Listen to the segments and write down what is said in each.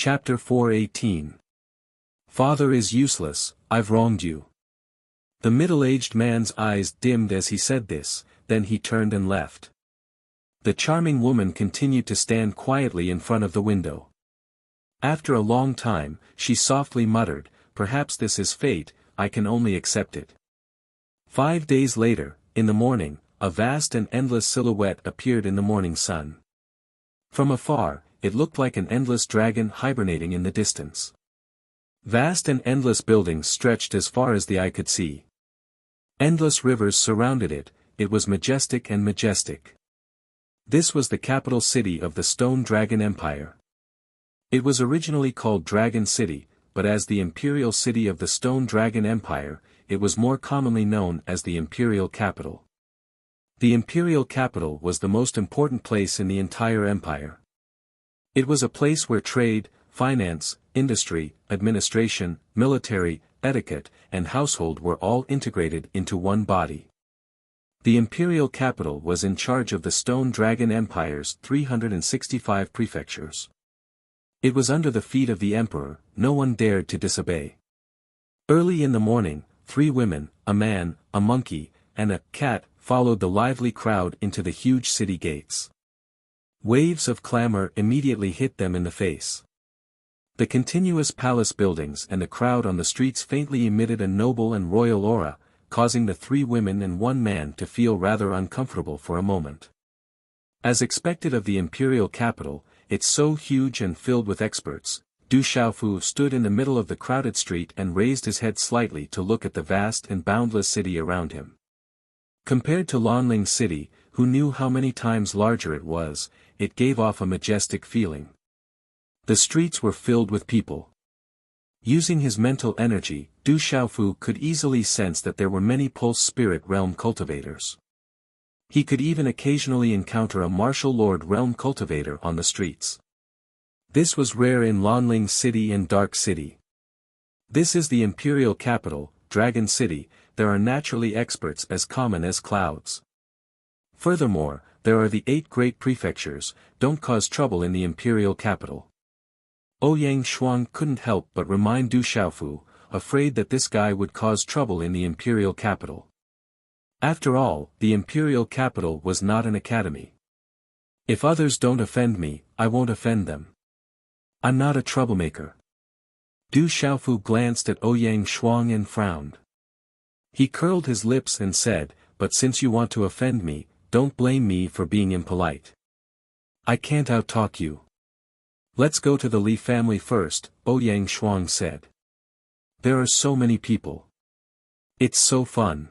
Chapter 4:18. Father is useless, I've wronged you. The middle-aged man's eyes dimmed as he said this, then he turned and left. The charming woman continued to stand quietly in front of the window. After a long time, she softly muttered, "Perhaps this is fate, I can only accept it." 5 days later, in the morning, a vast and endless silhouette appeared in the morning sun. From afar, it looked like an endless dragon hibernating in the distance. Vast and endless buildings stretched as far as the eye could see. Endless rivers surrounded it, it was majestic and majestic. This was the capital city of the Stone Dragon Empire. It was originally called Dragon City, but as the imperial city of the Stone Dragon Empire, it was more commonly known as the imperial capital. The imperial capital was the most important place in the entire empire. It was a place where trade, finance, industry, administration, military, etiquette, and household were all integrated into one body. The imperial capital was in charge of the Stone Dragon Empire's 365 prefectures. It was under the feet of the emperor, no one dared to disobey. Early in the morning, 3 women, a man, a monkey, and a cat, followed the lively crowd into the huge city gates. Waves of clamor immediately hit them in the face. The continuous palace buildings and the crowd on the streets faintly emitted a noble and royal aura, causing the 3 women and 1 man to feel rather uncomfortable for a moment. As expected of the imperial capital, it's so huge and filled with experts, Du Xiaofu stood in the middle of the crowded street and raised his head slightly to look at the vast and boundless city around him. Compared to Lanling City, who knew how many times larger it was, it gave off a majestic feeling. The streets were filled with people. Using his mental energy, Du Xiaofu could easily sense that there were many Pulse Spirit Realm cultivators. He could even occasionally encounter a martial lord realm cultivator on the streets. This was rare in Lanling City and Dark City. This is the imperial capital, Dragon City. There are naturally experts as common as clouds. Furthermore, there are the 8 great prefectures, don't cause trouble in the imperial capital. Ouyang Shuang couldn't help but remind Du Xiaofu, afraid that this guy would cause trouble in the imperial capital. After all, the imperial capital was not an academy. If others don't offend me, I won't offend them. I'm not a troublemaker. Du Xiaofu glanced at Ouyang Shuang and frowned. He curled his lips and said, "But since you want to offend me, don't blame me for being impolite. I can't outtalk you." "Let's go to the Li family first," Ouyang Shuang said. "There are so many people. It's so fun."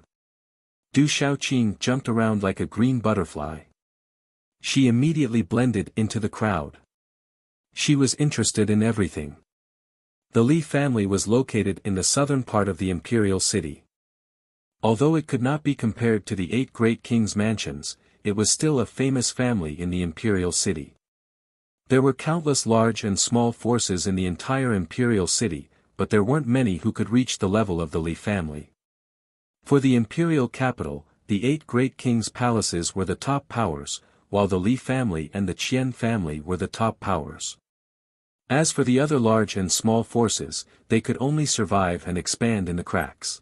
Du Xiaoqing jumped around like a green butterfly. She immediately blended into the crowd. She was interested in everything. The Li family was located in the southern part of the imperial city. Although it could not be compared to the 8 great kings' mansions, it was still a famous family in the imperial city. There were countless large and small forces in the entire imperial city, but there weren't many who could reach the level of the Li family. For the imperial capital, the 8 great kings' palaces were the top powers, while the Li family and the Qian family were the top powers. As for the other large and small forces, they could only survive and expand in the cracks.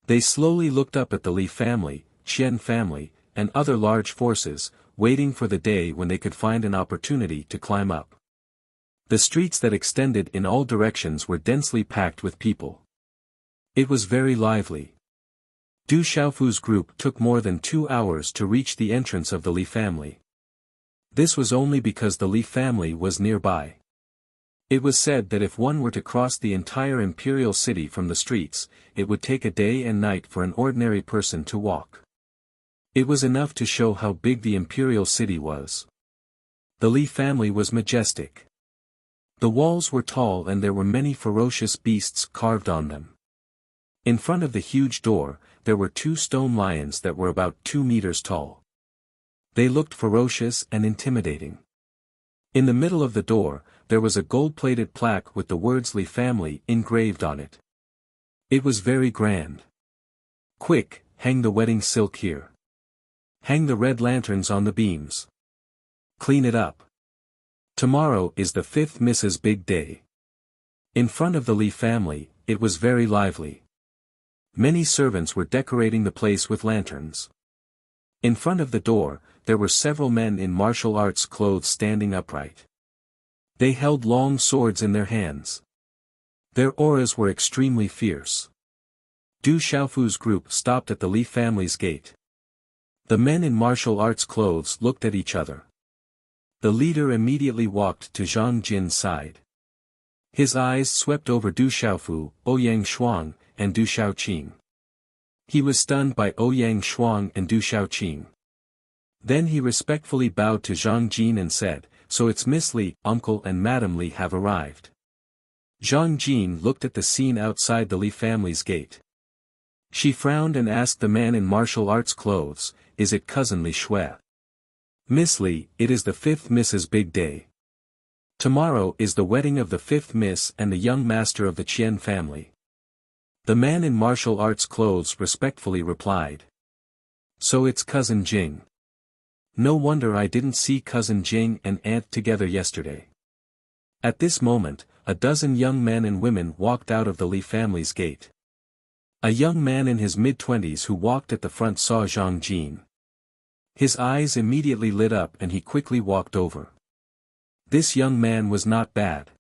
They slowly looked up at the Li family, Qian family, and other large forces, waiting for the day when they could find an opportunity to climb up. The streets that extended in all directions were densely packed with people. It was very lively. Du Xiaofu's group took more than 2 hours to reach the entrance of the Li family. This was only because the Li family was nearby. It was said that if one were to cross the entire imperial city from the streets, it would take a day and night for an ordinary person to walk. It was enough to show how big the imperial city was. The Li family was majestic. The walls were tall and there were many ferocious beasts carved on them. In front of the huge door, there were 2 stone lions that were about 2 meters tall. They looked ferocious and intimidating. In the middle of the door, there was a gold-plated plaque with the words Li family engraved on it. It was very grand. "Quick, hang the wedding silk here. Hang the red lanterns on the beams. Clean it up. Tomorrow is the fifth Mrs. Big Day. In front of the Li family, it was very lively. Many servants were decorating the place with lanterns. In front of the door, there were several men in martial arts clothes standing upright. They held long swords in their hands. Their auras were extremely fierce. Du Xiaofu's group stopped at the Li family's gate. The men in martial arts clothes looked at each other. The leader immediately walked to Zhang Jin's side. His eyes swept over Du Xiaofu, Ouyang Shuang, and Du Xiaoqing. He was stunned by Ouyang Shuang and Du Xiaoqing. Then he respectfully bowed to Zhang Jin and said, "So it's Miss Li, Uncle and Madam Li have arrived." Zhang Jin looked at the scene outside the Li family's gate. She frowned and asked the man in martial arts clothes, "Is it cousin Li Shui?" "Miss Li, it is the fifth Mrs. Big Day. Tomorrow is the wedding of the fifth Miss and the young master of the Qian family." The man in martial arts clothes respectfully replied. "So it's cousin Jing. No wonder I didn't see cousin Jing and aunt together yesterday." At this moment, a dozen young men and women walked out of the Li family's gate. A young man in his mid-twenties who walked at the front saw Zhang Jin. His eyes immediately lit up and he quickly walked over. This young man was not bad.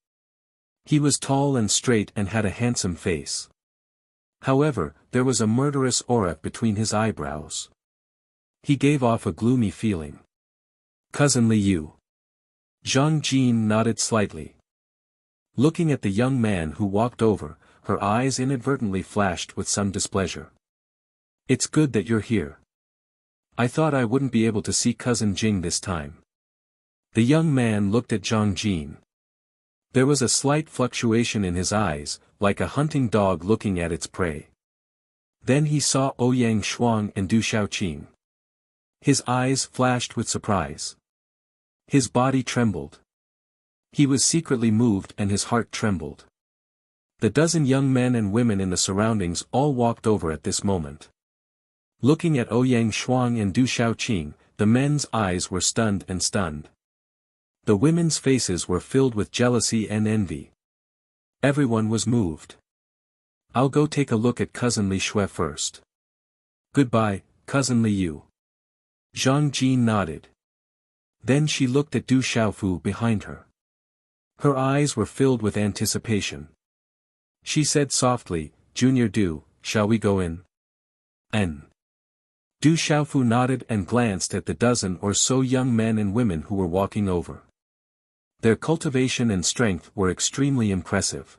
He was tall and straight and had a handsome face. However, there was a murderous aura between his eyebrows. He gave off a gloomy feeling. "Cousin Li Yu." Zhang Jin nodded slightly. Looking at the young man who walked over, her eyes inadvertently flashed with some displeasure. "It's good that you're here. I thought I wouldn't be able to see cousin Jing this time." The young man looked at Zhang Jin. There was a slight fluctuation in his eyes, like a hunting dog looking at its prey. Then he saw Ouyang Shuang and Du Xiaoqing. His eyes flashed with surprise. His body trembled. He was secretly moved and his heart trembled. The dozen young men and women in the surroundings all walked over at this moment. Looking at Ouyang Shuang and Du Xiaoqing, the men's eyes were stunned and stunned. The women's faces were filled with jealousy and envy. Everyone was moved. "I'll go take a look at cousin Li Shui first. Goodbye, cousin Li Yu." Zhang Jin nodded. Then she looked at Du Xiaofu behind her. Her eyes were filled with anticipation. She said softly, "Junior Du, shall we go in?" "N." Du Xiaofu nodded and glanced at the dozen or so young men and women who were walking over. Their cultivation and strength were extremely impressive.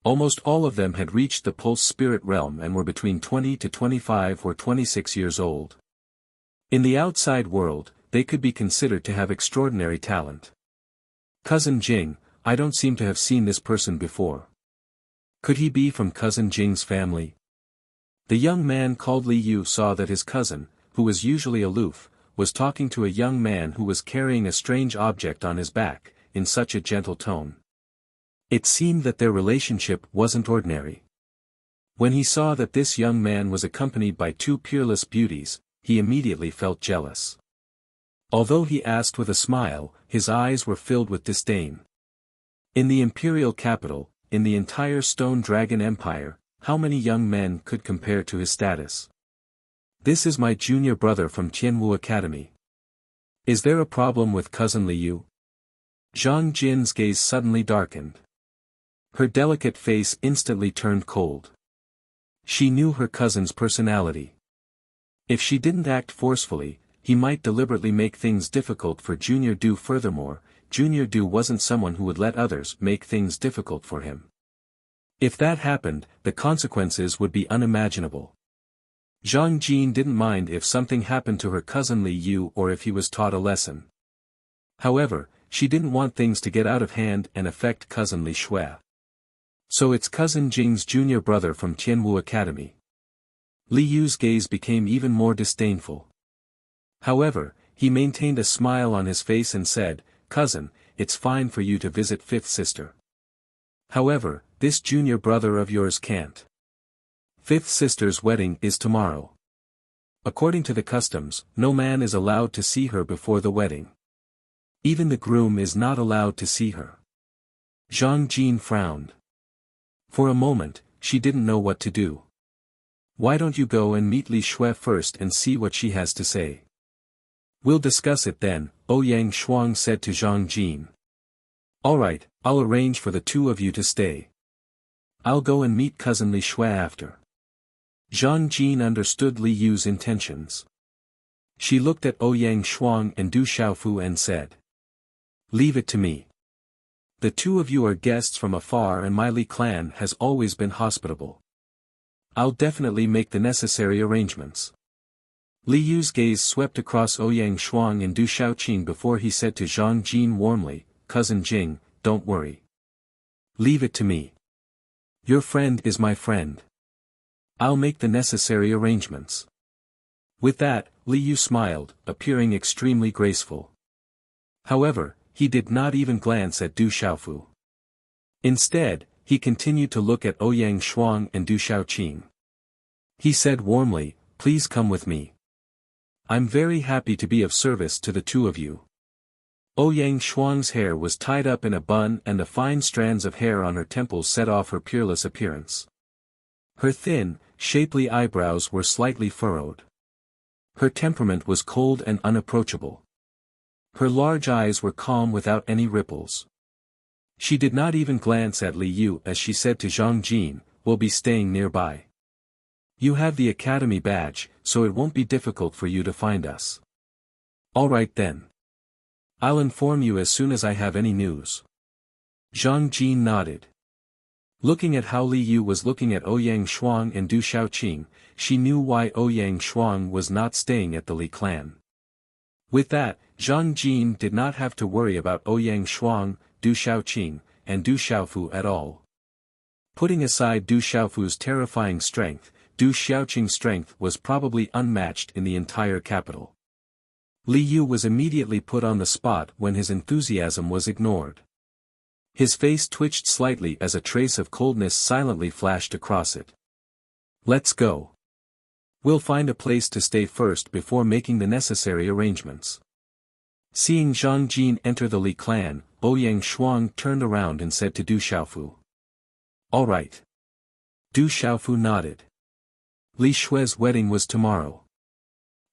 Almost all of them had reached the pulse spirit realm and were between 20 to 25 or 26 years old. In the outside world, they could be considered to have extraordinary talent. "Cousin Jing, I don't seem to have seen this person before. Could he be from cousin Jing's family?" The young man called Li Yu saw that his cousin, who was usually aloof, was talking to a young man who was carrying a strange object on his back, in such a gentle tone. It seemed that their relationship wasn't ordinary. When he saw that this young man was accompanied by two peerless beauties, he immediately felt jealous. Although he asked with a smile, his eyes were filled with disdain. In the imperial capital, in the entire Stone Dragon Empire, how many young men could compare to his status? "This is my junior brother from Tianwu Academy. Is there a problem with cousin Li Yu?" Zhang Jin's gaze suddenly darkened. Her delicate face instantly turned cold. She knew her cousin's personality. If she didn't act forcefully, he might deliberately make things difficult for Junior Du. Furthermore, Junior Du wasn't someone who would let others make things difficult for him. If that happened, the consequences would be unimaginable. Zhang Jin didn't mind if something happened to her cousin Li Yu or if he was taught a lesson. However, she didn't want things to get out of hand and affect cousin Li Shui. "So it's cousin Jing's junior brother from Tianwu Academy." Li Yu's gaze became even more disdainful. However, he maintained a smile on his face and said, "Cousin, it's fine for you to visit fifth sister. However, this junior brother of yours can't. Fifth sister's wedding is tomorrow. According to the customs, no man is allowed to see her before the wedding. Even the groom is not allowed to see her. Zhang Jin frowned. For a moment, she didn't know what to do. Why don't you go and meet Li Shui first and see what she has to say? We'll discuss it then, Ouyang Shuang said to Zhang Jin. Alright, I'll arrange for the two of you to stay. I'll go and meet cousin Li Shui after. Zhang Jin understood Li Yu's intentions. She looked at Ouyang Shuang and Du Xiaofu and said. Leave it to me. The two of you are guests from afar and my Li clan has always been hospitable. I'll definitely make the necessary arrangements. Li Yu's gaze swept across Ouyang Shuang and Du Xiaoqing before he said to Zhang Jin warmly, Cousin Jing, don't worry. Leave it to me. Your friend is my friend. I'll make the necessary arrangements. With that, Li Yu smiled, appearing extremely graceful. However, he did not even glance at Du Xiaofu. Instead, he continued to look at Ouyang Shuang and Du Xiaoqing. He said warmly, Please come with me. I'm very happy to be of service to the two of you. Ouyang Shuang's hair was tied up in a bun and the fine strands of hair on her temples set off her peerless appearance. Her thin, shapely eyebrows were slightly furrowed. Her temperament was cold and unapproachable. Her large eyes were calm without any ripples. She did not even glance at Li Yu as she said to Zhang Jin, We'll be staying nearby. You have the academy badge, so it won't be difficult for you to find us. Alright then. I'll inform you as soon as I have any news. Zhang Jin nodded. Looking at how Li Yu was looking at Ouyang Shuang and Du Xiaoqing, she knew why Ouyang Shuang was not staying at the Li clan. With that, Zhang Jin did not have to worry about Ouyang Shuang, Du Xiaoqing, and Du Xiaofu at all. Putting aside Du Xiaofu's terrifying strength, Du Xiaoqing's strength was probably unmatched in the entire capital. Li Yu was immediately put on the spot when his enthusiasm was ignored. His face twitched slightly as a trace of coldness silently flashed across it. Let's go. We'll find a place to stay first before making the necessary arrangements. Seeing Zhang Jin enter the Li clan, Ouyang Shuang turned around and said to Du Xiaofu. Alright. Du Xiaofu nodded. Li Shui's wedding was tomorrow.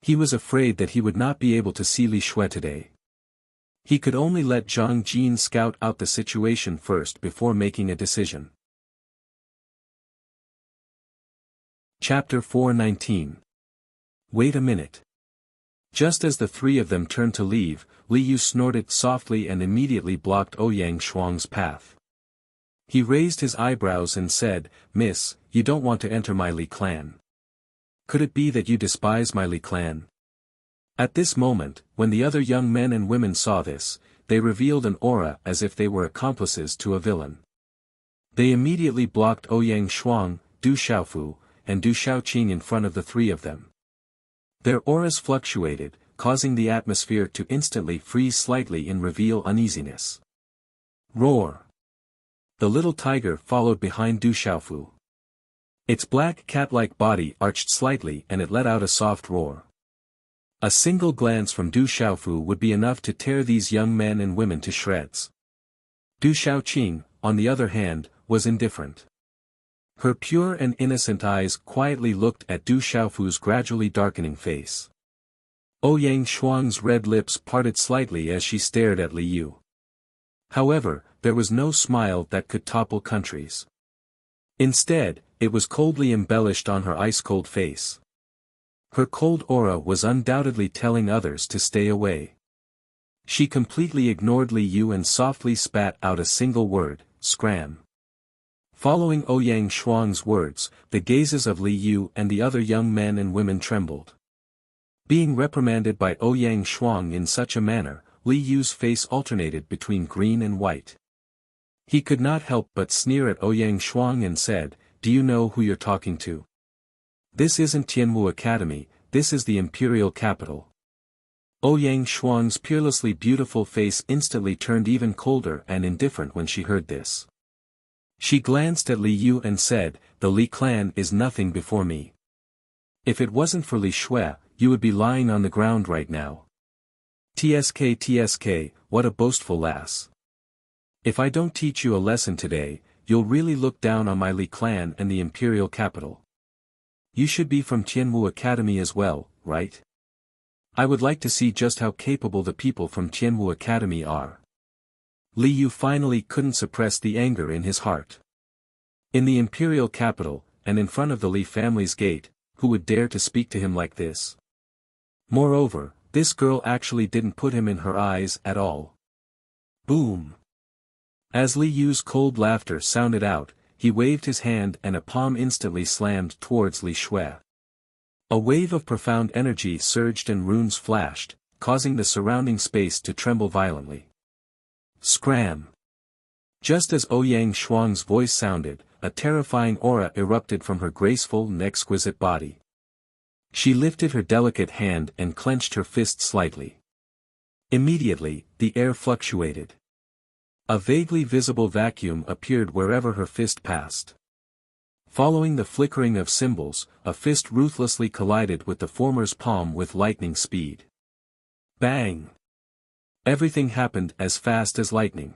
He was afraid that he would not be able to see Li Shui today. He could only let Zhang Jin scout out the situation first before making a decision. Chapter 419. Wait a minute. Just as the three of them turned to leave, Li Yu snorted softly and immediately blocked Ouyang Shuang's path. He raised his eyebrows and said, Miss, you don't want to enter my Li clan. Could it be that you despise my Li clan? At this moment, when the other young men and women saw this, they revealed an aura as if they were accomplices to a villain. They immediately blocked Ouyang Shuang, Du Xiaofu, and Du Xiaoqing in front of the three of them. Their auras fluctuated, causing the atmosphere to instantly freeze slightly and reveal uneasiness. Roar! The little tiger followed behind Du Xiaofu. Its black cat-like body arched slightly and it let out a soft roar. A single glance from Du Xiaofu would be enough to tear these young men and women to shreds. Du Xiaoqing, on the other hand, was indifferent. Her pure and innocent eyes quietly looked at Du Xiaofu's gradually darkening face. Ouyang Shuang's red lips parted slightly as she stared at Li Yu. However, there was no smile that could topple countries. Instead, it was coldly embellished on her ice-cold face. Her cold aura was undoubtedly telling others to stay away. She completely ignored Li Yu and softly spat out a single word, scram. Following Ouyang Shuang's words, the gazes of Li Yu and the other young men and women trembled. Being reprimanded by Ouyang Shuang in such a manner, Li Yu's face alternated between green and white. He could not help but sneer at Ouyang Shuang and said, Do you know who you're talking to? This isn't Tianwu Academy, this is the imperial capital. Ouyang Shuang's peerlessly beautiful face instantly turned even colder and indifferent when she heard this. She glanced at Li Yu and said, The Li clan is nothing before me. If it wasn't for Li Shui, you would be lying on the ground right now. TSK, what a boastful lass. If I don't teach you a lesson today, you'll really look down on my Li clan and the imperial capital. You should be from Tianwu Academy as well, right? I would like to see just how capable the people from Tianwu Academy are. Li Yu finally couldn't suppress the anger in his heart. In the imperial capital, and in front of the Li family's gate, who would dare to speak to him like this? Moreover, this girl actually didn't put him in her eyes at all. Boom! As Li Yu's cold laughter sounded out, he waved his hand and a palm instantly slammed towards Li Shui. A wave of profound energy surged and runes flashed, causing the surrounding space to tremble violently. Scram! Just as Ouyang Shuang's voice sounded, a terrifying aura erupted from her graceful and exquisite body. She lifted her delicate hand and clenched her fist slightly. Immediately, the air fluctuated. A vaguely visible vacuum appeared wherever her fist passed. Following the flickering of symbols, a fist ruthlessly collided with the former's palm with lightning speed. Bang! Everything happened as fast as lightning.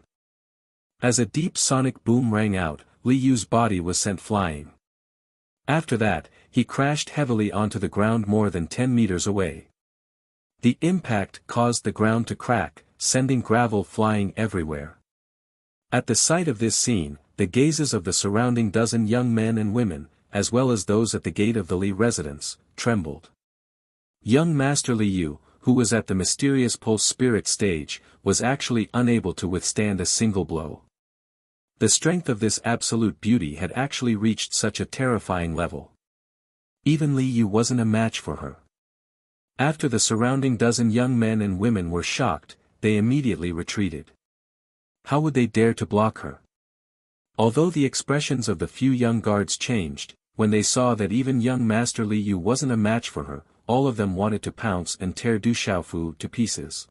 As a deep sonic boom rang out, Li Yu's body was sent flying. After that, he crashed heavily onto the ground more than 10 meters away. The impact caused the ground to crack, sending gravel flying everywhere. At the sight of this scene, the gazes of the surrounding dozen young men and women, as well as those at the gate of the Li residence, trembled. Young Master Li Yu, who was at the mysterious pulse spirit stage, was actually unable to withstand a single blow. The strength of this absolute beauty had actually reached such a terrifying level. Even Li Yu wasn't a match for her. After the surrounding dozen young men and women were shocked, they immediately retreated. How would they dare to block her? Although the expressions of the few young guards changed, when they saw that even young Master Li Yu wasn't a match for her, all of them wanted to pounce and tear Du Xiaofu to pieces.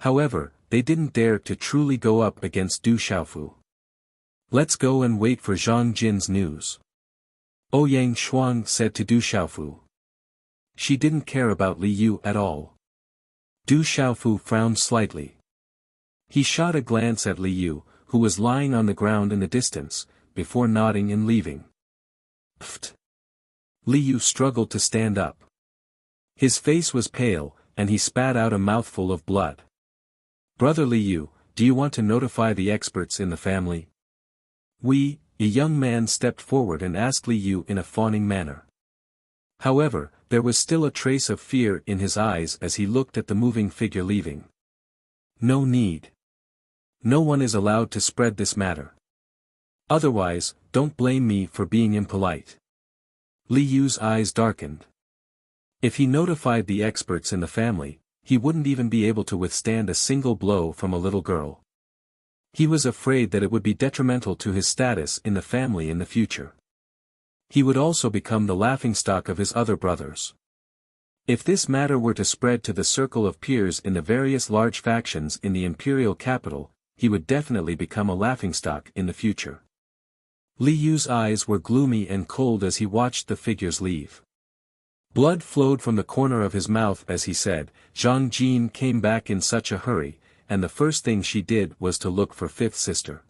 However, they didn't dare to truly go up against Du Xiaofu. Let's go and wait for Zhang Jin's news. Ouyang Shuang said to Du Xiaofu. She didn't care about Li Yu at all. Du Xiaofu frowned slightly. He shot a glance at Li Yu, who was lying on the ground in the distance, before nodding and leaving. Pfft! Li Yu struggled to stand up. His face was pale, and he spat out a mouthful of blood. Brother Li Yu, do you want to notify the experts in the family? A young man stepped forward and asked Li Yu in a fawning manner. However, there was still a trace of fear in his eyes as he looked at the moving figure leaving. No need. No one is allowed to spread this matter. Otherwise, don't blame me for being impolite. Li Yu's eyes darkened. If he notified the experts in the family, he wouldn't even be able to withstand a single blow from a little girl. He was afraid that it would be detrimental to his status in the family in the future. He would also become the laughingstock of his other brothers. If this matter were to spread to the circle of peers in the various large factions in the imperial capital, he would definitely become a laughingstock in the future. Li Yu's eyes were gloomy and cold as he watched the figures leave. Blood flowed from the corner of his mouth as he said, Zhang Jin came back in such a hurry, and the first thing she did was to look for fifth sister.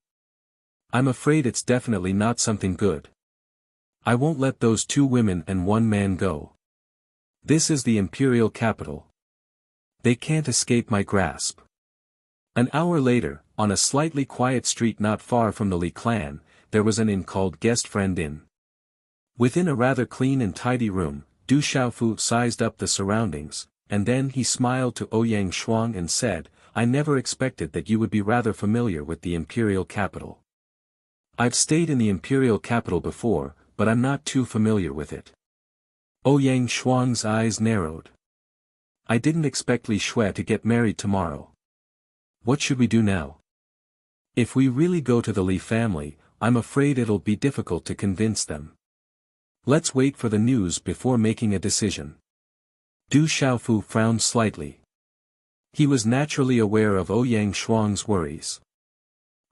I'm afraid it's definitely not something good. I won't let those 2 women and 1 man go. This is the imperial capital. They can't escape my grasp. An hour later, on a slightly quiet street not far from the Li clan, there was an inn called Guest Friend Inn. Within a rather clean and tidy room, Du Xiaofu sized up the surroundings, and then he smiled to Ouyang Shuang and said, I never expected that you would be rather familiar with the imperial capital. I've stayed in the imperial capital before, but I'm not too familiar with it. Ouyang Shuang's eyes narrowed. I didn't expect Li Shui to get married tomorrow. What should we do now? If we really go to the Li family, I'm afraid it'll be difficult to convince them. Let's wait for the news before making a decision. Du Xiaofu frowned slightly. He was naturally aware of Ouyang Shuang's worries.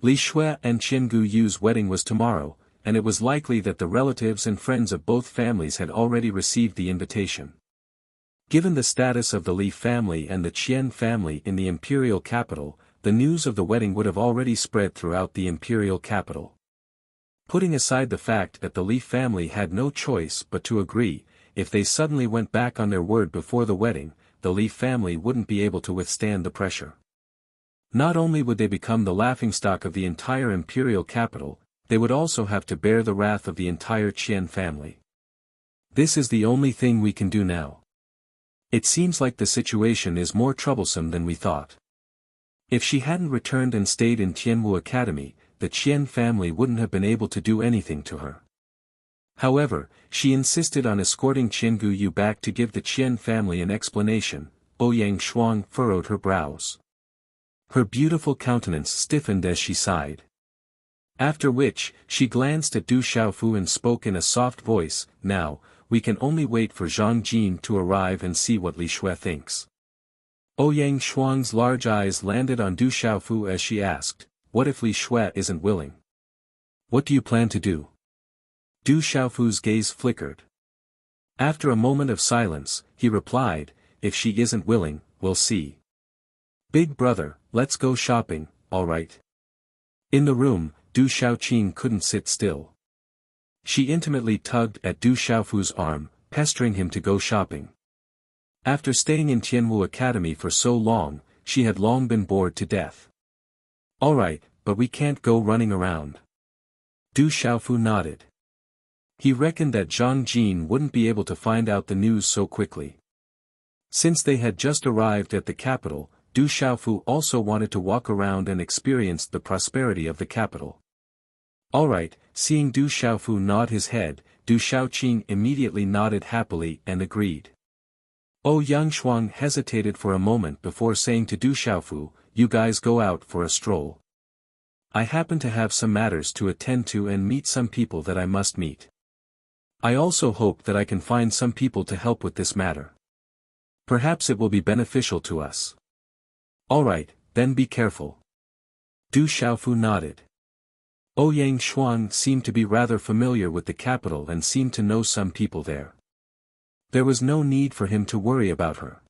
Li Shui and Qin Gu Yu's wedding was tomorrow, and it was likely that the relatives and friends of both families had already received the invitation. Given the status of the Li family and the Qian family in the imperial capital, the news of the wedding would have already spread throughout the imperial capital. Putting aside the fact that the Li family had no choice but to agree, if they suddenly went back on their word before the wedding, the Li family wouldn't be able to withstand the pressure. Not only would they become the laughingstock of the entire imperial capital, they would also have to bear the wrath of the entire Qian family. This is the only thing we can do now. It seems like the situation is more troublesome than we thought. If she hadn't returned and stayed in Tianwu Academy, the Qian family wouldn't have been able to do anything to her. However, she insisted on escorting Qiangu Yu back to give the Qian family an explanation. Ouyang Shuang furrowed her brows. Her beautiful countenance stiffened as she sighed. After which, she glanced at Du Xiaofu and spoke in a soft voice, "Now, we can only wait for Zhang Jin to arrive and see what Li Shui thinks." Ouyang Shuang's large eyes landed on Du Xiaofu as she asked, "What if Li Shui isn't willing? What do you plan to do?" Du Xiaofu's gaze flickered. After a moment of silence, he replied, "If she isn't willing, we'll see. Big brother, let's go shopping, all right?" In the room, Du Xiaoqing couldn't sit still. She intimately tugged at Du Xiaofu's arm, pestering him to go shopping. After staying in Tianwu Academy for so long, she had long been bored to death. "All right, but we can't go running around." Du Xiaofu nodded. He reckoned that Zhang Jin wouldn't be able to find out the news so quickly. Since they had just arrived at the capital, Du Xiaofu also wanted to walk around and experience the prosperity of the capital. "All right," seeing Du Xiaofu nod his head, Du Xiaoqing immediately nodded happily and agreed. Ouyang Shuang hesitated for a moment before saying to Du Xiaofu, "You guys go out for a stroll. I happen to have some matters to attend to and meet some people that I must meet. I also hope that I can find some people to help with this matter. Perhaps it will be beneficial to us." "All right, then be careful." Du Xiaofu nodded. Ouyang Shuang seemed to be rather familiar with the capital and seemed to know some people there. There was no need for him to worry about her.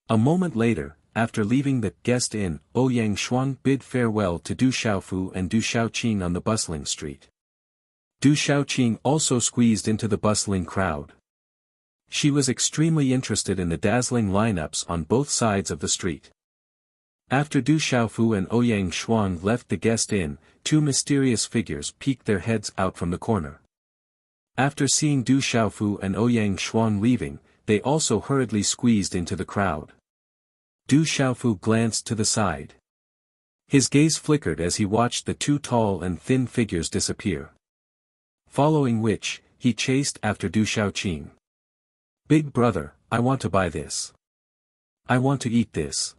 A moment later, after leaving the guest inn, Ouyang Shuang bid farewell to Du Xiaofu and Du Xiaoqing on the bustling street. Du Xiaoqing also squeezed into the bustling crowd. She was extremely interested in the dazzling lineups on both sides of the street. After Du Xiaofu and Ouyang Shuang left the guest inn, two mysterious figures peeked their heads out from the corner. After seeing Du Xiaofu and Ouyang Shuang leaving, they also hurriedly squeezed into the crowd. Du Xiaofu glanced to the side. His gaze flickered as he watched the two tall and thin figures disappear. Following which, he chased after Du Xiaoqing. "Big brother, I want to buy this. I want to eat this.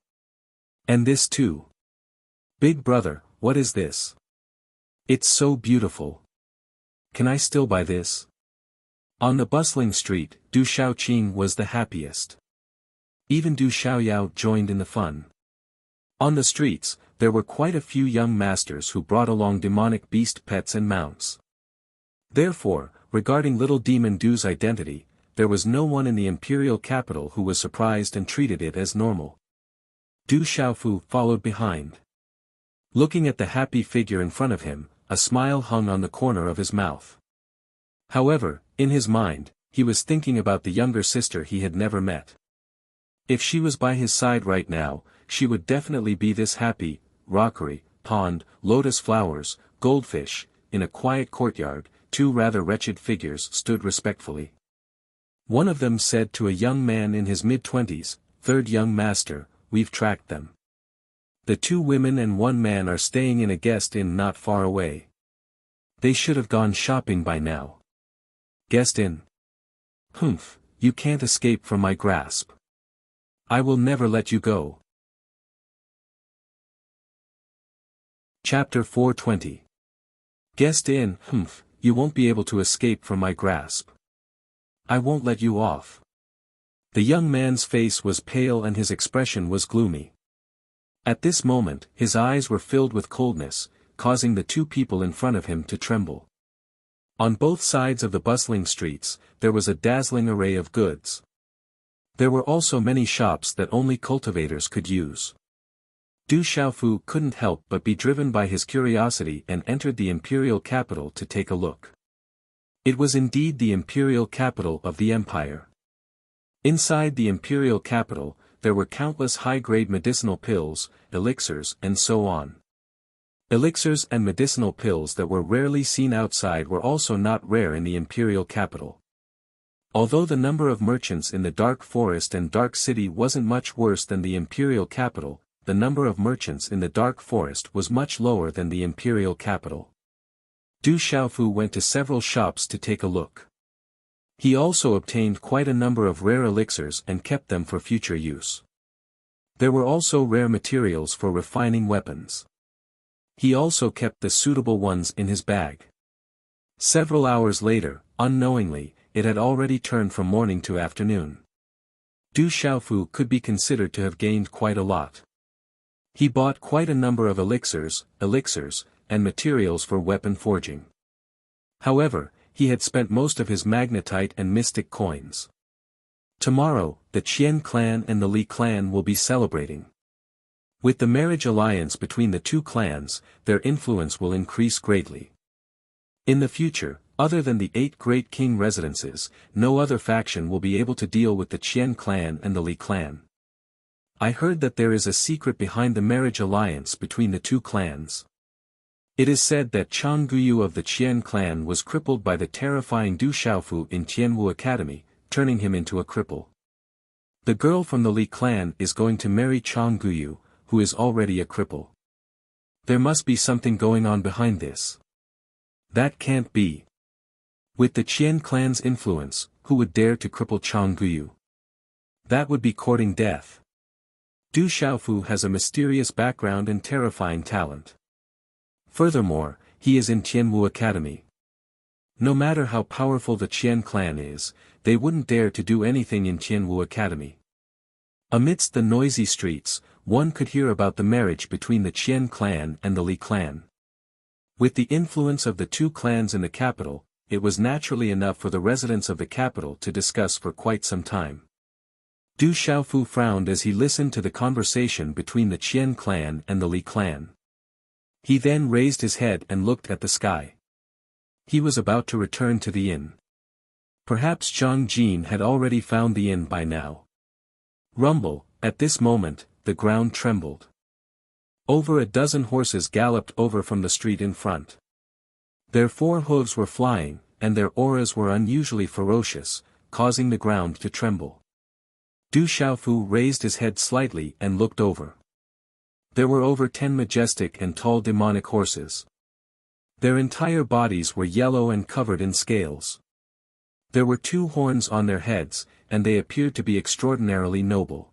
And this too. Big brother, what is this? It's so beautiful. Can I still buy this?" On the bustling street, Du Xiaoqing was the happiest. Even Du Xiaoyao joined in the fun. On the streets, there were quite a few young masters who brought along demonic beast pets and mounts. Therefore, regarding little demon Du's identity, there was no one in the imperial capital who was surprised and treated it as normal. Du Xiaofu followed behind. Looking at the happy figure in front of him, a smile hung on the corner of his mouth. However, in his mind, he was thinking about the younger sister he had never met. If she was by his side right now, she would definitely be this happy. Rockery, pond, lotus flowers, goldfish. In a quiet courtyard, two rather wretched figures stood respectfully. One of them said to a young man in his mid-20s, "Third young master, we've tracked them. The two women and one man are staying in a guest inn not far away. They should have gone shopping by now." "Guest inn? Humph, you can't escape from my grasp. I will never let you go." Chapter 420. Guest inn. "Humph, you won't be able to escape from my grasp. I won't let you off." The young man's face was pale and his expression was gloomy. At this moment, his eyes were filled with coldness, causing the two people in front of him to tremble. On both sides of the bustling streets, there was a dazzling array of goods. There were also many shops that only cultivators could use. Du Xiaofu couldn't help but be driven by his curiosity and entered the imperial capital to take a look. It was indeed the imperial capital of the empire. Inside the imperial capital, there were countless high-grade medicinal pills, elixirs and so on. Elixirs and medicinal pills that were rarely seen outside were also not rare in the imperial capital. Although the number of merchants in the Dark Forest and Dark City wasn't much worse than the imperial capital, the number of merchants in the Dark Forest was much lower than the imperial capital. Du Xiaofu went to several shops to take a look. He also obtained quite a number of rare elixirs and kept them for future use. There were also rare materials for refining weapons. He also kept the suitable ones in his bag. Several hours later, unknowingly, it had already turned from morning to afternoon. Du Xiaofu could be considered to have gained quite a lot. He bought quite a number of elixirs, and materials for weapon forging. However, he had spent most of his magnetite and mystic coins. Tomorrow, the Qian clan and the Li clan will be celebrating. With the marriage alliance between the two clans, their influence will increase greatly. In the future, other than the 8 great king residences, no other faction will be able to deal with the Qian clan and the Li clan. I heard that there is a secret behind the marriage alliance between the two clans. It is said that Chang Guyu of the Qian clan was crippled by the terrifying Du Xiaofu in Tianwu Academy, turning him into a cripple. The girl from the Li clan is going to marry Chang Guyu, who is already a cripple. There must be something going on behind this. That can't be. With the Qian clan's influence, who would dare to cripple Chang Guyu? That would be courting death. Du Xiaofu has a mysterious background and terrifying talent. Furthermore, he is in Tianwu Academy. No matter how powerful the Qian clan is, they wouldn't dare to do anything in Tianwu Academy. Amidst the noisy streets, one could hear about the marriage between the Qian clan and the Li clan. With the influence of the two clans in the capital, it was naturally enough for the residents of the capital to discuss for quite some time. Du Xiaofu frowned as he listened to the conversation between the Qian clan and the Li clan. He then raised his head and looked at the sky. He was about to return to the inn. Perhaps Zhang Jin had already found the inn by now. Rumble, at this moment, the ground trembled. Over a dozen horses galloped over from the street in front. Their 4 hooves were flying, and their auras were unusually ferocious, causing the ground to tremble. Du Xiaofu raised his head slightly and looked over. There were over 10 majestic and tall demonic horses. Their entire bodies were yellow and covered in scales. There were 2 horns on their heads, and they appeared to be extraordinarily noble.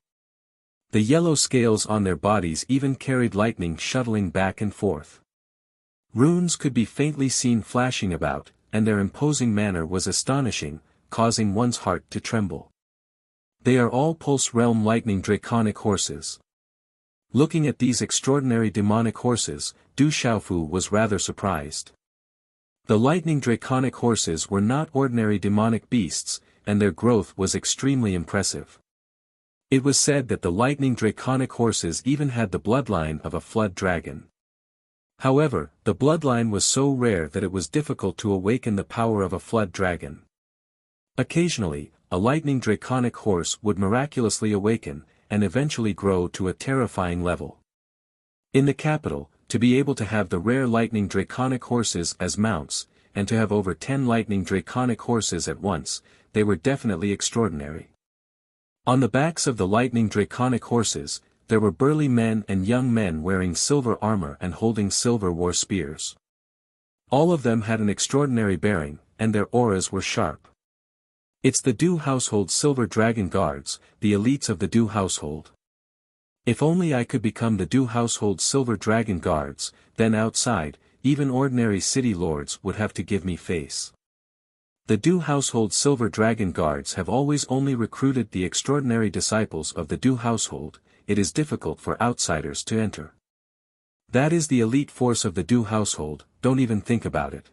The yellow scales on their bodies even carried lightning shuttling back and forth. Runes could be faintly seen flashing about, and their imposing manner was astonishing, causing one's heart to tremble. They are all Pulse Realm Lightning Draconic horses. Looking at these extraordinary demonic horses, Du Xiaofu was rather surprised. The Lightning Draconic horses were not ordinary demonic beasts, and their growth was extremely impressive. It was said that the Lightning Draconic horses even had the bloodline of a flood dragon. However, the bloodline was so rare that it was difficult to awaken the power of a flood dragon. Occasionally, a Lightning Draconic horse would miraculously awaken, and eventually grow to a terrifying level. In the capital, to be able to have the rare Lightning Draconic horses as mounts, and to have over 10 Lightning Draconic horses at once, they were definitely extraordinary. On the backs of the Lightning Draconic horses, there were burly men and young men wearing silver armor and holding silver war spears. All of them had an extraordinary bearing, and their auras were sharp. It's the Du household Silver Dragon Guards, the elites of the Du household. If only I could become the Du household Silver Dragon Guards, then outside, even ordinary city lords would have to give me face. The Du household Silver Dragon Guards have always only recruited the extraordinary disciples of the Du household. It is difficult for outsiders to enter. That is the elite force of the Du household, don't even think about it.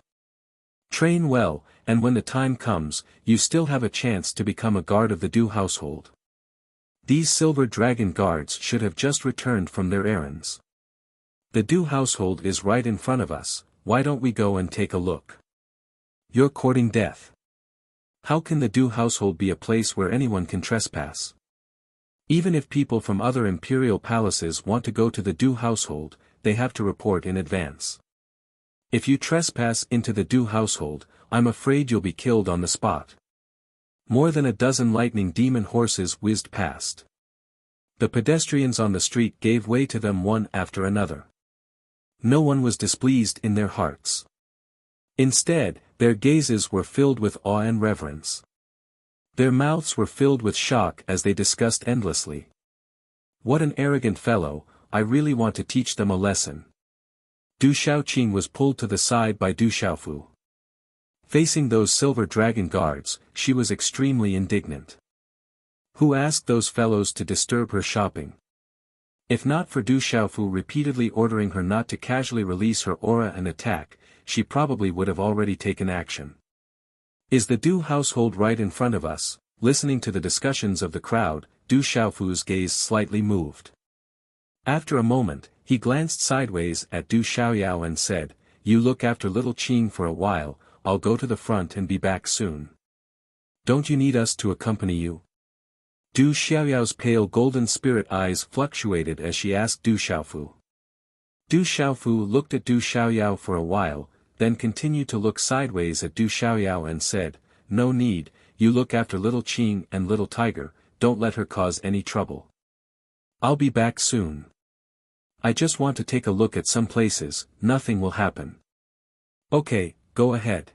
Train well, and when the time comes, you still have a chance to become a guard of the Du household. These silver dragon guards should have just returned from their errands. The Du household is right in front of us, why don't we go and take a look? You're courting death. How can the Du household be a place where anyone can trespass? Even if people from other imperial palaces want to go to the Du household, they have to report in advance. If you trespass into the Du household, I'm afraid you'll be killed on the spot. More than a dozen lightning demon horses whizzed past. The pedestrians on the street gave way to them one after another. No one was displeased in their hearts. Instead, their gazes were filled with awe and reverence. Their mouths were filled with shock as they discussed endlessly. What an arrogant fellow, I really want to teach them a lesson. Du Xiaoqing was pulled to the side by Du Xiaofu. Facing those silver dragon guards, she was extremely indignant. Who asked those fellows to disturb her shopping? If not for Du Xiaofu repeatedly ordering her not to casually release her aura and attack, she probably would have already taken action. Is the Du household right in front of us? Listening to the discussions of the crowd, Du Xiaofu's gaze slightly moved. After a moment, he glanced sideways at Du Xiaoyao and said, "You look after little Qing for a while, I'll go to the front and be back soon. Don't you need us to accompany you?" Du Xiaoyao's pale golden spirit eyes fluctuated as she asked Du Xiaofu. Du Xiaofu looked at Du Xiaoyao for a while, then continued to look sideways at Du Xiaoyao and said, "No need, you look after little Qing and little Tiger, don't let her cause any trouble. I'll be back soon. I just want to take a look at some places, nothing will happen." "Okay, go ahead."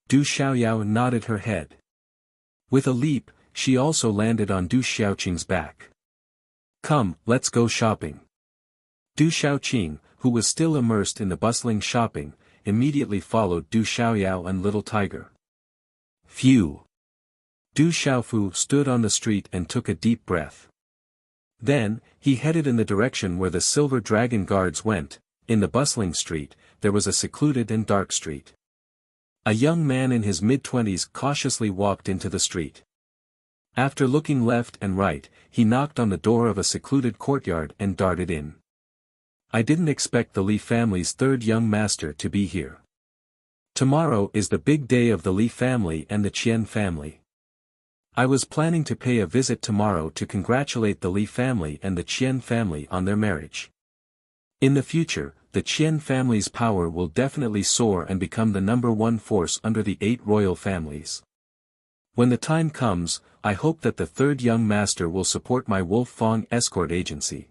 Du Xiaoyao nodded her head. With a leap, she also landed on Du Xiaoqing's back. "Come, let's go shopping." Du Xiaoqing, who was still immersed in the bustling shopping, immediately followed Du Xiaoyao and little Tiger. Phew! Du Xiaofu stood on the street and took a deep breath. Then, he headed in the direction where the silver dragon guards went. In the bustling street, there was a secluded and dark street. A young man in his mid-twenties cautiously walked into the street. After looking left and right, he knocked on the door of a secluded courtyard and darted in. "I didn't expect the Li family's third young master to be here. Tomorrow is the big day of the Li family and the Qian family. I was planning to pay a visit tomorrow to congratulate the Li family and the Qian family on their marriage. In the future, the Qian family's power will definitely soar and become the #1 force under the 8 royal families. When the time comes, I hope that the third young master will support my Wolf Fang escort agency."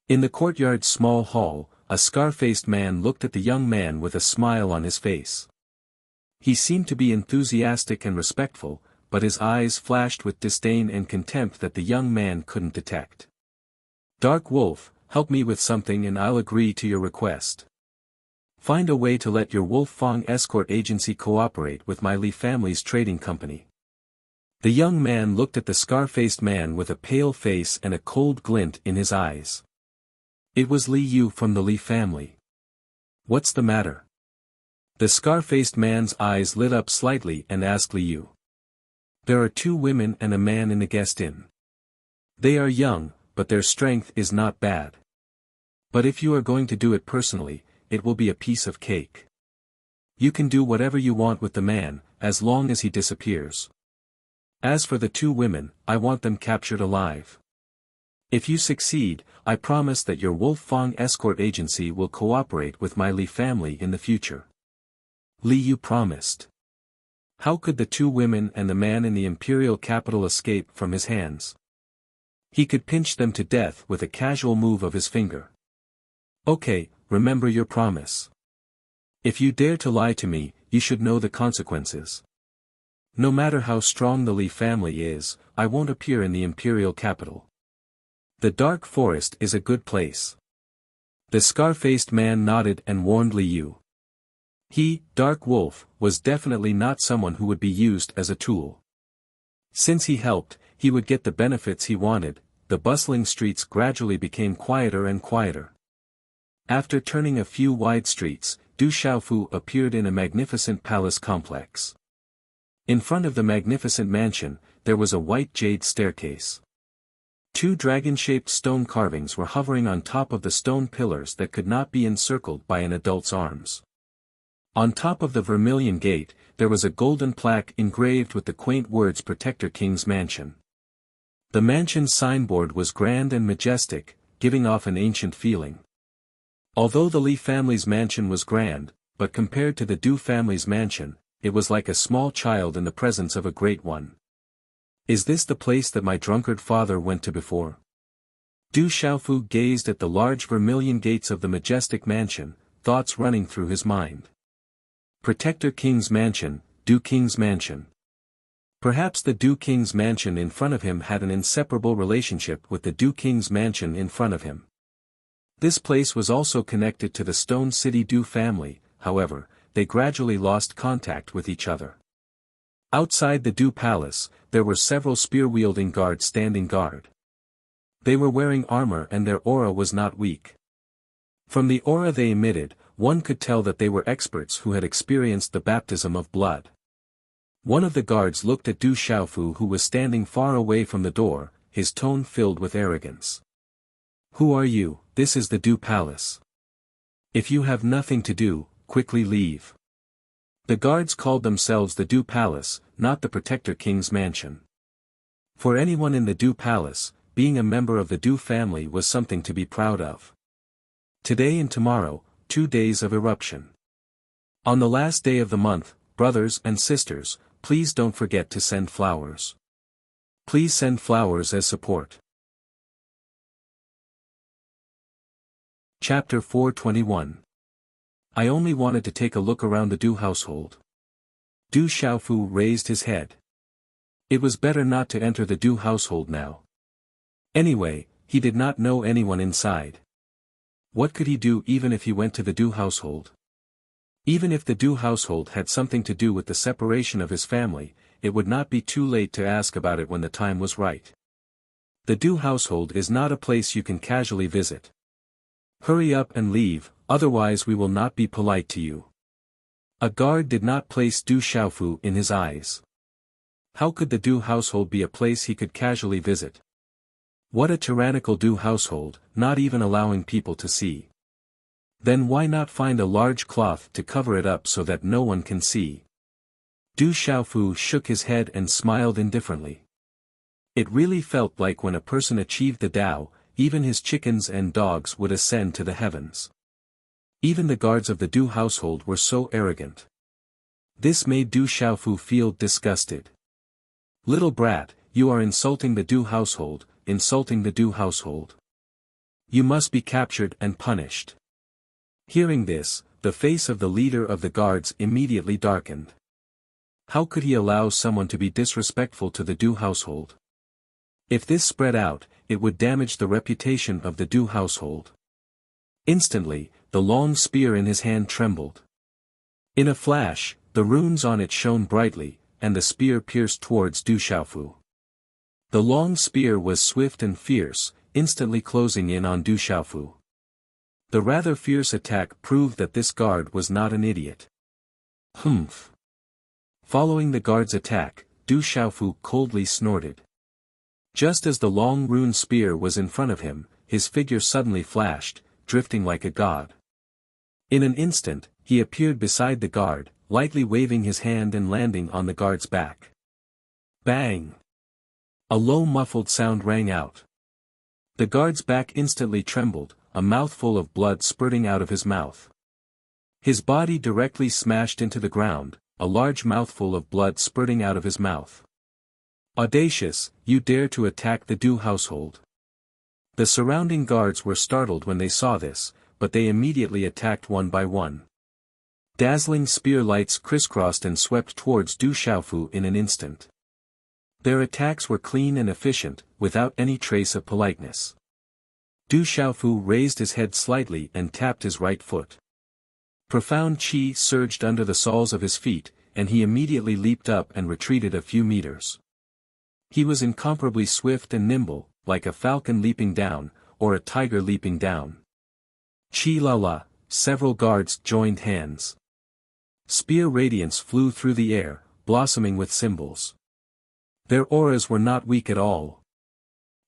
In the courtyard's small hall, a scar-faced man looked at the young man with a smile on his face. He seemed to be enthusiastic and respectful, but his eyes flashed with disdain and contempt that the young man couldn't detect. "Dark Wolf, help me with something and I'll agree to your request. Find a way to let your Wolf Fang escort agency cooperate with my Li family's trading company." The young man looked at the scar-faced man with a pale face and a cold glint in his eyes. It was Li Yu from the Li family. "What's the matter?" The scar-faced man's eyes lit up slightly and asked Li Yu. "There are 2 women and a man in the guest inn. They are young, but their strength is not bad. But if you are going to do it personally, it will be a piece of cake. You can do whatever you want with the man, as long as he disappears. As for the 2 women, I want them captured alive. If you succeed, I promise that your Wolf Fang escort agency will cooperate with my Li family in the future." Li Yu promised. How could the 2 women and the man in the imperial capital escape from his hands? He could pinch them to death with a casual move of his finger. "Okay, remember your promise. If you dare to lie to me, you should know the consequences. No matter how strong the Li family is, I won't appear in the imperial capital. The dark forest is a good place." The scar-faced man nodded and warned Li Yu. He, Dark Wolf, was definitely not someone who would be used as a tool. Since he helped, he would get the benefits he wanted. The bustling streets gradually became quieter and quieter. After turning a few wide streets, Du Xiaofu appeared in a magnificent palace complex. In front of the magnificent mansion, there was a white jade staircase. Two dragon-shaped stone carvings were hovering on top of the stone pillars that could not be encircled by an adult's arms. On top of the Vermilion Gate, there was a golden plaque engraved with the quaint words Protector King's Mansion. The mansion's signboard was grand and majestic, giving off an ancient feeling. Although the Li family's mansion was grand, but compared to the Du family's mansion, it was like a small child in the presence of a great one. Is this the place that my drunkard father went to before? Du Xiaofu gazed at the large vermilion gates of the majestic mansion, thoughts running through his mind. Protector King's Mansion, Du King's Mansion. Perhaps the Du King's Mansion in front of him had an inseparable relationship with the Du King's Mansion in front of him. This place was also connected to the Stone City Du family, however, they gradually lost contact with each other. Outside the Du Palace, there were several spear-wielding guards standing guard. They were wearing armor and their aura was not weak. From the aura they emitted, one could tell that they were experts who had experienced the baptism of blood. One of the guards looked at Du Xiaofu who was standing far away from the door, his tone filled with arrogance. "Who are you? This is the Du Palace. If you have nothing to do, quickly leave." The guards called themselves the Du Palace, not the Protector King's Mansion. For anyone in the Du Palace, being a member of the Du family was something to be proud of. Today and tomorrow, 2 days of eruption. On the last day of the month, brothers and sisters, please don't forget to send flowers. Please send flowers as support. Chapter 421. I only wanted to take a look around the Du household. Du Xiaofu raised his head. It was better not to enter the Du household now. Anyway, he did not know anyone inside. What could he do even if he went to the Du household? Even if the Du household had something to do with the separation of his family, it would not be too late to ask about it when the time was right. The Du household is not a place you can casually visit. Hurry up and leave, otherwise we will not be polite to you. A guard did not place Du Xiaofu in his eyes. How could the Du household be a place he could casually visit? What a tyrannical Du household, not even allowing people to see. Then why not find a large cloth to cover it up so that no one can see? Du Xiaofu shook his head and smiled indifferently. It really felt like when a person achieved the Tao, even his chickens and dogs would ascend to the heavens. Even the guards of the Du household were so arrogant. This made Du Xiaofu feel disgusted. Little brat, you are insulting the Du household, insulting the Du household. You must be captured and punished. Hearing this, the face of the leader of the guards immediately darkened. How could he allow someone to be disrespectful to the Du household? If this spread out, it would damage the reputation of the Du household. Instantly, the long spear in his hand trembled. In a flash, the runes on it shone brightly, and the spear pierced towards Du Xiaofu. The long spear was swift and fierce, instantly closing in on Du Xiaofu. The rather fierce attack proved that this guard was not an idiot. Humph. Following the guard's attack, Du Xiaofu coldly snorted. Just as the long rune spear was in front of him, his figure suddenly flashed, drifting like a god. In an instant, he appeared beside the guard, lightly waving his hand and landing on the guard's back. Bang! A low muffled sound rang out. The guard's back instantly trembled, a mouthful of blood spurting out of his mouth. His body directly smashed into the ground, a large mouthful of blood spurting out of his mouth. Audacious, you dare to attack the Du household. The surrounding guards were startled when they saw this, but they immediately attacked one by one. Dazzling spear lights crisscrossed and swept towards Du Xiaofu in an instant. Their attacks were clean and efficient, without any trace of politeness. Du Xiaofu raised his head slightly and tapped his right foot. Profound qi surged under the soles of his feet, and he immediately leaped up and retreated a few meters. He was incomparably swift and nimble, like a falcon leaping down, or a tiger leaping down. Chi la la, several guards joined hands. Spear radiance flew through the air, blossoming with symbols. Their auras were not weak at all.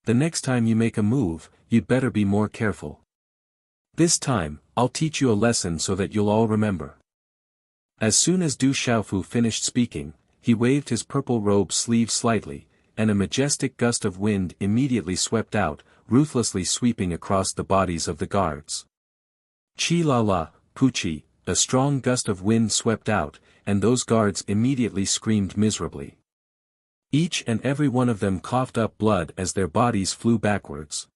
the next time you make a move, you'd better be more careful. This time, I'll teach you a lesson so that you'll all remember. As soon as Du Xiaofu finished speaking, he waved his purple robe sleeve slightly, and a majestic gust of wind immediately swept out, ruthlessly sweeping across the bodies of the guards. Chi la la, Puchi, a strong gust of wind swept out, and those guards immediately screamed miserably. Each and every one of them coughed up blood as their bodies flew backwards.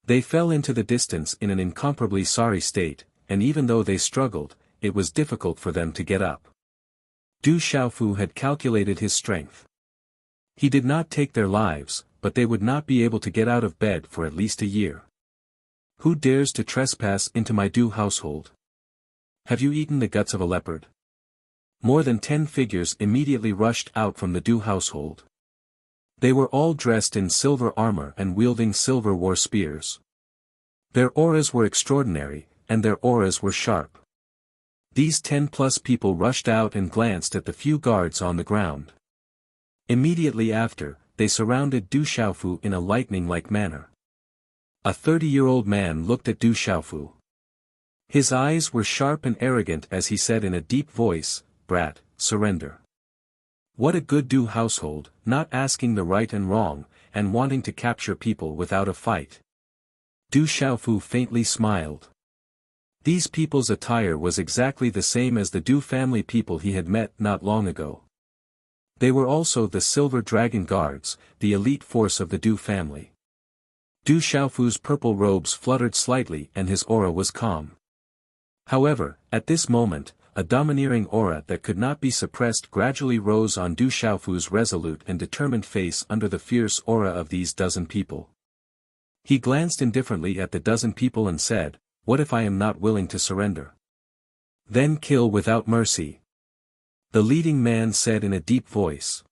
They fell into the distance in an incomparably sorry state, and even though they struggled, it was difficult for them to get up. Du Xiaofu had calculated his strength. He did not take their lives, but they would not be able to get out of bed for at least a year. Who dares to trespass into my Du household? Have you eaten the guts of a leopard? More than 10 figures immediately rushed out from the Du household. They were all dressed in silver armor and wielding silver war spears. Their auras were extraordinary, and their auras were sharp. These 10+ people rushed out and glanced at the few guards on the ground. Immediately after, they surrounded Du Xiaofu in a lightning-like manner. A 30-year-old man looked at Du Xiaofu. His eyes were sharp and arrogant as he said in a deep voice, "Brat, surrender." What a good Du household, not asking the right and wrong, and wanting to capture people without a fight. Du Xiaofu faintly smiled. These people's attire was exactly the same as the Du family people he had met not long ago. They were also the Silver Dragon Guards, the elite force of the Du family. Du Xiaofu's purple robes fluttered slightly and his aura was calm. However, at this moment, a domineering aura that could not be suppressed gradually rose on Du Xiaofu's resolute and determined face under the fierce aura of these dozen people. He glanced indifferently at the dozen people and said, "What if I am not willing to surrender? Then kill without mercy." The leading man said in a deep voice.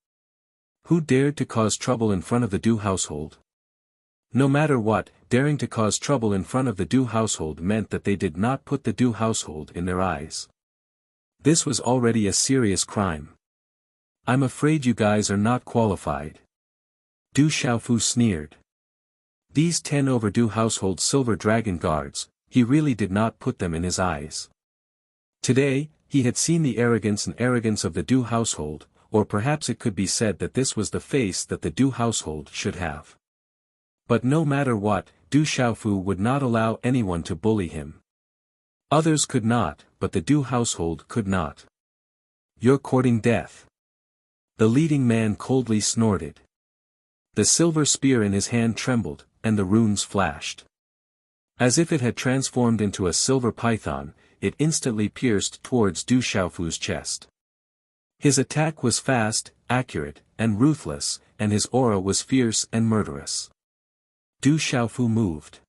Who dared to cause trouble in front of the Du household? No matter what, daring to cause trouble in front of the Du household meant that they did not put the Du household in their eyes. This was already a serious crime. I'm afraid you guys are not qualified. Du Xiaofu sneered. These 10 over Du household Silver Dragon Guards, he really did not put them in his eyes. Today, he had seen the arrogance of the Du household, or perhaps it could be said that this was the face that the Du household should have. But no matter what, Du Xiaofu would not allow anyone to bully him. Others could not, but the Du household could not. You're courting death. The leading man coldly snorted. The silver spear in his hand trembled, and the runes flashed. As if it had transformed into a silver python, it instantly pierced towards Du Xiaofu's chest. His attack was fast, accurate, and ruthless, and his aura was fierce and murderous. Du Xiaofu moved.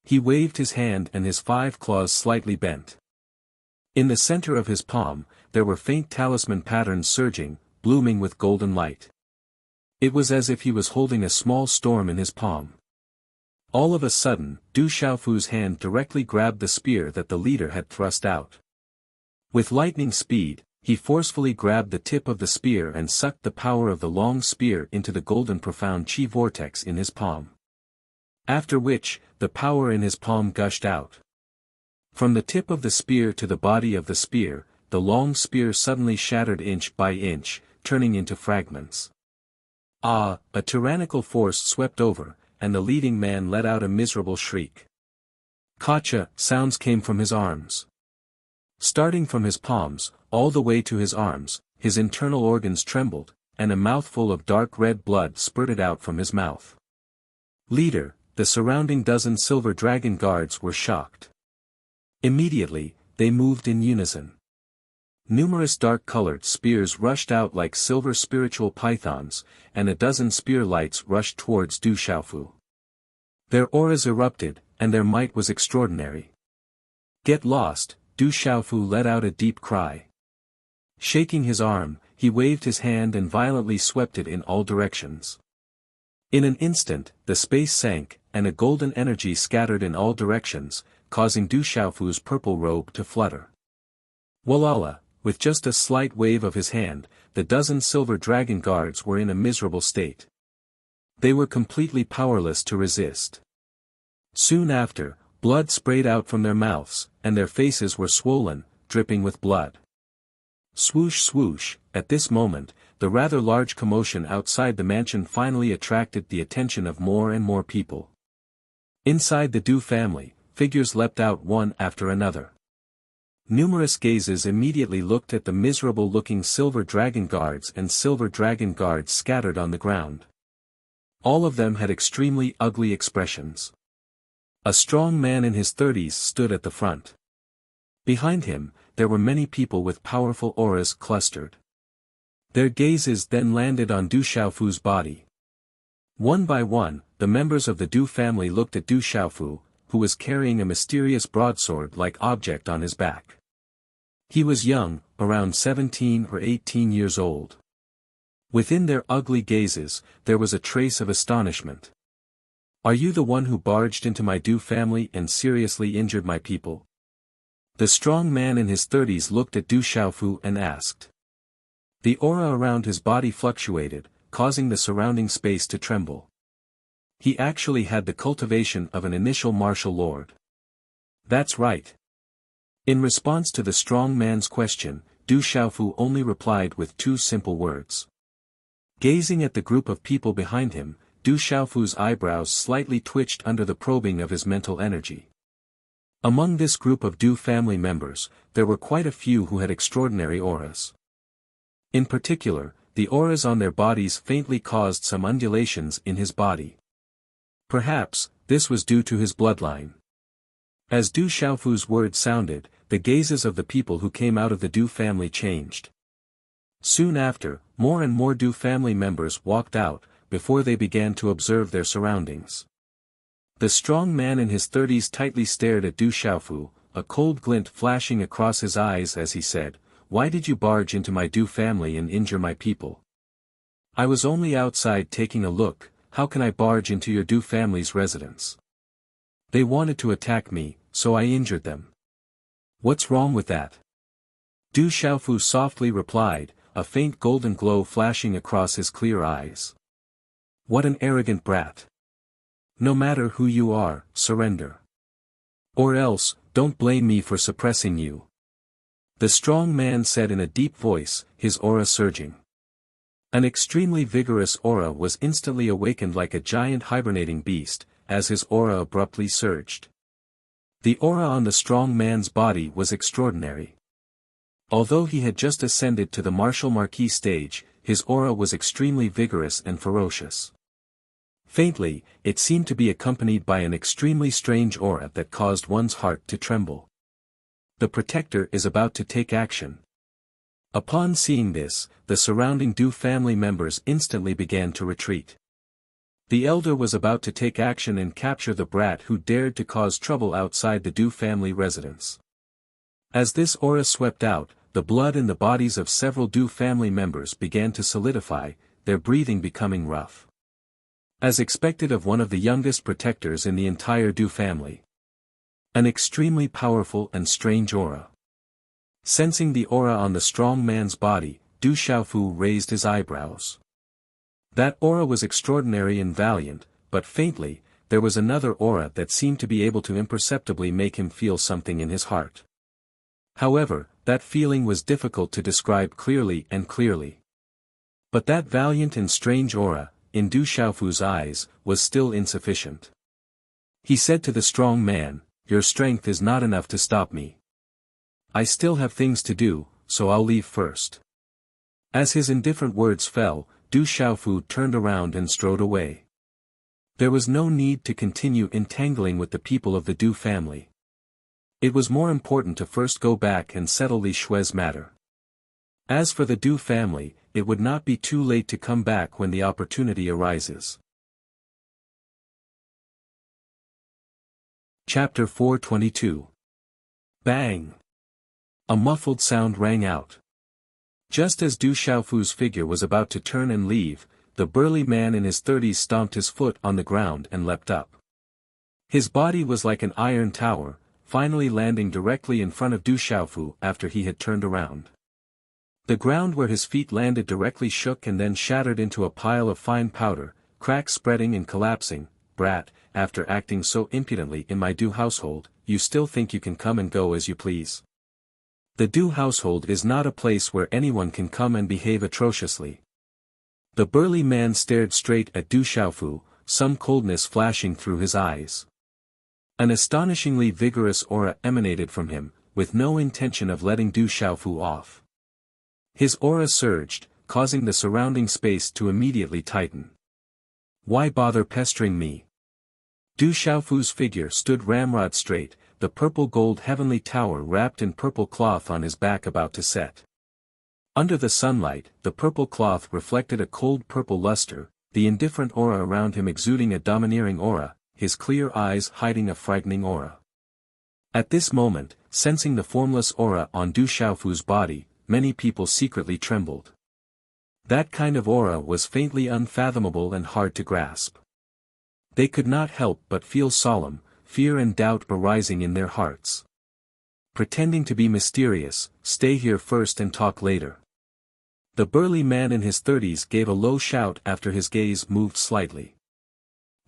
He waved his hand and his 5 claws slightly bent. In the center of his palm, there were faint talisman patterns surging, blooming with golden light. It was as if he was holding a small storm in his palm. All of a sudden, Du Xiaofu's hand directly grabbed the spear that the leader had thrust out. With lightning speed, he forcefully grabbed the tip of the spear and sucked the power of the long spear into the golden profound chi vortex in his palm. After which, the power in his palm gushed out. From the tip of the spear to the body of the spear, the long spear suddenly shattered inch by inch, turning into fragments. Ah! A tyrannical force swept over, and the leading man let out a miserable shriek. Kacha! Sounds came from his arms. Starting from his palms, all the way to his arms, his internal organs trembled, and a mouthful of dark red blood spurted out from his mouth. Leader! The surrounding dozen Silver Dragon Guards were shocked. Immediately, they moved in unison. Numerous dark-colored spears rushed out like silver spiritual pythons, and a dozen spear lights rushed towards Du Xiaofu. Their auras erupted, and their might was extraordinary. Get lost! Du Xiaofu let out a deep cry. Shaking his arm, he waved his hand and violently swept it in all directions. In an instant, the space sank, and a golden energy scattered in all directions, causing Du Xiaofu's purple robe to flutter. Walala! With just a slight wave of his hand, the dozen Silver Dragon Guards were in a miserable state. They were completely powerless to resist. Soon after, blood sprayed out from their mouths, and their faces were swollen, dripping with blood. Swoosh swoosh, at this moment, the rather large commotion outside the mansion finally attracted the attention of more and more people. Inside the Du family, figures leapt out one after another. Numerous gazes immediately looked at the miserable-looking silver dragon guards and silver dragon guards scattered on the ground. All of them had extremely ugly expressions. A strong man in his 30s stood at the front. Behind him, there were many people with powerful auras clustered. Their gazes then landed on Du Xiaofu's body. One by one, the members of the Du family looked at Du Xiaofu, who was carrying a mysterious broadsword-like object on his back. He was young, around 17 or 18 years old. Within their ugly gazes, there was a trace of astonishment. "Are you the one who barged into my Du family and seriously injured my people?" The strong man in his 30s looked at Du Xiaofu and asked. The aura around his body fluctuated, causing the surrounding space to tremble. He actually had the cultivation of an initial martial lord. "That's right." In response to the strong man's question, Du Xiaofu only replied with two simple words. Gazing at the group of people behind him, Du Xiaofu's eyebrows slightly twitched under the probing of his mental energy. Among this group of Du family members, there were quite a few who had extraordinary auras. In particular, the auras on their bodies faintly caused some undulations in his body. Perhaps, this was due to his bloodline. As Du Xiaofu's words sounded, the gazes of the people who came out of the Du family changed. Soon after, more and more Du family members walked out, before they began to observe their surroundings. The strong man in his 30s tightly stared at Du Xiaofu, a cold glint flashing across his eyes as he said, "Why did you barge into my Du family and injure my people?" "I was only outside taking a look. How can I barge into your Du family's residence?" "They wanted to attack me, so I injured them." "What's wrong with that?" Du Xiaofu softly replied, a faint golden glow flashing across his clear eyes. "What an arrogant brat. No matter who you are, surrender. Or else, don't blame me for suppressing you," the strong man said in a deep voice, his aura surging. An extremely vigorous aura was instantly awakened like a giant hibernating beast, as his aura abruptly surged. The aura on the strong man's body was extraordinary. Although he had just ascended to the martial marquis stage, his aura was extremely vigorous and ferocious. Faintly, it seemed to be accompanied by an extremely strange aura that caused one's heart to tremble. The protector is about to take action. Upon seeing this, the surrounding Du family members instantly began to retreat. The elder was about to take action and capture the brat who dared to cause trouble outside the Du family residence. As this aura swept out, the blood in the bodies of several Du family members began to solidify, their breathing becoming rough. As expected of one of the youngest protectors in the entire Du family. An extremely powerful and strange aura. Sensing the aura on the strong man's body, Du Xiaofu raised his eyebrows. That aura was extraordinary and valiant, but faintly, there was another aura that seemed to be able to imperceptibly make him feel something in his heart. However, that feeling was difficult to describe clearly. But that valiant and strange aura, in Du Xiaofu's eyes, was still insufficient. He said to the strong man, "Your strength is not enough to stop me. I still have things to do, so I'll leave first." As his indifferent words fell, Du Xiaofu turned around and strode away. There was no need to continue entangling with the people of the Du family. It was more important to first go back and settle Li Xue's matter. As for the Du family, it would not be too late to come back when the opportunity arises. Chapter 422. Bang! A muffled sound rang out. Just as Du Xiaofu's figure was about to turn and leave, the burly man in his 30s stomped his foot on the ground and leapt up. His body was like an iron tower, finally landing directly in front of Du Xiaofu after he had turned around. The ground where his feet landed directly shook and then shattered into a pile of fine powder, cracks spreading and collapsing. Brat, after acting so impudently in my Du household, you still think you can come and go as you please. The Du household is not a place where anyone can come and behave atrociously. The burly man stared straight at Du Xiaofu, some coldness flashing through his eyes. An astonishingly vigorous aura emanated from him, with no intention of letting Du Xiaofu off. His aura surged, causing the surrounding space to immediately tighten. Why bother pestering me? Du Xiaofu's figure stood ramrod straight, the purple-gold heavenly tower wrapped in purple cloth on his back about to set. Under the sunlight, the purple cloth reflected a cold purple luster, the indifferent aura around him exuding a domineering aura, his clear eyes hiding a frightening aura. At this moment, sensing the formless aura on Du Xiaofu's body, many people secretly trembled. That kind of aura was faintly unfathomable and hard to grasp. They could not help but feel solemn, fear and doubt arising in their hearts. Pretending to be mysterious, stay here first and talk later. The burly man in his 30s gave a low shout after his gaze moved slightly.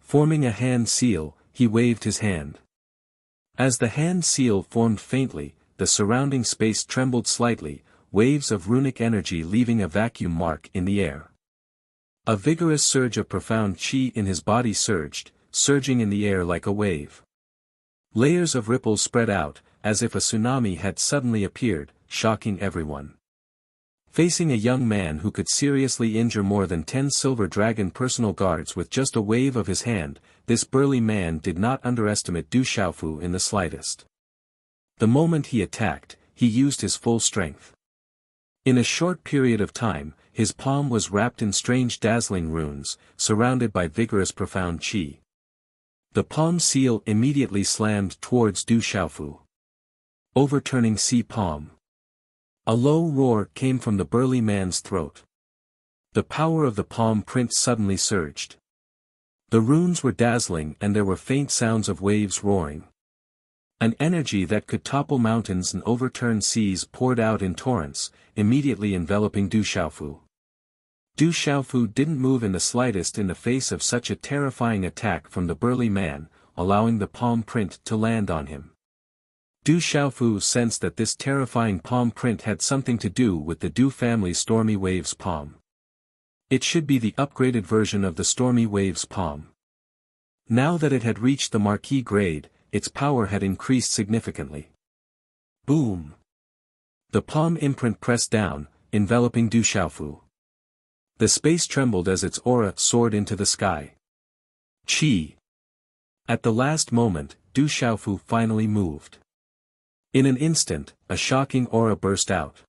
Forming a hand seal, he waved his hand. As the hand seal formed faintly, the surrounding space trembled slightly, waves of runic energy leaving a vacuum mark in the air. A vigorous surge of profound qi in his body surged, surging in the air like a wave. Layers of ripples spread out, as if a tsunami had suddenly appeared, shocking everyone. Facing a young man who could seriously injure more than 10 silver dragon personal guards with just a wave of his hand, this burly man did not underestimate Du Xiaofu in the slightest. The moment he attacked, he used his full strength. In a short period of time, his palm was wrapped in strange dazzling runes, surrounded by vigorous profound qi. The palm seal immediately slammed towards Du Xiaofu. Overturning sea palm. A low roar came from the burly man's throat. The power of the palm print suddenly surged. The runes were dazzling and there were faint sounds of waves roaring. An energy that could topple mountains and overturn seas poured out in torrents, immediately enveloping Du Xiaofu. Du Xiaofu didn't move in the slightest in the face of such a terrifying attack from the burly man, allowing the palm print to land on him. Du Xiaofu sensed that this terrifying palm print had something to do with the Du family's Stormy Waves palm. It should be the upgraded version of the Stormy Waves palm. Now that it had reached the Marquis grade, its power had increased significantly. Boom! The palm imprint pressed down, enveloping Du Xiaofu. The space trembled as its aura soared into the sky. Qi! At the last moment, Du Xiaofu finally moved. In an instant, a shocking aura burst out.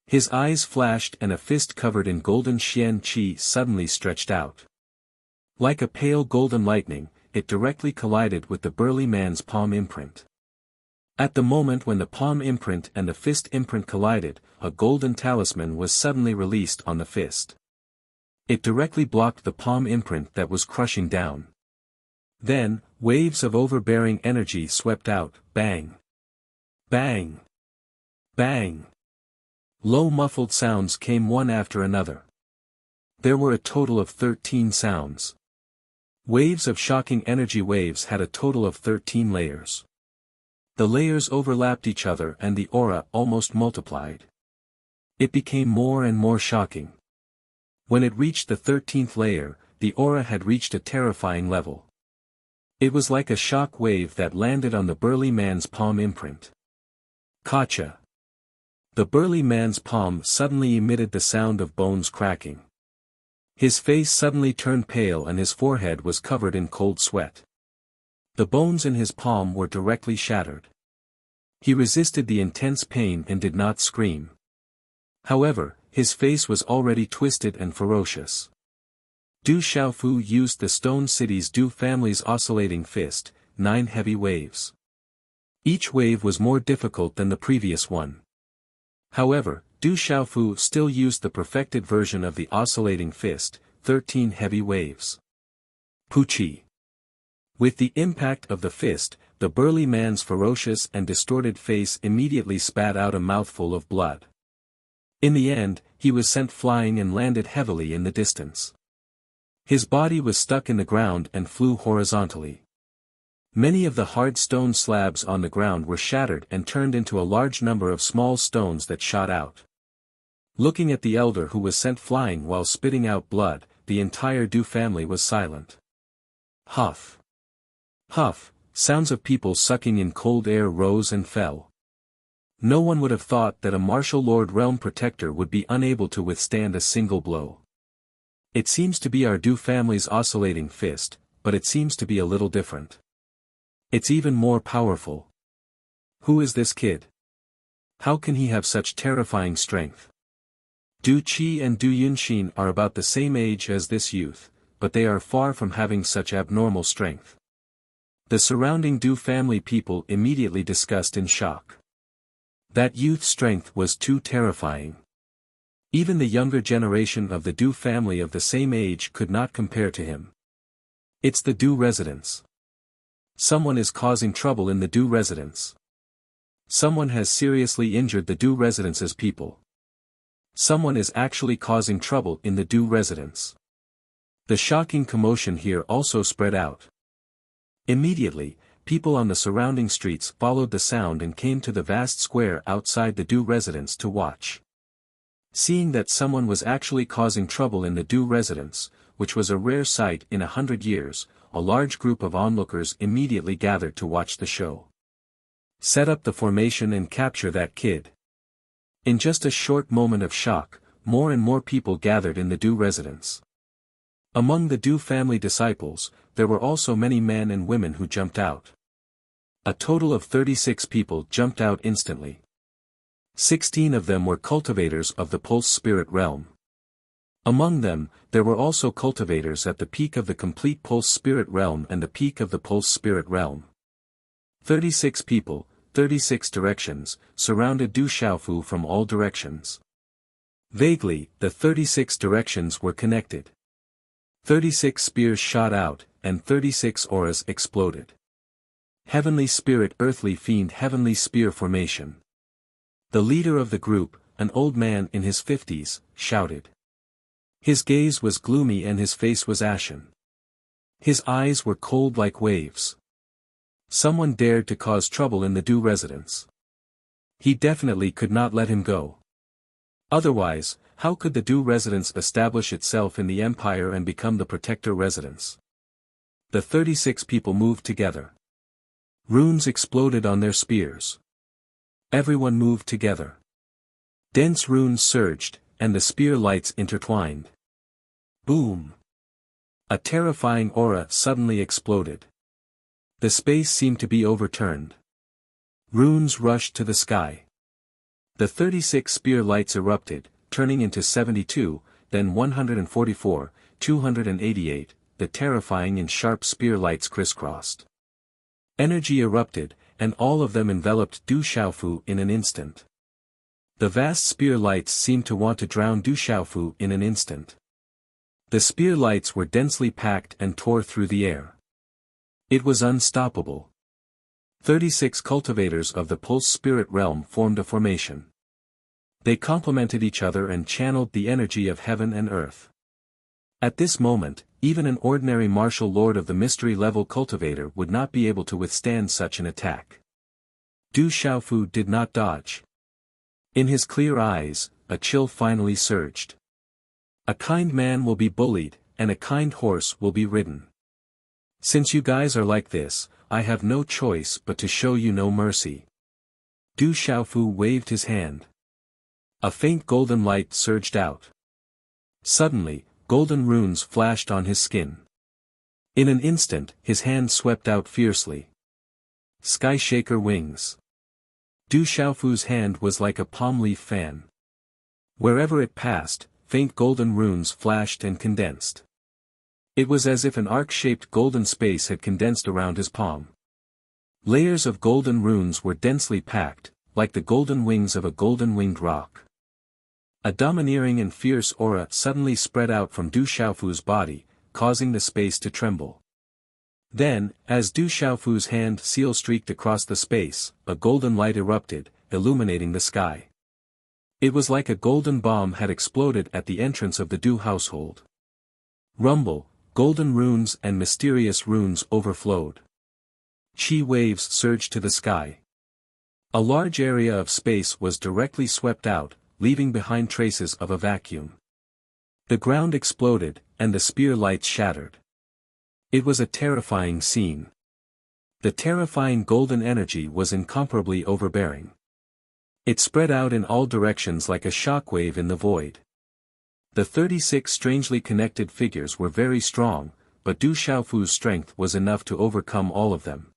His eyes flashed and a fist covered in golden xian qi suddenly stretched out. Like a pale golden lightning, it directly collided with the burly man's palm imprint. At the moment when the palm imprint and the fist imprint collided, a golden talisman was suddenly released on the fist. It directly blocked the palm imprint that was crushing down. Then, waves of overbearing energy swept out, bang! Bang! Bang! Low muffled sounds came one after another. There were a total of 13 sounds. Waves of shocking energy waves had a total of 13 layers. The layers overlapped each other and the aura almost multiplied. It became more and more shocking. When it reached the 13th layer, the aura had reached a terrifying level. It was like a shock wave that landed on the burly man's palm imprint. Kacha! The burly man's palm suddenly emitted the sound of bones cracking. His face suddenly turned pale and his forehead was covered in cold sweat. The bones in his palm were directly shattered. He resisted the intense pain and did not scream. However, his face was already twisted and ferocious. Du Xiaofu used the Stone City's Du family's oscillating fist, 9 heavy waves. Each wave was more difficult than the previous one. However, Du Xiaofu still used the perfected version of the oscillating fist, 13 heavy waves. Puchi! With the impact of the fist, the burly man's ferocious and distorted face immediately spat out a mouthful of blood. In the end, he was sent flying and landed heavily in the distance. His body was stuck in the ground and flew horizontally. Many of the hard stone slabs on the ground were shattered and turned into a large number of small stones that shot out. Looking at the elder who was sent flying while spitting out blood, the entire Du family was silent. Huff. Huff, sounds of people sucking in cold air rose and fell. No one would have thought that a martial lord realm protector would be unable to withstand a single blow. It seems to be our Du family's oscillating fist, but it seems to be a little different. It's even more powerful. Who is this kid? How can he have such terrifying strength? Du Qi and Du Yunxin are about the same age as this youth, but they are far from having such abnormal strength. The surrounding Du family people immediately discussed in shock. That youth's strength was too terrifying. Even the younger generation of the Du family of the same age could not compare to him. It's the Du residence. Someone is causing trouble in the Du residence. Someone has seriously injured the Du residence's people. Someone is actually causing trouble in the Du residence. The shocking commotion here also spread out. Immediately, people on the surrounding streets followed the sound and came to the vast square outside the Du residence to watch. Seeing that someone was actually causing trouble in the Du residence, which was a rare sight in 100 years, a large group of onlookers immediately gathered to watch the show. Set up the formation and capture that kid. In just a short moment of shock, more and more people gathered in the Du residence. Among the Du family disciples, there were also many men and women who jumped out. A total of 36 people jumped out instantly. 16 of them were cultivators of the pulse spirit realm. Among them, there were also cultivators at the peak of the complete pulse spirit realm and the peak of the pulse spirit realm. 36 people, 36 directions, surrounded Du Xiaofu from all directions. Vaguely, the 36 directions were connected. 36 spears shot out, and 36 auras exploded. Heavenly Spirit Earthly Fiend Heavenly Spear Formation. The leader of the group, an old man in his 50s, shouted. His gaze was gloomy and his face was ashen. His eyes were cold like waves. Someone dared to cause trouble in the Du residence. He definitely could not let him go. Otherwise, how could the Du residence establish itself in the empire and become the protector residence? The 36 people moved together. Runes exploded on their spears. Everyone moved together. Dense runes surged, and the spear lights intertwined. Boom! A terrifying aura suddenly exploded. The space seemed to be overturned. Runes rushed to the sky. The 36 spear lights erupted, turning into 72, then 144, 288, the terrifying and sharp spear lights crisscrossed. Energy erupted, and all of them enveloped Du Xiaofu in an instant. The vast spear lights seemed to want to drown Du Xiaofu in an instant. The spear lights were densely packed and tore through the air. It was unstoppable. 36 cultivators of the pulse spirit realm formed a formation. They complemented each other and channeled the energy of heaven and earth. At this moment, even an ordinary martial lord of the mystery-level cultivator would not be able to withstand such an attack. Du Xiaofu did not dodge. In his clear eyes, a chill finally surged. A kind man will be bullied, and a kind horse will be ridden. Since you guys are like this, I have no choice but to show you no mercy. Du Xiaofu waved his hand. A faint golden light surged out. Suddenly, golden runes flashed on his skin. In an instant, his hand swept out fiercely. Sky Shaker Wings. Du Xiaofu's hand was like a palm leaf fan. Wherever it passed, faint golden runes flashed and condensed. It was as if an arc-shaped golden space had condensed around his palm. Layers of golden runes were densely packed, like the golden wings of a golden-winged rock. A domineering and fierce aura suddenly spread out from Du Xiaofu's body, causing the space to tremble. Then, as Du Xiaofu's hand seal streaked across the space, a golden light erupted, illuminating the sky. It was like a golden bomb had exploded at the entrance of the Du household. Rumble, golden runes and mysterious runes overflowed. Chi waves surged to the sky. A large area of space was directly swept out, leaving behind traces of a vacuum. The ground exploded, and the spear lights shattered. It was a terrifying scene. The terrifying golden energy was incomparably overbearing. It spread out in all directions like a shockwave in the void. The 36 strangely connected figures were very strong, but Du Xiaofu's strength was enough to overcome all of them.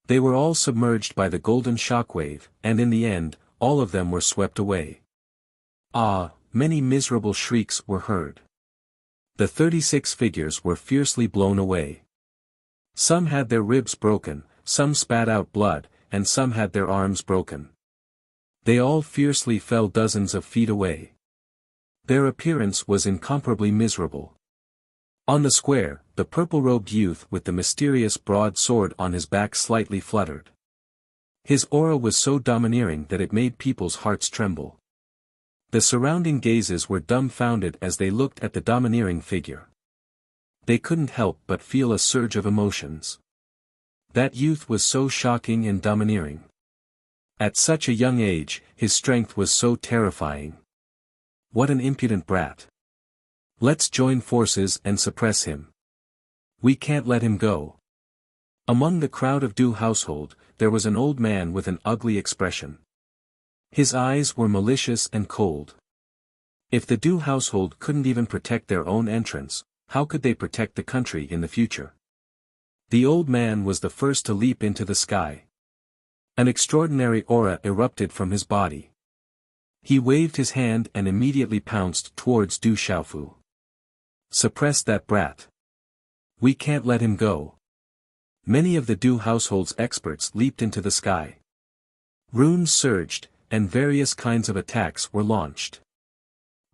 They were all submerged by the golden shockwave, and in the end, all of them were swept away. Ah, many miserable shrieks were heard. The 36 figures were fiercely blown away. Some had their ribs broken, some spat out blood, and some had their arms broken. They all fiercely fell dozens of feet away. Their appearance was incomparably miserable. On the square, the purple-robed youth with the mysterious broad sword on his back slightly fluttered. His aura was so domineering that it made people's hearts tremble. The surrounding gazes were dumbfounded as they looked at the domineering figure. They couldn't help but feel a surge of emotions. That youth was so shocking and domineering. At such a young age, his strength was so terrifying. What an impudent brat. Let's join forces and suppress him. We can't let him go. Among the crowd of Du household, there was an old man with an ugly expression. His eyes were malicious and cold. If the Du household couldn't even protect their own entrance, how could they protect the country in the future? The old man was the first to leap into the sky. An extraordinary aura erupted from his body. He waved his hand and immediately pounced towards Du Xiaofu. Suppress that brat. We can't let him go. Many of the Du household's experts leaped into the sky. Runes surged, and various kinds of attacks were launched.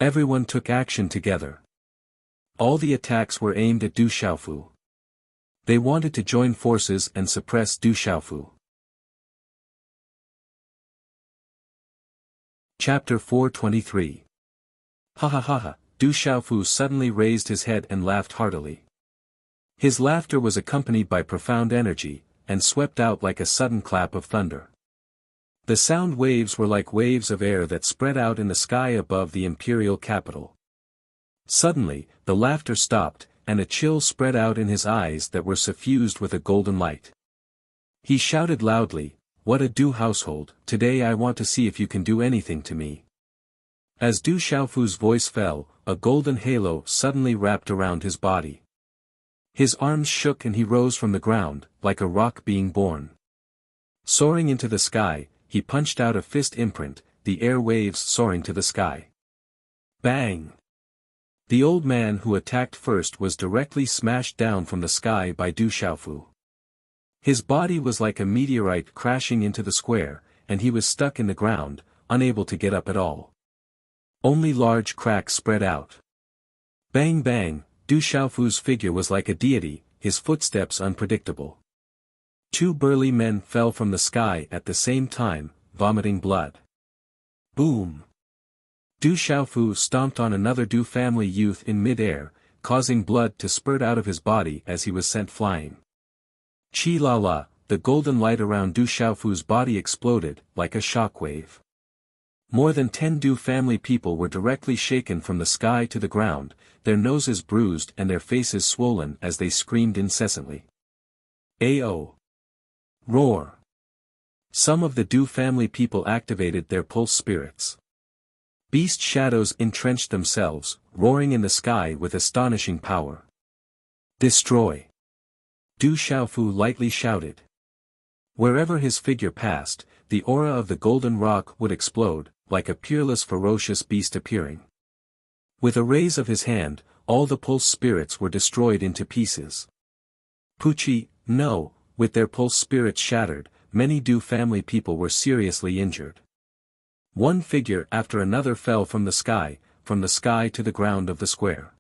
Everyone took action together. All the attacks were aimed at Du Xiaofu. They wanted to join forces and suppress Du Xiaofu. Chapter 423. Ha ha ha ha, Du Xiaofu suddenly raised his head and laughed heartily. His laughter was accompanied by profound energy, and swept out like a sudden clap of thunder. The sound waves were like waves of air that spread out in the sky above the imperial capital. Suddenly, the laughter stopped, and a chill spread out in his eyes that were suffused with a golden light. He shouted loudly, "What a Du household, today I want to see if you can do anything to me." As Du Xiaofu's voice fell, a golden halo suddenly wrapped around his body. His arms shook and he rose from the ground, like a rock being born. Soaring into the sky, he punched out a fist imprint, the air waves soaring to the sky. Bang! The old man who attacked first was directly smashed down from the sky by Du Xiaofu. His body was like a meteorite crashing into the square, and he was stuck in the ground, unable to get up at all. Only large cracks spread out. Bang bang, Du Xiaofu's figure was like a deity, his footsteps unpredictable. Two burly men fell from the sky at the same time, vomiting blood. Boom! Du Xiaofu stomped on another Du family youth in mid-air, causing blood to spurt out of his body as he was sent flying. Chi la la, the golden light around Du Xiaofu's body exploded, like a shockwave. More than 10 Du family people were directly shaken from the sky to the ground, their noses bruised and their faces swollen as they screamed incessantly. Ao! Roar! Some of the Du family people activated their pulse spirits. Beast shadows entrenched themselves, roaring in the sky with astonishing power. Destroy! Du Xiaofu lightly shouted. Wherever his figure passed, the aura of the golden rock would explode, like a peerless ferocious beast appearing. With a raise of his hand, all the pulse spirits were destroyed into pieces. Pucci, no, with their pulse spirits shattered, many Du family people were seriously injured. One figure after another fell from the sky to the ground of the square.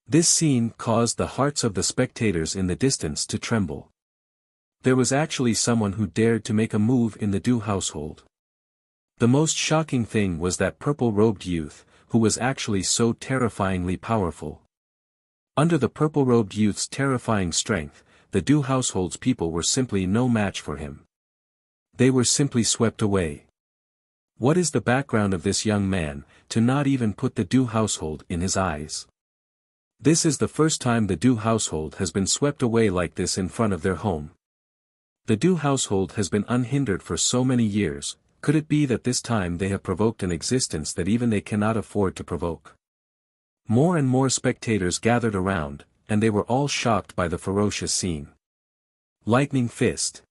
This scene caused the hearts of the spectators in the distance to tremble. There was actually someone who dared to make a move in the Du household. The most shocking thing was that purple-robed youth, who was actually so terrifyingly powerful. Under the purple-robed youth's terrifying strength, the Du household's people were simply no match for him. They were simply swept away. What is the background of this young man, to not even put the Du household in his eyes? This is the first time the Du household has been swept away like this in front of their home. The Du household has been unhindered for so many years. Could it be that this time they have provoked an existence that even they cannot afford to provoke? More and more spectators gathered around, and they were all shocked by the ferocious scene. Lightning fist.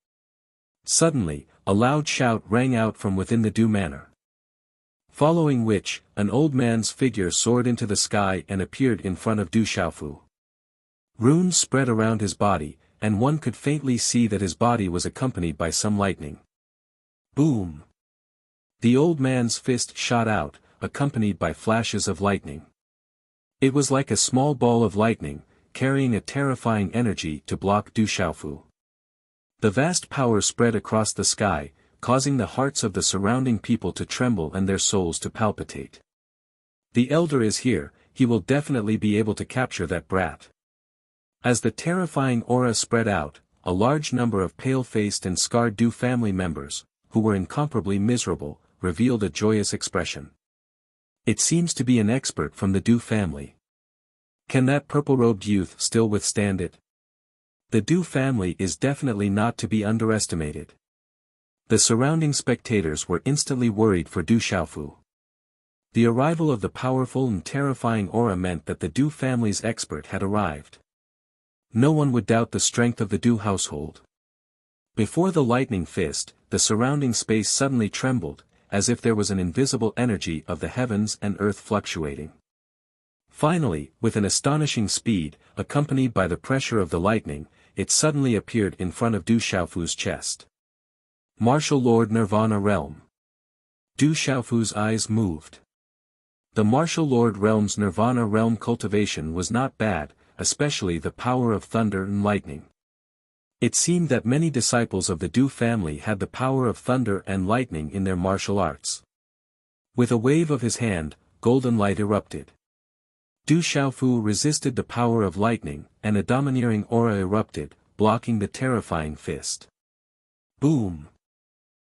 Suddenly, a loud shout rang out from within the Du manor. Following which, an old man's figure soared into the sky and appeared in front of Du Xiaofu. Runes spread around his body, and one could faintly see that his body was accompanied by some lightning. Boom! The old man's fist shot out, accompanied by flashes of lightning. It was like a small ball of lightning, carrying a terrifying energy to block Du Xiaofu. The vast power spread across the sky, causing the hearts of the surrounding people to tremble and their souls to palpitate. The elder is here, he will definitely be able to capture that brat. As the terrifying aura spread out, a large number of pale-faced and scarred Du family members, who were incomparably miserable, revealed a joyous expression. It seems to be an expert from the Du family. Can that purple-robed youth still withstand it? The Du family is definitely not to be underestimated. The surrounding spectators were instantly worried for Du Xiaofu. The arrival of the powerful and terrifying aura meant that the Du family's expert had arrived. No one would doubt the strength of the Du household. Before the lightning fist, the surrounding space suddenly trembled, as if there was an invisible energy of the heavens and earth fluctuating. Finally, with an astonishing speed, accompanied by the pressure of the lightning, it suddenly appeared in front of Du Xiaofu's chest. Martial Lord Nirvana Realm. Du Xiaofu's eyes moved. The Martial Lord Realm's Nirvana Realm cultivation was not bad, especially the power of thunder and lightning. It seemed that many disciples of the Du family had the power of thunder and lightning in their martial arts. With a wave of his hand, golden light erupted. Du Xiaofu resisted the power of lightning, and a domineering aura erupted, blocking the terrifying fist. Boom!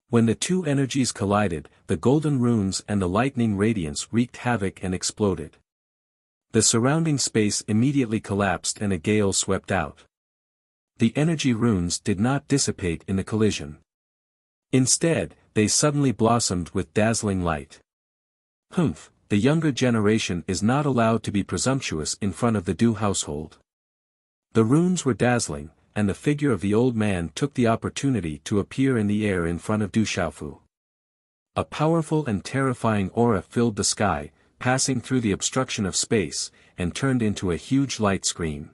When the two energies collided, the golden runes and the lightning radiance wreaked havoc and exploded. The surrounding space immediately collapsed and a gale swept out. The energy runes did not dissipate in the collision. Instead, they suddenly blossomed with dazzling light. Humph, the younger generation is not allowed to be presumptuous in front of the Du household. The runes were dazzling, and the figure of the old man took the opportunity to appear in the air in front of Du Xiaofu. A powerful and terrifying aura filled the sky, passing through the obstruction of space, and turned into a huge light screen.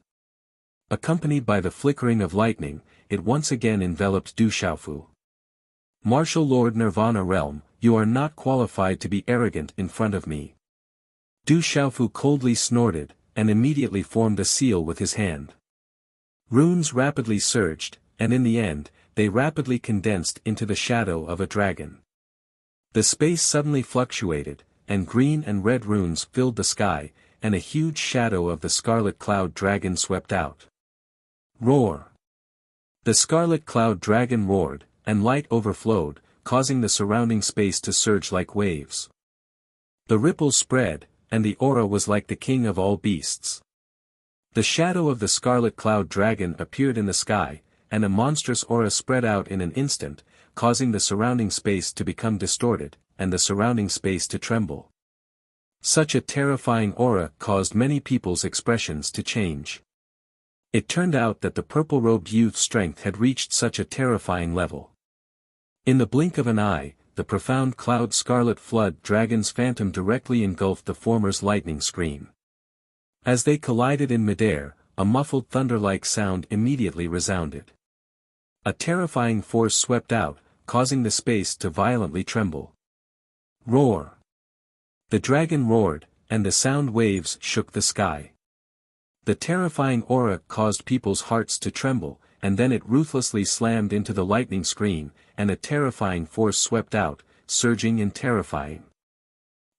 Accompanied by the flickering of lightning, it once again enveloped Du Xiaofu. Martial Lord Nirvana Realm, you are not qualified to be arrogant in front of me. Du Xiaofu coldly snorted, and immediately formed a seal with his hand. Runes rapidly surged, and in the end, they rapidly condensed into the shadow of a dragon. The space suddenly fluctuated, and green and red runes filled the sky, and a huge shadow of the scarlet cloud dragon swept out. Roar! The scarlet cloud dragon roared, and light overflowed, causing the surrounding space to surge like waves. The ripples spread, and the aura was like the king of all beasts. The shadow of the scarlet cloud dragon appeared in the sky, and a monstrous aura spread out in an instant, causing the surrounding space to become distorted, and the surrounding space to tremble. Such a terrifying aura caused many people's expressions to change. It turned out that the purple-robed youth's strength had reached such a terrifying level. In the blink of an eye, the profound cloud scarlet flood dragon's phantom directly engulfed the former's lightning scream. As they collided in midair, a muffled thunder-like sound immediately resounded. A terrifying force swept out, causing the space to violently tremble. Roar! The dragon roared, and the sound waves shook the sky. The terrifying aura caused people's hearts to tremble, and then it ruthlessly slammed into the lightning screen, and a terrifying force swept out, surging and terrifying.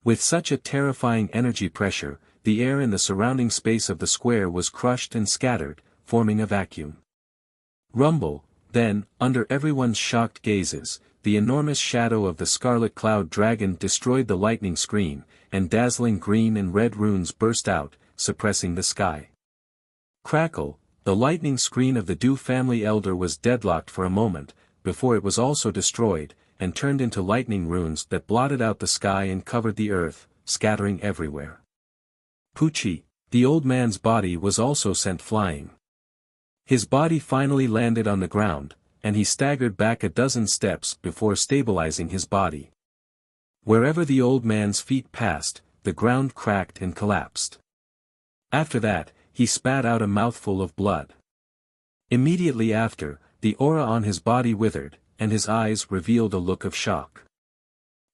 With such a terrifying energy pressure, the air in the surrounding space of the square was crushed and scattered, forming a vacuum. Rumble, then, under everyone's shocked gazes, the enormous shadow of the scarlet cloud dragon destroyed the lightning screen, and dazzling green and red runes burst out, suppressing the sky. Crackle, the lightning screen of the Dew family elder was deadlocked for a moment, before it was also destroyed, and turned into lightning runes that blotted out the sky and covered the earth, scattering everywhere. Pucci, the old man's body was also sent flying. His body finally landed on the ground, and he staggered back a dozen steps before stabilizing his body. Wherever the old man's feet passed, the ground cracked and collapsed. After that, he spat out a mouthful of blood. Immediately after, the aura on his body withered, and his eyes revealed a look of shock.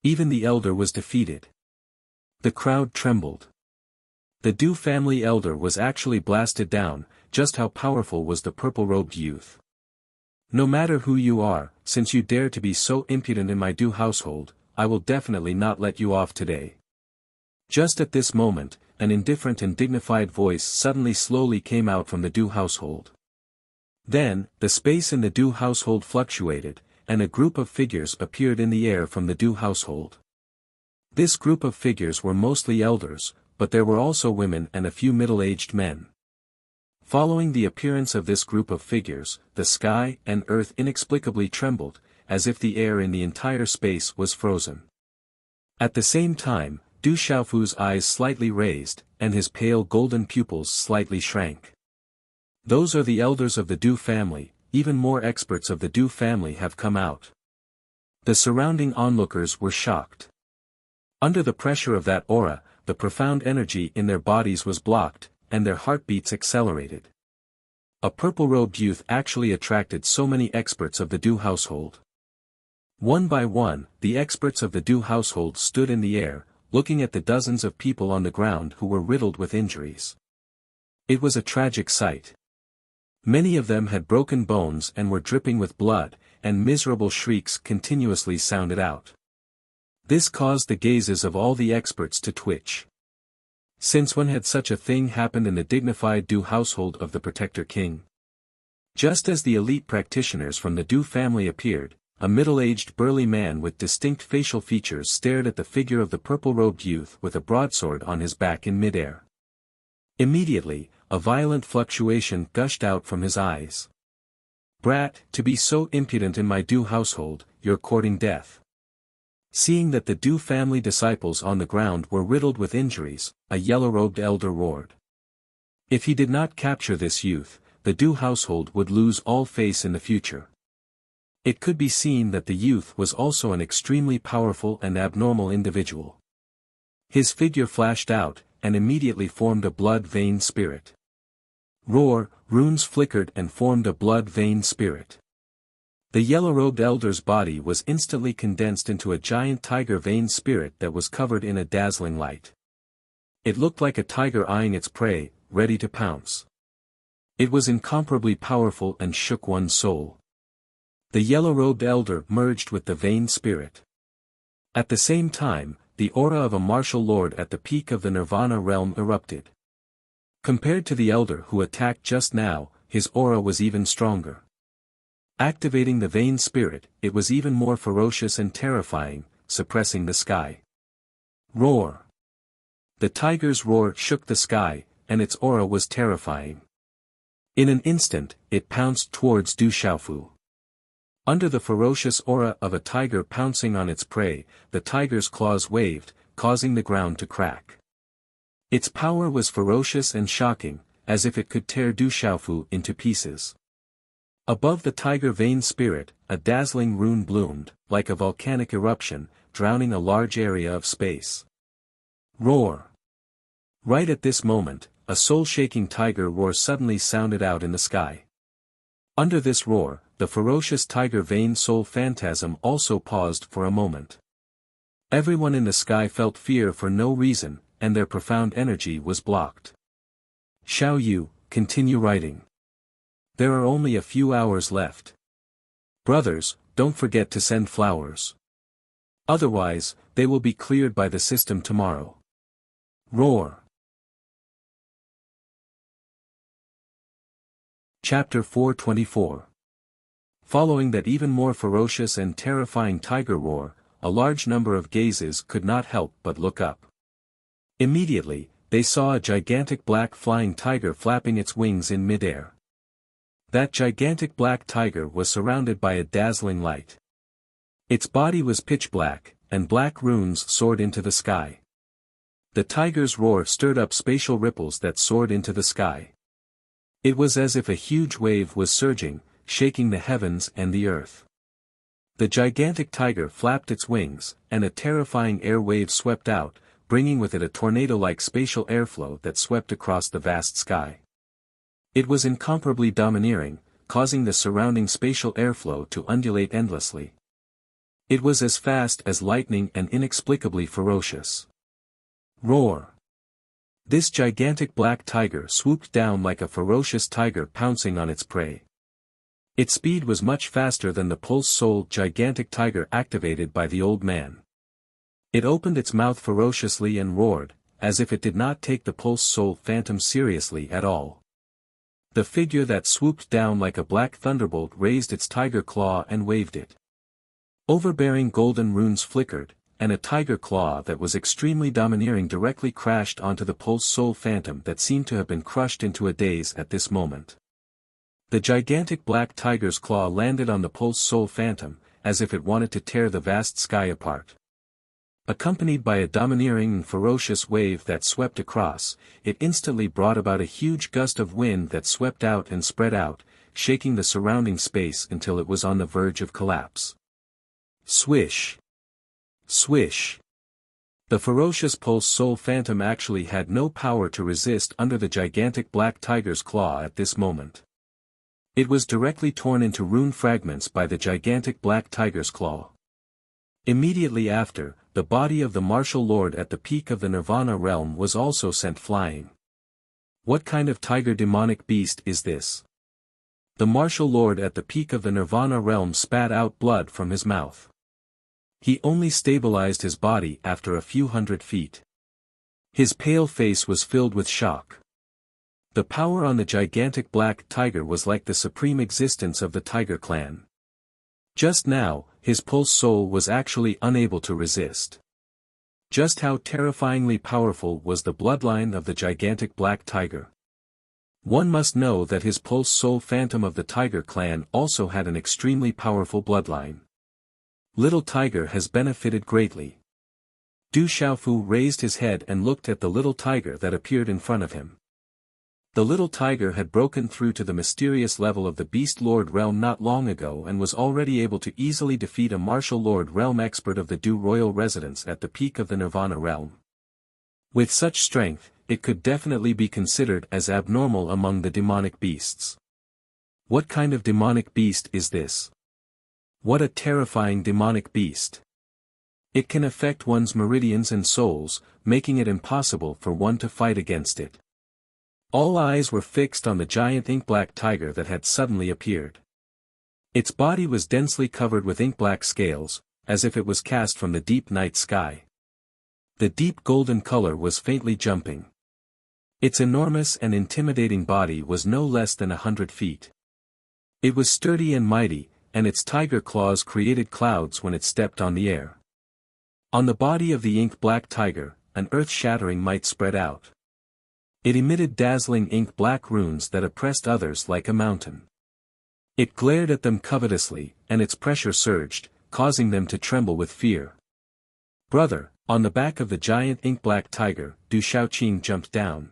Even the elder was defeated. The crowd trembled. The Dew family elder was actually blasted down. Just how powerful was the purple-robed youth? No matter who you are, since you dare to be so impudent in my Dew household, I will definitely not let you off today. Just at this moment, an indifferent and dignified voice suddenly slowly came out from the Dew household. Then, the space in the Dew household fluctuated, and a group of figures appeared in the air from the Dew household. This group of figures were mostly elders, but there were also women and a few middle-aged men. Following the appearance of this group of figures, the sky and earth inexplicably trembled, as if the air in the entire space was frozen. At the same time, Du Xiaofu's eyes slightly raised, and his pale golden pupils slightly shrank. Those are the elders of the Dew family, even more experts of the Dew family have come out. The surrounding onlookers were shocked. Under the pressure of that aura, the profound energy in their bodies was blocked, and their heartbeats accelerated. A purple-robed youth actually attracted so many experts of the Dew household. One by one, the experts of the Dew household stood in the air, looking at the dozens of people on the ground who were riddled with injuries. It was a tragic sight. Many of them had broken bones and were dripping with blood, and miserable shrieks continuously sounded out. This caused the gazes of all the experts to twitch. Since when had such a thing happened in the dignified Dew household of the Protector King? Just as the elite practitioners from the Dew family appeared, a middle-aged burly man with distinct facial features stared at the figure of the purple-robed youth with a broadsword on his back in midair. Immediately, a violent fluctuation gushed out from his eyes. "Brat, to be so impudent in my Dew household, you're courting death." Seeing that the Dew family disciples on the ground were riddled with injuries, a yellow-robed elder roared. If he did not capture this youth, the Dew household would lose all face in the future. It could be seen that the youth was also an extremely powerful and abnormal individual. His figure flashed out, and immediately formed a blood-vein spirit. Roar, runes flickered and formed a blood-vein spirit. The yellow-robed elder's body was instantly condensed into a giant tiger-vein spirit that was covered in a dazzling light. It looked like a tiger eyeing its prey, ready to pounce. It was incomparably powerful and shook one's soul. The yellow-robed elder merged with the vein spirit. At the same time, the aura of a martial lord at the peak of the Nirvana realm erupted. Compared to the elder who attacked just now, his aura was even stronger. Activating the vein spirit, it was even more ferocious and terrifying, suppressing the sky. Roar! The tiger's roar shook the sky, and its aura was terrifying. In an instant, it pounced towards Du Xiaofu. Under the ferocious aura of a tiger pouncing on its prey, the tiger's claws waved, causing the ground to crack. Its power was ferocious and shocking, as if it could tear Du Xiaofu into pieces. Above the tiger vein spirit, a dazzling rune bloomed, like a volcanic eruption, drowning a large area of space. Roar! Right at this moment, a soul-shaking tiger roar suddenly sounded out in the sky. Under this roar, the ferocious tiger vein soul phantasm also paused for a moment. Everyone in the sky felt fear for no reason, and their profound energy was blocked. Xiao Yu, continue writing. There are only a few hours left. Brothers, don't forget to send flowers. Otherwise, they will be cleared by the system tomorrow. Roar! Chapter 424. Following that even more ferocious and terrifying tiger roar, a large number of gazes could not help but look up. Immediately, they saw a gigantic black flying tiger flapping its wings in midair. That gigantic black tiger was surrounded by a dazzling light. Its body was pitch black, and black runes soared into the sky. The tiger's roar stirred up spatial ripples that soared into the sky. It was as if a huge wave was surging, shaking the heavens and the earth. The gigantic tiger flapped its wings, and a terrifying air wave swept out, bringing with it a tornado-like spatial airflow that swept across the vast sky. It was incomparably domineering, causing the surrounding spatial airflow to undulate endlessly. It was as fast as lightning and inexplicably ferocious. Roar! This gigantic black tiger swooped down like a ferocious tiger pouncing on its prey. Its speed was much faster than the pulse-soul gigantic tiger activated by the old man. It opened its mouth ferociously and roared, as if it did not take the pulse-soul phantom seriously at all. The figure that swooped down like a black thunderbolt raised its tiger claw and waved it. Overbearing golden runes flickered, and a tiger claw that was extremely domineering directly crashed onto the pulse-soul phantom that seemed to have been crushed into a daze at this moment. The gigantic black tiger's claw landed on the pulse-soul phantom, as if it wanted to tear the vast sky apart. Accompanied by a domineering and ferocious wave that swept across, it instantly brought about a huge gust of wind that swept out and spread out, shaking the surrounding space until it was on the verge of collapse. Swish! Swish! The ferocious pulse-soul phantom actually had no power to resist under the gigantic black tiger's claw at this moment. It was directly torn into rune fragments by the gigantic black tiger's claw. Immediately after, the body of the martial lord at the peak of the Nirvana realm was also sent flying. What kind of tiger demonic beast is this? The martial lord at the peak of the Nirvana realm spat out blood from his mouth. He only stabilized his body after a few hundred feet. His pale face was filled with shock. The power on the gigantic black tiger was like the supreme existence of the tiger clan. Just now, his pulse soul was actually unable to resist. Just how terrifyingly powerful was the bloodline of the gigantic black tiger? One must know that his pulse soul phantom of the tiger clan also had an extremely powerful bloodline. Little Tiger has benefited greatly. Du Xiaofu raised his head and looked at the little tiger that appeared in front of him. The little tiger had broken through to the mysterious level of the Beast Lord realm not long ago and was already able to easily defeat a martial lord realm expert of the Du royal residence at the peak of the Nirvana realm. With such strength, it could definitely be considered as abnormal among the demonic beasts. What kind of demonic beast is this? What a terrifying demonic beast. It can affect one's meridians and souls, making it impossible for one to fight against it. All eyes were fixed on the giant ink-black tiger that had suddenly appeared. Its body was densely covered with ink-black scales, as if it was cast from the deep night sky. The deep golden color was faintly jumping. Its enormous and intimidating body was no less than 100 feet. It was sturdy and mighty, and its tiger claws created clouds when it stepped on the air. On the body of the ink-black tiger, an earth-shattering might spread out. It emitted dazzling ink-black runes that oppressed others like a mountain. It glared at them covetously, and its pressure surged, causing them to tremble with fear. Brother, on the back of the giant ink-black tiger, Du Xiaoqing jumped down.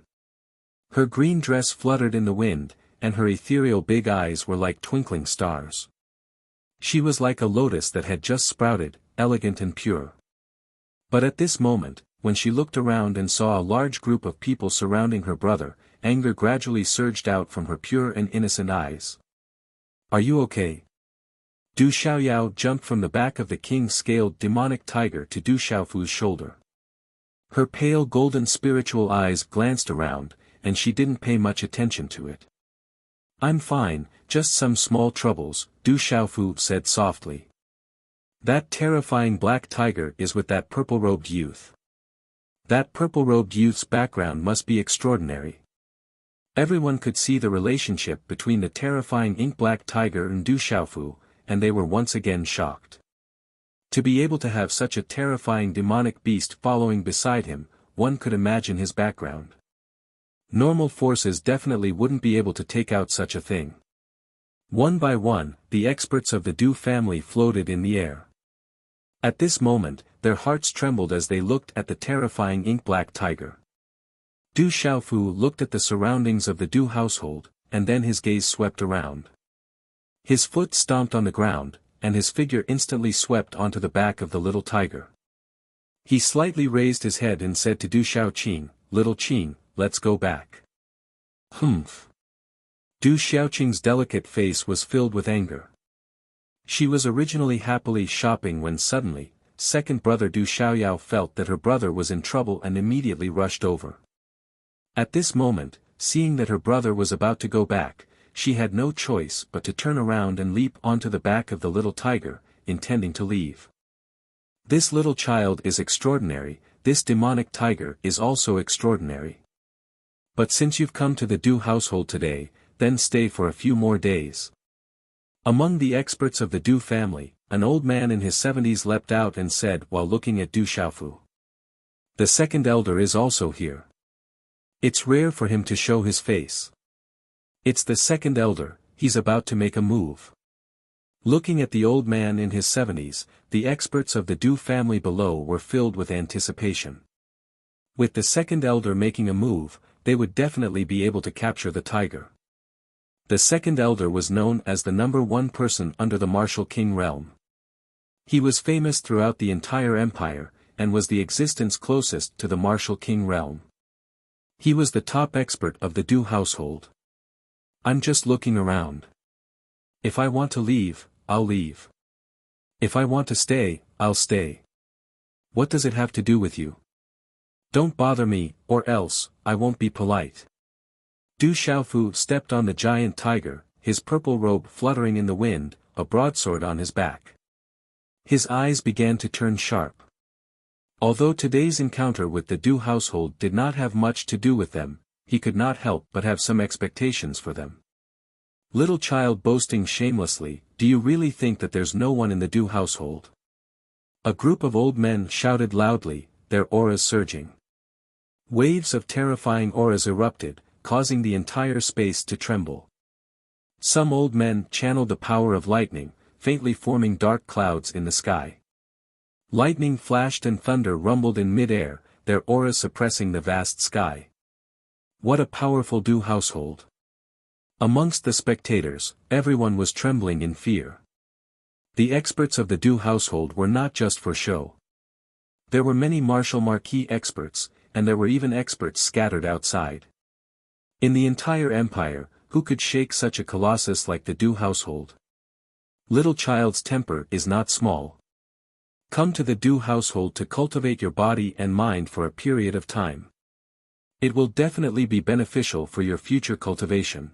Her green dress fluttered in the wind, and her ethereal big eyes were like twinkling stars. She was like a lotus that had just sprouted, elegant and pure. But at this moment, when she looked around and saw a large group of people surrounding her brother, anger gradually surged out from her pure and innocent eyes. Are you okay? Du Xiaoyao jumped from the back of the king-scaled demonic tiger to Du Xiaofu's shoulder. Her pale golden spiritual eyes glanced around, and she didn't pay much attention to it. I'm fine, just some small troubles, Du Xiaofu said softly. That terrifying black tiger is with that purple-robed youth. That purple-robed youth's background must be extraordinary. Everyone could see the relationship between the terrifying ink-black tiger and Du Xiaofu, and they were once again shocked. To be able to have such a terrifying demonic beast following beside him, one could imagine his background. Normal forces definitely wouldn't be able to take out such a thing. One by one, the experts of the Du family floated in the air. At this moment, their hearts trembled as they looked at the terrifying ink-black tiger. Du Xiaofu looked at the surroundings of the Du household, and then his gaze swept around. His foot stomped on the ground, and his figure instantly swept onto the back of the little tiger. He slightly raised his head and said to Du Xiaoqing, "Little Qing, let's go back." Humph. Du Xiaoqing's delicate face was filled with anger. She was originally happily shopping when suddenly, second brother Du Xiaoyao felt that her brother was in trouble and immediately rushed over. At this moment, seeing that her brother was about to go back, she had no choice but to turn around and leap onto the back of the little tiger, intending to leave. This little child is extraordinary, this demonic tiger is also extraordinary. But since you've come to the Du household today, then stay for a few more days. Among the experts of the Du family, an old man in his 70s leapt out and said while looking at Du Xiaofu. The second elder is also here. It's rare for him to show his face. It's the second elder, he's about to make a move. Looking at the old man in his 70s, the experts of the Du family below were filled with anticipation. With the second elder making a move, they would definitely be able to capture the tiger. The second elder was known as the number one person under the martial king realm. He was famous throughout the entire empire, and was the existence closest to the martial king realm. He was the top expert of the Du household. I'm just looking around. If I want to leave, I'll leave. If I want to stay, I'll stay. What does it have to do with you? Don't bother me, or else, I won't be polite. Du Xiaofu stepped on the giant tiger, his purple robe fluttering in the wind, a broadsword on his back. His eyes began to turn sharp. Although today's encounter with the Du household did not have much to do with them, he could not help but have some expectations for them. Little child boasting shamelessly, do you really think that there's no one in the Du household? A group of old men shouted loudly, their auras surging. Waves of terrifying auras erupted, causing the entire space to tremble. Some old men channeled the power of lightning, faintly forming dark clouds in the sky. Lightning flashed and thunder rumbled in mid-air, their auras suppressing the vast sky. What a powerful Du household! Amongst the spectators, everyone was trembling in fear. The experts of the Du household were not just for show. There were many martial marquis experts, and there were even experts scattered outside. In the entire empire, who could shake such a colossus like the Du household? Little child's temper is not small. Come to the Du household to cultivate your body and mind for a period of time. It will definitely be beneficial for your future cultivation.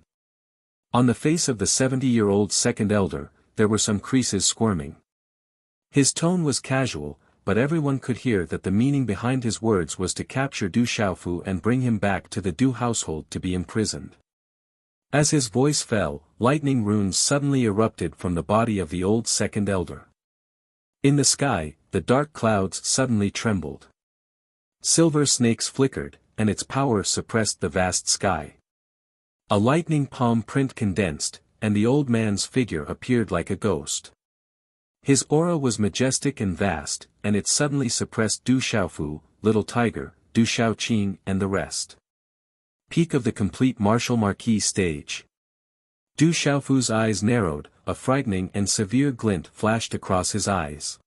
On the face of the 70-year-old second elder, there were some creases squirming. His tone was casual, but everyone could hear that the meaning behind his words was to capture Du Xiaofu and bring him back to the Du household to be imprisoned. As his voice fell, lightning runes suddenly erupted from the body of the old second elder. In the sky, the dark clouds suddenly trembled. Silver snakes flickered, and its power suppressed the vast sky. A lightning palm print condensed, and the old man's figure appeared like a ghost. His aura was majestic and vast, and it suddenly suppressed Du Xiaofu, Little Tiger, Du Xiaoqing and the rest. Peak of the complete martial marquis stage. Du Xiaofu's eyes narrowed, a frightening and severe glint flashed across his eyes.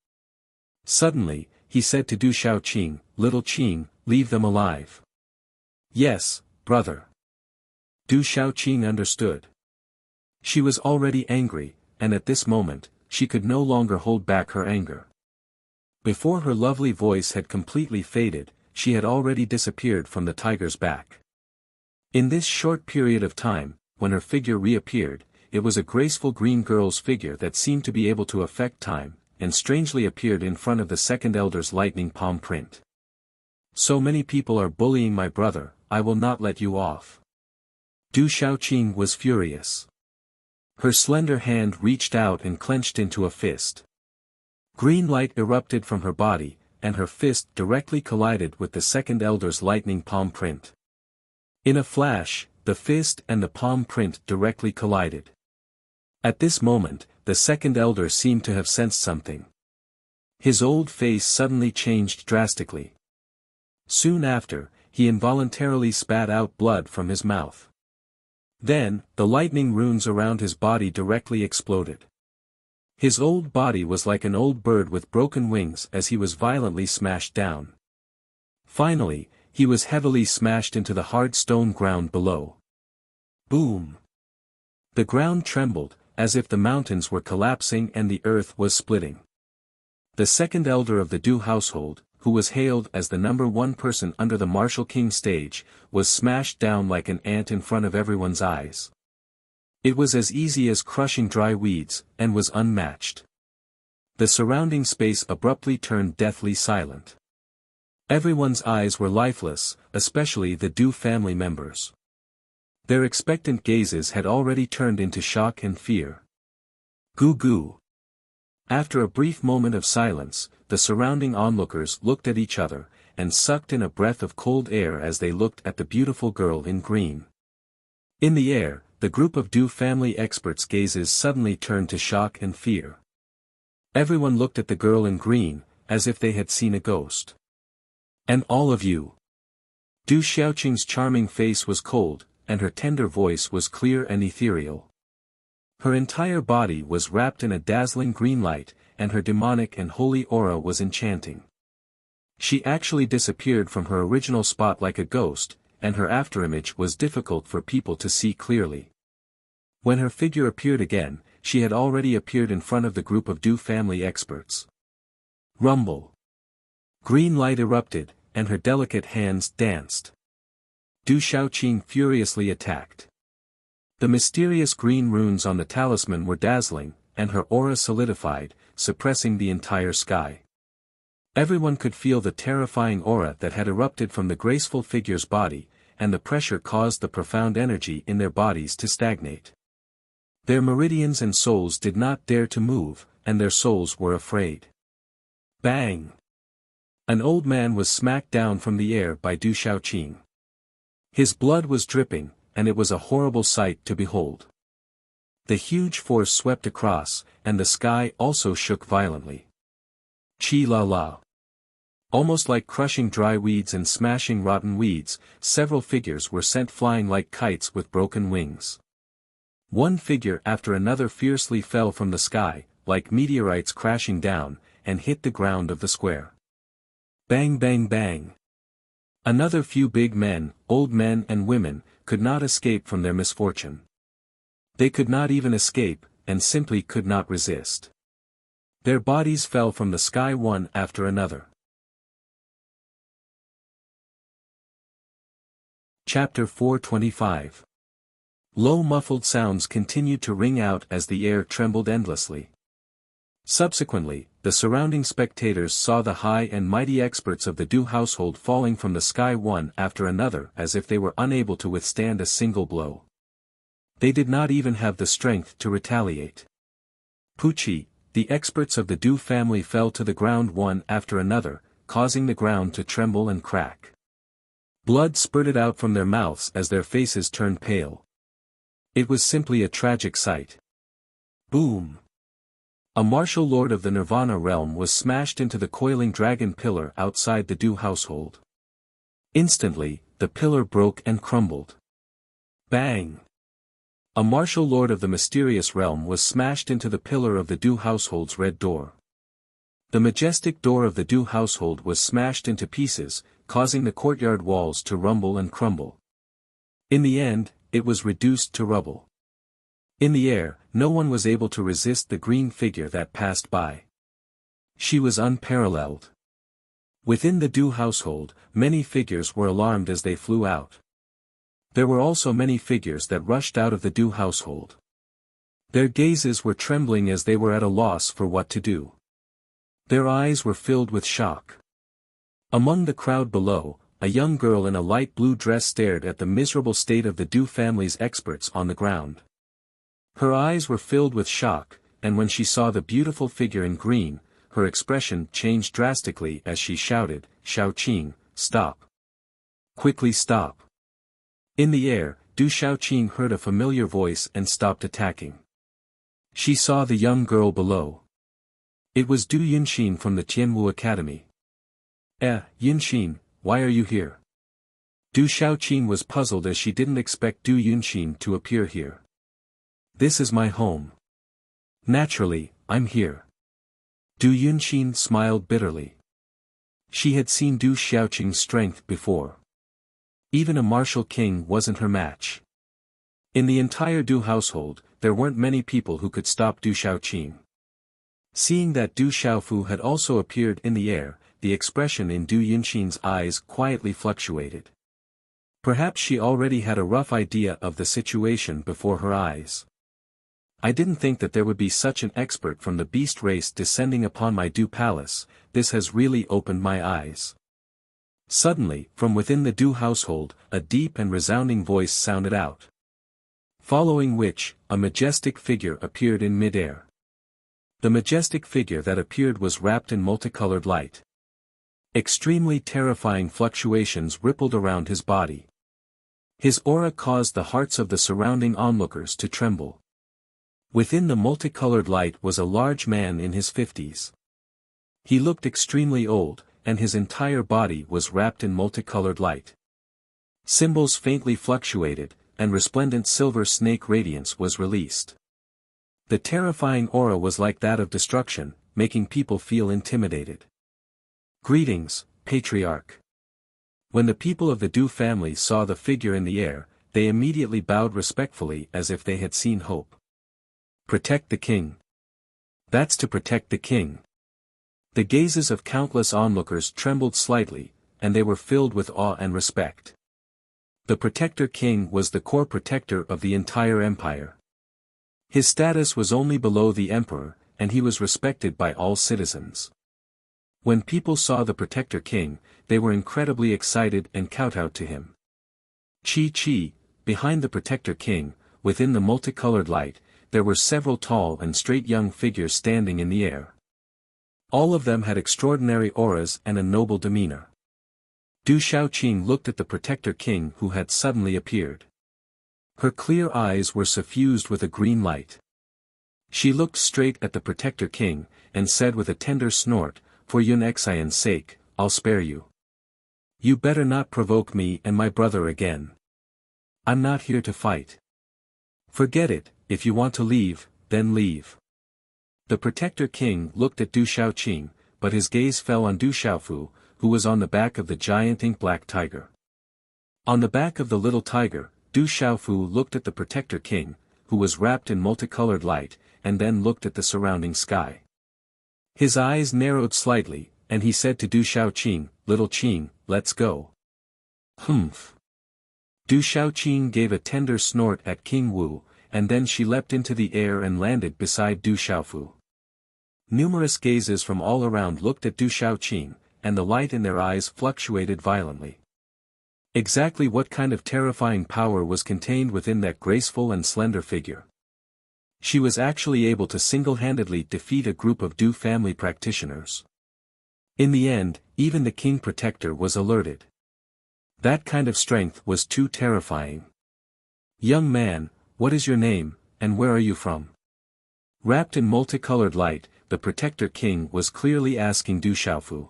Suddenly, he said to Du Xiaoqing, Little Qing, leave them alive. Yes, brother. Du Xiaoqing understood. She was already angry, and at this moment, she could no longer hold back her anger. Before her lovely voice had completely faded, she had already disappeared from the tiger's back. In this short period of time, when her figure reappeared, it was a graceful green girl's figure that seemed to be able to affect time, and strangely appeared in front of the second elder's lightning palm print. So many people are bullying my brother, I will not let you off. Du Xiaoqing was furious. Her slender hand reached out and clenched into a fist. Green light erupted from her body, and her fist directly collided with the second elder's lightning palm print. In a flash, the fist and the palm print directly collided. At this moment, the second elder seemed to have sensed something. His old face suddenly changed drastically. Soon after, he involuntarily spat out blood from his mouth. Then, the lightning runes around his body directly exploded. His old body was like an old bird with broken wings as he was violently smashed down. Finally, he was heavily smashed into the hard stone ground below. Boom! The ground trembled, as if the mountains were collapsing and the earth was splitting. The second elder of the Du household, who was hailed as the #1 person under the martial king stage, was smashed down like an ant in front of everyone's eyes. It was as easy as crushing dry weeds, and was unmatched. The surrounding space abruptly turned deathly silent. Everyone's eyes were lifeless, especially the Du family members. Their expectant gazes had already turned into shock and fear. Goo goo. After a brief moment of silence, the surrounding onlookers looked at each other, and sucked in a breath of cold air as they looked at the beautiful girl in green. In the air, the group of Du family experts' gazes suddenly turned to shock and fear. Everyone looked at the girl in green, as if they had seen a ghost. And all of you. Du Xiaoqing's charming face was cold, and her tender voice was clear and ethereal. Her entire body was wrapped in a dazzling green light, and her demonic and holy aura was enchanting. She actually disappeared from her original spot like a ghost, and her afterimage was difficult for people to see clearly. When her figure appeared again, she had already appeared in front of the group of Du family experts. Rumble. Green light erupted, and her delicate hands danced. Du Xiaoqing furiously attacked. The mysterious green runes on the talisman were dazzling, and her aura solidified, suppressing the entire sky. Everyone could feel the terrifying aura that had erupted from the graceful figure's body, and the pressure caused the profound energy in their bodies to stagnate. Their meridians and souls did not dare to move, and their souls were afraid. Bang! An old man was smacked down from the air by Du Xiaoqing. His blood was dripping, and it was a horrible sight to behold. The huge force swept across, and the sky also shook violently. Chi la la. Almost like crushing dry weeds and smashing rotten weeds, several figures were sent flying like kites with broken wings. One figure after another fiercely fell from the sky, like meteorites crashing down, and hit the ground of the square. Bang bang bang. Another few big men, old men and women, could not escape from their misfortune. They could not even escape, and simply could not resist. Their bodies fell from the sky one after another. Chapter 425. Low muffled sounds continued to ring out as the air trembled endlessly. Subsequently, the surrounding spectators saw the high and mighty experts of the Du household falling from the sky one after another as if they were unable to withstand a single blow. They did not even have the strength to retaliate. Pucci, the experts of the Du family fell to the ground one after another, causing the ground to tremble and crack. Blood spurted out from their mouths as their faces turned pale. It was simply a tragic sight. Boom! A martial lord of the Nirvana realm was smashed into the coiling dragon pillar outside the Du household. Instantly, the pillar broke and crumbled. Bang! A martial lord of the mysterious realm was smashed into the pillar of the Du household's red door. The majestic door of the Du household was smashed into pieces, causing the courtyard walls to rumble and crumble. In the end, it was reduced to rubble. In the air, no one was able to resist the green figure that passed by. She was unparalleled. Within the Du household, many figures were alarmed as they flew out. There were also many figures that rushed out of the Du household. Their gazes were trembling as they were at a loss for what to do. Their eyes were filled with shock. Among the crowd below, a young girl in a light blue dress stared at the miserable state of the Du family's experts on the ground. Her eyes were filled with shock, and when she saw the beautiful figure in green, her expression changed drastically as she shouted, "Xiaoqing, stop! Quickly stop!" In the air, Du Xiaoqing heard a familiar voice and stopped attacking. She saw the young girl below. It was Du Yunxin from the Tianwu Academy. Yunxin, why are you here?" Du Xiaoqing was puzzled as she didn't expect Du Yunxin to appear here. "This is my home. Naturally, I'm here." Du Yunxin smiled bitterly. She had seen Du Xiaoqing's strength before. Even a martial king wasn't her match. In the entire Du household, there weren't many people who could stop Du Xiaoqing. Seeing that Du Xiaofu had also appeared in the air, the expression in Du Yunxin's eyes quietly fluctuated. Perhaps she already had a rough idea of the situation before her eyes. "I didn't think that there would be such an expert from the beast race descending upon my Du palace. This has really opened my eyes." Suddenly, from within the Du household, a deep and resounding voice sounded out. Following which, a majestic figure appeared in mid-air. The majestic figure that appeared was wrapped in multicolored light. Extremely terrifying fluctuations rippled around his body. His aura caused the hearts of the surrounding onlookers to tremble. Within the multicolored light was a large man in his 50s. He looked extremely old, and his entire body was wrapped in multicolored light. Symbols faintly fluctuated, and resplendent silver snake radiance was released. The terrifying aura was like that of destruction, making people feel intimidated. "Greetings, Patriarch." When the people of the Du family saw the figure in the air, they immediately bowed respectfully as if they had seen hope. "Protect the king." "That's to protect the king." The gazes of countless onlookers trembled slightly, and they were filled with awe and respect. The Protector King was the core protector of the entire empire. His status was only below the emperor, and he was respected by all citizens. When people saw the Protector King, they were incredibly excited and kowtowed to him. Chi, behind the Protector King, within the multicolored light, there were several tall and straight young figures standing in the air. All of them had extraordinary auras and a noble demeanor. Du Xiaoqing looked at the Protector King who had suddenly appeared. Her clear eyes were suffused with a green light. She looked straight at the Protector King, and said with a tender snort, "For Yun Xian's sake, I'll spare you. You better not provoke me and my brother again. I'm not here to fight. Forget it, if you want to leave, then leave." The Protector King looked at Du Xiaoqing, but his gaze fell on Du Xiaofu, who was on the back of the giant ink-black tiger. On the back of the little tiger, Du Xiaofu looked at the Protector King, who was wrapped in multicolored light, and then looked at the surrounding sky. His eyes narrowed slightly, and he said to Du Xiaoqing, "Little Qing, let's go." "Humph." Du Xiaoqing gave a tender snort at King Wu, and then she leapt into the air and landed beside Du Xiaofu. Numerous gazes from all around looked at Du Xiaoqing, and the light in their eyes fluctuated violently. Exactly what kind of terrifying power was contained within that graceful and slender figure? She was actually able to single-handedly defeat a group of Du family practitioners. In the end, even the King Protector was alerted. That kind of strength was too terrifying. "Young man, what is your name, and where are you from?" Wrapped in multicolored light, the Protector King was clearly asking Du Xiaofu.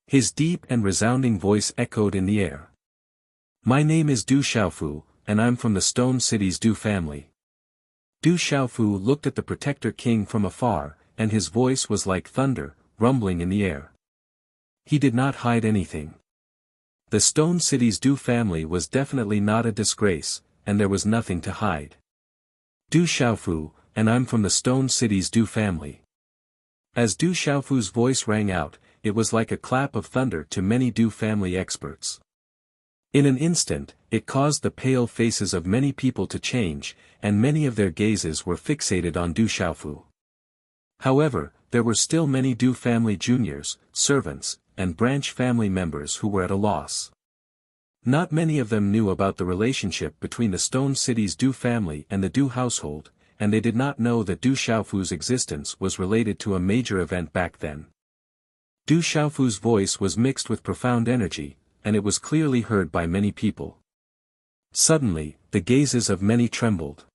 His deep and resounding voice echoed in the air. "My name is Du Xiaofu, and I'm from the Stone City's Du family." Du Xiaofu looked at the Protector King from afar, and his voice was like thunder, rumbling in the air. He did not hide anything. The Stone City's Du family was definitely not a disgrace, and there was nothing to hide. "Du Xiaofu, and I'm from the Stone City's Du family." As Du Xiaofu's voice rang out, it was like a clap of thunder to many Du family experts. In an instant, it caused the pale faces of many people to change, and many of their gazes were fixated on Du Xiaofu. However, there were still many Du family juniors, servants, and branch family members who were at a loss. Not many of them knew about the relationship between the Stone City's Du family and the Du household, and they did not know that Du Xiaofu's existence was related to a major event back then. Du Xiaofu's voice was mixed with profound energy, and it was clearly heard by many people. Suddenly, the gazes of many trembled.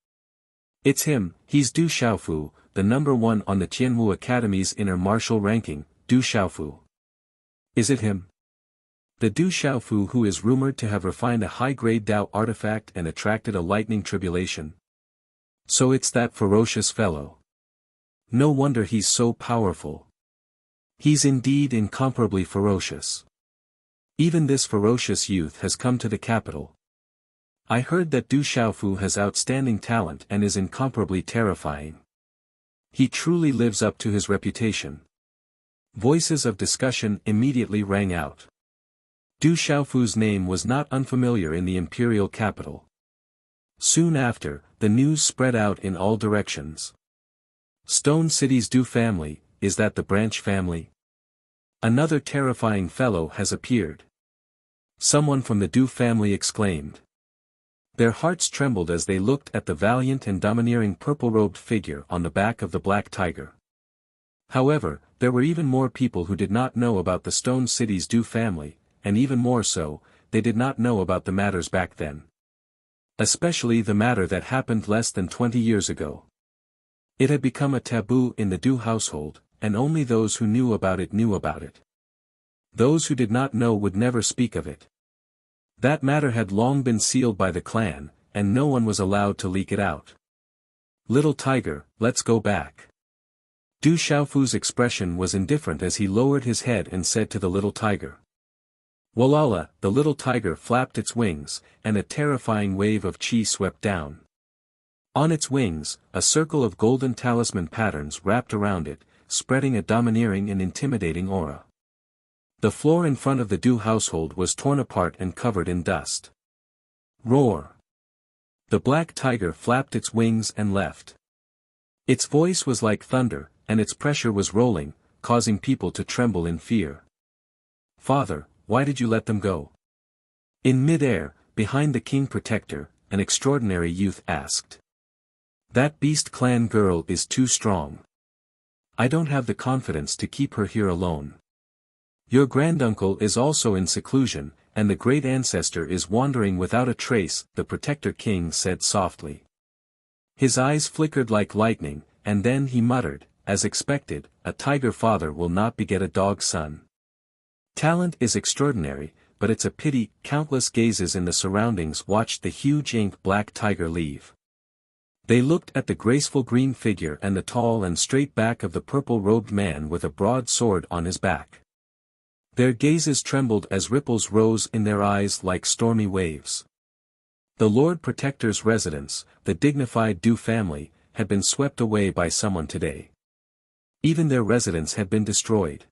It's him, he's Du Xiaofu, the number one on the Tianwu Academy's inner martial ranking, Du Xiaofu. Is it him? The Du Xiaofu who is rumored to have refined a high-grade Dao artifact and attracted a lightning tribulation. So it's that ferocious fellow. No wonder he's so powerful. He's indeed incomparably ferocious. Even this ferocious youth has come to the capital. I heard that Du Xiaofu has outstanding talent and is incomparably terrifying. He truly lives up to his reputation. Voices of discussion immediately rang out. Du Xiaofu's name was not unfamiliar in the imperial capital. Soon after, the news spread out in all directions. Stone City's Du family, is that the branch family? Another terrifying fellow has appeared. Someone from the Du family exclaimed. Their hearts trembled as they looked at the valiant and domineering purple-robed figure on the back of the black tiger. However, there were even more people who did not know about the Stone City's Du family, and even more so, they did not know about the matters back then. Especially the matter that happened less than 20 years ago. It had become a taboo in the Du household, and only those who knew about it knew about it. Those who did not know would never speak of it. That matter had long been sealed by the clan, and no one was allowed to leak it out. Little tiger, let's go back. Du Xiaofu's expression was indifferent as he lowered his head and said to the little tiger. Walala, the little tiger flapped its wings, and a terrifying wave of qi swept down. On its wings, a circle of golden talisman patterns wrapped around it, spreading a domineering and intimidating aura. The floor in front of the Du household was torn apart and covered in dust. Roar! The black tiger flapped its wings and left. Its voice was like thunder, and its pressure was rolling, causing people to tremble in fear. Father, why did you let them go? In mid-air, behind the king protector, an extraordinary youth asked. That beast clan girl is too strong. I don't have the confidence to keep her here alone. Your granduncle is also in seclusion, and the great ancestor is wandering without a trace, the protector king said softly. His eyes flickered like lightning, and then he muttered, as expected, a tiger father will not beget a dog son. Talent is extraordinary, but it's a pity. Countless gazes in the surroundings watched the huge ink black tiger leave. They looked at the graceful green figure and the tall and straight back of the purple-robed man with a broad sword on his back. Their gazes trembled as ripples rose in their eyes like stormy waves. The Lord Protector's residence, the dignified Du family, had been swept away by someone today. Even their residence had been destroyed.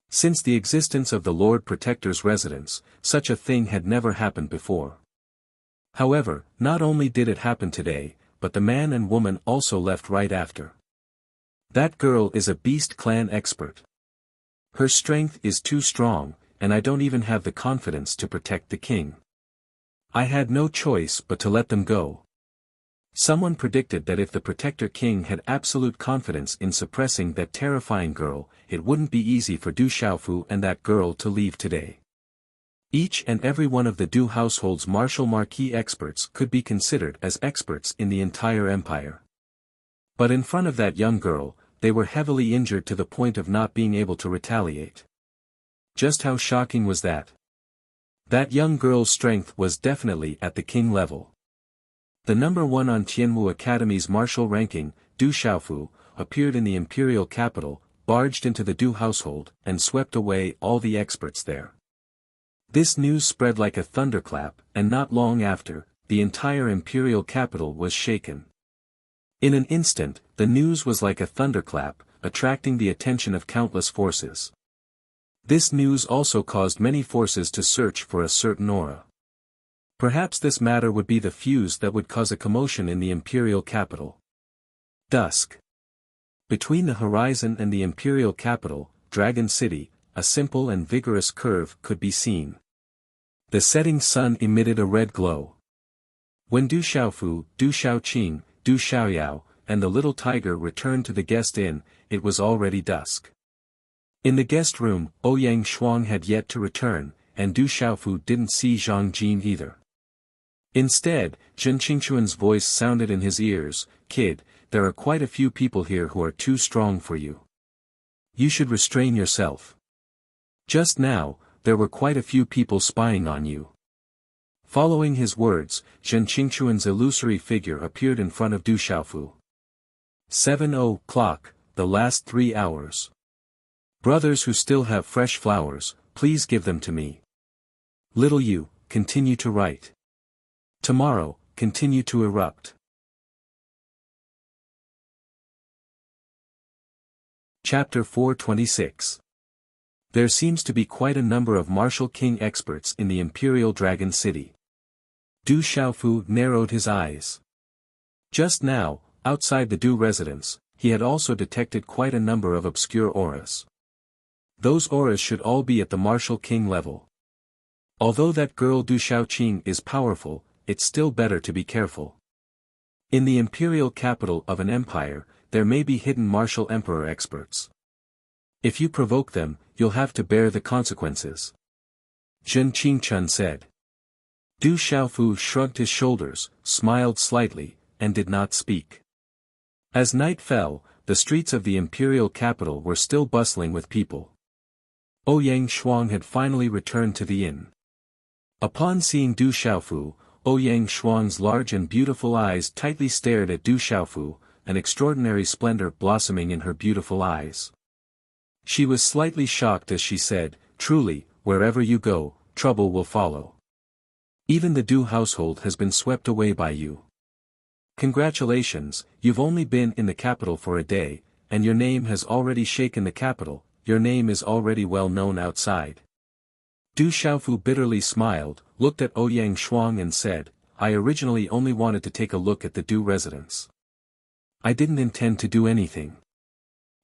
Since the existence of the Lord Protector's residence, such a thing had never happened before. However, not only did it happen today, but the man and woman also left right after. That girl is a beast clan expert. Her strength is too strong, and I don't even have the confidence to protect the king. I had no choice but to let them go. Someone predicted that if the Protector King had absolute confidence in suppressing that terrifying girl, it wouldn't be easy for Du Xiaofu and that girl to leave today. Each and every one of the Du household's martial marquis experts could be considered as experts in the entire empire. But in front of that young girl, they were heavily injured to the point of not being able to retaliate. Just how shocking was that? That young girl's strength was definitely at the king level. The number one on Tianwu Academy's martial ranking, Du Xiaofu, appeared in the imperial capital, barged into the Du household, and swept away all the experts there. This news spread like a thunderclap, and not long after, the entire imperial capital was shaken. In an instant, the news was like a thunderclap, attracting the attention of countless forces. This news also caused many forces to search for a certain aura. Perhaps this matter would be the fuse that would cause a commotion in the imperial capital. Dusk. Between the horizon and the imperial capital, Dragon City, a simple and vigorous curve could be seen. The setting sun emitted a red glow. When Du Xiaofu, Du Xiaoqing, Du Xiaoyao, and the little tiger returned to the guest inn, it was already dusk. In the guest room, Ouyang Shuang had yet to return, and Du Xiaofu didn't see Zhang Jin either. Instead, Zhen Qingquan's voice sounded in his ears, "Kid, there are quite a few people here who are too strong for you. You should restrain yourself. Just now, there were quite a few people spying on you." Following his words, Zhen Qingquan's illusory figure appeared in front of Du Xiaofu. 7:00, the last 3 hours. Brothers who still have fresh flowers, please give them to me. Little you, continue to write. Tomorrow, continue to erupt. Chapter 426. There seems to be quite a number of martial king experts in the Imperial Dragon City. Du Xiaofu narrowed his eyes. Just now, outside the Du residence, he had also detected quite a number of obscure auras. Those auras should all be at the martial king level. Although that girl Du Xiaoqing is powerful, it's still better to be careful. In the imperial capital of an empire, there may be hidden martial emperor experts. If you provoke them, you'll have to bear the consequences. Zhen Qingquan said. Du Xiaofu shrugged his shoulders, smiled slightly, and did not speak. As night fell, the streets of the imperial capital were still bustling with people. Ouyang Shuang had finally returned to the inn. Upon seeing Du Xiaofu, Ouyang Shuang's large and beautiful eyes tightly stared at Du Xiaofu, an extraordinary splendor blossoming in her beautiful eyes. She was slightly shocked as she said, "Truly, wherever you go, trouble will follow. Even the Du household has been swept away by you. Congratulations, you've only been in the capital for a day, and your name has already shaken the capital, your name is already well known outside." Du Xiaofu bitterly smiled, looked at Ouyang Shuang and said, "I originally only wanted to take a look at the Du residence. I didn't intend to do anything.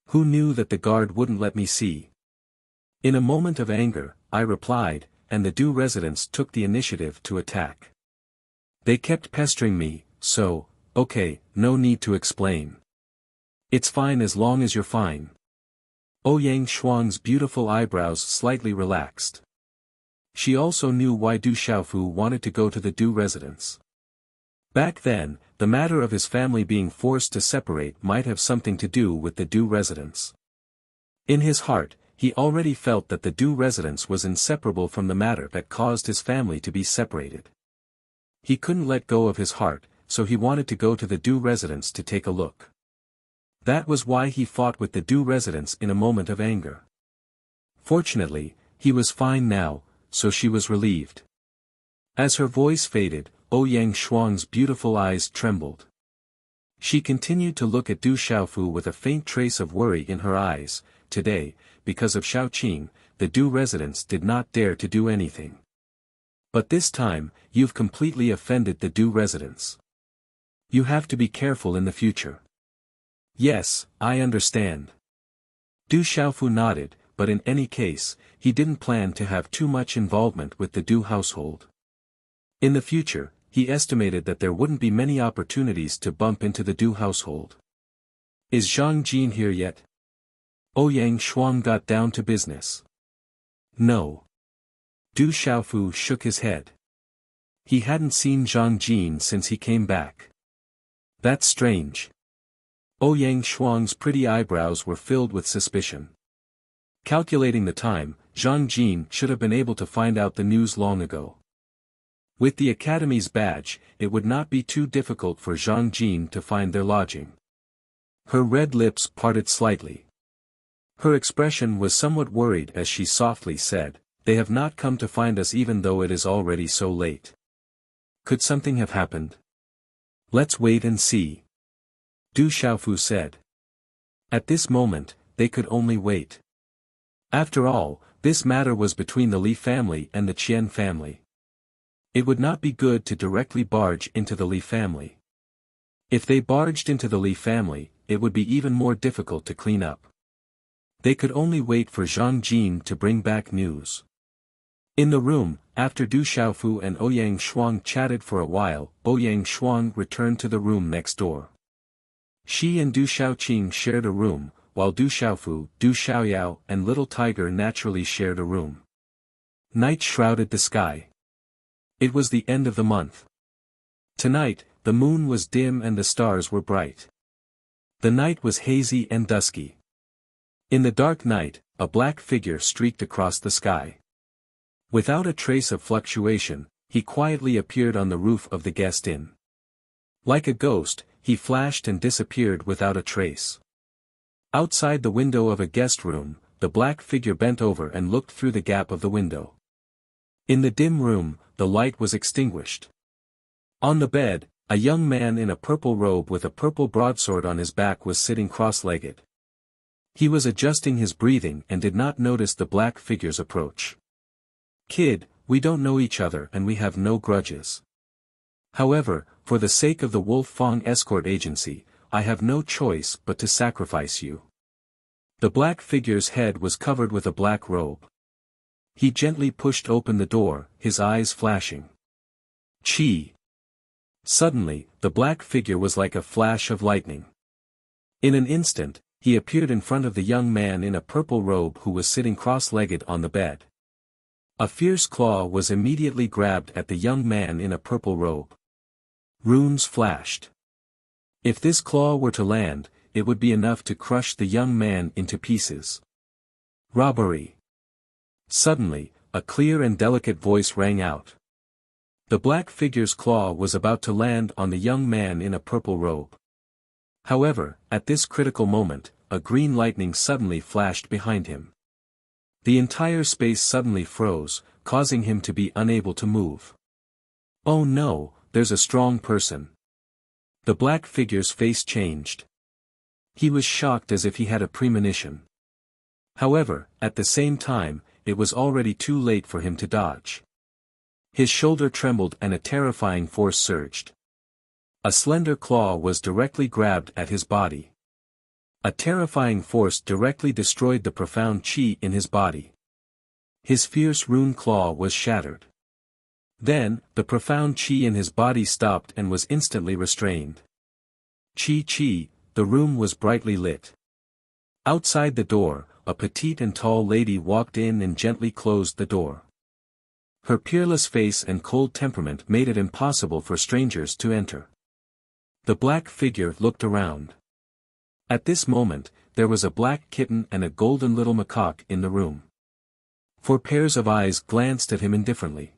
Who knew that the guard wouldn't let me see?" In a moment of anger, I replied, and the Du residents took the initiative to attack. They kept pestering me, so, okay, no need to explain. It's fine as long as you're fine. Ouyang Shuang's beautiful eyebrows slightly relaxed. She also knew why Du Xiaofu wanted to go to the Du residence. Back then, the matter of his family being forced to separate might have something to do with the Du residence. In his heart, he already felt that the Du residence was inseparable from the matter that caused his family to be separated. He couldn't let go of his heart, so he wanted to go to the Du residence to take a look. That was why he fought with the Du residence in a moment of anger. Fortunately, he was fine now, so she was relieved. As her voice faded, Ouyang Shuang's beautiful eyes trembled. She continued to look at Du Xiaofu with a faint trace of worry in her eyes. Today, because of Xiaoqing, the Du residents did not dare to do anything. But this time, you've completely offended the Du residents. You have to be careful in the future. Yes, I understand. Du Xiaofu nodded, but in any case, he didn't plan to have too much involvement with the Du household. In the future, he estimated that there wouldn't be many opportunities to bump into the Du household. Is Zhang Jin here yet? Ouyang Shuang got down to business. No. Du Xiaofu shook his head. He hadn't seen Zhang Jin since he came back. That's strange. Ouyang Shuang's pretty eyebrows were filled with suspicion. Calculating the time, Zhang Jin should have been able to find out the news long ago. With the Academy's badge, it would not be too difficult for Zhang Jin to find their lodging. Her red lips parted slightly. Her expression was somewhat worried as she softly said, "They have not come to find us even though it is already so late. Could something have happened? Let's wait and see." Du Xiaofu said. At this moment, they could only wait. After all, this matter was between the Li family and the Qian family. It would not be good to directly barge into the Li family. If they barged into the Li family, it would be even more difficult to clean up. They could only wait for Zhang Jin to bring back news. In the room, after Du Xiaofu and Ouyang Shuang chatted for a while, Ouyang Shuang returned to the room next door. She and Du Xiaoqing shared a room, while Du Xiaofu, Du Xiaoyao and Little Tiger naturally shared a room. Night shrouded the sky. It was the end of the month. Tonight, the moon was dim and the stars were bright. The night was hazy and dusky. In the dark night, a black figure streaked across the sky. Without a trace of fluctuation, he quietly appeared on the roof of the guest inn. Like a ghost, he flashed and disappeared without a trace. Outside the window of a guest room, the black figure bent over and looked through the gap of the window. In the dim room, the light was extinguished. On the bed, a young man in a purple robe with a purple broadsword on his back was sitting cross-legged. He was adjusting his breathing and did not notice the black figure's approach. "Kid, we don't know each other and we have no grudges. However, for the sake of the Wolf Fong Escort Agency, I have no choice but to sacrifice you." The black figure's head was covered with a black robe. He gently pushed open the door, his eyes flashing. Chi! Suddenly, the black figure was like a flash of lightning. In an instant, he appeared in front of the young man in a purple robe who was sitting cross-legged on the bed. A fierce claw was immediately grabbed at the young man in a purple robe. Runes flashed. If this claw were to land, it would be enough to crush the young man into pieces. Robbery. Suddenly, a clear and delicate voice rang out. The black figure's claw was about to land on the young man in a purple robe. However, at this critical moment, a green lightning suddenly flashed behind him. The entire space suddenly froze, causing him to be unable to move. "Oh no, there's a strong person." The black figure's face changed. He was shocked as if he had a premonition. However, at the same time, it was already too late for him to dodge. His shoulder trembled and a terrifying force surged. A slender claw was directly grabbed at his body. A terrifying force directly destroyed the profound chi in his body. His fierce rune claw was shattered. Then, the profound chi in his body stopped and was instantly restrained. Chi, the room was brightly lit. Outside the door, a petite and tall lady walked in and gently closed the door. Her peerless face and cold temperament made it impossible for strangers to enter. The black figure looked around. At this moment, there was a black kitten and a golden little macaque in the room. 4 pairs of eyes glanced at him indifferently.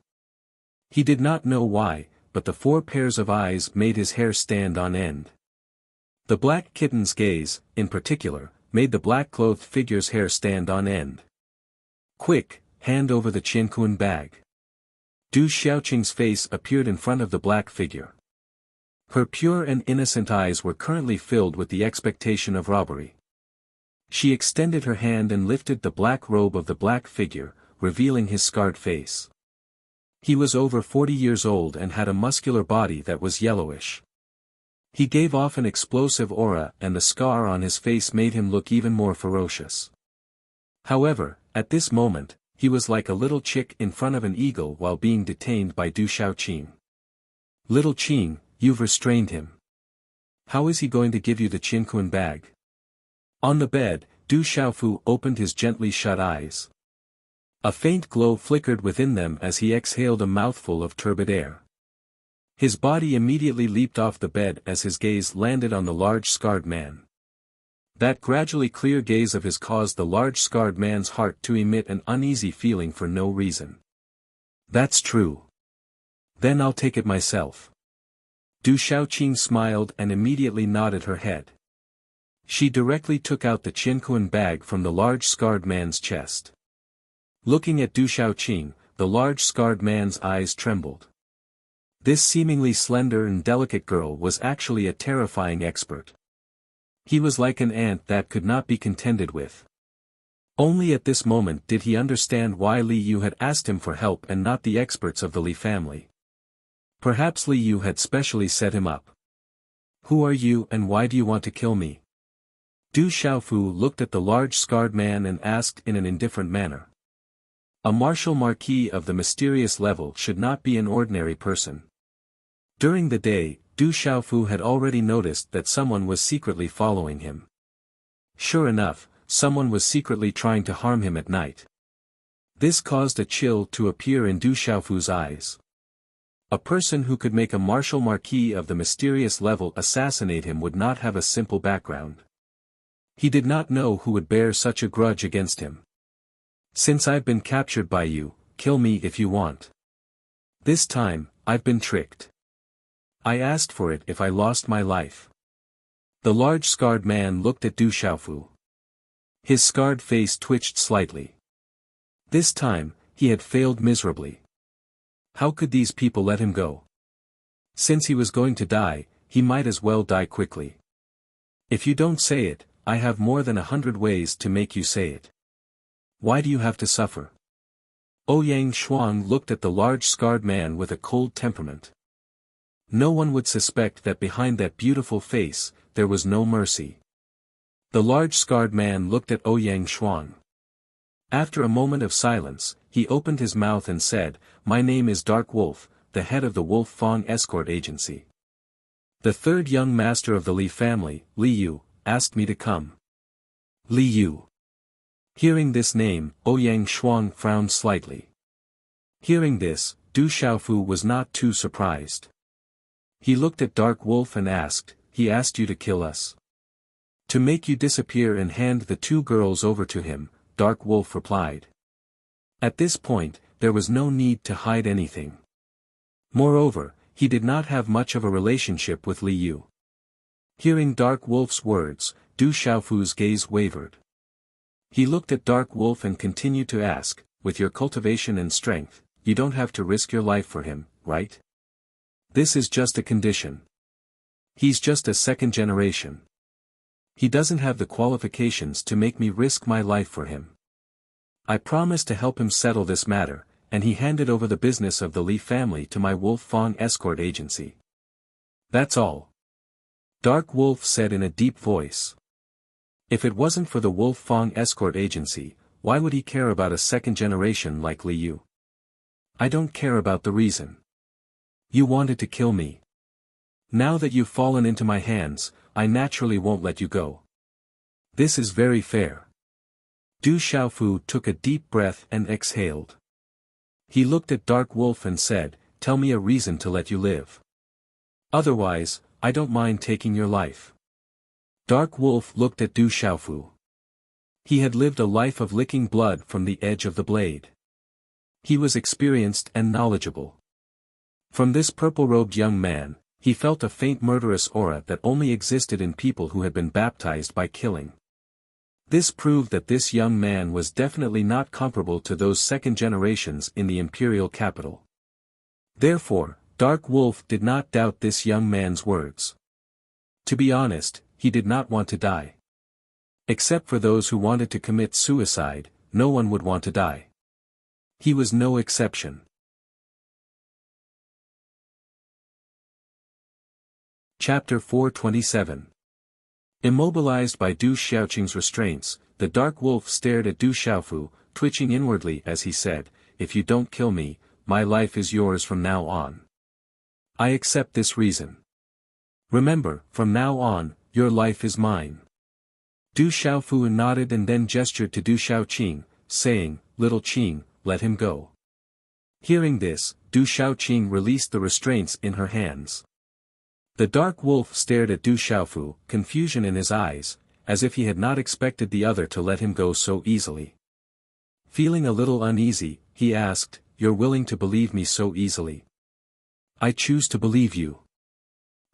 He did not know why, but the 4 pairs of eyes made his hair stand on end. The black kitten's gaze, in particular, made the black-clothed figure's hair stand on end. "Quick, hand over the Qianquan bag." Du Xiaoqing's face appeared in front of the black figure. Her pure and innocent eyes were currently filled with the expectation of robbery. She extended her hand and lifted the black robe of the black figure, revealing his scarred face. He was over 40 years old and had a muscular body that was yellowish. He gave off an explosive aura and the scar on his face made him look even more ferocious. However, at this moment, he was like a little chick in front of an eagle while being detained by Du Xiaoqing. "Little Qing, you've restrained him. How is he going to give you the Qianquan bag?" On the bed, Du Xiaofu opened his gently shut eyes. A faint glow flickered within them as he exhaled a mouthful of turbid air. His body immediately leaped off the bed as his gaze landed on the large scarred man. That gradually clear gaze of his caused the large scarred man's heart to emit an uneasy feeling for no reason. "That's true. Then I'll take it myself." Du Xiaoqing smiled and immediately nodded her head. She directly took out the Qianquan bag from the large scarred man's chest. Looking at Du Xiaoqing, the large scarred man's eyes trembled. This seemingly slender and delicate girl was actually a terrifying expert. He was like an ant that could not be contended with. Only at this moment did he understand why Li Yu had asked him for help and not the experts of the Li family. Perhaps Li Yu had specially set him up. "Who are you and why do you want to kill me?" Du Xiaofu looked at the large scarred man and asked in an indifferent manner. A martial marquis of the mysterious level should not be an ordinary person. During the day, Du Xiaofu had already noticed that someone was secretly following him. Sure enough, someone was secretly trying to harm him at night. This caused a chill to appear in Du Xiaofu's eyes. A person who could make a martial marquis of the mysterious level assassinate him would not have a simple background. He did not know who would bear such a grudge against him. Since I've been captured by you, kill me if you want. This time, I've been tricked. I asked for it if I lost my life. The large scarred man looked at Du Xiaofu. His scarred face twitched slightly. This time, he had failed miserably. How could these people let him go? Since he was going to die, he might as well die quickly. If you don't say it, I have more than 100 ways to make you say it. Why do you have to suffer? Ouyang Shuang looked at the large scarred man with a cold temperament. No one would suspect that behind that beautiful face, there was no mercy. The large scarred man looked at Ouyang Shuang. After a moment of silence, he opened his mouth and said, "My name is Dark Wolf, the head of the Wolf Fang Escort Agency. The third young master of the Li family, Li Yu, asked me to come." Li Yu. Hearing this name, Ouyang Shuang frowned slightly. Hearing this, Du Xiaofu was not too surprised. He looked at Dark Wolf and asked, "He asked you to kill us?" "To make you disappear and hand the two girls over to him," Dark Wolf replied. At this point, there was no need to hide anything. Moreover, he did not have much of a relationship with Li Yu. Hearing Dark Wolf's words, Du Xiaofu's gaze wavered. He looked at Dark Wolf and continued to ask, "With your cultivation and strength, you don't have to risk your life for him, right? This is just a condition. He's just a second generation. He doesn't have the qualifications to make me risk my life for him. I promised to help him settle this matter, and he handed over the business of the Li family to my Wolf Fang Escort Agency. That's all." Dark Wolf said in a deep voice. If it wasn't for the Wolf Fang Escort Agency, why would he care about a second generation like Li Yu? I don't care about the reason. You wanted to kill me. Now that you've fallen into my hands, I naturally won't let you go. This is very fair. Du Xiaofu took a deep breath and exhaled. He looked at Dark Wolf and said, "Tell me a reason to let you live. Otherwise, I don't mind taking your life." Dark Wolf looked at Du Xiaofu. He had lived a life of licking blood from the edge of the blade. He was experienced and knowledgeable. From this purple-robed young man, he felt a faint murderous aura that only existed in people who had been baptized by killing. This proved that this young man was definitely not comparable to those second generations in the imperial capital. Therefore, Dark Wolf did not doubt this young man's words. To be honest, he did not want to die. Except for those who wanted to commit suicide, no one would want to die. He was no exception. Chapter 427. Immobilized by Du Xiaoqing's restraints, the Dark Wolf stared at Du Xiaofu, twitching inwardly as he said, "If you don't kill me, my life is yours from now on. I accept this reason. Remember, from now on, your life is mine." Du Xiaofu nodded and then gestured to Du Xiaoqing, saying, "Little Qing, let him go." Hearing this, Du Xiaoqing released the restraints in her hands. The Dark Wolf stared at Du Xiaofu, confusion in his eyes, as if he had not expected the other to let him go so easily. Feeling a little uneasy, he asked, "You're willing to believe me so easily?" "I choose to believe you."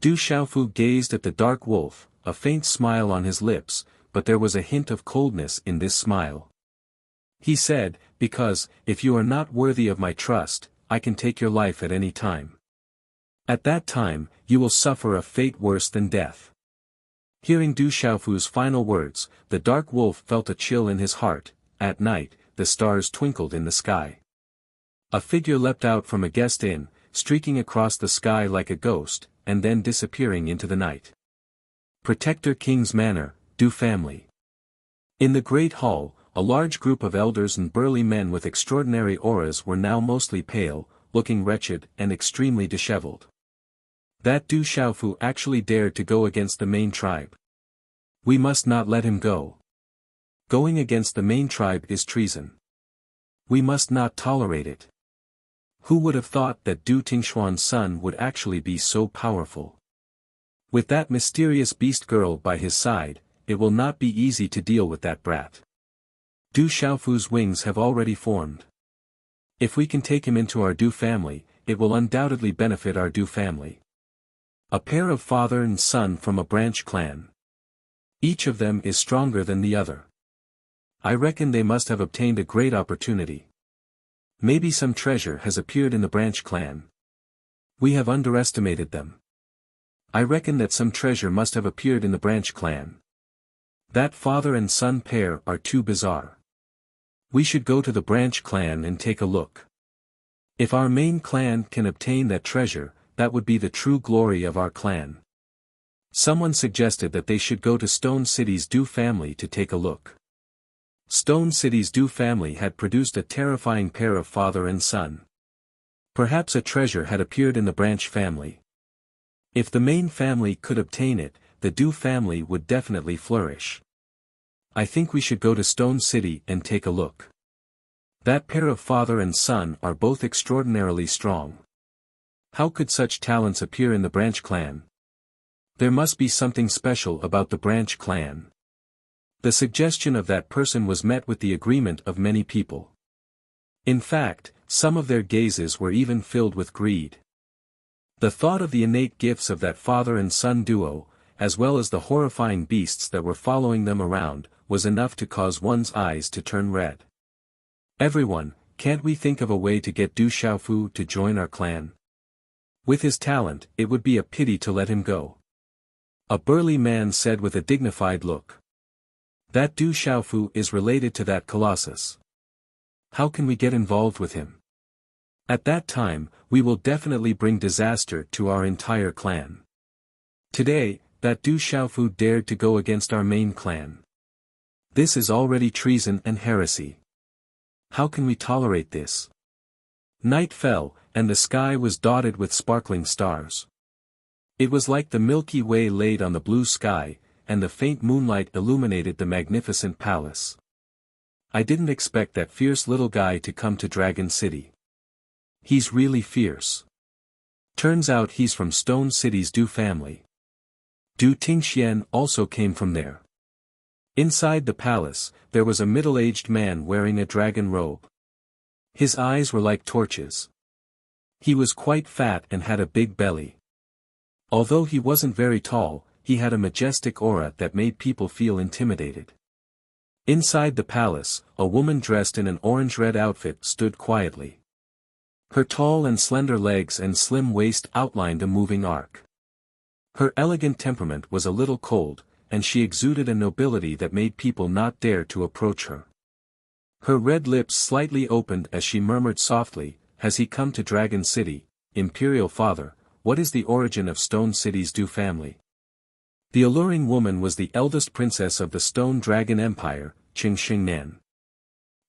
Du Xiaofu gazed at the Dark Wolf, a faint smile on his lips, but there was a hint of coldness in this smile. He said, "Because, if you are not worthy of my trust, I can take your life at any time. At that time, you will suffer a fate worse than death." Hearing Du Xiaofu's final words, the Dark Wolf felt a chill in his heart. At night, the stars twinkled in the sky. A figure leapt out from a guest inn, streaking across the sky like a ghost, and then disappearing into the night. Protector King's Manor, Du family. In the great hall, a large group of elders and burly men with extraordinary auras were now mostly pale, looking wretched and extremely disheveled. That Du Xiaofu actually dared to go against the main tribe. We must not let him go. Going against the main tribe is treason. We must not tolerate it. Who would have thought that Du Tingshuan's son would actually be so powerful? With that mysterious beast girl by his side, it will not be easy to deal with that brat. Du Xiaofu's wings have already formed. If we can take him into our Du family, it will undoubtedly benefit our Du family. A pair of father and son from a branch clan. Each of them is stronger than the other. I reckon they must have obtained a great opportunity. Maybe some treasure has appeared in the branch clan. We have underestimated them. I reckon that some treasure must have appeared in the branch clan. That father and son pair are too bizarre. We should go to the branch clan and take a look. If our main clan can obtain that treasure, that would be the true glory of our clan. Someone suggested that they should go to Stone City's Du family to take a look. Stone City's Du family had produced a terrifying pair of father and son. Perhaps a treasure had appeared in the branch family. If the main family could obtain it, the Du family would definitely flourish. I think we should go to Stone City and take a look. That pair of father and son are both extraordinarily strong. How could such talents appear in the branch clan? There must be something special about the branch clan. The suggestion of that person was met with the agreement of many people. In fact, some of their gazes were even filled with greed. The thought of the innate gifts of that father and son duo, as well as the horrifying beasts that were following them around, was enough to cause one's eyes to turn red. Everyone, can't we think of a way to get Du Xiaofu to join our clan? With his talent, it would be a pity to let him go. A burly man said with a dignified look. That Du Xiaofu is related to that colossus. How can we get involved with him? At that time, we will definitely bring disaster to our entire clan. Today, that Du Xiaofu dared to go against our main clan. This is already treason and heresy. How can we tolerate this? Night fell, and the sky was dotted with sparkling stars. It was like the Milky Way laid on the blue sky, and the faint moonlight illuminated the magnificent palace. I didn't expect that fierce little guy to come to Dragon City. He's really fierce. Turns out he's from Stone City's Du family. Du Tingxian also came from there. Inside the palace, there was a middle-aged man wearing a dragon robe. His eyes were like torches. He was quite fat and had a big belly. Although he wasn't very tall, he had a majestic aura that made people feel intimidated. Inside the palace, a woman dressed in an orange-red outfit stood quietly. Her tall and slender legs and slim waist outlined a moving arc. Her elegant temperament was a little cold, and she exuded a nobility that made people not dare to approach her. Her red lips slightly opened as she murmured softly, "Has he come to Dragon City, Imperial Father? What is the origin of Stone City's Du family?" The alluring woman was the eldest princess of the Stone Dragon Empire, Qing Xingnan.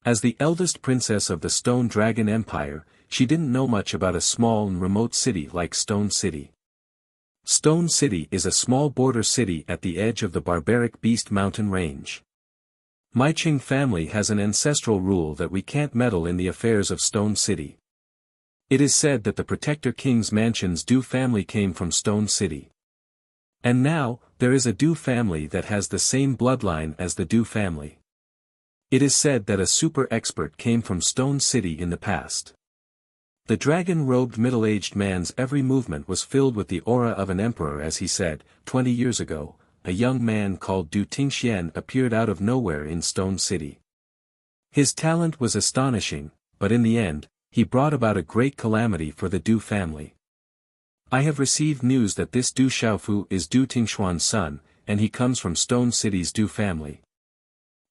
As the eldest princess of the Stone Dragon Empire, she didn't know much about a small and remote city like Stone City. Stone City is a small border city at the edge of the barbaric Beast Mountain Range. My Qing family has an ancestral rule that we can't meddle in the affairs of Stone City. It is said that the Protector King's mansion's Du family came from Stone City. And now, there is a Du family that has the same bloodline as the Du family. It is said that a super expert came from Stone City in the past. The dragon-robed middle-aged man's every movement was filled with the aura of an emperor as he said, 20 years ago, a young man called Du Tingxian appeared out of nowhere in Stone City. His talent was astonishing, but in the end, he brought about a great calamity for the Du family. I have received news that this Du Xiaofu is Du Tingshuan's son, and he comes from Stone City's Du family.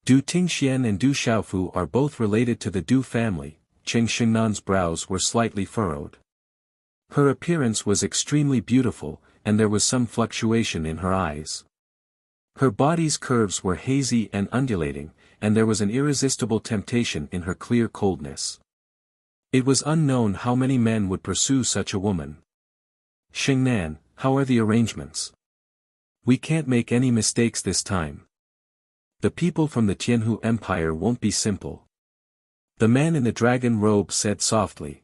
Du Tingxian and Du Xiaofu are both related to the Du family. Qing Xingnan's brows were slightly furrowed. Her appearance was extremely beautiful, and there was some fluctuation in her eyes. Her body's curves were hazy and undulating, and there was an irresistible temptation in her clear coldness. It was unknown how many men would pursue such a woman. "Xingnan, how are the arrangements? We can't make any mistakes this time. The people from the Tianhu Empire won't be simple." The man in the dragon robe said softly.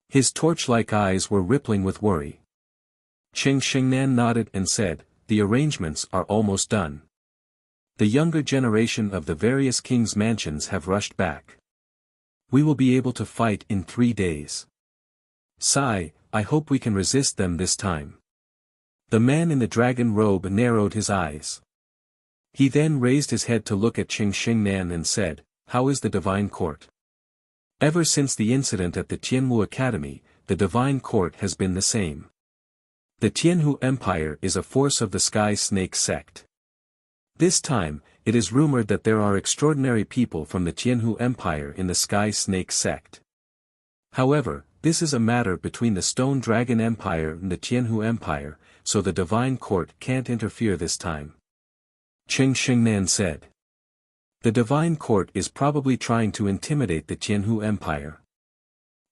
His torch-like eyes were rippling with worry. Xingnan nodded and said, "The arrangements are almost done. The younger generation of the various kings' mansions have rushed back. We will be able to fight in 3 days. Sigh, I hope we can resist them this time." The man in the dragon robe narrowed his eyes. He then raised his head to look at Xingnan and said, "How is the Divine Court?" Ever since the incident at the Tianwu Academy, the Divine Court has been the same. The Tianhu Empire is a force of the Sky Snake sect. This time, it is rumored that there are extraordinary people from the Tianhu Empire in the Sky Snake sect. However, this is a matter between the Stone Dragon Empire and the Tianhu Empire, so the Divine Court can't interfere this time. Xingnan said. The Divine Court is probably trying to intimidate the Tianhu Empire.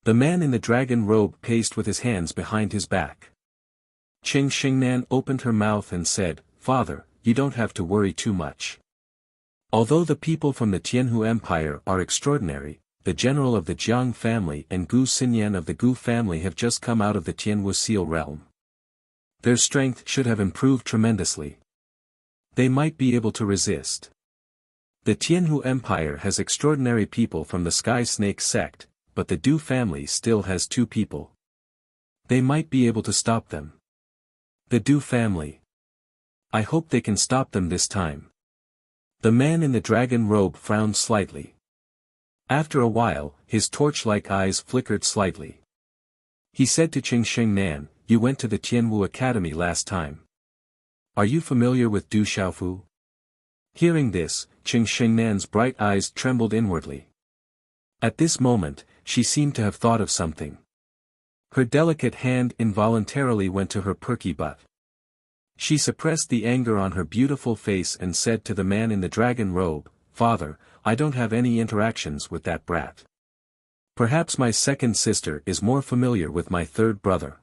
The man in the dragon robe paced with his hands behind his back. Xingnan opened her mouth and said, "Father, you don't have to worry too much. Although the people from the Tianhu Empire are extraordinary, the general of the Jiang family and Gu Xinyan of the Gu family have just come out of the Tianwu Seal realm. Their strength should have improved tremendously. They might be able to resist. The Tianhu Empire has extraordinary people from the Sky Snake sect, but the Du family still has 2 people. They might be able to stop them. The Du family. I hope they can stop them this time." The man in the dragon robe frowned slightly. After a while, his torch-like eyes flickered slightly. He said to Xingnan, "You went to the Tianwu Academy last time. Are you familiar with Du Xiaofu?" Hearing this, Xingnan's bright eyes trembled inwardly. At this moment, she seemed to have thought of something. Her delicate hand involuntarily went to her perky butt. She suppressed the anger on her beautiful face and said to the man in the dragon robe, "Father, I don't have any interactions with that brat. Perhaps my second sister is more familiar with my third brother."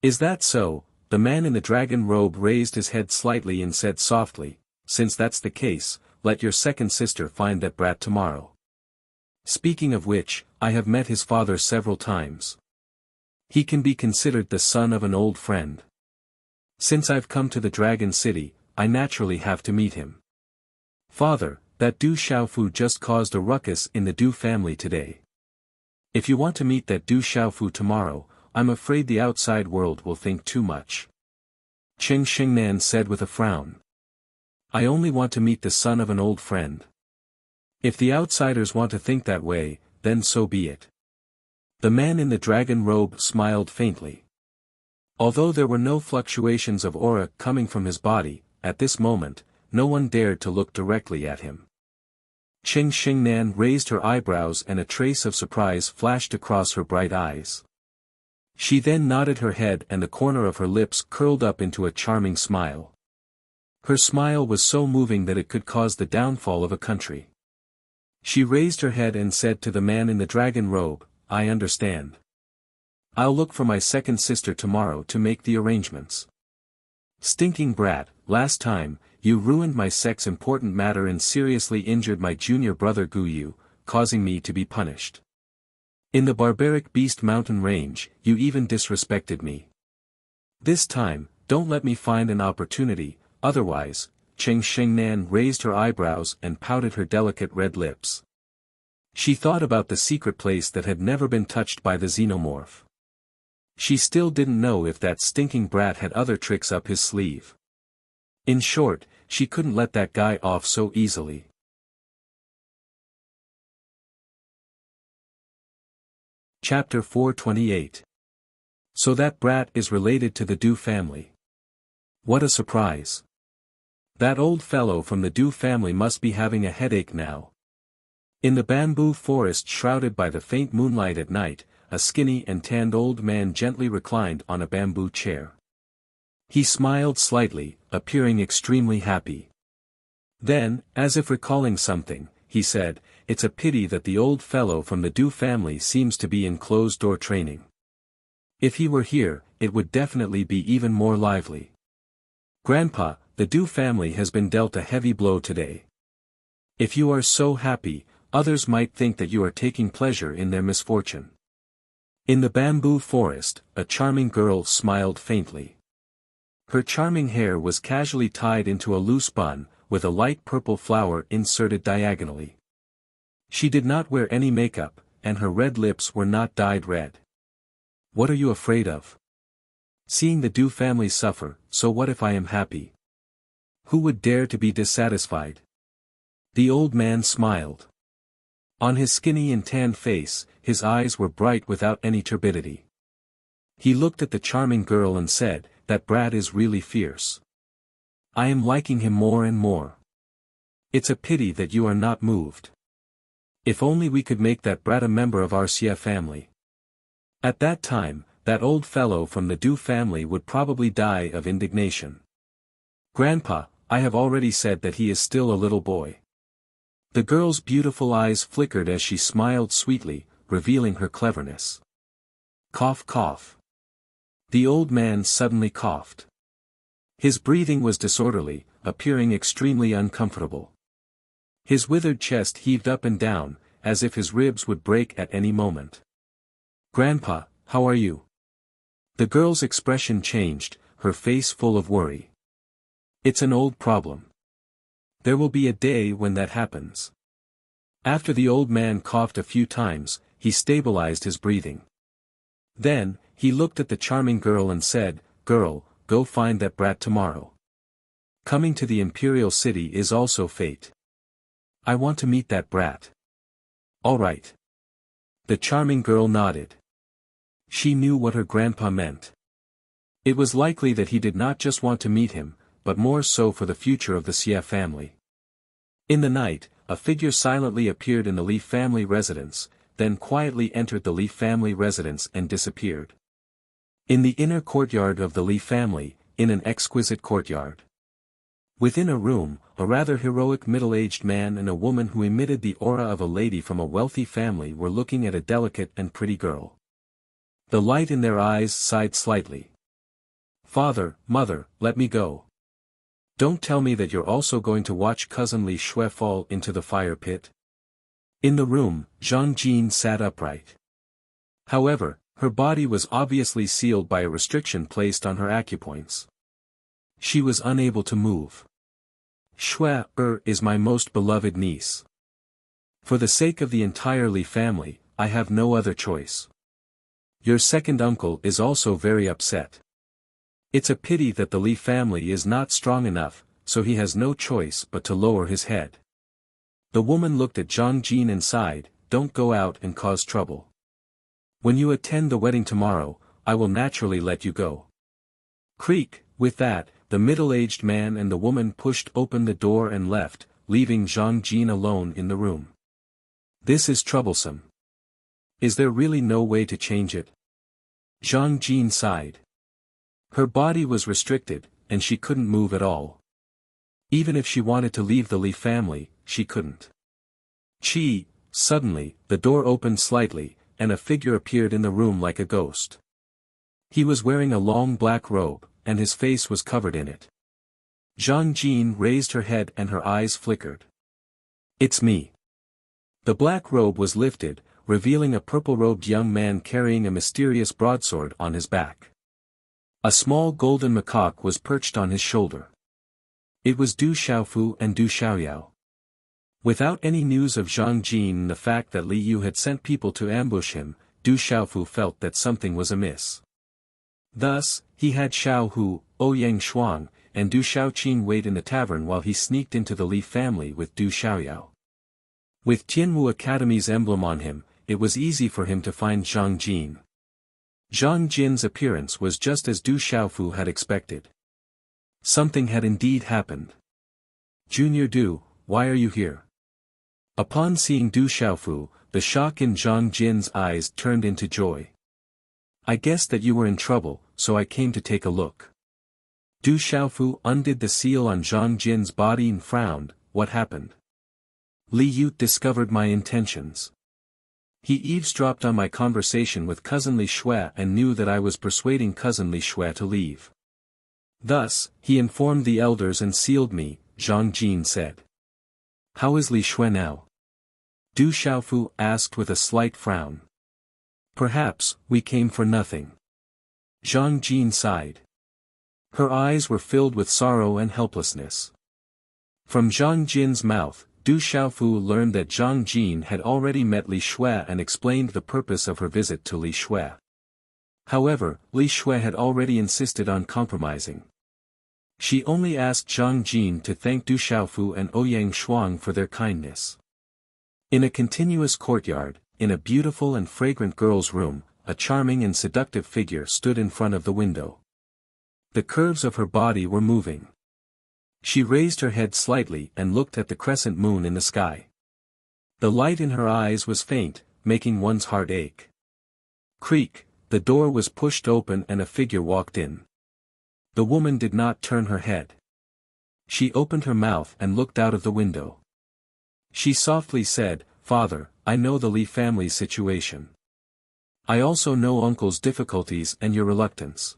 "Is that so?" The man in the dragon robe raised his head slightly and said softly, "Since that's the case, let your second sister find that brat tomorrow. Speaking of which, I have met his father several times. He can be considered the son of an old friend. Since I've come to the Dragon City, I naturally have to meet him. Father, that Du Xiaofu just caused a ruckus in the Du family today. If you want to meet that Du Xiaofu tomorrow, I'm afraid the outside world will think too much." Xingnan said with a frown. "I only want to meet the son of an old friend. If the outsiders want to think that way, then so be it." The man in the dragon robe smiled faintly. Although there were no fluctuations of aura coming from his body, at this moment, no one dared to look directly at him. Xingnan raised her eyebrows and a trace of surprise flashed across her bright eyes. She then nodded her head and the corner of her lips curled up into a charming smile. Her smile was so moving that it could cause the downfall of a country. She raised her head and said to the man in the dragon robe, "I understand. I'll look for my second sister tomorrow to make the arrangements. Stinking brat, last time, you ruined my sect's important matter and seriously injured my junior brother Guyu, causing me to be punished. In the barbaric beast mountain range, you even disrespected me. This time, don't let me find an opportunity, otherwise." Xingnan raised her eyebrows and pouted her delicate red lips. She thought about the secret place that had never been touched by the xenomorph. She still didn't know if that stinking brat had other tricks up his sleeve. In short, she couldn't let that guy off so easily. Chapter 428. So that brat is related to the Du family. What a surprise. That old fellow from the Du family must be having a headache now. In the bamboo forest shrouded by the faint moonlight at night, a skinny and tanned old man gently reclined on a bamboo chair. He smiled slightly, appearing extremely happy. Then, as if recalling something, he said, "It's a pity that the old fellow from the Du family seems to be in closed-door training. If he were here, it would definitely be even more lively. Grandpa, the Du family has been dealt a heavy blow today. If you are so happy, others might think that you are taking pleasure in their misfortune." In the bamboo forest, a charming girl smiled faintly. Her charming hair was casually tied into a loose bun, with a light purple flower inserted diagonally. She did not wear any makeup, and her red lips were not dyed red. "What are you afraid of? Seeing the Du family suffer, so what if I am happy? Who would dare to be dissatisfied?" The old man smiled. On his skinny and tanned face, his eyes were bright without any turbidity. He looked at the charming girl and said, "That brat is really fierce. I am liking him more and more. It's a pity that you are not moved. If only we could make that brat a member of our Xia family. At that time, that old fellow from the Du family would probably die of indignation. Grandpa, I have already said that he is still a little boy." The girl's beautiful eyes flickered as she smiled sweetly, revealing her cleverness. Cough cough. The old man suddenly coughed. His breathing was disorderly, appearing extremely uncomfortable. His withered chest heaved up and down, as if his ribs would break at any moment. "Grandpa, how are you?" The girl's expression changed, her face full of worry. "It's an old problem. There will be a day when that happens." After the old man coughed a few times, he stabilized his breathing. Then, he looked at the charming girl and said, "Girl, go find that brat tomorrow. Coming to the imperial city is also fate. I want to meet that brat." "All right." The charming girl nodded. She knew what her grandpa meant. It was likely that he did not just want to meet him, but more so for the future of the Xia family. In the night, a figure silently appeared in the Li family residence, then quietly entered the Li family residence and disappeared. In the inner courtyard of the Li family, in an exquisite courtyard. Within a room, a rather heroic middle-aged man and a woman who emitted the aura of a lady from a wealthy family were looking at a delicate and pretty girl. The light in their eyes sighed slightly. "Father, mother, let me go. Don't tell me that you're also going to watch cousin Li Shui fall into the fire pit." In the room, Zhang Jin sat upright. However, her body was obviously sealed by a restriction placed on her acupoints. She was unable to move. "Shui is my most beloved niece. For the sake of the entire Li family, I have no other choice. Your second uncle is also very upset. It's a pity that the Li family is not strong enough, so he has no choice but to lower his head." The woman looked at Zhang Jin and sighed, "Don't go out and cause trouble. When you attend the wedding tomorrow, I will naturally let you go." Creak, with that, the middle-aged man and the woman pushed open the door and left, leaving Zhang Jin alone in the room. "This is troublesome. Is there really no way to change it?" Zhang Jin sighed. Her body was restricted, and she couldn't move at all. Even if she wanted to leave the Li family, she couldn't. Suddenly, the door opened slightly, and a figure appeared in the room like a ghost. He was wearing a long black robe, and his face was covered in it. Zhang Jin raised her head and her eyes flickered. "It's me." The black robe was lifted, revealing a purple-robed young man carrying a mysterious broadsword on his back. A small golden macaque was perched on his shoulder. It was Du Xiaofu and Du Xiaoyao. Without any news of Zhang Jin and the fact that Li Yu had sent people to ambush him, Du Xiaofu felt that something was amiss. Thus, he had Xiao Hu, Ouyang Shuang, and Du Xiaoqing wait in the tavern while he sneaked into the Li family with Du Xiaoyao. With Tianwu Academy's emblem on him, it was easy for him to find Zhang Jin. Zhang Jin's appearance was just as Du Xiaofu had expected. Something had indeed happened. "Junior Du, why are you here?" Upon seeing Du Xiaofu, the shock in Zhang Jin's eyes turned into joy. "I guessed that you were in trouble, so I came to take a look." Du Xiaofu undid the seal on Zhang Jin's body and frowned. What happened? Li Yute discovered my intentions. He eavesdropped on my conversation with cousin Li Shui and knew that I was persuading cousin Li Shui to leave. Thus, he informed the elders and sealed me, Zhang Jin said. How is Li Shui now? Du Xiaofu asked with a slight frown. Perhaps, we came for nothing. Zhang Jin sighed. Her eyes were filled with sorrow and helplessness. From Zhang Jin's mouth, Du Xiaofu learned that Zhang Jin had already met Li Shui and explained the purpose of her visit to Li Shui. However, Li Shui had already insisted on compromising. She only asked Zhang Jin to thank Du Xiaofu and Ouyang Shuang for their kindness. In a continuous courtyard, in a beautiful and fragrant girl's room, a charming and seductive figure stood in front of the window. The curves of her body were moving. She raised her head slightly and looked at the crescent moon in the sky. The light in her eyes was faint, making one's heart ache. Creak, the door was pushed open and a figure walked in. The woman did not turn her head. She opened her mouth and looked out of the window. She softly said, "Father, I know the Li family's situation. I also know Uncle's difficulties and your reluctance.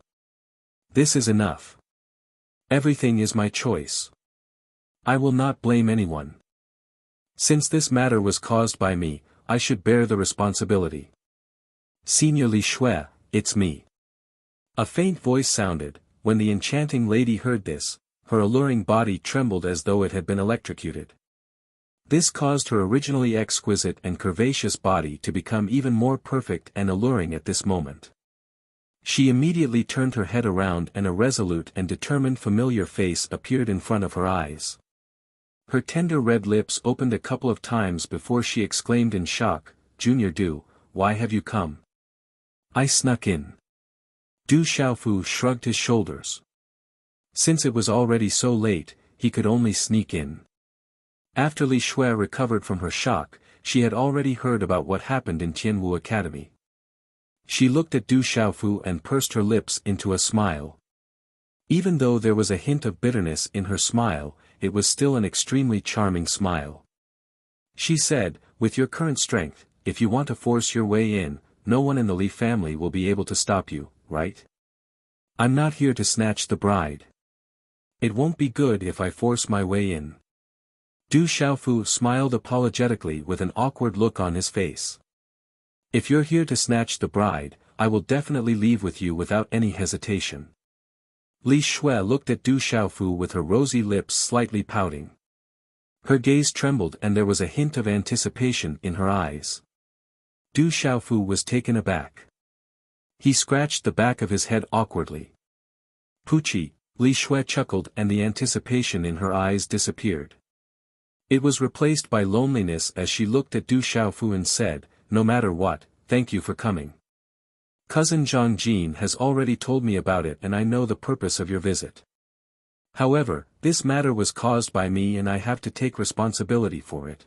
This is enough. Everything is my choice. I will not blame anyone. Since this matter was caused by me, I should bear the responsibility. Senior Li Shui, it's me." A faint voice sounded. When the enchanting lady heard this, her alluring body trembled as though it had been electrocuted. This caused her originally exquisite and curvaceous body to become even more perfect and alluring at this moment. She immediately turned her head around and a resolute and determined familiar face appeared in front of her eyes. Her tender red lips opened a couple of times before she exclaimed in shock, "Junior Du, why have you come?" "I snuck in." Du Xiaofu shrugged his shoulders. Since it was already so late, he could only sneak in. After Li Shui recovered from her shock, she had already heard about what happened in Tianwu Academy. She looked at Du Xiaofu and pursed her lips into a smile. Even though there was a hint of bitterness in her smile, it was still an extremely charming smile. She said, "With your current strength, if you want to force your way in, no one in the Li family will be able to stop you, right? I'm not here to snatch the bride. It won't be good if I force my way in." Du Xiaofu smiled apologetically with an awkward look on his face. "If you're here to snatch the bride, I will definitely leave with you without any hesitation." Li Shui looked at Du Xiaofu with her rosy lips slightly pouting. Her gaze trembled and there was a hint of anticipation in her eyes. Du Xiaofu was taken aback. He scratched the back of his head awkwardly. "Pucci," Li Shui chuckled and the anticipation in her eyes disappeared. It was replaced by loneliness as she looked at Du Xiaofu and said, "No matter what, thank you for coming. Cousin Zhang Jin has already told me about it and I know the purpose of your visit. However, this matter was caused by me and I have to take responsibility for it.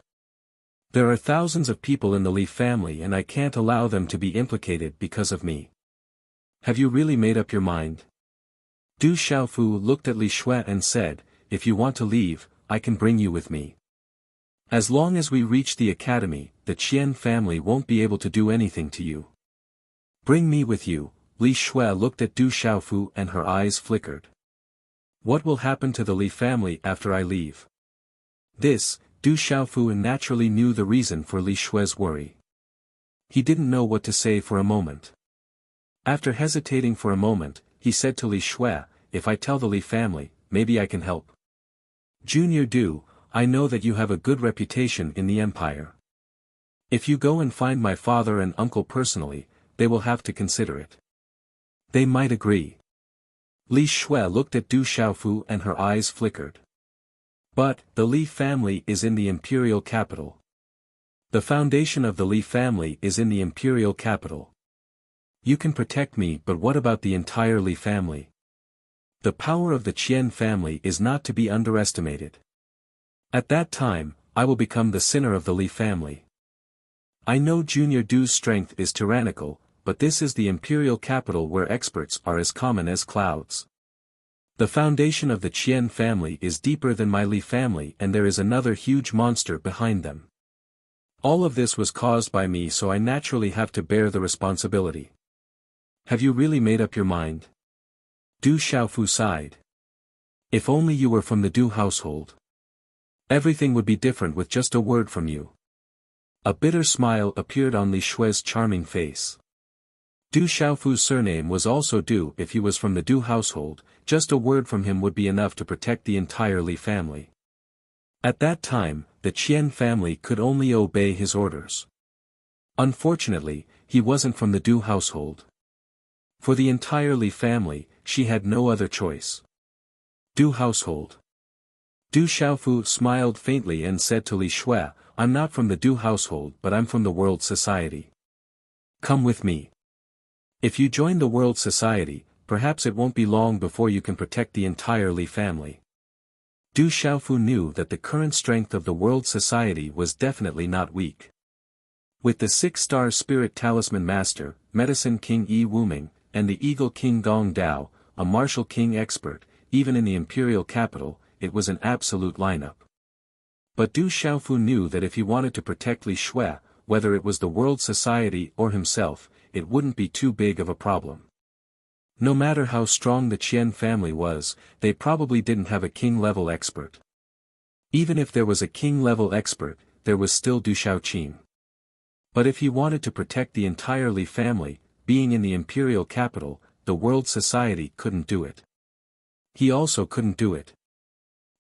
There are thousands of people in the Li family and I can't allow them to be implicated because of me. Have you really made up your mind?" Du Xiaofu looked at Li Shui and said, "If you want to leave, I can bring you with me. As long as we reach the academy, the Qian family won't be able to do anything to you. Bring me with you." Li Shui looked at Du Xiaofu and her eyes flickered. "What will happen to the Li family after I leave?" This, Du Xiaofu naturally knew the reason for Li Shui's worry. He didn't know what to say for a moment. After hesitating for a moment, he said to Li Shui, "If I tell the Li family, maybe I can help. Junior Du, I know that you have a good reputation in the empire. If you go and find my father and uncle personally, they will have to consider it. They might agree." Li Shui looked at Du Xiaofu and her eyes flickered. "But, the Li family is in the imperial capital. The foundation of the Li family is in the imperial capital. You can protect me, but what about the entire Li family? The power of the Qian family is not to be underestimated. At that time, I will become the sinner of the Li family. I know Junior Du's strength is tyrannical, but this is the imperial capital where experts are as common as clouds. The foundation of the Qian family is deeper than my Li family, and there is another huge monster behind them. All of this was caused by me, so I naturally have to bear the responsibility. Have you really made up your mind? Du Xiaofu sighed. If only you were from the Du household. Everything would be different with just a word from you. A bitter smile appeared on Li Shui's charming face. Du Xiaofu's surname was also Du. If he was from the Du household, just a word from him would be enough to protect the entire Li family. At that time, the Qian family could only obey his orders. Unfortunately, he wasn't from the Du household. For the entire Li family, she had no other choice. Du household. Du Xiaofu smiled faintly and said to Li Shui, I'm not from the Du household, but I'm from the World Society. Come with me. If you join the World Society, perhaps it won't be long before you can protect the entire Li family. Du Xiaofu knew that the current strength of the World Society was definitely not weak. With the 6-star Spirit Talisman Master, Medicine King Yi Wuming, and the Eagle King Gong Dao, a Martial King expert, even in the imperial capital, it was an absolute lineup. But Du Xiaofu knew that if he wanted to protect Li Shui, whether it was the World Society or himself, it wouldn't be too big of a problem. No matter how strong the Qian family was, they probably didn't have a king-level expert. Even if there was a king-level expert, there was still Du Xiaoqin. But if he wanted to protect the entire Li family, being in the imperial capital, the World Society couldn't do it. He also couldn't do it.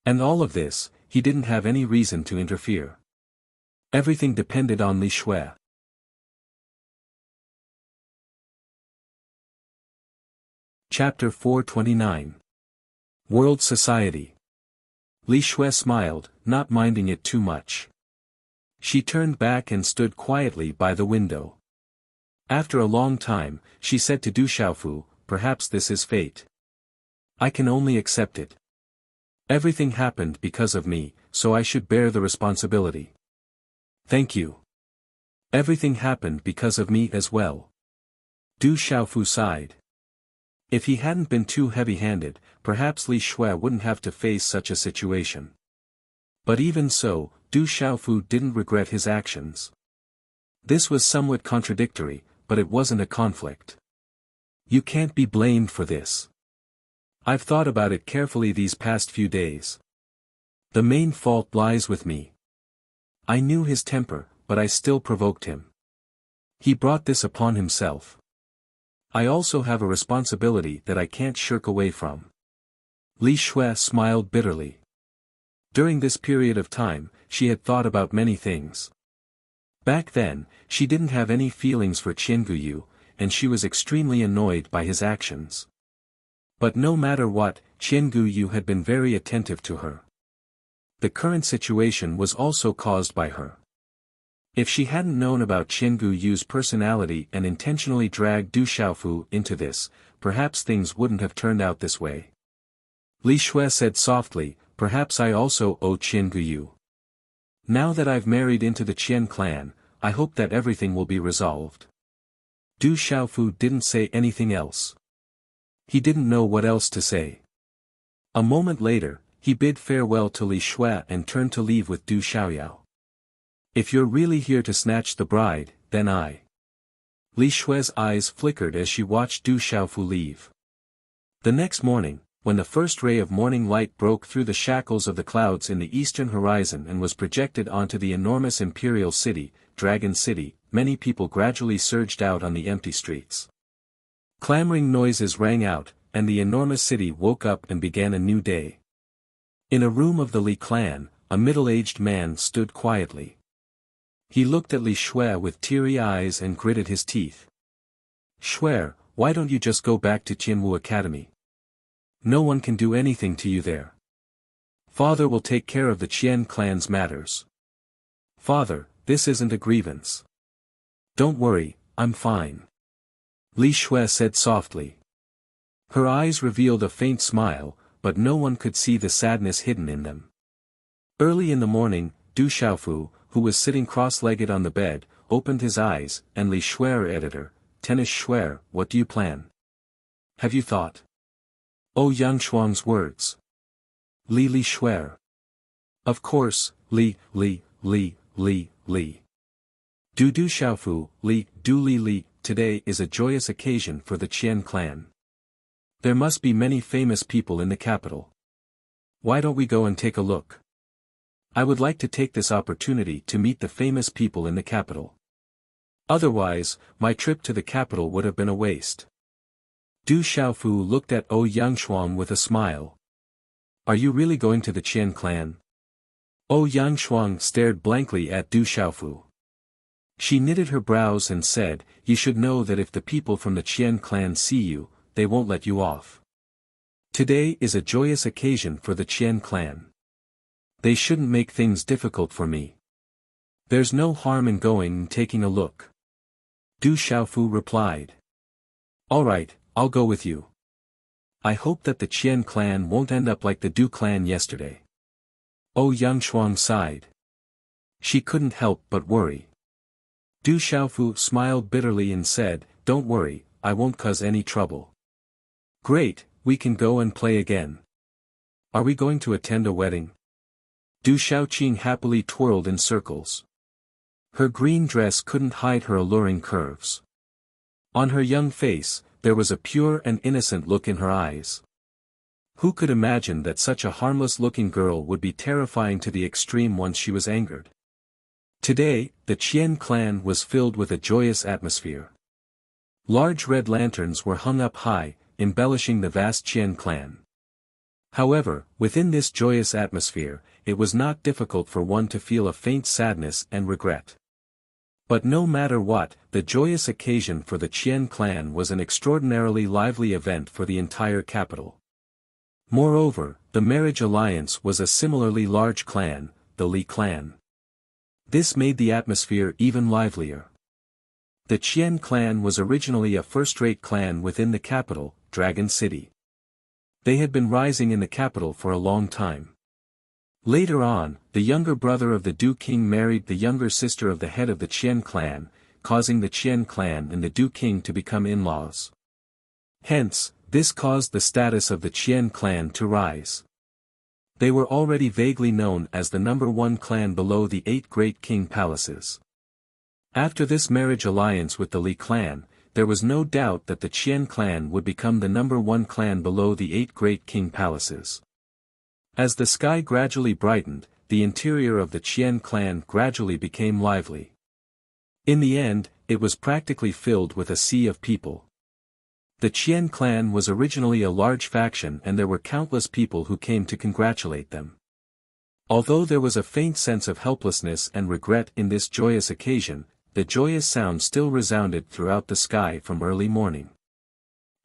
And all of this, he didn't have any reason to interfere. Everything depended on Li Shui. Chapter 429. World Society. Li Shui smiled, not minding it too much. She turned back and stood quietly by the window. After a long time, she said to Du Xiaofu, perhaps this is fate. I can only accept it. Everything happened because of me, so I should bear the responsibility. Thank you. Everything happened because of me as well. Du Xiaofu sighed. If he hadn't been too heavy-handed, perhaps Li Shui wouldn't have to face such a situation. But even so, Du Xiaofu didn't regret his actions. This was somewhat contradictory, but it wasn't a conflict. You can't be blamed for this. I've thought about it carefully these past few days. The main fault lies with me. I knew his temper, but I still provoked him. He brought this upon himself. I also have a responsibility that I can't shirk away from. Li Shui smiled bitterly. During this period of time, she had thought about many things. Back then, she didn't have any feelings for Qian Guyu, and she was extremely annoyed by his actions. But no matter what, Qian Guyu had been very attentive to her. The current situation was also caused by her. If she hadn't known about Qian Guyu's personality and intentionally dragged Du Xiaofu into this, perhaps things wouldn't have turned out this way. Li Shui said softly, perhaps I also owe Qian Guyu. Now that I've married into the Qian clan, I hope that everything will be resolved. Du Xiaofu didn't say anything else. He didn't know what else to say. A moment later, he bid farewell to Li Shui and turned to leave with Du Xiaoyao. If you're really here to snatch the bride, then I. Li Shui's eyes flickered as she watched Du Xiaofu leave. The next morning, when the first ray of morning light broke through the shackles of the clouds in the eastern horizon and was projected onto the enormous imperial city, Dragon City, many people gradually surged out on the empty streets. Clamoring noises rang out, and the enormous city woke up and began a new day. In a room of the Li clan, a middle-aged man stood quietly. He looked at Li Shui with teary eyes and gritted his teeth. Shui, why don't you just go back to Qianwu Academy? No one can do anything to you there. Father will take care of the Qian clan's matters. Father, this isn't a grievance. Don't worry, I'm fine. Li Shui said softly. Her eyes revealed a faint smile, but no one could see the sadness hidden in them. Early in the morning, Du Xiaofu, who was sitting cross-legged on the bed, opened his eyes, and Li Shui, editor, Tennis Shui, what do you plan? Have you thought? Oh Yang Shuang's words. Li Shuer. Of course, Li. Du Xiaofu, Li. Today is a joyous occasion for the Qian clan. There must be many famous people in the capital. Why don't we go and take a look? I would like to take this opportunity to meet the famous people in the capital. Otherwise, my trip to the capital would have been a waste. Du Xiaofu looked at Ouyang Yangshuang with a smile. Are you really going to the Qian clan? Ouyang Yangshuang stared blankly at Du Xiaofu. She knitted her brows and said, "You should know that if the people from the Qian clan see you, they won't let you off. Today is a joyous occasion for the Qian clan. They shouldn't make things difficult for me. There's no harm in going and taking a look." Du Xiaofu replied. "All right, I'll go with you. I hope that the Qian clan won't end up like the Du clan yesterday." Ouyang Yangshuang sighed. She couldn't help but worry. Du Xiaofu smiled bitterly and said, "Don't worry, I won't cause any trouble." "Great, we can go and play again. Are we going to attend a wedding?" Du Xiaoqing happily twirled in circles. Her green dress couldn't hide her alluring curves. On her young face, there was a pure and innocent look in her eyes. Who could imagine that such a harmless-looking girl would be terrifying to the extreme once she was angered? Today, the Qian clan was filled with a joyous atmosphere. Large red lanterns were hung up high, embellishing the vast Qian clan. However, within this joyous atmosphere, it was not difficult for one to feel a faint sadness and regret. But no matter what, the joyous occasion for the Qian clan was an extraordinarily lively event for the entire capital. Moreover, the marriage alliance was a similarly large clan, the Li clan. This made the atmosphere even livelier. The Qian clan was originally a first-rate clan within the capital, Dragon City. They had been rising in the capital for a long time. Later on, the younger brother of the Du King married the younger sister of the head of the Qian clan, causing the Qian clan and the Du King to become in-laws. Hence, this caused the status of the Qian clan to rise. They were already vaguely known as the #1 clan below the 8 great king palaces. After this marriage alliance with the Li clan, there was no doubt that the Qian clan would become the #1 clan below the 8 great king palaces. As the sky gradually brightened, the interior of the Qian clan gradually became lively. In the end, it was practically filled with a sea of people. The Qian clan was originally a large faction and there were countless people who came to congratulate them. Although there was a faint sense of helplessness and regret in this joyous occasion, the joyous sound still resounded throughout the sky from early morning.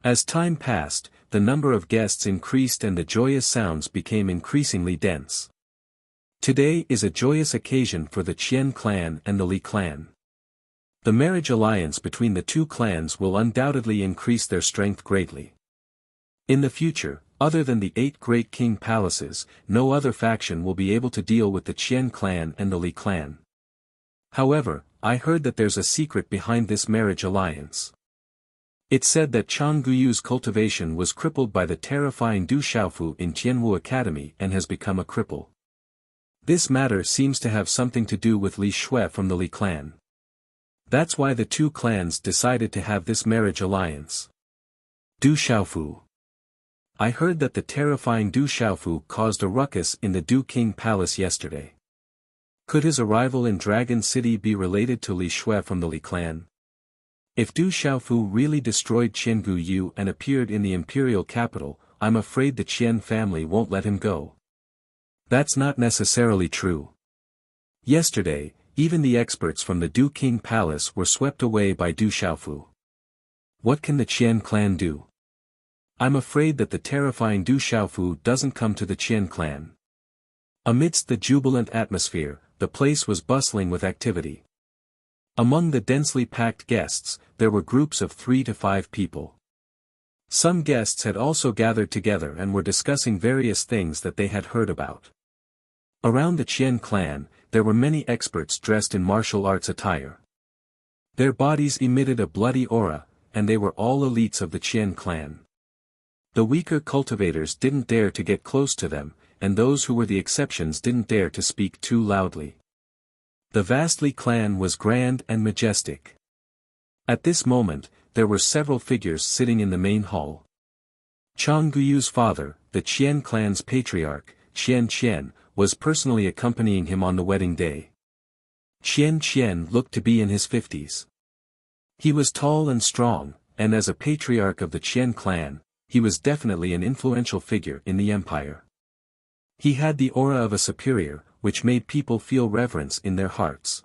As time passed, the number of guests increased and the joyous sounds became increasingly dense. Today is a joyous occasion for the Qian clan and the Li clan. The marriage alliance between the two clans will undoubtedly increase their strength greatly. In the future, other than the 8 great king palaces, no other faction will be able to deal with the Qian clan and the Li clan. However, I heard that there's a secret behind this marriage alliance. It's said that Chang Guyu's cultivation was crippled by the terrifying Du Xiaofu in Tianwu Academy and has become a cripple. This matter seems to have something to do with Li Shui from the Li clan. That's why the two clans decided to have this marriage alliance. Du Xiaofu. I heard that the terrifying Du Xiaofu caused a ruckus in the Du King Palace yesterday. Could his arrival in Dragon City be related to Li Shui from the Li clan? If Du Xiaofu really destroyed Qiangu Yu and appeared in the imperial capital, I'm afraid the Qian family won't let him go. That's not necessarily true. Yesterday, even the experts from the Du King Palace were swept away by Du Xiaofu. What can the Qian clan do? I'm afraid that the terrifying Du Xiaofu doesn't come to the Qian clan. Amidst the jubilant atmosphere, the place was bustling with activity. Among the densely packed guests, there were groups of 3 to 5 people. Some guests had also gathered together and were discussing various things that they had heard about. Around the Qian clan, there were many experts dressed in martial arts attire. Their bodies emitted a bloody aura, and they were all elites of the Qian clan. The weaker cultivators didn't dare to get close to them, and those who were the exceptions didn't dare to speak too loudly. The Vastly clan was grand and majestic. At this moment, there were several figures sitting in the main hall. Chang Guyu's father, the Qian clan's patriarch, Qian Qian, was personally accompanying him on the wedding day. Qian Qian looked to be in his 50s. He was tall and strong, and as a patriarch of the Qian clan, he was definitely an influential figure in the empire. He had the aura of a superior, which made people feel reverence in their hearts.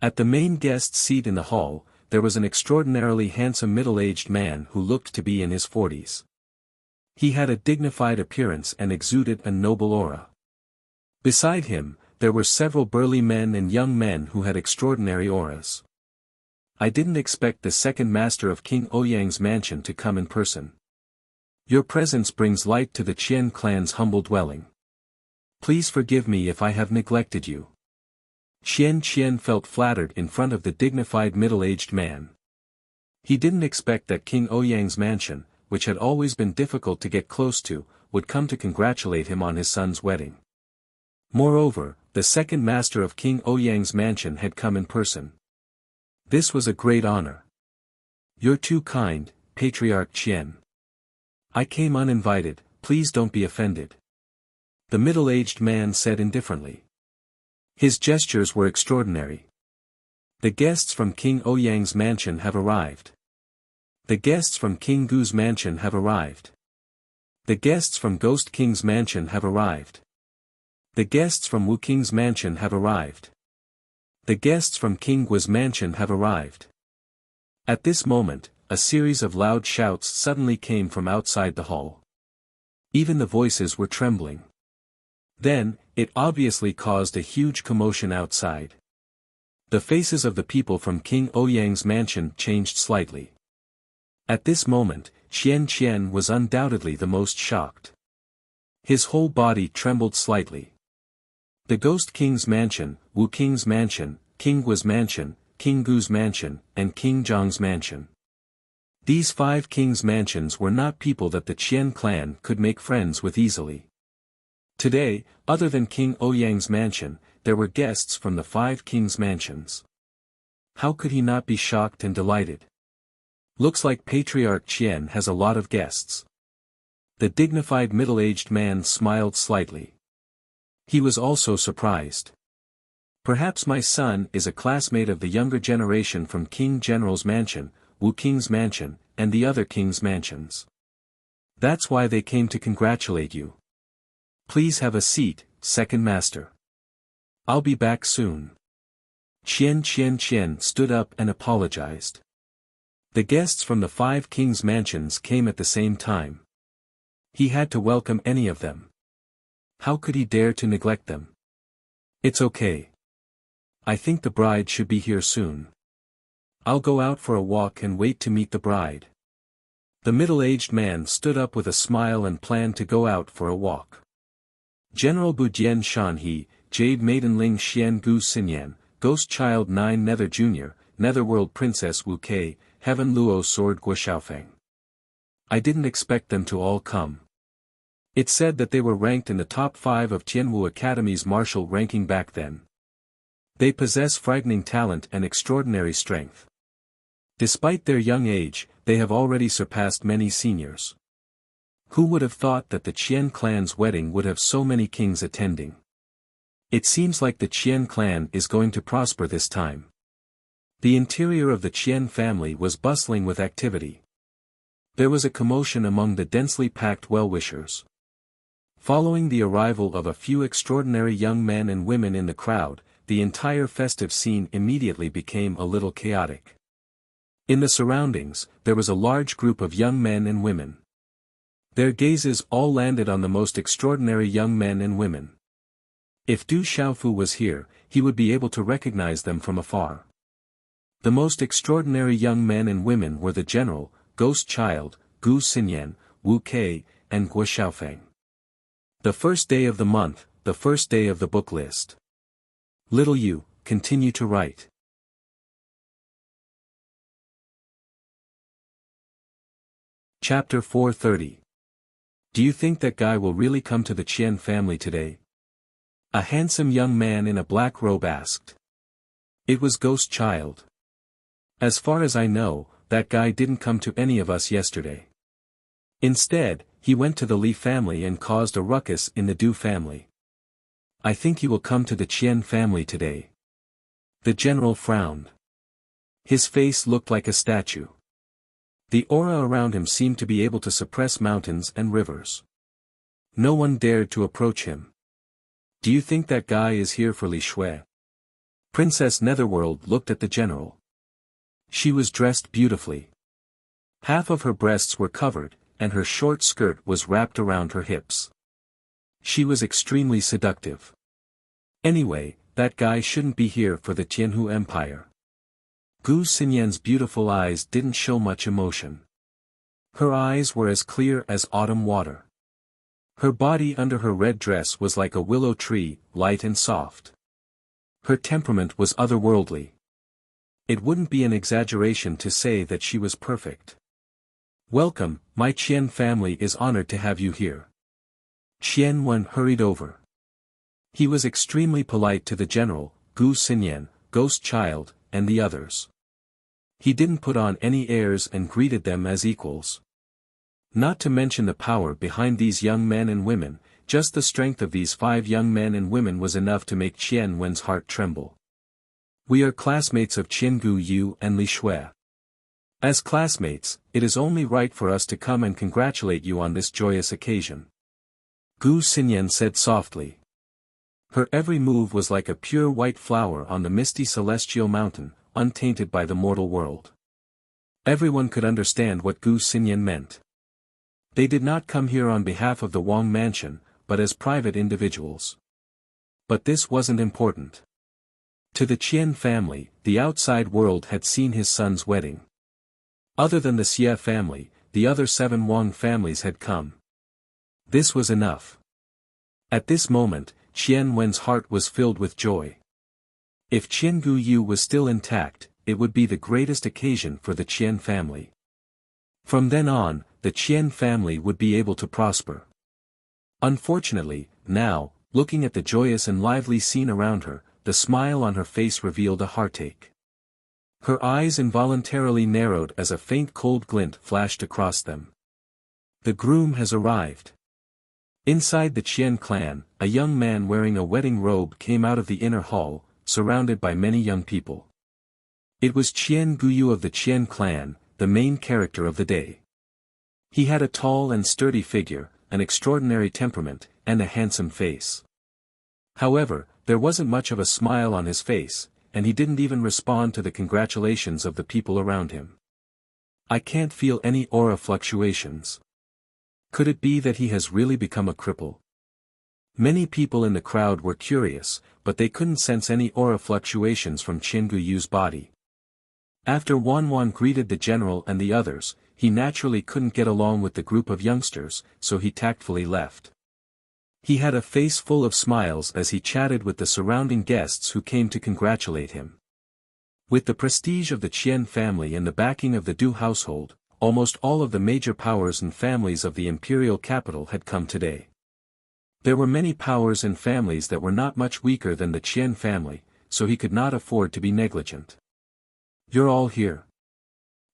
At the main guest seat in the hall, there was an extraordinarily handsome middle-aged man who looked to be in his 40s. He had a dignified appearance and exuded a noble aura. Beside him, there were several burly men and young men who had extraordinary auras. I didn't expect the second master of King Ouyang's mansion to come in person. Your presence brings light to the Qian clan's humble dwelling. Please forgive me if I have neglected you. Qian Qian felt flattered in front of the dignified middle-aged man. He didn't expect that King Ouyang's mansion, which had always been difficult to get close to, would come to congratulate him on his son's wedding. Moreover, the second master of King Ouyang's mansion had come in person. This was a great honor. You're too kind, Patriarch Qian. I came uninvited, please don't be offended. The middle-aged man said indifferently. His gestures were extraordinary. The guests from King Ouyang's mansion have arrived. The guests from King Gu's mansion have arrived. The guests from Ghost King's mansion have arrived. The guests from Wu King's mansion have arrived. The guests from King Gu's mansion have arrived. At this moment, a series of loud shouts suddenly came from outside the hall. Even the voices were trembling. Then, it obviously caused a huge commotion outside. The faces of the people from King Ouyang's mansion changed slightly. At this moment, Qian Qian was undoubtedly the most shocked. His whole body trembled slightly. The Ghost King's mansion, Wu King's mansion, King Gu's mansion, King Gu's mansion, and King Zhang's mansion. These 5 kings' mansions were not people that the Qian clan could make friends with easily. Today, other than King Ouyang's mansion, there were guests from the 5 kings' mansions. How could he not be shocked and delighted? Looks like Patriarch Qian has a lot of guests. The dignified middle-aged man smiled slightly. He was also surprised. Perhaps my son is a classmate of the younger generation from King General's mansion, Wu King's mansion, and the other kings' mansions. That's why they came to congratulate you. Please have a seat, second master. I'll be back soon. Qian stood up and apologized. The guests from the 5 kings' mansions came at the same time. He had to welcome any of them. How could he dare to neglect them? It's okay. I think the bride should be here soon. I'll go out for a walk and wait to meet the bride. The middle-aged man stood up with a smile and planned to go out for a walk. General Budian Shanhe, Jade Maiden Ling Xian Gu Xinyan, Ghost Child 9 Nether Jr., Netherworld Princess Wu Kei, Heaven Luo Sword Guo Xiaofeng. I didn't expect them to all come. It said that they were ranked in the top 5 of Tianwu Academy's martial ranking back then. They possess frightening talent and extraordinary strength. Despite their young age, they have already surpassed many seniors. Who would have thought that the Qian clan's wedding would have so many kings attending? It seems like the Qian clan is going to prosper this time. The interior of the Qian family was bustling with activity. There was a commotion among the densely packed well-wishers. Following the arrival of a few extraordinary young men and women in the crowd, the entire festive scene immediately became a little chaotic. In the surroundings, there was a large group of young men and women. Their gazes all landed on the most extraordinary young men and women. If Du Xiaofu was here, he would be able to recognize them from afar. The most extraordinary young men and women were the general, Ghost Child, Gu Xinyan, Wu Kei, and Guo Xiaofeng. The first day of the month, the first day of the book list. Little you, continue to write. Chapter 430. Do you think that guy will really come to the Qian family today? A handsome young man in a black robe asked. It was Ghost Child. As far as I know, that guy didn't come to any of us yesterday. Instead, he went to the Li family and caused a ruckus in the Du family. I think he will come to the Qian family today. The general frowned. His face looked like a statue. The aura around him seemed to be able to suppress mountains and rivers. No one dared to approach him. Do you think that guy is here for Li Shui? Princess Netherworld looked at the general. She was dressed beautifully. Half of her breasts were covered, and her short skirt was wrapped around her hips. She was extremely seductive. Anyway, that guy shouldn't be here for the Tianhu Empire. Gu Xinyan's beautiful eyes didn't show much emotion. Her eyes were as clear as autumn water. Her body under her red dress was like a willow tree, light and soft. Her temperament was otherworldly. It wouldn't be an exaggeration to say that she was perfect. Welcome, my Qian family is honored to have you here. Qian Wen hurried over. He was extremely polite to the general, Gu Xinyan, Ghost Child, and the others. He didn't put on any airs and greeted them as equals. Not to mention the power behind these young men and women, just the strength of these 5 young men and women was enough to make Qian Wen's heart tremble. We are classmates of Qin Yu and Li Shui. As classmates, it is only right for us to come and congratulate you on this joyous occasion. Gu Xinyan said softly. Her every move was like a pure white flower on the misty celestial mountain, untainted by the mortal world. Everyone could understand what Gu Xinyan meant. They did not come here on behalf of the Wang mansion, but as private individuals. But this wasn't important. To the Qian family, the outside world had seen his son's wedding. Other than the Xie family, the other 7 Wang families had come. This was enough. At this moment, Qian Wen's heart was filled with joy. If Qin Yu was still intact, it would be the greatest occasion for the Qian family. From then on, the Qian family would be able to prosper. Unfortunately, now, looking at the joyous and lively scene around her, the smile on her face revealed a heartache. Her eyes involuntarily narrowed as a faint cold glint flashed across them. The groom has arrived. Inside the Qian clan, a young man wearing a wedding robe came out of the inner hall, surrounded by many young people. It was Qian Guyu of the Qian clan, the main character of the day. He had a tall and sturdy figure, an extraordinary temperament, and a handsome face. However, there wasn't much of a smile on his face, and he didn't even respond to the congratulations of the people around him. I can't feel any aura fluctuations. Could it be that he has really become a cripple? Many people in the crowd were curious, but they couldn't sense any aura fluctuations from Qin Guyu's body. After Wan greeted the general and the others, he naturally couldn't get along with the group of youngsters, so he tactfully left. He had a face full of smiles as he chatted with the surrounding guests who came to congratulate him. With the prestige of the Qian family and the backing of the Du household, almost all of the major powers and families of the imperial capital had come today. There were many powers and families that were not much weaker than the Qian family, so he could not afford to be negligent. You're all here.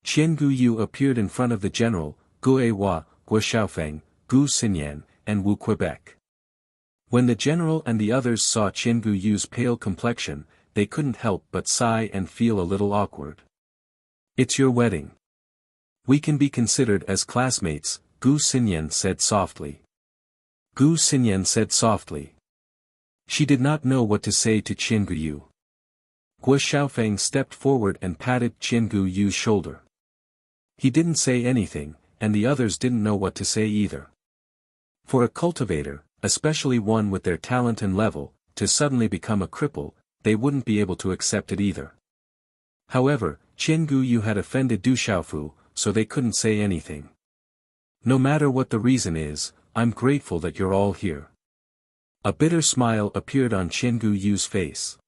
Qian Guyu appeared in front of the general, Gu Hua, Guo Xiaofeng, Gu Xinyan, and Wu Quebec. When the general and the others saw Qian Guyu's pale complexion, they couldn't help but sigh and feel a little awkward. It's your wedding. We can be considered as classmates, Gu Xinyan said softly. Gu Xinyan said softly. She did not know what to say to Qian Guyu. Guo Xiaofeng stepped forward and patted Qian Guyu's shoulder. He didn't say anything, and the others didn't know what to say either. For a cultivator, especially one with their talent and level, to suddenly become a cripple, they wouldn't be able to accept it either. However, Qian Guyu had offended Du Xiaofu, so they couldn't say anything. No matter what the reason is, I'm grateful that you're all here. A bitter smile appeared on Qian Guyu's face.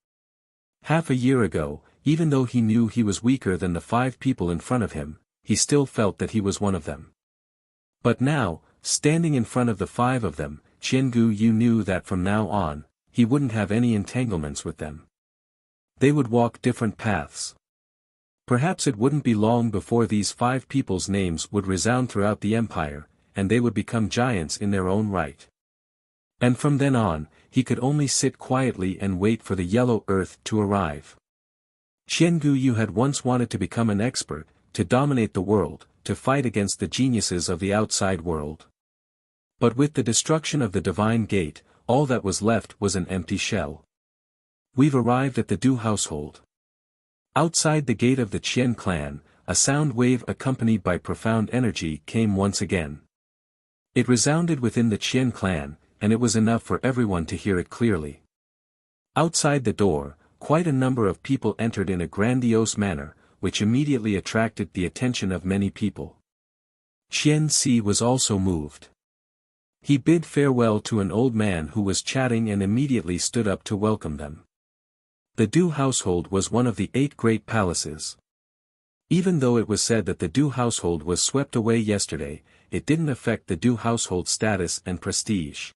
Half a year ago, even though he knew he was weaker than the 5 people in front of him, he still felt that he was one of them. But now, standing in front of the 5 of them, Qian Guyu knew that from now on, he wouldn't have any entanglements with them. They would walk different paths. Perhaps it wouldn't be long before these 5 people's names would resound throughout the empire, and they would become giants in their own right. And from then on, he could only sit quietly and wait for the yellow earth to arrive. Qian Guyu had once wanted to become an expert, to dominate the world, to fight against the geniuses of the outside world. But with the destruction of the divine gate, all that was left was an empty shell. We've arrived at the Du household. Outside the gate of the Qian clan, a sound wave accompanied by profound energy came once again. It resounded within the Qian clan, and it was enough for everyone to hear it clearly. Outside the door, quite a number of people entered in a grandiose manner, which immediately attracted the attention of many people. Qian Si was also moved. He bid farewell to an old man who was chatting and immediately stood up to welcome them. The Du household was one of the 8 great palaces. Even though it was said that the Du household was swept away yesterday, it didn't affect the Du household's status and prestige.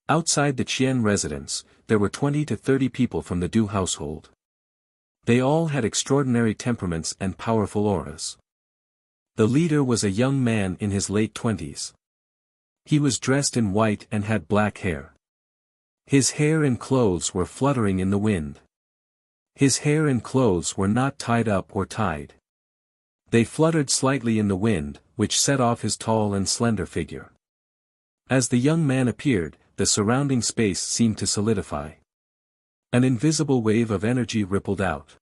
Outside the Qian residence, there were 20 to 30 people from the Du household. They all had extraordinary temperaments and powerful auras. The leader was a young man in his late 20s. He was dressed in white and had black hair. His hair and clothes were fluttering in the wind. His hair and clothes were not tied up or tied. They fluttered slightly in the wind, which set off his tall and slender figure. As the young man appeared, the surrounding space seemed to solidify. An invisible wave of energy rippled out.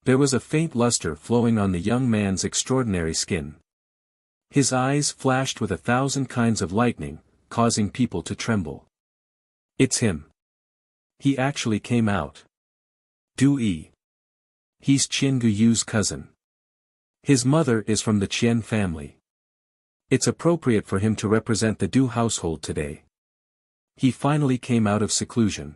There was a faint luster flowing on the young man's extraordinary skin. His eyes flashed with 1,000 kinds of lightning, causing people to tremble. It's him. He actually came out. Du Yi. He's Qian Guyu's cousin. His mother is from the Qian family. It's appropriate for him to represent the Du household today. He finally came out of seclusion.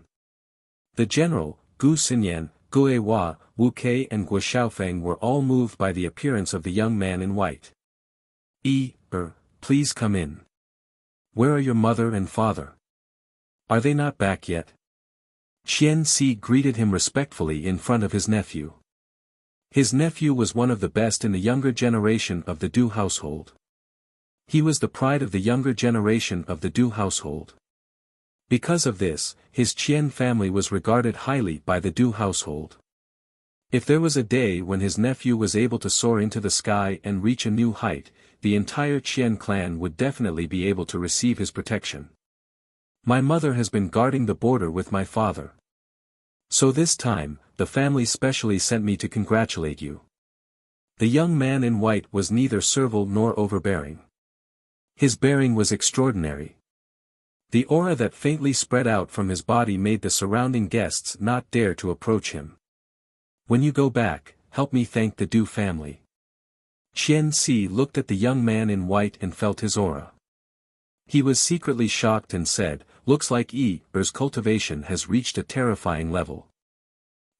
The general, Gu Xinyan, Gu Hua, Wu Kei and Guo Xiaofeng were all moved by the appearance of the young man in white. Please come in. Where are your mother and father? Are they not back yet? Qian Si greeted him respectfully in front of his nephew. His nephew was one of the best in the younger generation of the Du household. He was the pride of the younger generation of the Du household. Because of this, his Qian family was regarded highly by the Du household. If there was a day when his nephew was able to soar into the sky and reach a new height, the entire Qian clan would definitely be able to receive his protection. My mother has been guarding the border with my father. So this time, the family specially sent me to congratulate you. The young man in white was neither servile nor overbearing. His bearing was extraordinary. The aura that faintly spread out from his body made the surrounding guests not dare to approach him. When you go back, help me thank the Du family. Qian Si looked at the young man in white and felt his aura. He was secretly shocked and said, looks like Yi's cultivation has reached a terrifying level.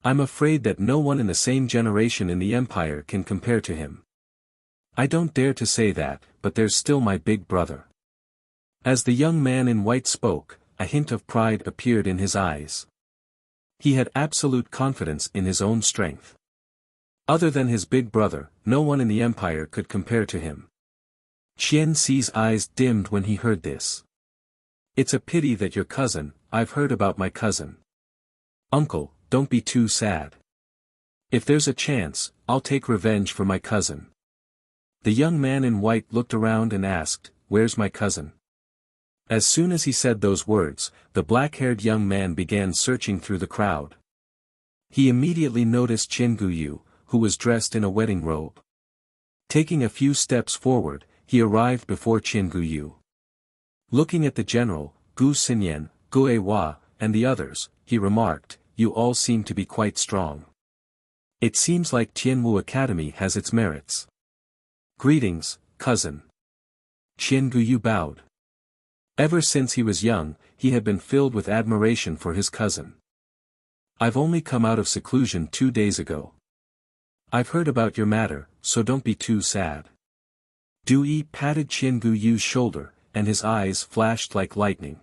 I'm afraid that no one in the same generation in the empire can compare to him. I don't dare to say that, but there's still my big brother. As the young man in white spoke, a hint of pride appeared in his eyes. He had absolute confidence in his own strength. Other than his big brother, no one in the empire could compare to him. Qian Si's eyes dimmed when he heard this. It's a pity that your cousin, I've heard about my cousin. Uncle, don't be too sad. If there's a chance, I'll take revenge for my cousin. The young man in white looked around and asked, where's my cousin? As soon as he said those words, the black-haired young man began searching through the crowd. He immediately noticed Qian Guyu, who was dressed in a wedding robe. Taking a few steps forward, he arrived before Qian Guyu. Looking at the general, Gu Xinyan, Gu Hua, and the others, he remarked, you all seem to be quite strong. It seems like Tianwu Academy has its merits. Greetings, cousin. Qian Guyu bowed. Ever since he was young, he had been filled with admiration for his cousin. I've only come out of seclusion 2 days ago. I've heard about your matter, so don't be too sad. Du Yi patted Qian Guyu's shoulder, and his eyes flashed like lightning.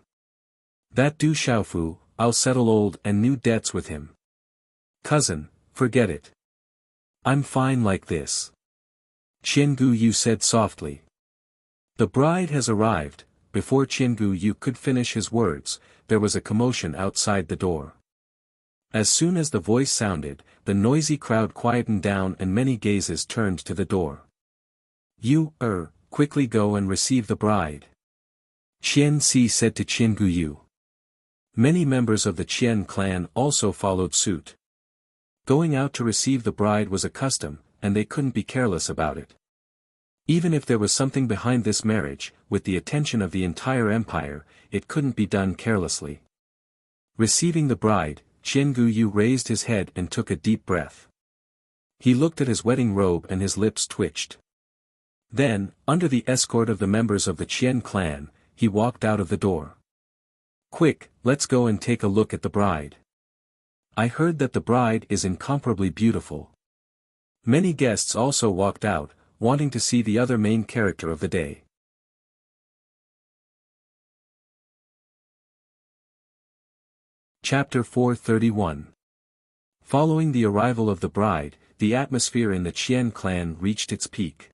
That Du Xiaofu, I'll settle old and new debts with him. Cousin, forget it. I'm fine like this. Qian Guyu said softly. The bride has arrived. Before Qian Guyu could finish his words, there was a commotion outside the door. As soon as the voice sounded, the noisy crowd quietened down and many gazes turned to the door. You, quickly go and receive the bride. Qian Si said to Qian Guyu. Many members of the Qian clan also followed suit. Going out to receive the bride was a custom, and they couldn't be careless about it. Even if there was something behind this marriage, with the attention of the entire empire, it couldn't be done carelessly. Receiving the bride, Qian Guyu raised his head and took a deep breath. He looked at his wedding robe and his lips twitched. Then, under the escort of the members of the Qian clan, he walked out of the door. Quick, let's go and take a look at the bride. I heard that the bride is incomparably beautiful. Many guests also walked out, wanting to see the other main character of the day. Chapter 431. Following the arrival of the bride, the atmosphere in the Qian clan reached its peak.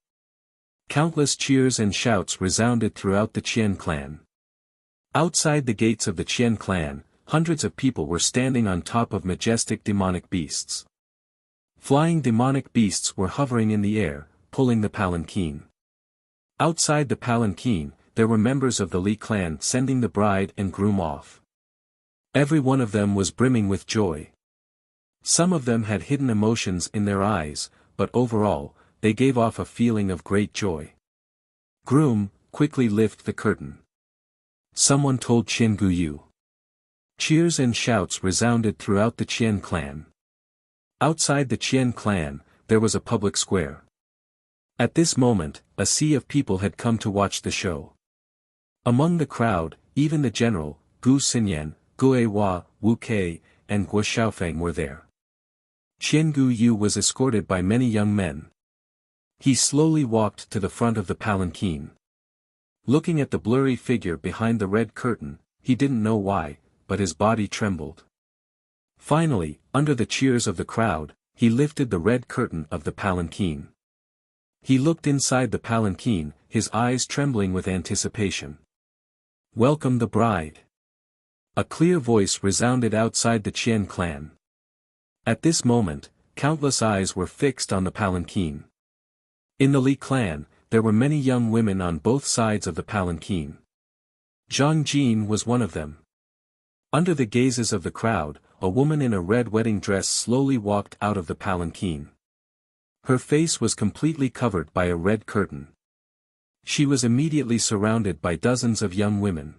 Countless cheers and shouts resounded throughout the Qian clan. Outside the gates of the Qian clan, hundreds of people were standing on top of majestic demonic beasts. Flying demonic beasts were hovering in the air, pulling the palanquin. Outside the palanquin, there were members of the Li clan sending the bride and groom off. Every one of them was brimming with joy. Some of them had hidden emotions in their eyes, but overall, they gave off a feeling of great joy. Groom, quickly lift the curtain. Someone told Qian Guyu. Cheers and shouts resounded throughout the Qian clan. Outside the Qian clan, there was a public square. At this moment, a sea of people had come to watch the show. Among the crowd, even the general, Gu Xinyan, Gue Hua, Wu Kei, and Guo Xiaofeng were there. Qian Guyu was escorted by many young men. He slowly walked to the front of the palanquin. Looking at the blurry figure behind the red curtain, he didn't know why, but his body trembled. Finally, under the cheers of the crowd, he lifted the red curtain of the palanquin. He looked inside the palanquin, his eyes trembling with anticipation. Welcome the bride. A clear voice resounded outside the Qian clan. At this moment, countless eyes were fixed on the palanquin. In the Li clan, there were many young women on both sides of the palanquin. Zhang Jin was one of them. Under the gazes of the crowd, a woman in a red wedding dress slowly walked out of the palanquin. Her face was completely covered by a red curtain. She was immediately surrounded by dozens of young women.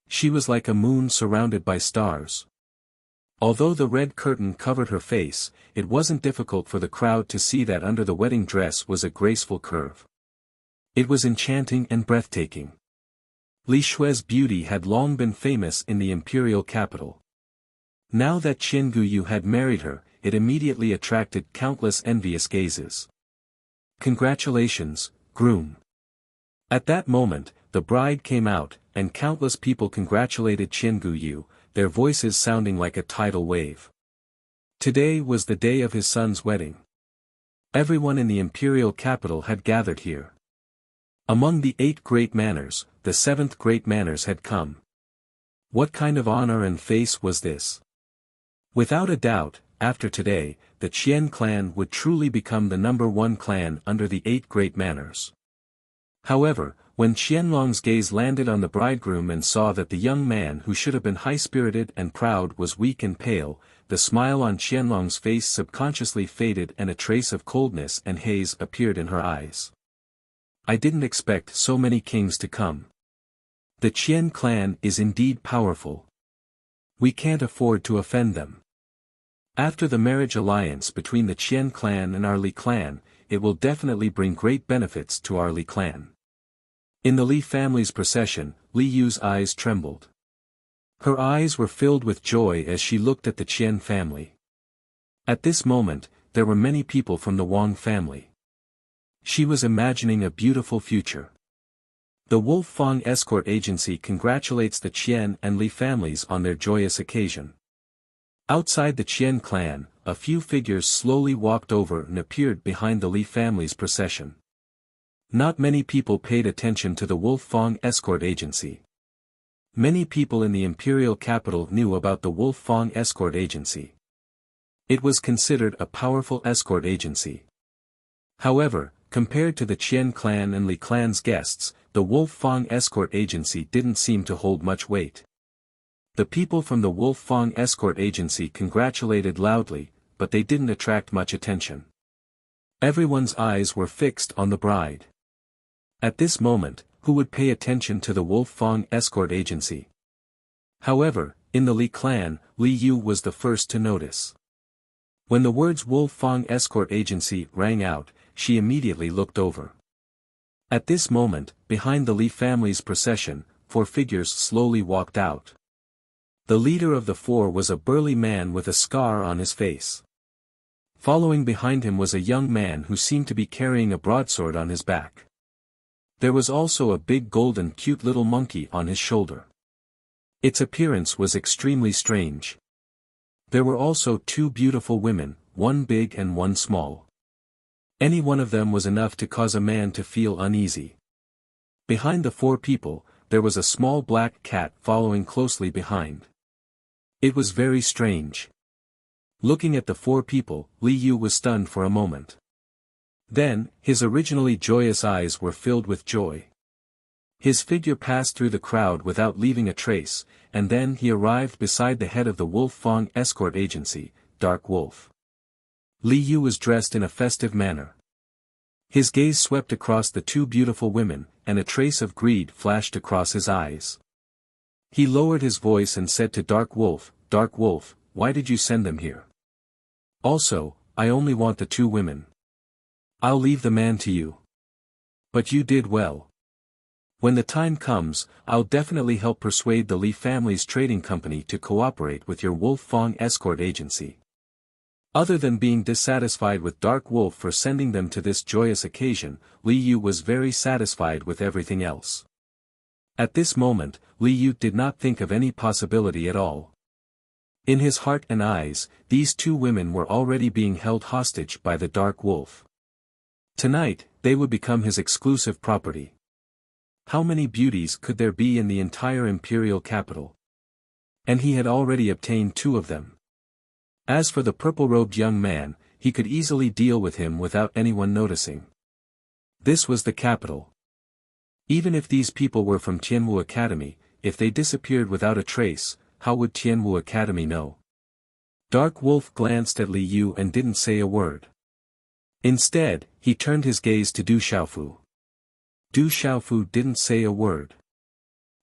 She was like a moon surrounded by stars. Although the red curtain covered her face, it wasn't difficult for the crowd to see that under the wedding dress was a graceful curve. It was enchanting and breathtaking. Li Shui's beauty had long been famous in the imperial capital. Now that Qian Guyu had married her, it immediately attracted countless envious gazes. Congratulations, groom. At that moment, the bride came out, and countless people congratulated Qian Guyu, their voices sounding like a tidal wave. Today was the day of his son's wedding. Everyone in the imperial capital had gathered here. Among the 8 great manners, the 7th great manners had come. What kind of honor and face was this? Without a doubt, after today, the Qian clan would truly become the #1 clan under the 8 great manners. However, when Qianlong's gaze landed on the bridegroom and saw that the young man who should have been high-spirited and proud was weak and pale, the smile on Qianlong's face subconsciously faded and a trace of coldness and haze appeared in her eyes. I didn't expect so many kings to come. The Qian clan is indeed powerful. We can't afford to offend them. After the marriage alliance between the Qian clan and our Li clan, it will definitely bring great benefits to our Li clan. In the Li family's procession, Li Yu's eyes trembled. Her eyes were filled with joy as she looked at the Qian family. At this moment, there were many people from the Wang family. She was imagining a beautiful future. The Wolf Fang Escort Agency congratulates the Qian and Li families on their joyous occasion. Outside the Qian clan, a few figures slowly walked over and appeared behind the Li family's procession. Not many people paid attention to the Wolf Fang Escort Agency. Many people in the imperial capital knew about the Wolf Fang Escort Agency. It was considered a powerful escort agency. However, compared to the Qian clan and Li clan's guests, the Wolf Fang Escort Agency didn't seem to hold much weight. The people from the Wolf Fang Escort Agency congratulated loudly, but they didn't attract much attention. Everyone's eyes were fixed on the bride. At this moment, who would pay attention to the Wolf Fang Escort Agency? However, in the Li clan, Li Yu was the first to notice. When the words Wolf Fang Escort Agency rang out, she immediately looked over. At this moment, behind the Li family's procession, 4 figures slowly walked out. The leader of the 4 was a burly man with a scar on his face. Following behind him was a young man who seemed to be carrying a broadsword on his back. There was also a big golden cute little monkey on his shoulder. Its appearance was extremely strange. There were also 2 beautiful women, one big and one small. Any one of them was enough to cause a man to feel uneasy. Behind the 4 people, there was a small black cat following closely behind. It was very strange. Looking at the 4 people, Li Yu was stunned for a moment. Then, his originally joyous eyes were filled with joy. His figure passed through the crowd without leaving a trace, and then he arrived beside the head of the Wolf Fang Escort Agency, Dark Wolf. Li Yu was dressed in a festive manner. His gaze swept across the 2 beautiful women, and a trace of greed flashed across his eyes. He lowered his voice and said to Dark Wolf, why did you send them here? Also, I only want the 2 women. I'll leave the man to you. But you did well. When the time comes, I'll definitely help persuade the Li family's trading company to cooperate with your Wolf Fang Escort Agency. Other than being dissatisfied with Dark Wolf for sending them to this joyous occasion, Li Yu was very satisfied with everything else. At this moment, Li Yu did not think of any possibility at all. In his heart and eyes, these 2 women were already being held hostage by the Dark Wolf. Tonight, they would become his exclusive property. How many beauties could there be in the entire imperial capital? And he had already obtained 2 of them. As for the purple-robed young man, he could easily deal with him without anyone noticing. This was the capital. Even if these people were from Tianwu Academy, if they disappeared without a trace, how would Tianwu Academy know? Dark Wolf glanced at Li Yu and didn't say a word. Instead, he turned his gaze to Du Xiaofu. Du Xiaofu didn't say a word.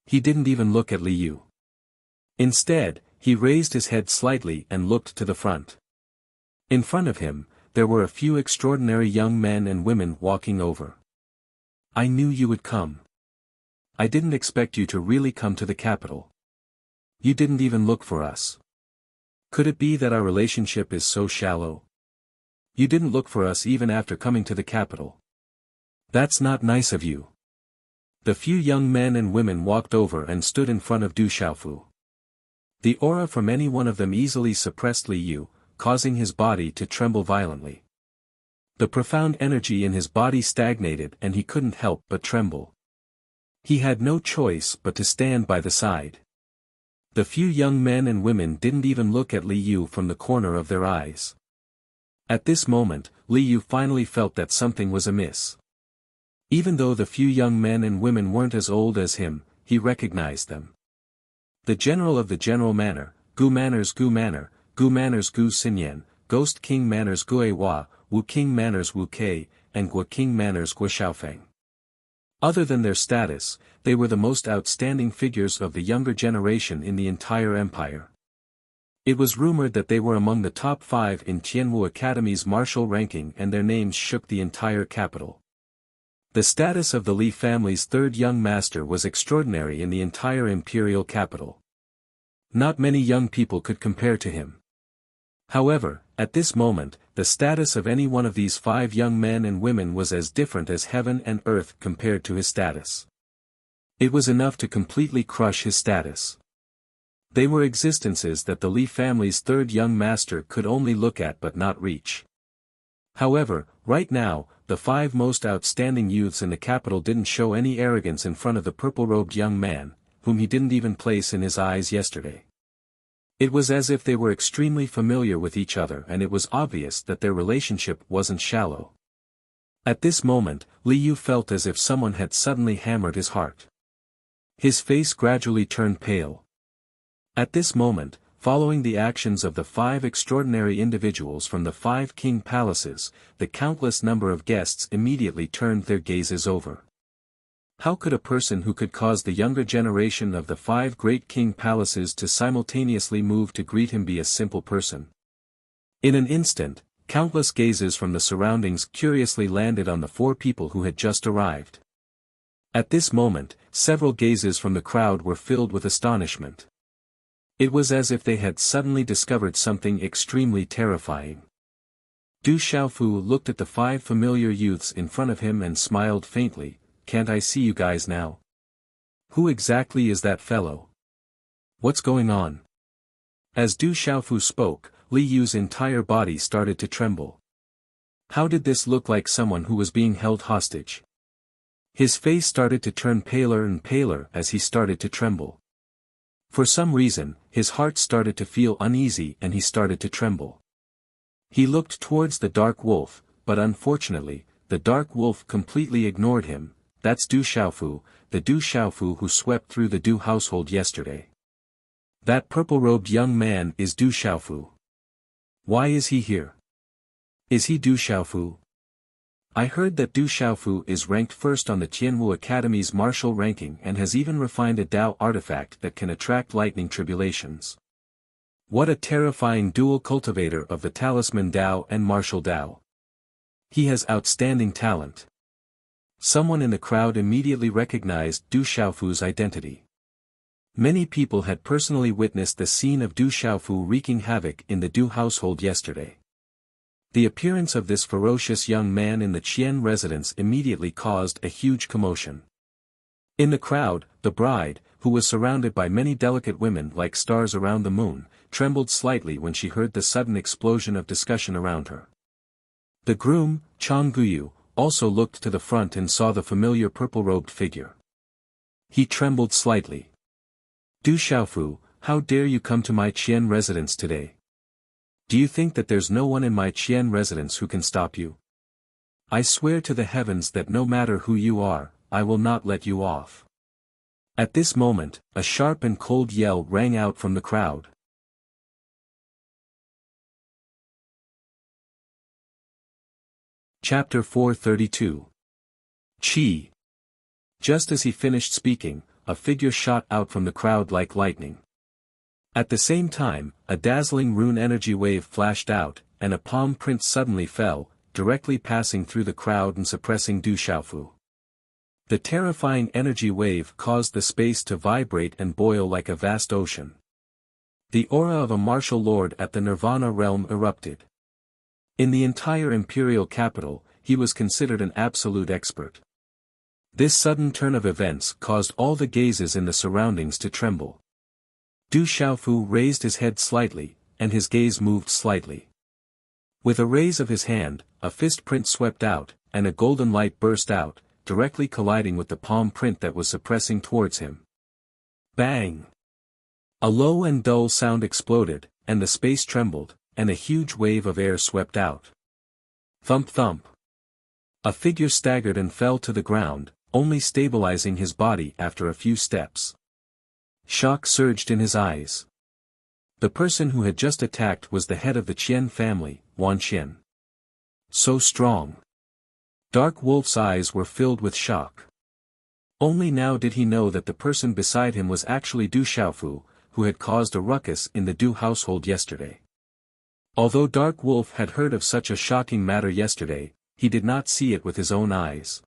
He didn't even look at Li Yu. Instead, he raised his head slightly and looked to the front. In front of him, there were a few extraordinary young men and women walking over. I knew you would come. I didn't expect you to really come to the capital. You didn't even look for us. Could it be that our relationship is so shallow? You didn't look for us even after coming to the capital. That's not nice of you. The few young men and women walked over and stood in front of Du Xiaofu. The aura from any one of them easily suppressed Li Yu, causing his body to tremble violently. The profound energy in his body stagnated and he couldn't help but tremble. He had no choice but to stand by the side. The few young men and women didn't even look at Li Yu from the corner of their eyes. At this moment, Li Yu finally felt that something was amiss. Even though the few young men and women weren't as old as him, he recognized them. The general of the general manor, Gu Manners Gu Manor, Gu Manners Gu Xinyan, Ghost King Manners Gui Hua, Wu King Manners Wu Kei, and Gua King Manners Gua Xiaofeng. Other than their status, they were the most outstanding figures of the younger generation in the entire empire. It was rumored that they were among the top 5 in Tianwu Academy's martial ranking and their names shook the entire capital. The status of the Li family's 3rd young master was extraordinary in the entire imperial capital. Not many young people could compare to him. However, at this moment, the status of any one of these 5 young men and women was as different as heaven and earth compared to his status. It was enough to completely crush his status. They were existences that the Li family's third young master could only look at but not reach. However, right now, the 5 most outstanding youths in the capital didn't show any arrogance in front of the purple-robed young man, whom he didn't even place in his eyes yesterday. It was as if they were extremely familiar with each other, and it was obvious that their relationship wasn't shallow. At this moment, Li Yu felt as if someone had suddenly hammered his heart. His face gradually turned pale. At this moment, following the actions of the 5 extraordinary individuals from the 5 king palaces, the countless number of guests immediately turned their gazes over. How could a person who could cause the younger generation of the 5 great king palaces to simultaneously move to greet him be a simple person? In an instant, countless gazes from the surroundings curiously landed on the 4 people who had just arrived. At this moment, several gazes from the crowd were filled with astonishment. It was as if they had suddenly discovered something extremely terrifying. Du Xiaofu looked at the 5 familiar youths in front of him and smiled faintly. "Can't I see you guys now? Who exactly is that fellow? What's going on?" As Du Xiaofu spoke, Li Yu's entire body started to tremble. How did this look like someone who was being held hostage? His face started to turn paler and paler as he started to tremble. For some reason, his heart started to feel uneasy and he started to tremble. He looked towards the dark wolf, but unfortunately, the dark wolf completely ignored him. That's Du Xiaofu, the Du Xiaofu who swept through the Du household yesterday. That purple-robed young man is Du Xiaofu. Why is he here? Is he Du Xiaofu? I heard that Du Xiaofu is ranked first on the Tianwu Academy's martial ranking and has even refined a Dao artifact that can attract lightning tribulations. What a terrifying dual cultivator of the talisman Dao and martial Dao. He has outstanding talent. Someone in the crowd immediately recognized Du Xiaofu's identity. Many people had personally witnessed the scene of Du Xiaofu wreaking havoc in the Du household yesterday. The appearance of this ferocious young man in the Qian residence immediately caused a huge commotion. In the crowd, the bride, who was surrounded by many delicate women like stars around the moon, trembled slightly when she heard the sudden explosion of discussion around her. The groom, Chang Guyu, also looked to the front and saw the familiar purple-robed figure. He trembled slightly. Du Xiaofu, how dare you come to my Qian residence today? Do you think that there's no one in my Qian residence who can stop you? I swear to the heavens that no matter who you are, I will not let you off. At this moment, a sharp and cold yell rang out from the crowd. Chapter 432. Qi. Just as he finished speaking, a figure shot out from the crowd like lightning. At the same time, a dazzling rune energy wave flashed out, and a palm print suddenly fell, directly passing through the crowd and suppressing Du Xiaofu. The terrifying energy wave caused the space to vibrate and boil like a vast ocean. The aura of a martial lord at the Nirvana realm erupted. In the entire imperial capital, he was considered an absolute expert. This sudden turn of events caused all the gazes in the surroundings to tremble. Du Xiaofu raised his head slightly, and his gaze moved slightly. With a raise of his hand, a fist print swept out, and a golden light burst out, directly colliding with the palm print that was suppressing towards him. Bang! A low and dull sound exploded, and the space trembled, and a huge wave of air swept out. Thump thump. A figure staggered and fell to the ground, only stabilizing his body after a few steps. Shock surged in his eyes. The person who had just attacked was the head of the Qian family, Wan Qian. So strong. Dark Wolf's eyes were filled with shock. Only now did he know that the person beside him was actually Du Xiaofu, who had caused a ruckus in the Du household yesterday. Although Dark Wolf had heard of such a shocking matter yesterday, he did not see it with his own eyes.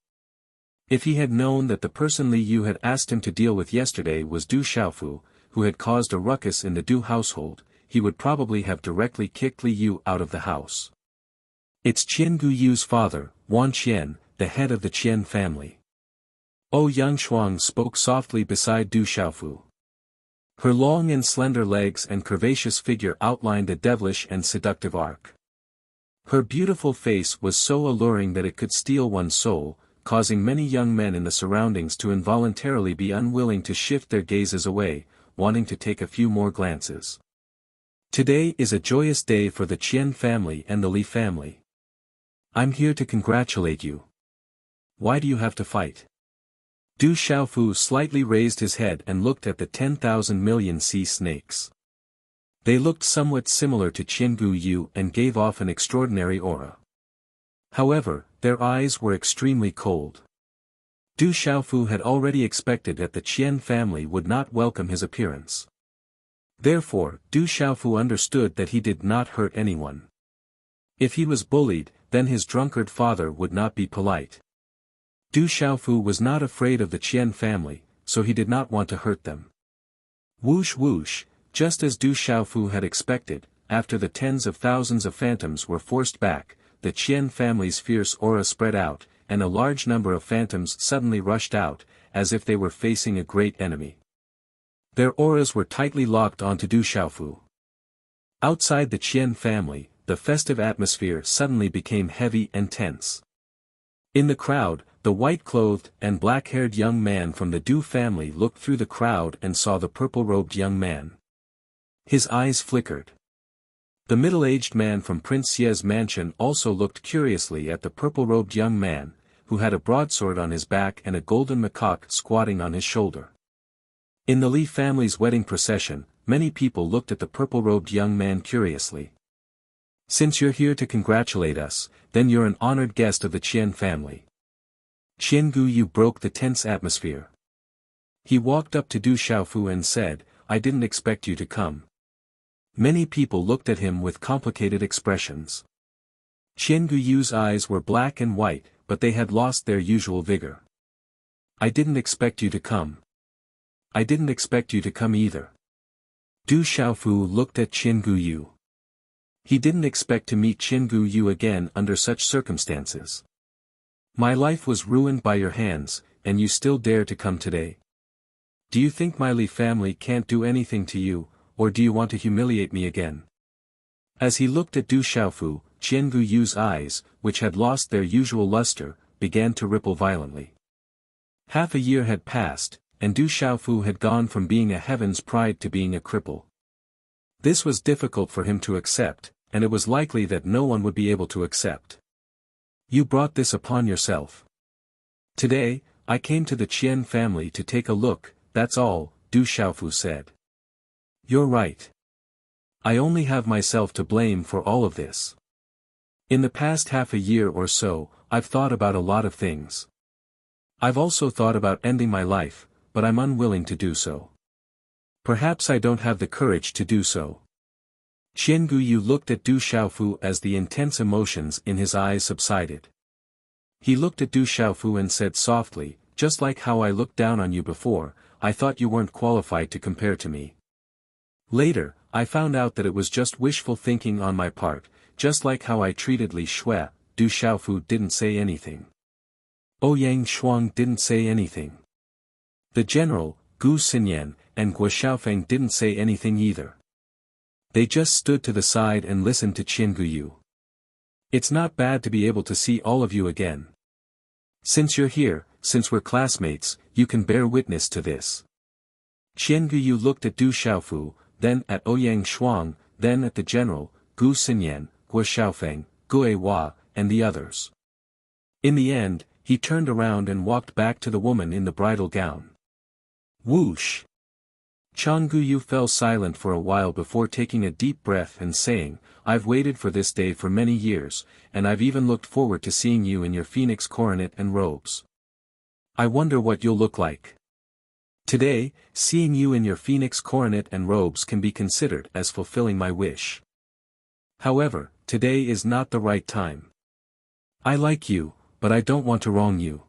If he had known that the person Li Yu had asked him to deal with yesterday was Du Xiaofu, who had caused a ruckus in the Du household, he would probably have directly kicked Li Yu out of the house. It's Qian Guyu's father, Wan Qian, the head of the Qian family. Yang Shuang spoke softly beside Du Xiaofu. Her long and slender legs and curvaceous figure outlined a devilish and seductive arc. Her beautiful face was so alluring that it could steal one's soul, causing many young men in the surroundings to involuntarily be unwilling to shift their gazes away, wanting to take a few more glances. Today is a joyous day for the Qian family and the Li family. I'm here to congratulate you. Why do you have to fight? Du Xiaofu slightly raised his head and looked at the 10,000 million sea snakes. They looked somewhat similar to Qiangu Yu and gave off an extraordinary aura. However, their eyes were extremely cold. Du Xiaofu had already expected that the Qian family would not welcome his appearance. Therefore, Du Xiaofu understood that he did not hurt anyone. If he was bullied, then his drunkard father would not be polite. Du Xiaofu was not afraid of the Qian family, so he did not want to hurt them. Whoosh whoosh, just as Du Xiaofu had expected, after the tens of thousands of phantoms were forced back, the Qian family's fierce aura spread out, and a large number of phantoms suddenly rushed out, as if they were facing a great enemy. Their auras were tightly locked onto Du Xiaofu. Outside the Qian family, the festive atmosphere suddenly became heavy and tense. In the crowd, the white-clothed and black-haired young man from the Du family looked through the crowd and saw the purple-robed young man. His eyes flickered. The middle-aged man from Prince Xie's mansion also looked curiously at the purple-robed young man, who had a broadsword on his back and a golden macaque squatting on his shoulder. In the Li family's wedding procession, many people looked at the purple-robed young man curiously. Since you're here to congratulate us, then you're an honored guest of the Qian family. Qiangu Yu broke the tense atmosphere. He walked up to Du Xiaofu and said, "I didn't expect you to come." Many people looked at him with complicated expressions. Qiangu Yu's eyes were black and white, but they had lost their usual vigor. "I didn't expect you to come." "I didn't expect you to come either." Du Xiaofu looked at Qiangu Yu. He didn't expect to meet Qiangu Yu again under such circumstances. "My life was ruined by your hands, and you still dare to come today. Do you think my Li family can't do anything to you, or do you want to humiliate me again?" As he looked at Du Xiaofu, Qiangu Yu's eyes, which had lost their usual luster, began to ripple violently. Half a year had passed, and Du Xiaofu had gone from being a heaven's pride to being a cripple. This was difficult for him to accept, and it was likely that no one would be able to accept. "You brought this upon yourself. Today, I came to the Qian family to take a look, that's all," Du Xiaofu said. "You're right. I only have myself to blame for all of this. In the past half a year or so, I've thought about a lot of things. I've also thought about ending my life, but I'm unwilling to do so. Perhaps I don't have the courage to do so." Qiangu Yu looked at Du Xiaofu as the intense emotions in his eyes subsided. He looked at Du Xiaofu and said softly, "Just like how I looked down on you before, I thought you weren't qualified to compare to me. Later, I found out that it was just wishful thinking on my part, just like how I treated Li Shui." Du Xiaofu didn't say anything. Yang Shuang didn't say anything. The general, Gu Xinyan, and Guo Xiaofeng didn't say anything either. They just stood to the side and listened to Qiangu Yu. "It's not bad to be able to see all of you again. Since you're here, since we're classmates, you can bear witness to this." Qiangu Yu looked at Du Xiaofu, then at Yang Shuang, then at the general, Gu Xinyan, Guo Xiaofeng, Gu Hua, and the others. In the end, he turned around and walked back to the woman in the bridal gown. Whoosh! Qiangu Yu fell silent for a while before taking a deep breath and saying, "I've waited for this day for many years, and I've even looked forward to seeing you in your phoenix coronet and robes. I wonder what you'll look like. Today, seeing you in your phoenix coronet and robes can be considered as fulfilling my wish. However, today is not the right time. I like you, but I don't want to wrong you.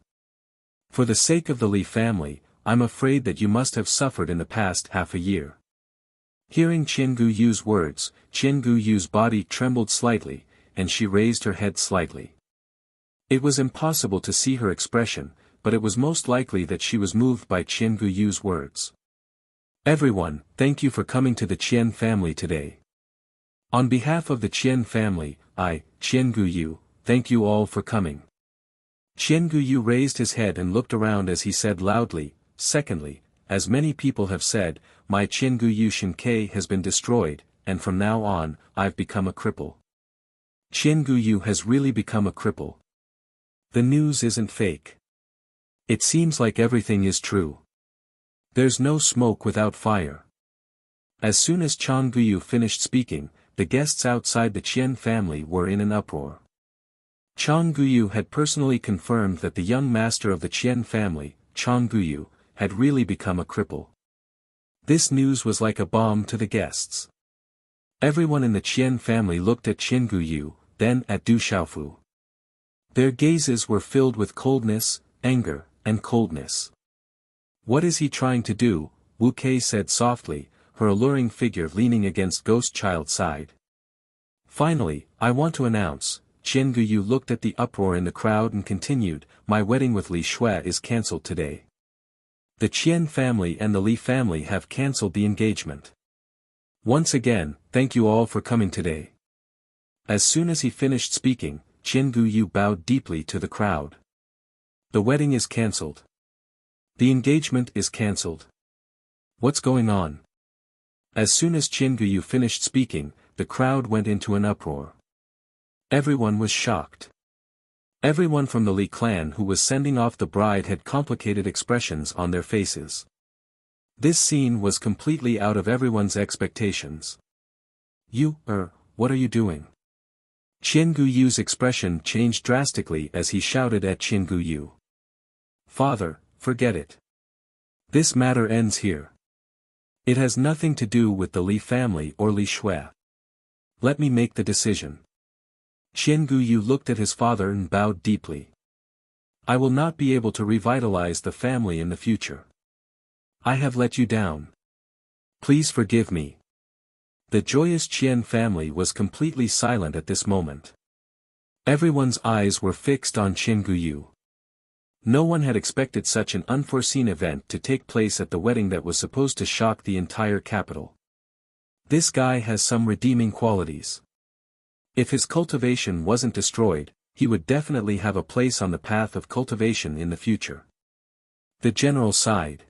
For the sake of the Li family, I'm afraid that you must have suffered in the past half a year." Hearing Qiangu Yu's words, Qiangu Yu's body trembled slightly, and she raised her head slightly. It was impossible to see her expression, but it was most likely that she was moved by Qian Guyu's words. Everyone, thank you for coming to the Qian family today. On behalf of the Qian family, I, Qian Guyu, thank you all for coming. Qian Guyu raised his head and looked around as he said loudly, secondly, as many people have said, my Qian Guyu Shinkei has been destroyed, and from now on, I've become a cripple. Qian Guyu has really become a cripple. The news isn't fake. It seems like everything is true. There's no smoke without fire. As soon as Qian Guyu finished speaking, the guests outside the Qian family were in an uproar. Qian Guyu had personally confirmed that the young master of the Qian family, Qian Guyu, had really become a cripple. This news was like a bomb to the guests. Everyone in the Qian family looked at Qian Guyu, then at Du Xiaofu. Their gazes were filled with coldness, anger, and coldness. What is he trying to do? Wuxia said softly, her alluring figure leaning against Ghost Child's side. Finally, I want to announce, Qian Guyu looked at the uproar in the crowd and continued, my wedding with Li Shui is cancelled today. The Qian family and the Li family have cancelled the engagement. Once again, thank you all for coming today. As soon as he finished speaking, Qian Guyu bowed deeply to the crowd. The wedding is cancelled. The engagement is cancelled. What's going on? As soon as Qian Guyu finished speaking, the crowd went into an uproar. Everyone was shocked. Everyone from the Li clan who was sending off the bride had complicated expressions on their faces. This scene was completely out of everyone's expectations. What are you doing? Qian Guyu's expression changed drastically as he shouted at Qian Guyu. Father, forget it. This matter ends here. It has nothing to do with the Li family or Li Shui. Let me make the decision. Qian Guyu looked at his father and bowed deeply. I will not be able to revitalize the family in the future. I have let you down. Please forgive me. The joyous Qian family was completely silent at this moment. Everyone's eyes were fixed on Qian Guyu. No one had expected such an unforeseen event to take place at the wedding that was supposed to shock the entire capital. This guy has some redeeming qualities. If his cultivation wasn't destroyed, he would definitely have a place on the path of cultivation in the future. The general sighed.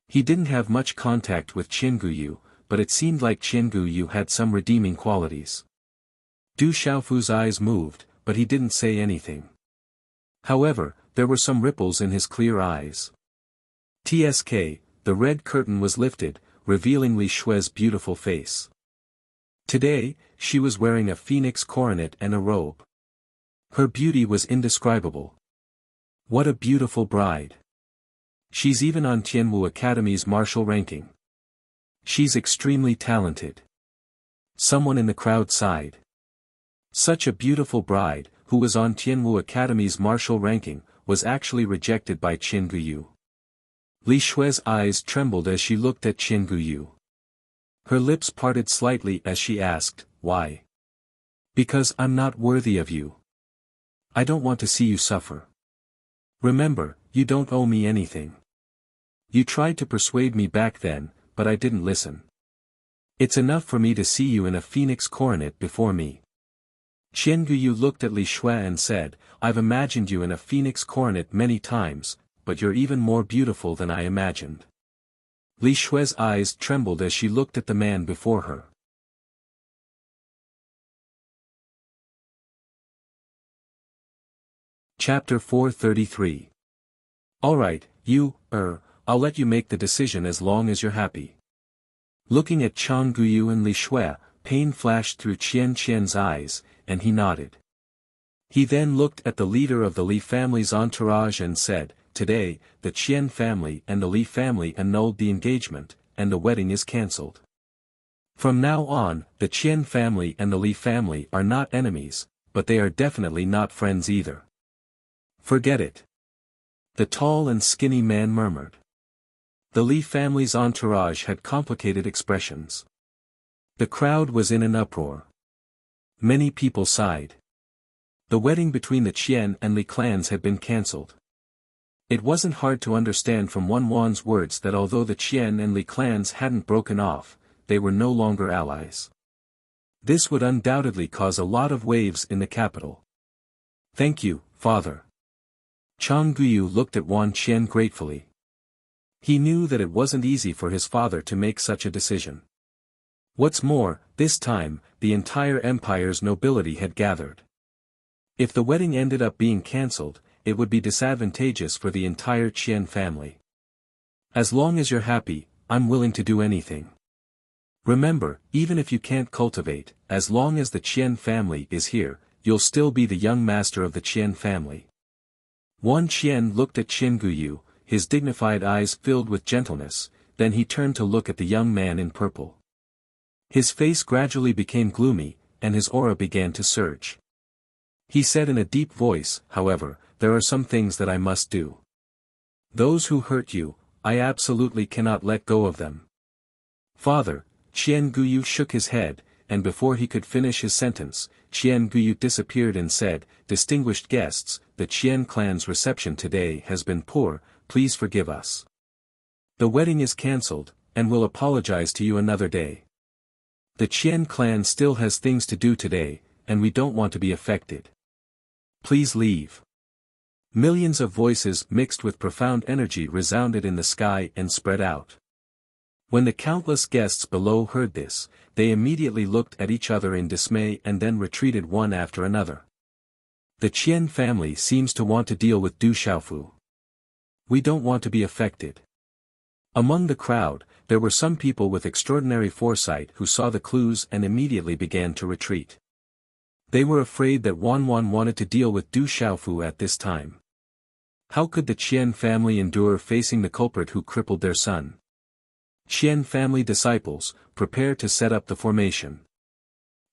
He didn't have much contact with Qian Guyu, but it seemed like Qian Guyu had some redeeming qualities. Du Xiaofu's eyes moved, but he didn't say anything. However, there were some ripples in his clear eyes. TSK, the red curtain was lifted, revealing Li Shui's beautiful face. Today, she was wearing a phoenix coronet and a robe. Her beauty was indescribable. What a beautiful bride. She's even on Tianwu Academy's martial ranking. She's extremely talented. Someone in the crowd sighed. Such a beautiful bride, who was on Tianwu Academy's martial ranking, was actually rejected by Qian Guyu. Li Shui's eyes trembled as she looked at Qian Guyu. Her lips parted slightly as she asked, why? Because I'm not worthy of you. I don't want to see you suffer. Remember, you don't owe me anything. You tried to persuade me back then, but I didn't listen. It's enough for me to see you in a phoenix coronet before me. Qian Guyu looked at Li Shui and said, I've imagined you in a phoenix coronet many times, but you're even more beautiful than I imagined. Li Shui's eyes trembled as she looked at the man before her. Chapter 433. Alright, I'll let you make the decision as long as you're happy. Looking at Qian Guyu and Li Shui, pain flashed through Qian's eyes, and he nodded. He then looked at the leader of the Li family's entourage and said, today, the Qian family and the Li family annulled the engagement, and the wedding is cancelled. From now on, the Qian family and the Li family are not enemies, but they are definitely not friends either. Forget it. The tall and skinny man murmured. The Li family's entourage had complicated expressions. The crowd was in an uproar. Many people sighed. The wedding between the Qian and Li clans had been cancelled. It wasn't hard to understand from Wan Wan's words that although the Qian and Li clans hadn't broken off, they were no longer allies. This would undoubtedly cause a lot of waves in the capital. Thank you, father. Chang Guyu looked at Wan Qian gratefully. He knew that it wasn't easy for his father to make such a decision. What's more, this time, the entire empire's nobility had gathered. If the wedding ended up being cancelled, it would be disadvantageous for the entire Qian family. As long as you're happy, I'm willing to do anything. Remember, even if you can't cultivate, as long as the Qian family is here, you'll still be the young master of the Qian family. Wan Qian looked at Qin Guyu, his dignified eyes filled with gentleness, then he turned to look at the young man in purple. His face gradually became gloomy, and his aura began to surge. He said in a deep voice, however, there are some things that I must do. Those who hurt you, I absolutely cannot let go of them. Father, Qian Guyu shook his head, and before he could finish his sentence, Qian Guyu disappeared and said, Distinguished guests, the Qian clan's reception today has been poor, please forgive us. The wedding is cancelled, and we'll apologize to you another day. The Qian clan still has things to do today, and we don't want to be affected. Please leave. Millions of voices mixed with profound energy resounded in the sky and spread out. When the countless guests below heard this, they immediately looked at each other in dismay and then retreated one after another. The Qian family seems to want to deal with Du Xiaofu. We don't want to be affected. Among the crowd, there were some people with extraordinary foresight who saw the clues and immediately began to retreat. They were afraid that Wan Wan wanted to deal with Du Xiaofu at this time. How could the Qian family endure facing the culprit who crippled their son? Qian family disciples, prepare to set up the formation.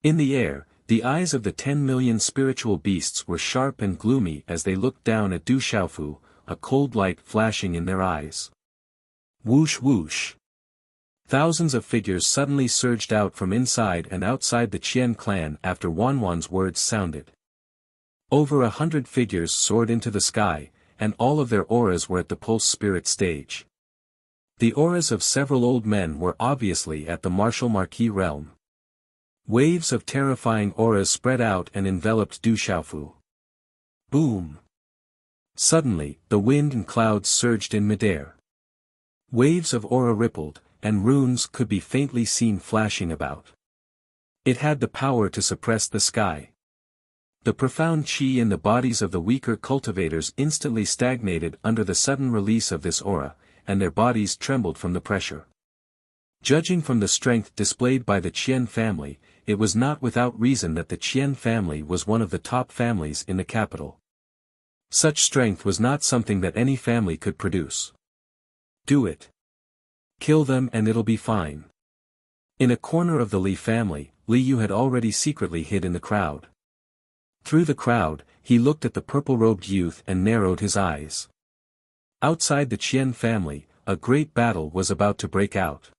In the air, the eyes of the 10 million spiritual beasts were sharp and gloomy as they looked down at Du Xiaofu, a cold light flashing in their eyes. Whoosh whoosh. Thousands of figures suddenly surged out from inside and outside the Qian clan after Wan Wan's words sounded. Over 100 figures soared into the sky, and all of their auras were at the pulse spirit stage. The auras of several old men were obviously at the martial marquis realm. Waves of terrifying auras spread out and enveloped Du Xiaofu. Boom! Suddenly, the wind and clouds surged in midair. Waves of aura rippled, and runes could be faintly seen flashing about. It had the power to suppress the sky. The profound qi in the bodies of the weaker cultivators instantly stagnated under the sudden release of this aura, and their bodies trembled from the pressure. Judging from the strength displayed by the Qian family, it was not without reason that the Qian family was one of the top families in the capital. Such strength was not something that any family could produce. Do it. Kill them and it'll be fine. In a corner of the Li family, Li Yu had already secretly hid in the crowd. Through the crowd, he looked at the purple-robed youth and narrowed his eyes. Outside the Qian family, a great battle was about to break out.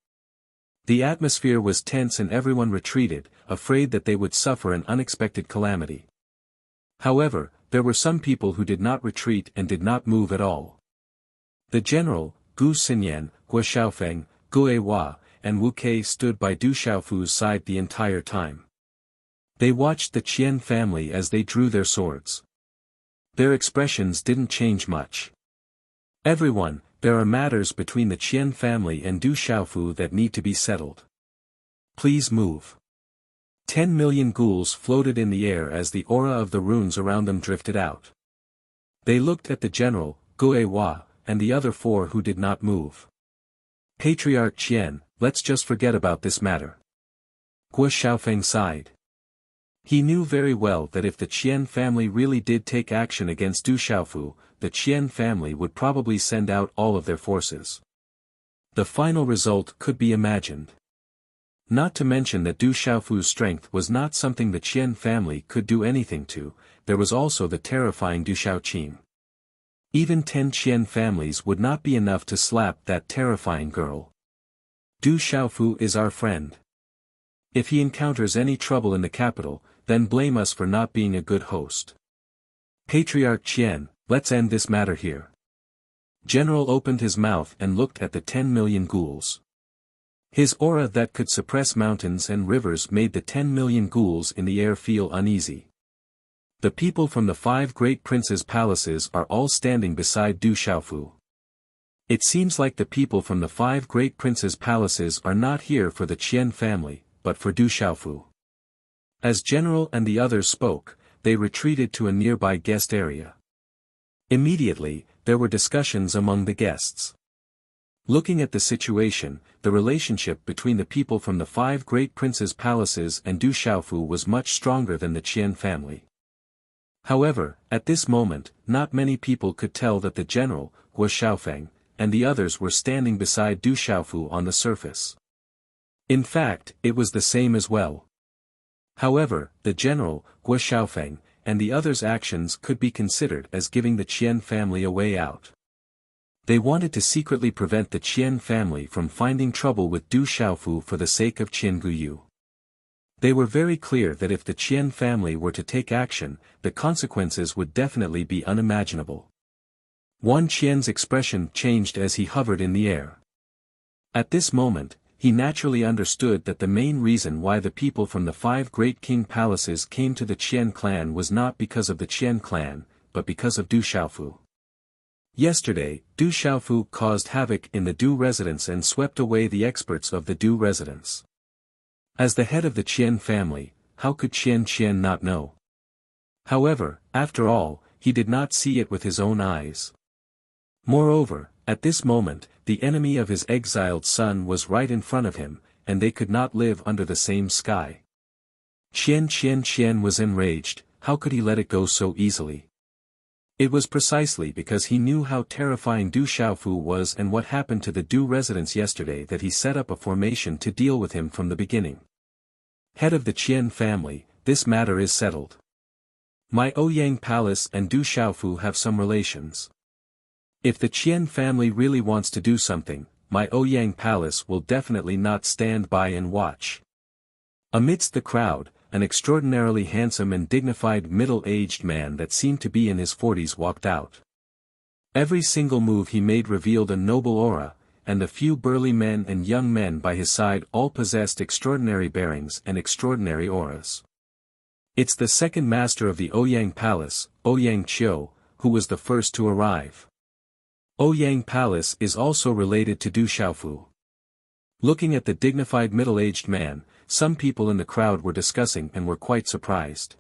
The atmosphere was tense and everyone retreated, afraid that they would suffer an unexpected calamity. However, there were some people who did not retreat and did not move at all. The general, Gu Xinyan, Hua Xiaofeng, Gu Hua, and Wu Kei stood by Du Xiaofu's side the entire time. They watched the Qian family as they drew their swords. Their expressions didn't change much. Everyone, there are matters between the Qian family and Du Xiaofu that need to be settled. Please move. 10 million ghouls floated in the air as the aura of the runes around them drifted out. They looked at the general, Gu Hua, and the other four who did not move. Patriarch Qian, let's just forget about this matter. Hua Xiaofeng sighed. He knew very well that if the Qian family really did take action against Du Xiaofu, the Qian family would probably send out all of their forces. The final result could be imagined. Not to mention that Du Xiaofu's strength was not something the Qian family could do anything to, there was also the terrifying Du Xiaoqin. Even 10 Qian families would not be enough to slap that terrifying girl. Du Xiaofu is our friend. If he encounters any trouble in the capital, then blame us for not being a good host. Patriarch Qian, let's end this matter here. General opened his mouth and looked at the 10 million ghouls. His aura that could suppress mountains and rivers made the 10 million ghouls in the air feel uneasy. The people from the 5 great princes' palaces are all standing beside Du Xiaofu. It seems like the people from the 5 great princes' palaces are not here for the Qian family, but for Du Xiaofu. As General and the others spoke, they retreated to a nearby guest area. Immediately, there were discussions among the guests. Looking at the situation, the relationship between the people from the 5 great princes' palaces and Du Xiaofu was much stronger than the Qian family. However, at this moment, not many people could tell that the general, Guo Xiaofeng, and the others were standing beside Du Xiaofu on the surface. In fact, it was the same as well. However, the general, Guo Xiaofeng, and the others' actions could be considered as giving the Qian family a way out. They wanted to secretly prevent the Qian family from finding trouble with Du Xiaofu for the sake of Qin Guyu. They were very clear that if the Qian family were to take action, the consequences would definitely be unimaginable. Wan Qian's expression changed as he hovered in the air. At this moment, he naturally understood that the main reason why the people from the 5 great king palaces came to the Qian clan was not because of the Qian clan, but because of Du Xiaofu. Yesterday, Du Xiaofu caused havoc in the Du residence and swept away the experts of the Du residence. As the head of the Qian family, how could Qian not know? However, after all, he did not see it with his own eyes. Moreover, at this moment, the enemy of his exiled son was right in front of him, and they could not live under the same sky. Qian was enraged. How could he let it go so easily? It was precisely because he knew how terrifying Du Xiaofu was and what happened to the Du residents yesterday that he set up a formation to deal with him from the beginning. Head of the Qian family, this matter is settled. My Ouyang Palace and Du Xiaofu have some relations. If the Qian family really wants to do something, my Ouyang Palace will definitely not stand by and watch. Amidst the crowd, an extraordinarily handsome and dignified middle-aged man that seemed to be in his 40s walked out. Every single move he made revealed a noble aura, and the few burly men and young men by his side all possessed extraordinary bearings and extraordinary auras. It's the second master of the Ouyang Palace, Ouyang Qiu, who was the first to arrive. Ouyang Palace is also related to Du Xiaofu. Looking at the dignified middle-aged man, some people in the crowd were discussing and were quite surprised.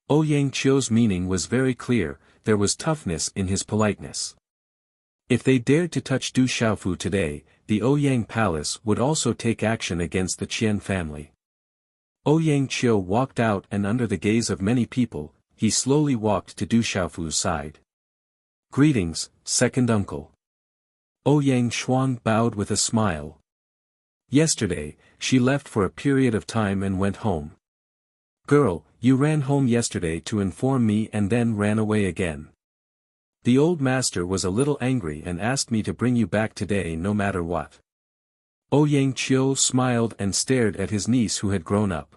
Ouyang Qiu's meaning was very clear, there was toughness in his politeness. If they dared to touch Du Xiaofu today, the Ouyang Palace would also take action against the Qian family. Ouyang Qiu walked out and under the gaze of many people, he slowly walked to Du Xiaofu's side. Greetings, second uncle. Ouyang Shuang bowed with a smile. Yesterday, she left for a period of time and went home. Girl, you ran home yesterday to inform me and then ran away again. The old master was a little angry and asked me to bring you back today no matter what. Ouyang Qiu smiled and stared at his niece who had grown up.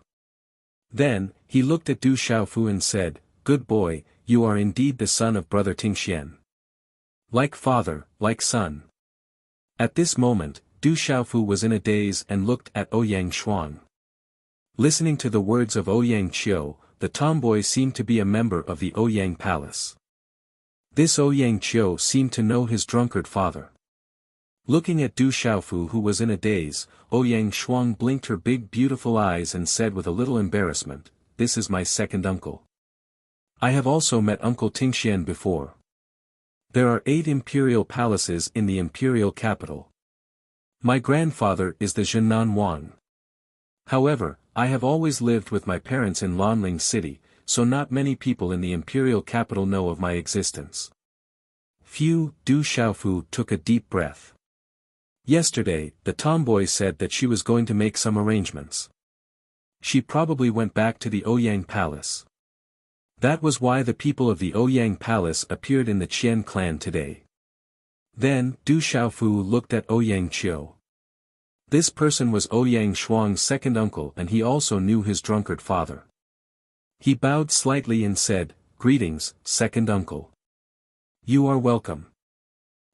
Then, he looked at Du Xiaofu and said, "Good boy, you are indeed the son of brother Tingxian. Like father, like son." At this moment, Du Xiaofu was in a daze and looked at Ouyang Shuang. Listening to the words of Ouyang Qiu, the tomboy seemed to be a member of the Ouyang Palace. This Ouyang Qiu seemed to know his drunkard father. Looking at Du Xiaofu who was in a daze, Ouyang Shuang blinked her big beautiful eyes and said with a little embarrassment, "This is my second uncle. I have also met Uncle Tingxian before. There are 8 imperial palaces in the imperial capital. My grandfather is the Zhennan Wang. However, I have always lived with my parents in Lanling City, so not many people in the imperial capital know of my existence." Phew, Du Xiaofu took a deep breath. Yesterday, the tomboy said that she was going to make some arrangements. She probably went back to the Ouyang Palace. That was why the people of the Ouyang Palace appeared in the Qian clan today. Then, Du Xiaofu looked at Ouyang Qiu. This person was Ouyang Shuang's second uncle and he also knew his drunkard father. He bowed slightly and said, "Greetings, second uncle. You are welcome."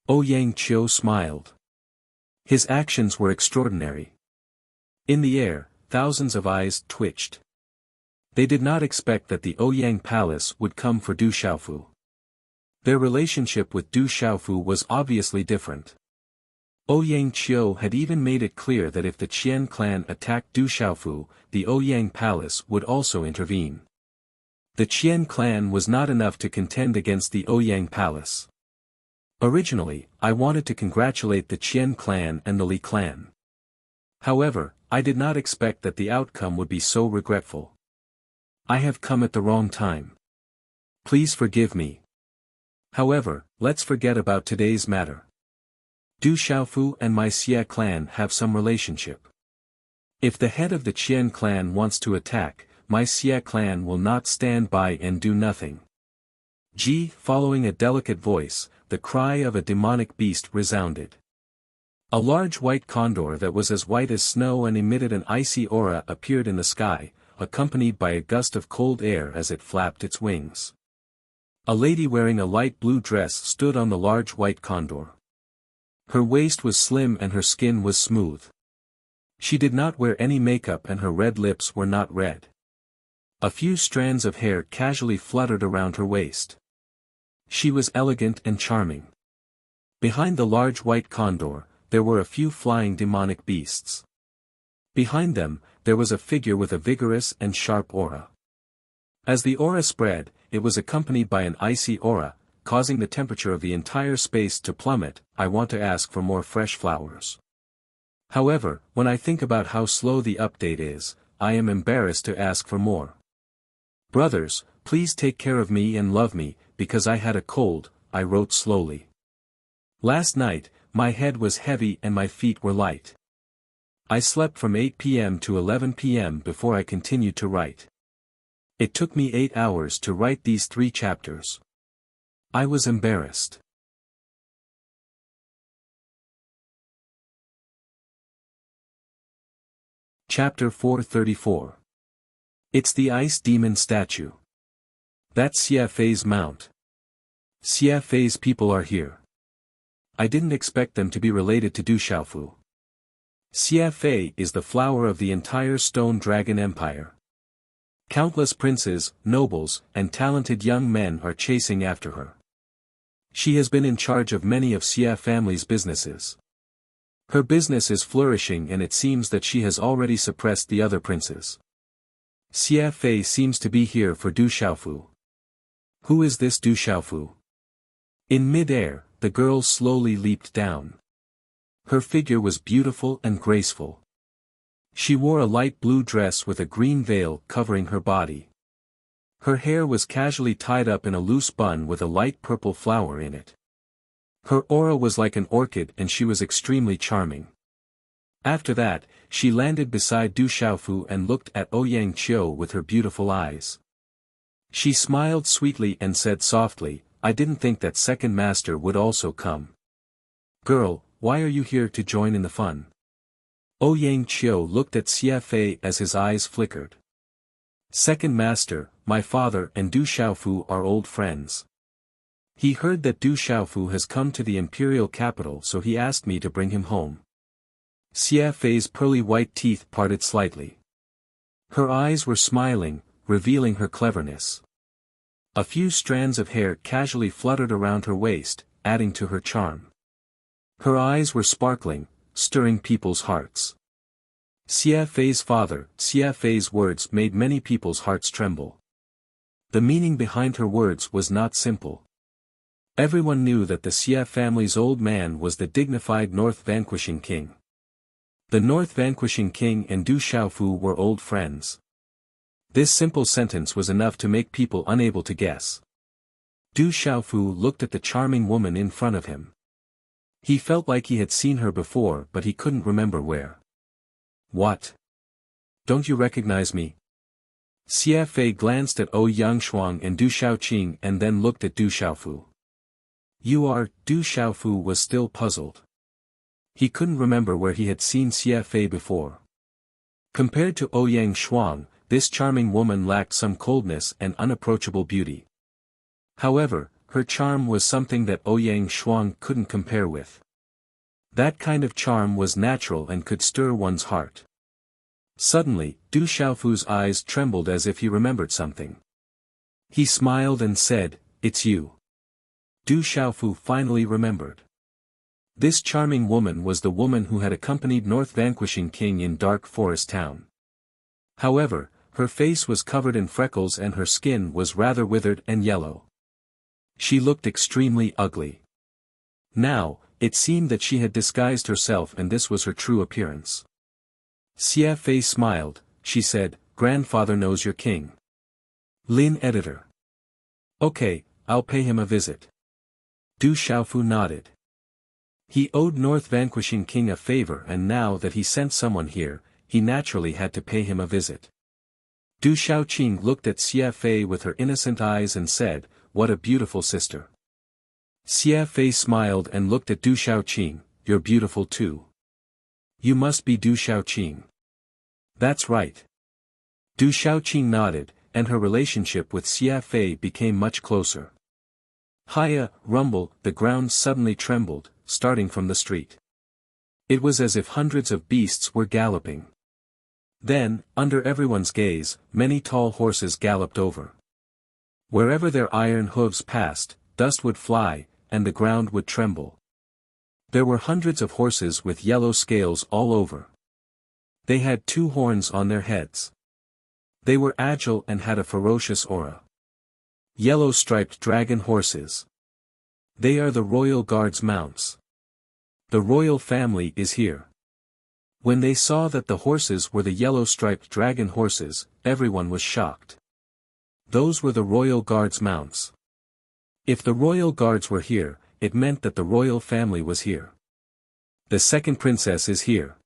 Ouyang Qiu smiled. His actions were extraordinary. In the air, thousands of eyes twitched. They did not expect that the Ouyang Palace would come for Du Xiaofu. Their relationship with Du Xiaofu was obviously different. Ouyang Qiu had even made it clear that if the Qian clan attacked Du Xiaofu, the Ouyang Palace would also intervene. The Qian clan was not enough to contend against the Ouyang Palace. Originally, I wanted to congratulate the Qian clan and the Li clan. However, I did not expect that the outcome would be so regretful. I have come at the wrong time. Please forgive me. However, let's forget about today's matter. Du Xiaofu and my Xie clan have some relationship. If the head of the Qian clan wants to attack, my Xie clan will not stand by and do nothing. Following a delicate voice, the cry of a demonic beast resounded. A large white condor that was as white as snow and emitted an icy aura appeared in the sky, accompanied by a gust of cold air as it flapped its wings. A lady wearing a light blue dress stood on the large white condor. Her waist was slim and her skin was smooth. She did not wear any makeup and her red lips were not red. A few strands of hair casually fluttered around her waist. She was elegant and charming. Behind the large white condor, there were a few flying demonic beasts. Behind them, there was a figure with a vigorous and sharp aura. As the aura spread, it was accompanied by an icy aura, causing the temperature of the entire space to plummet. I want to ask for more fresh flowers. However, when I think about how slow the update is, I am embarrassed to ask for more. Brothers, please take care of me and love me, because I had a cold, I wrote slowly. Last night, my head was heavy and my feet were light. I slept from 8 p.m. to 11 p.m. before I continued to write. It took me 8 hours to write these 3 chapters. I was embarrassed. Chapter 434. It's the Ice Demon Statue. That's Xie Fei's mount. Xie Fei's people are here. I didn't expect them to be related to Du Xiaofu. Xie Fei is the flower of the entire Stone Dragon Empire. Countless princes, nobles, and talented young men are chasing after her. She has been in charge of many of Xie family's businesses. Her business is flourishing and it seems that she has already suppressed the other princes. Xie Fei seems to be here for Du Xiaofu. Who is this Du Xiaofu? In mid-air, the girl slowly leaped down. Her figure was beautiful and graceful. She wore a light blue dress with a green veil covering her body. Her hair was casually tied up in a loose bun with a light purple flower in it. Her aura was like an orchid and she was extremely charming. After that, she landed beside Du Xiaofu and looked at Ouyang Qiu with her beautiful eyes. She smiled sweetly and said softly, I didn't think that second master would also come. Girl, why are you here to join in the fun? Ouyang Qiu looked at Xie Fei as his eyes flickered. Second master, my father and Du Xiaofu are old friends. He heard that Du Xiaofu has come to the imperial capital so he asked me to bring him home. Xie Fei's pearly white teeth parted slightly. Her eyes were smiling, revealing her cleverness. A few strands of hair casually fluttered around her waist, adding to her charm. Her eyes were sparkling, stirring people's hearts. Xie Fei's father, Xie Fei's words made many people's hearts tremble. The meaning behind her words was not simple. Everyone knew that the Xie family's old man was the dignified North Vanquishing King. The North Vanquishing King and Du Xiaofu were old friends. This simple sentence was enough to make people unable to guess. Du Xiaofu looked at the charming woman in front of him. He felt like he had seen her before but he couldn't remember where. What? Don't you recognize me? Xie Fei glanced at Ouyang Shuang and Du Xiaoqing and then looked at Du Xiaofu. You are, Du Xiaofu was still puzzled. He couldn't remember where he had seen Xie Fei before. Compared to Ouyang Shuang, this charming woman lacked some coldness and unapproachable beauty. However, her charm was something that Ouyang Shuang couldn't compare with. That kind of charm was natural and could stir one's heart. Suddenly, Du Xiaofu's eyes trembled as if he remembered something. He smiled and said, "It's you." Du Xiaofu finally remembered. This charming woman was the woman who had accompanied North Vanquishing King in Dark Forest Town. However, her face was covered in freckles and her skin was rather withered and yellow. She looked extremely ugly. Now, it seemed that she had disguised herself and this was her true appearance. Xia Fei smiled, she said, "Grandfather knows your king." Lin editor. Okay, I'll pay him a visit. Du Xiaofu nodded. He owed North Vanquishing King a favor and now that he sent someone here, he naturally had to pay him a visit. Du Xiaoqing looked at Xia Fei with her innocent eyes and said, "What a beautiful sister." Xia Fei smiled and looked at Du Xiaoqing, "You're beautiful too. You must be Du Xiaoqing." "That's right." Du Xiaoqing nodded, and her relationship with Xia Fei became much closer. Hiya, rumble, the ground suddenly trembled, starting from the street. It was as if hundreds of beasts were galloping. Then, under everyone's gaze, many tall horses galloped over. Wherever their iron hooves passed, dust would fly, and the ground would tremble. There were hundreds of horses with yellow scales all over. They had 2 horns on their heads. They were agile and had a ferocious aura. Yellow-striped dragon horses. They are the royal guard's mounts. The royal family is here. When they saw that the horses were the yellow-striped dragon horses, everyone was shocked. Those were the royal guard's mounts. If the royal guards were here, it meant that the royal family was here. The second princess is here.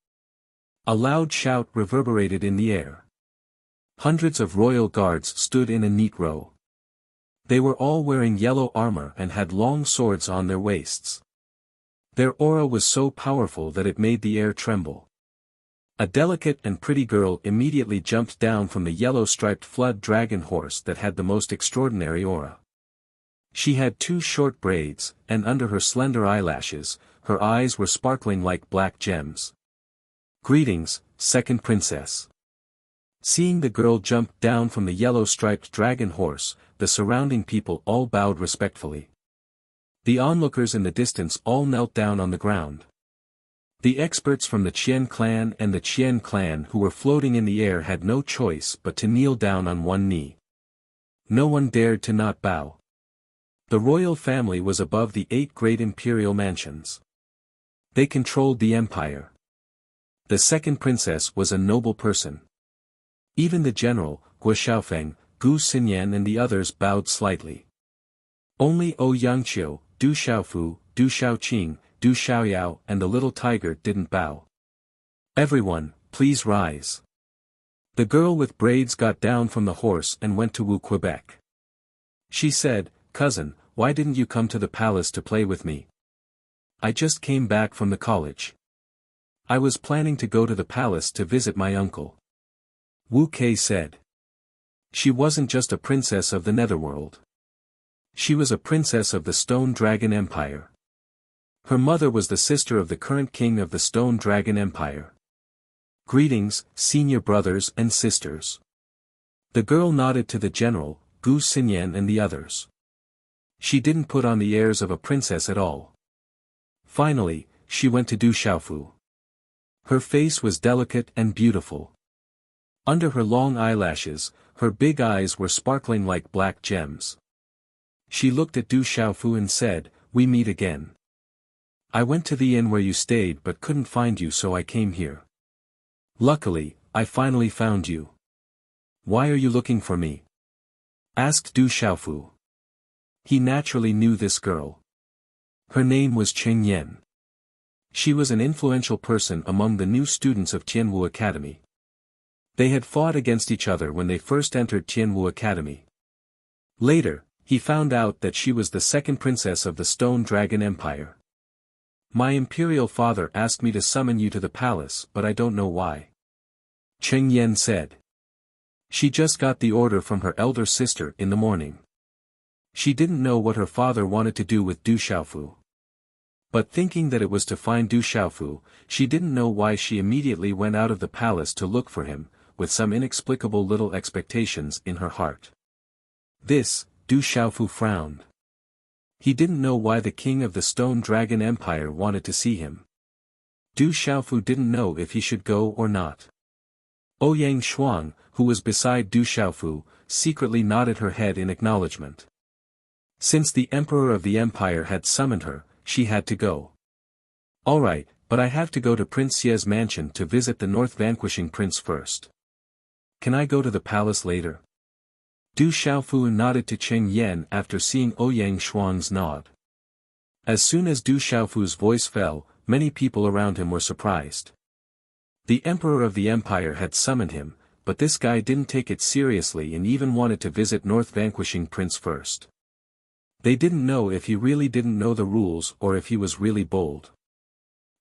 A loud shout reverberated in the air. Hundreds of royal guards stood in a neat row. They were all wearing yellow armor and had long swords on their waists. Their aura was so powerful that it made the air tremble. A delicate and pretty girl immediately jumped down from the yellow-striped flood dragon horse that had the most extraordinary aura. She had 2 short braids, and under her slender eyelashes, her eyes were sparkling like black gems. "Greetings, second princess." Seeing the girl jump down from the yellow-striped dragon horse, the surrounding people all bowed respectfully. The onlookers in the distance all knelt down on the ground. The experts from the Qian clan and the Qian clan who were floating in the air had no choice but to kneel down on one knee. No one dared to not bow. The royal family was above the 8 great imperial mansions. They controlled the empire. The second princess was a noble person. Even the general, Guo Xiaofeng, Gu Xinyan and the others bowed slightly. Only Ouyangqiu, Du Xiaofu, Du Xiaoqing, Du Xiaoyao and the little tiger didn't bow. "Everyone, please rise." The girl with braids got down from the horse and went to Wu Quebec. She said, "Cousin, why didn't you come to the palace to play with me? I just came back from the college. I was planning to go to the palace to visit my uncle." Wu Kei said. She wasn't just a princess of the netherworld. She was a princess of the Stone Dragon Empire. Her mother was the sister of the current king of the Stone Dragon Empire. "Greetings, senior brothers and sisters." The girl nodded to the general, Gu Xinyan and the others. She didn't put on the airs of a princess at all. Finally, she went to Du Xiaofu. Her face was delicate and beautiful. Under her long eyelashes, her big eyes were sparkling like black gems. She looked at Du Xiaofu and said, "We meet again. I went to the inn where you stayed but couldn't find you so I came here. Luckily, I finally found you. Why are you looking for me?" asked Du Xiaofu. He naturally knew this girl. Her name was Cheng Yan. She was an influential person among the new students of Tianwu Academy. They had fought against each other when they first entered Tianwu Academy. Later, he found out that she was the second princess of the Stone Dragon Empire. "My imperial father asked me to summon you to the palace but I don't know why," Cheng Yan said. She just got the order from her elder sister in the morning. She didn't know what her father wanted to do with Du Xiaofu. But thinking that it was to find Du Xiaofu, she didn't know why she immediately went out of the palace to look for him, with some inexplicable little expectations in her heart. This, Du Xiaofu frowned. He didn't know why the king of the Stone Dragon Empire wanted to see him. Du Xiaofu didn't know if he should go or not. Ouyang Shuang, who was beside Du Xiaofu, secretly nodded her head in acknowledgement. Since the emperor of the empire had summoned her, she had to go. Alright, but I have to go to Prince Xie's mansion to visit the North Vanquishing Prince first. Can I go to the palace later? Du Xiaofu nodded to Cheng Yan after seeing Ouyang Shuang's nod. As soon as Du Xiaofu's voice fell, many people around him were surprised. The emperor of the empire had summoned him, but this guy didn't take it seriously and even wanted to visit North Vanquishing Prince first. They didn't know if he really didn't know the rules or if he was really bold.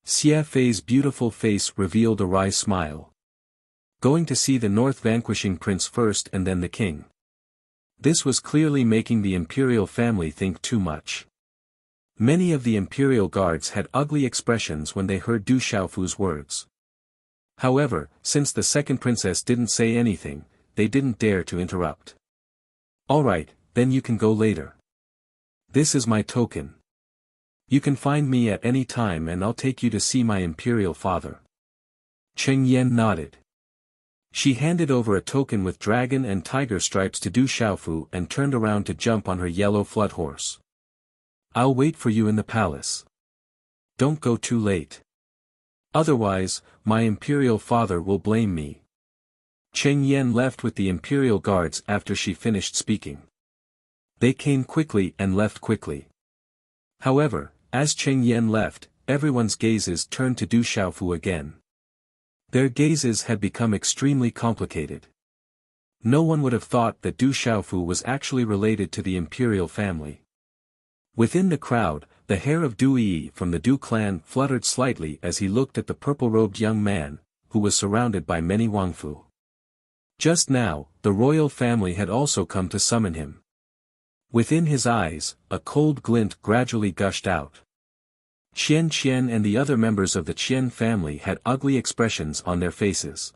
Xie Fei's beautiful face revealed a wry smile. Going to see the North Vanquishing Prince first and then the king. This was clearly making the imperial family think too much. Many of the imperial guards had ugly expressions when they heard Du Xiaofu's words. However, since the second princess didn't say anything, they didn't dare to interrupt. Alright, then you can go later. This is my token. You can find me at any time and I'll take you to see my imperial father. Cheng Yan nodded. She handed over a token with dragon and tiger stripes to Du Xiaofu and turned around to jump on her yellow flood horse. I'll wait for you in the palace. Don't go too late. Otherwise, my imperial father will blame me. Cheng Yan left with the imperial guards after she finished speaking. They came quickly and left quickly. However, as Cheng Yan left, everyone's gazes turned to Du Xiaofu again. Their gazes had become extremely complicated. No one would have thought that Du Xiaofu was actually related to the imperial family. Within the crowd, the hair of Du Yi from the Du clan fluttered slightly as he looked at the purple-robed young man, who was surrounded by many Wangfu. Just now, the royal family had also come to summon him. Within his eyes, a cold glint gradually gushed out. Qian and the other members of the Qian family had ugly expressions on their faces.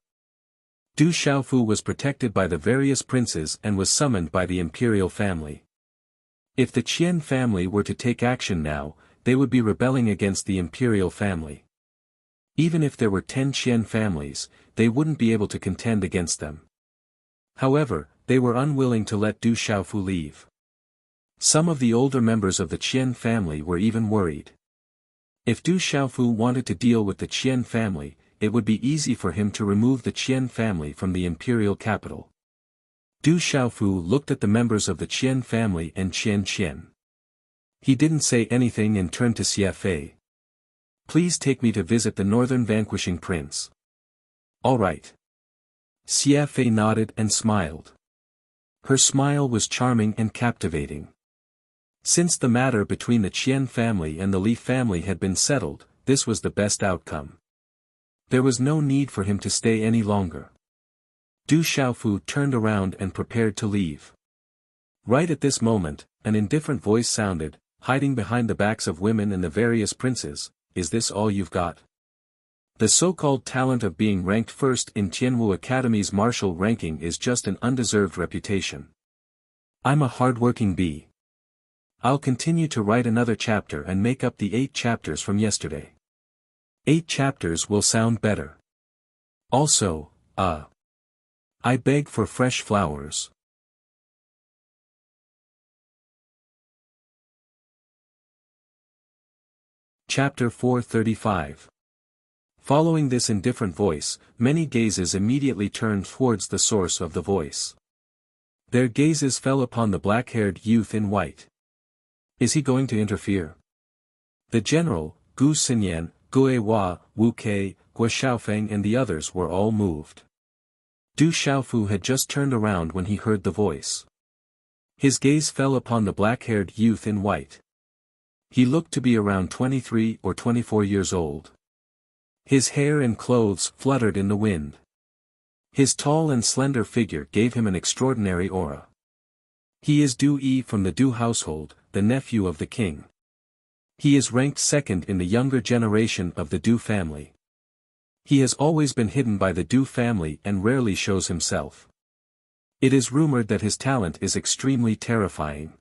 Du Xiaofu was protected by the various princes and was summoned by the imperial family. If the Qian family were to take action now, they would be rebelling against the imperial family. Even if there were 10 Qian families, they wouldn't be able to contend against them. However, they were unwilling to let Du Xiaofu leave. Some of the older members of the Qian family were even worried. If Du Xiaofu wanted to deal with the Qian family, it would be easy for him to remove the Qian family from the imperial capital. Du Xiaofu looked at the members of the Qian family and Qian. He didn't say anything and turned to Xie Fei. Please take me to visit the Northern Vanquishing Prince. All right. Xie Fei nodded and smiled. Her smile was charming and captivating. Since the matter between the Qian family and the Li family had been settled, this was the best outcome. There was no need for him to stay any longer. Du Xiaofu turned around and prepared to leave. Right at this moment, an indifferent voice sounded, hiding behind the backs of women and the various princes, "Is this all you've got?" The so-called talent of being ranked first in Tianwu Academy's martial ranking is just an undeserved reputation. I'm a hard-working bee. I'll continue to write another chapter and make up the 8 chapters from yesterday. 8 chapters will sound better. Also, I beg for fresh flowers. Chapter 435. Following this indifferent voice, many gazes immediately turned towards the source of the voice. Their gazes fell upon the black-haired youth in white. Is he going to interfere? The general, Gu Xinyan, Gue Hua, Wu Kei, Gua Xiaofeng and the others were all moved. Du Xiaofu had just turned around when he heard the voice. His gaze fell upon the black-haired youth in white. He looked to be around 23 or 24 years old. His hair and clothes fluttered in the wind. His tall and slender figure gave him an extraordinary aura. He is Du Yi from the Du household, the nephew of the king. He is ranked second in the younger generation of the Du family. He has always been hidden by the Du family and rarely shows himself. It is rumored that his talent is extremely terrifying.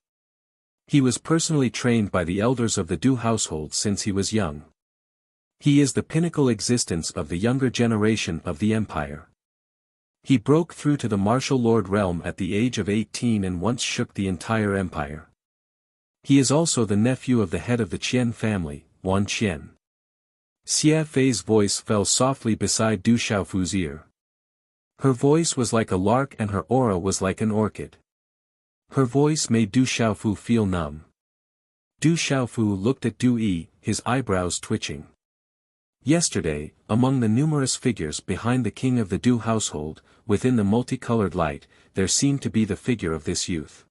He was personally trained by the elders of the Du household since he was young. He is the pinnacle existence of the younger generation of the empire. He broke through to the martial lord realm at the age of 18 and once shook the entire empire. He is also the nephew of the head of the Qian family, Wan Qian. Xia Fei's voice fell softly beside Du Xiaofu's ear. Her voice was like a lark and her aura was like an orchid. Her voice made Du Xiaofu feel numb. Du Xiaofu looked at Du Yi, his eyebrows twitching. Yesterday, among the numerous figures behind the king of the Du household, within the multicolored light, there seemed to be the figure of this youth.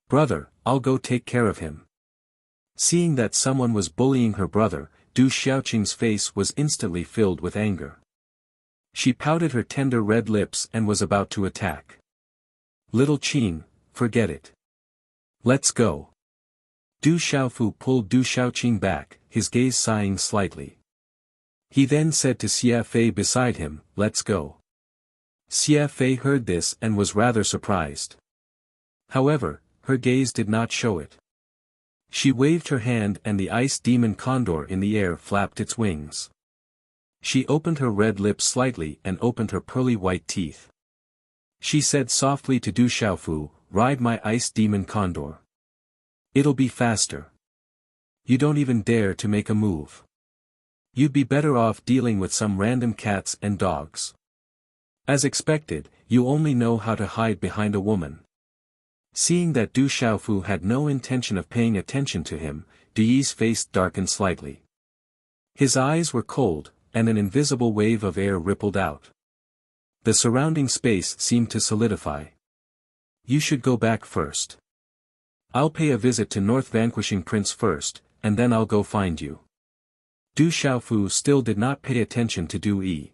"Brother, I'll go take care of him." Seeing that someone was bullying her brother, Du Xiaoqing's face was instantly filled with anger. She pouted her tender red lips and was about to attack. "Little Qing, forget it. Let's go." Du Xiaofu pulled Du Xiaoqing back, his gaze sighing slightly. He then said to Xia Fei beside him, "Let's go." Xia Fei heard this and was rather surprised. However, her gaze did not show it. She waved her hand and the ice demon condor in the air flapped its wings. She opened her red lips slightly and opened her pearly white teeth. She said softly to Du Xiaofu, "Ride my ice demon condor. It'll be faster. You don't even dare to make a move. You'd be better off dealing with some random cats and dogs. As expected, you only know how to hide behind a woman." Seeing that Du Xiaofu had no intention of paying attention to him, Du Yi's face darkened slightly. His eyes were cold, and an invisible wave of air rippled out. The surrounding space seemed to solidify. "You should go back first. I'll pay a visit to North Vanquishing Prince first, and then I'll go find you." Du Xiaofu still did not pay attention to Du Yi.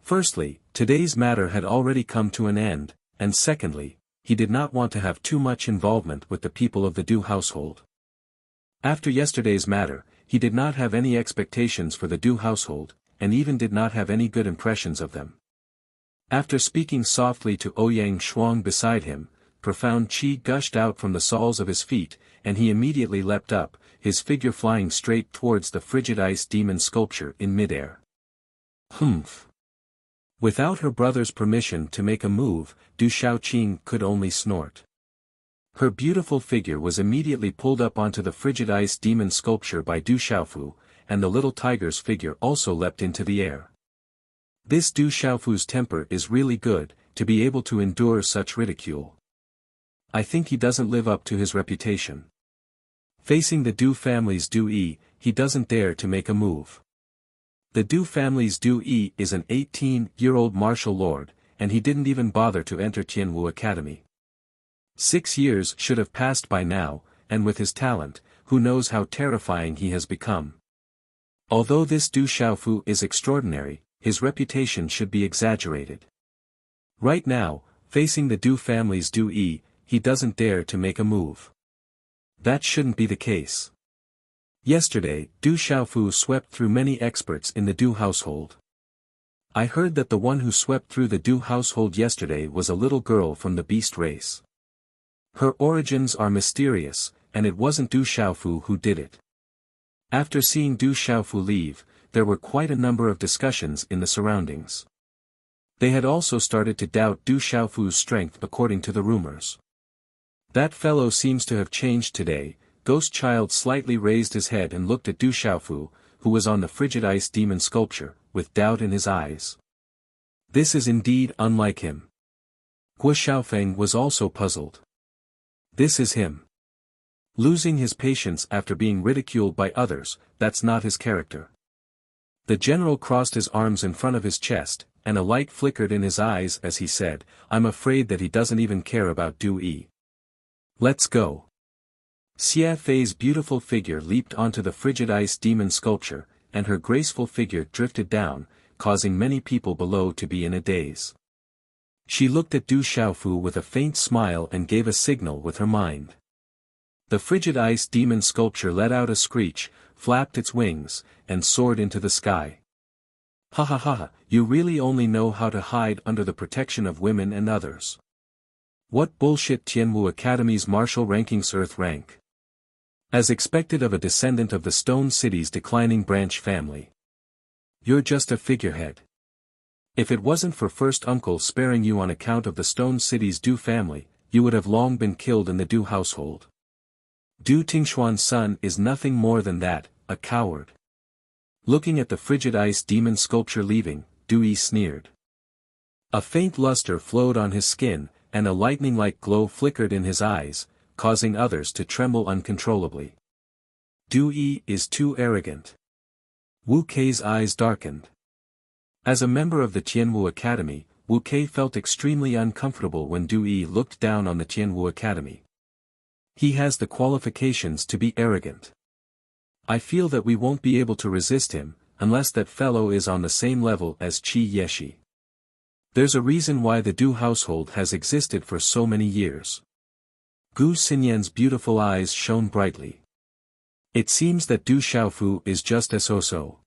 Firstly, today's matter had already come to an end, and secondly, he did not want to have too much involvement with the people of the Du household. After yesterday's matter, he did not have any expectations for the Du household, and even did not have any good impressions of them. After speaking softly to Ouyang Shuang beside him, profound qi gushed out from the soles of his feet, and he immediately leapt up, his figure flying straight towards the frigid ice demon sculpture in midair. Humph! Without her brother's permission to make a move, Du Xiaoqing could only snort. Her beautiful figure was immediately pulled up onto the frigid ice demon sculpture by Du Xiaofu, and the little tiger's figure also leapt into the air. This Du Xiaofu's temper is really good, to be able to endure such ridicule. I think he doesn't live up to his reputation. Facing the Du family's Du Yi, he doesn't dare to make a move. The Du family's Du Yi is an 18-year-old martial lord, and he didn't even bother to enter Tianwu Academy. 6 years should have passed by now, and with his talent, who knows how terrifying he has become. Although this Du Xiaofu is extraordinary, his reputation should be exaggerated. Right now, facing the Du family's Du Yi, he doesn't dare to make a move. That shouldn't be the case. Yesterday, Du Xiaofu swept through many experts in the Du household. I heard that the one who swept through the Du household yesterday was a little girl from the beast race. Her origins are mysterious, and it wasn't Du Xiaofu who did it. After seeing Du Xiaofu leave, there were quite a number of discussions in the surroundings. They had also started to doubt Du Xiaofu's strength according to the rumors. That fellow seems to have changed today. Ghost Child slightly raised his head and looked at Du Xiaofu, who was on the frigid ice demon sculpture, with doubt in his eyes. This is indeed unlike him. Guo Xiaofeng was also puzzled. This is him. Losing his patience after being ridiculed by others, that's not his character. The general crossed his arms in front of his chest, and a light flickered in his eyes as he said, "I'm afraid that he doesn't even care about Du Yi. Let's go." Xia Fei's beautiful figure leaped onto the frigid ice demon sculpture, and her graceful figure drifted down, causing many people below to be in a daze. She looked at Du Xiaofu with a faint smile and gave a signal with her mind. The frigid ice demon sculpture let out a screech, flapped its wings, and soared into the sky. Ha ha ha, you really only know how to hide under the protection of women and others. What bullshit. Tianwu Academy's martial rankings Earth rank. As expected of a descendant of the Stone City's declining branch family. You're just a figurehead. If it wasn't for first uncle sparing you on account of the Stone City's Du family, you would have long been killed in the Du household. Du Tingshuan's son is nothing more than that, a coward. Looking at the frigid ice demon sculpture leaving, Du Yi sneered. A faint luster flowed on his skin, and a lightning-like glow flickered in his eyes, causing others to tremble uncontrollably. Du Yi is too arrogant. Wu Kei's eyes darkened. As a member of the Tianwu Academy, Wu Kei felt extremely uncomfortable when Du Yi looked down on the Tianwu Academy. He has the qualifications to be arrogant. I feel that we won't be able to resist him, unless that fellow is on the same level as Qi Yeshi. There's a reason why the Du household has existed for so many years. Gu Xinyan's beautiful eyes shone brightly. It seems that Du Xiaofu is just a so-so.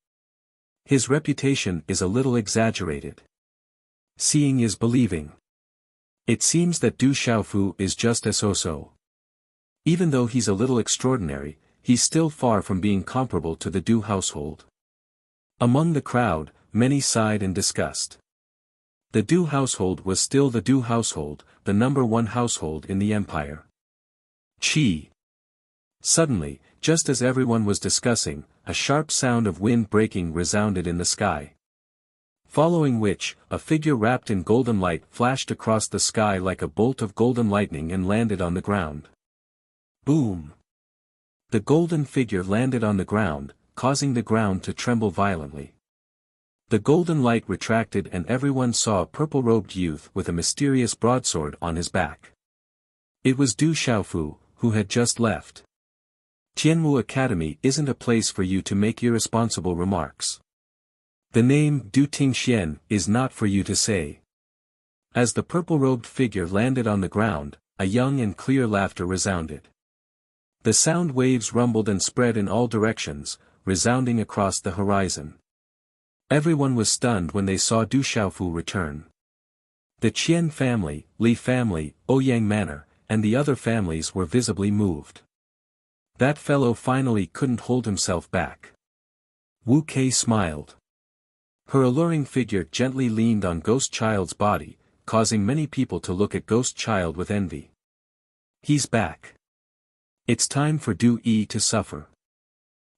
His reputation is a little exaggerated. Seeing is believing. It seems that Du Xiaofu is just a so-so. Even though he's a little extraordinary, he's still far from being comparable to the Du household. Among the crowd, many sighed in disgust. The Du household was still the Du household, the number one household in the empire. Qi. Suddenly, just as everyone was discussing, a sharp sound of wind breaking resounded in the sky. Following which, a figure wrapped in golden light flashed across the sky like a bolt of golden lightning and landed on the ground. Boom! The golden figure landed on the ground, causing the ground to tremble violently. The golden light retracted and everyone saw a purple-robed youth with a mysterious broadsword on his back. It was Du Xiaofu, who had just left. Tianwu Academy isn't a place for you to make irresponsible remarks. The name Du Tingxian is not for you to say. As the purple-robed figure landed on the ground, a young and clear laughter resounded. The sound waves rumbled and spread in all directions, resounding across the horizon. Everyone was stunned when they saw Du Xiaofu return. The Qian family, Li family, Ouyang Manor, and the other families were visibly moved. That fellow finally couldn't hold himself back. Wu Kei smiled. Her alluring figure gently leaned on Ghost Child's body, causing many people to look at Ghost Child with envy. He's back. It's time for Du Yi to suffer.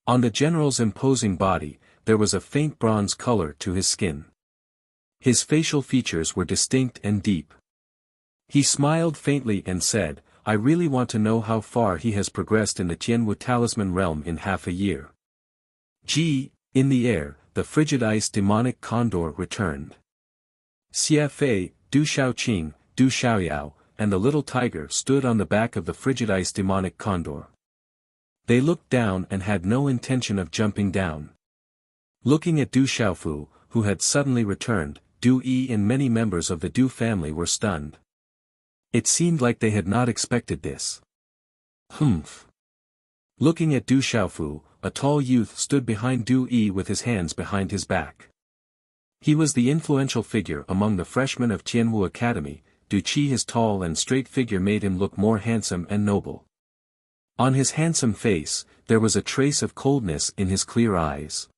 On the general's imposing body, there was a faint bronze color to his skin. His facial features were distinct and deep. He smiled faintly and said, I really want to know how far he has progressed in the Tianwu talisman realm in half a year. Gee, in the air, the frigid ice demonic condor returned. Xia Fei, Du Xiaoqing, Du Xiaoyao, and the little tiger stood on the back of the frigid ice demonic condor. They looked down and had no intention of jumping down. Looking at Du Xiaofu, who had suddenly returned, Du Yi and many members of the Du family were stunned. It seemed like they had not expected this. Humph. Looking at Du Xiaofu, a tall youth stood behind Du Yi with his hands behind his back. He was the influential figure among the freshmen of Tianwu Academy. Du Qi, his tall and straight figure made him look more handsome and noble. On his handsome face, there was a trace of coldness in his clear eyes.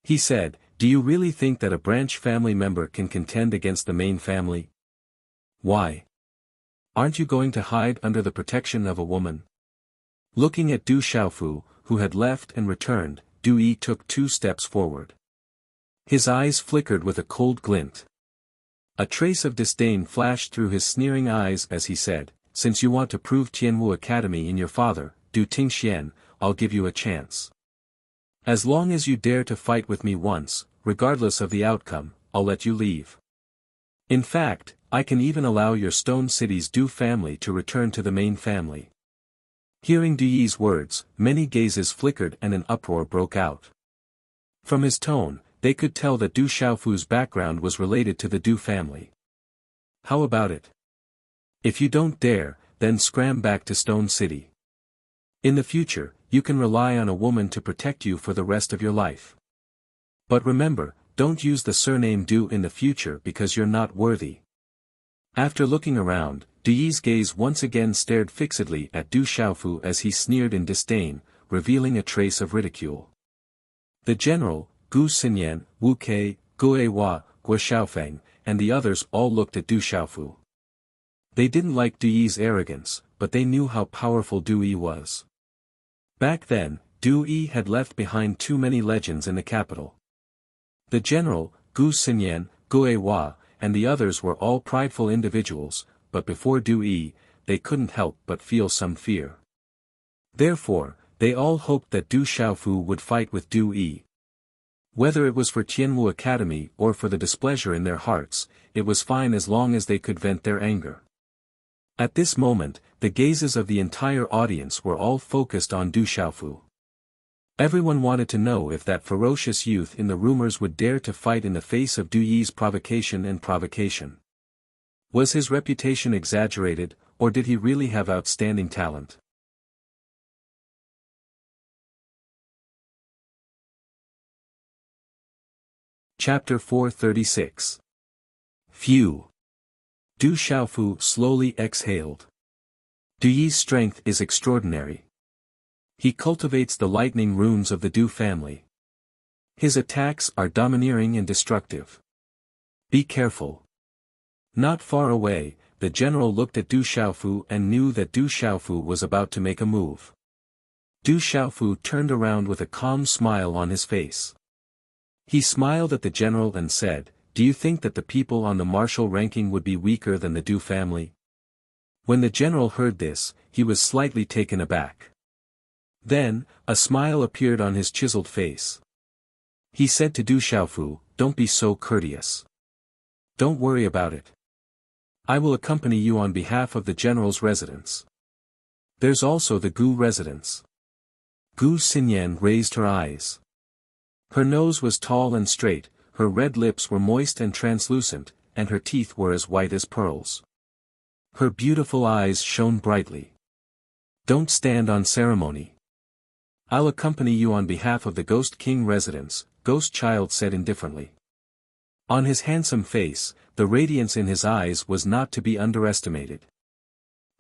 He said, Do you really think that a branch family member can contend against the main family? Why? Aren't you going to hide under the protection of a woman? Looking at Du Xiaofu, who had left and returned, Du Yi took 2 steps forward. His eyes flickered with a cold glint. A trace of disdain flashed through his sneering eyes as he said, Since you want to prove Tianwu Academy in your father, Du Tingxian, I'll give you a chance. As long as you dare to fight with me once, regardless of the outcome, I'll let you leave. In fact, I can even allow your Stone City's Du family to return to the main family. Hearing Du Yi's words, many gazes flickered and an uproar broke out. From his tone, they could tell that Du Xiaofu's background was related to the Du family. How about it? If you don't dare, then scram back to Stone City. In the future, you can rely on a woman to protect you for the rest of your life. But remember, don't use the surname Du in the future because you're not worthy. After looking around, Du Yi's gaze once again stared fixedly at Du Xiaofu as he sneered in disdain, revealing a trace of ridicule. The general, Gu Xinyan, Wu Kei, Gu Hua, Guo Xiaofeng, and the others all looked at Du Xiaofu. They didn't like Du Yi's arrogance, but they knew how powerful Du Yi was. Back then, Du Yi had left behind too many legends in the capital. The general, Gu Xinyan, Gu Hua, and the others were all prideful individuals, but before Du Yi, they couldn't help but feel some fear. Therefore, they all hoped that Du Xiaofu would fight with Du Yi. Whether it was for Tianwu Academy or for the displeasure in their hearts, it was fine as long as they could vent their anger. At this moment, the gazes of the entire audience were all focused on Du Xiaofu. Everyone wanted to know if that ferocious youth in the rumors would dare to fight in the face of Du Yi's provocation and provocation. Was his reputation exaggerated, or did he really have outstanding talent? Chapter 436. Phew! Du Xiaofu slowly exhaled. Du Yi's strength is extraordinary. He cultivates the lightning runes of the Du family. His attacks are domineering and destructive. Be careful. Not far away, the general looked at Du Xiaofu and knew that Du Xiaofu was about to make a move. Du Xiaofu turned around with a calm smile on his face. He smiled at the general and said, "Do you think that the people on the martial ranking would be weaker than the Du family?" When the general heard this, he was slightly taken aback. Then, a smile appeared on his chiseled face. He said to Du Xiaofu, "Don't be so courteous. Don't worry about it. I will accompany you on behalf of the general's residence. There's also the Gu residence." Gu Xinyan raised her eyes. Her nose was tall and straight, her red lips were moist and translucent, and her teeth were as white as pearls. Her beautiful eyes shone brightly. "Don't stand on ceremony. I'll accompany you on behalf of the Ghost King residence," Ghost Child said indifferently. On his handsome face, the radiance in his eyes was not to be underestimated.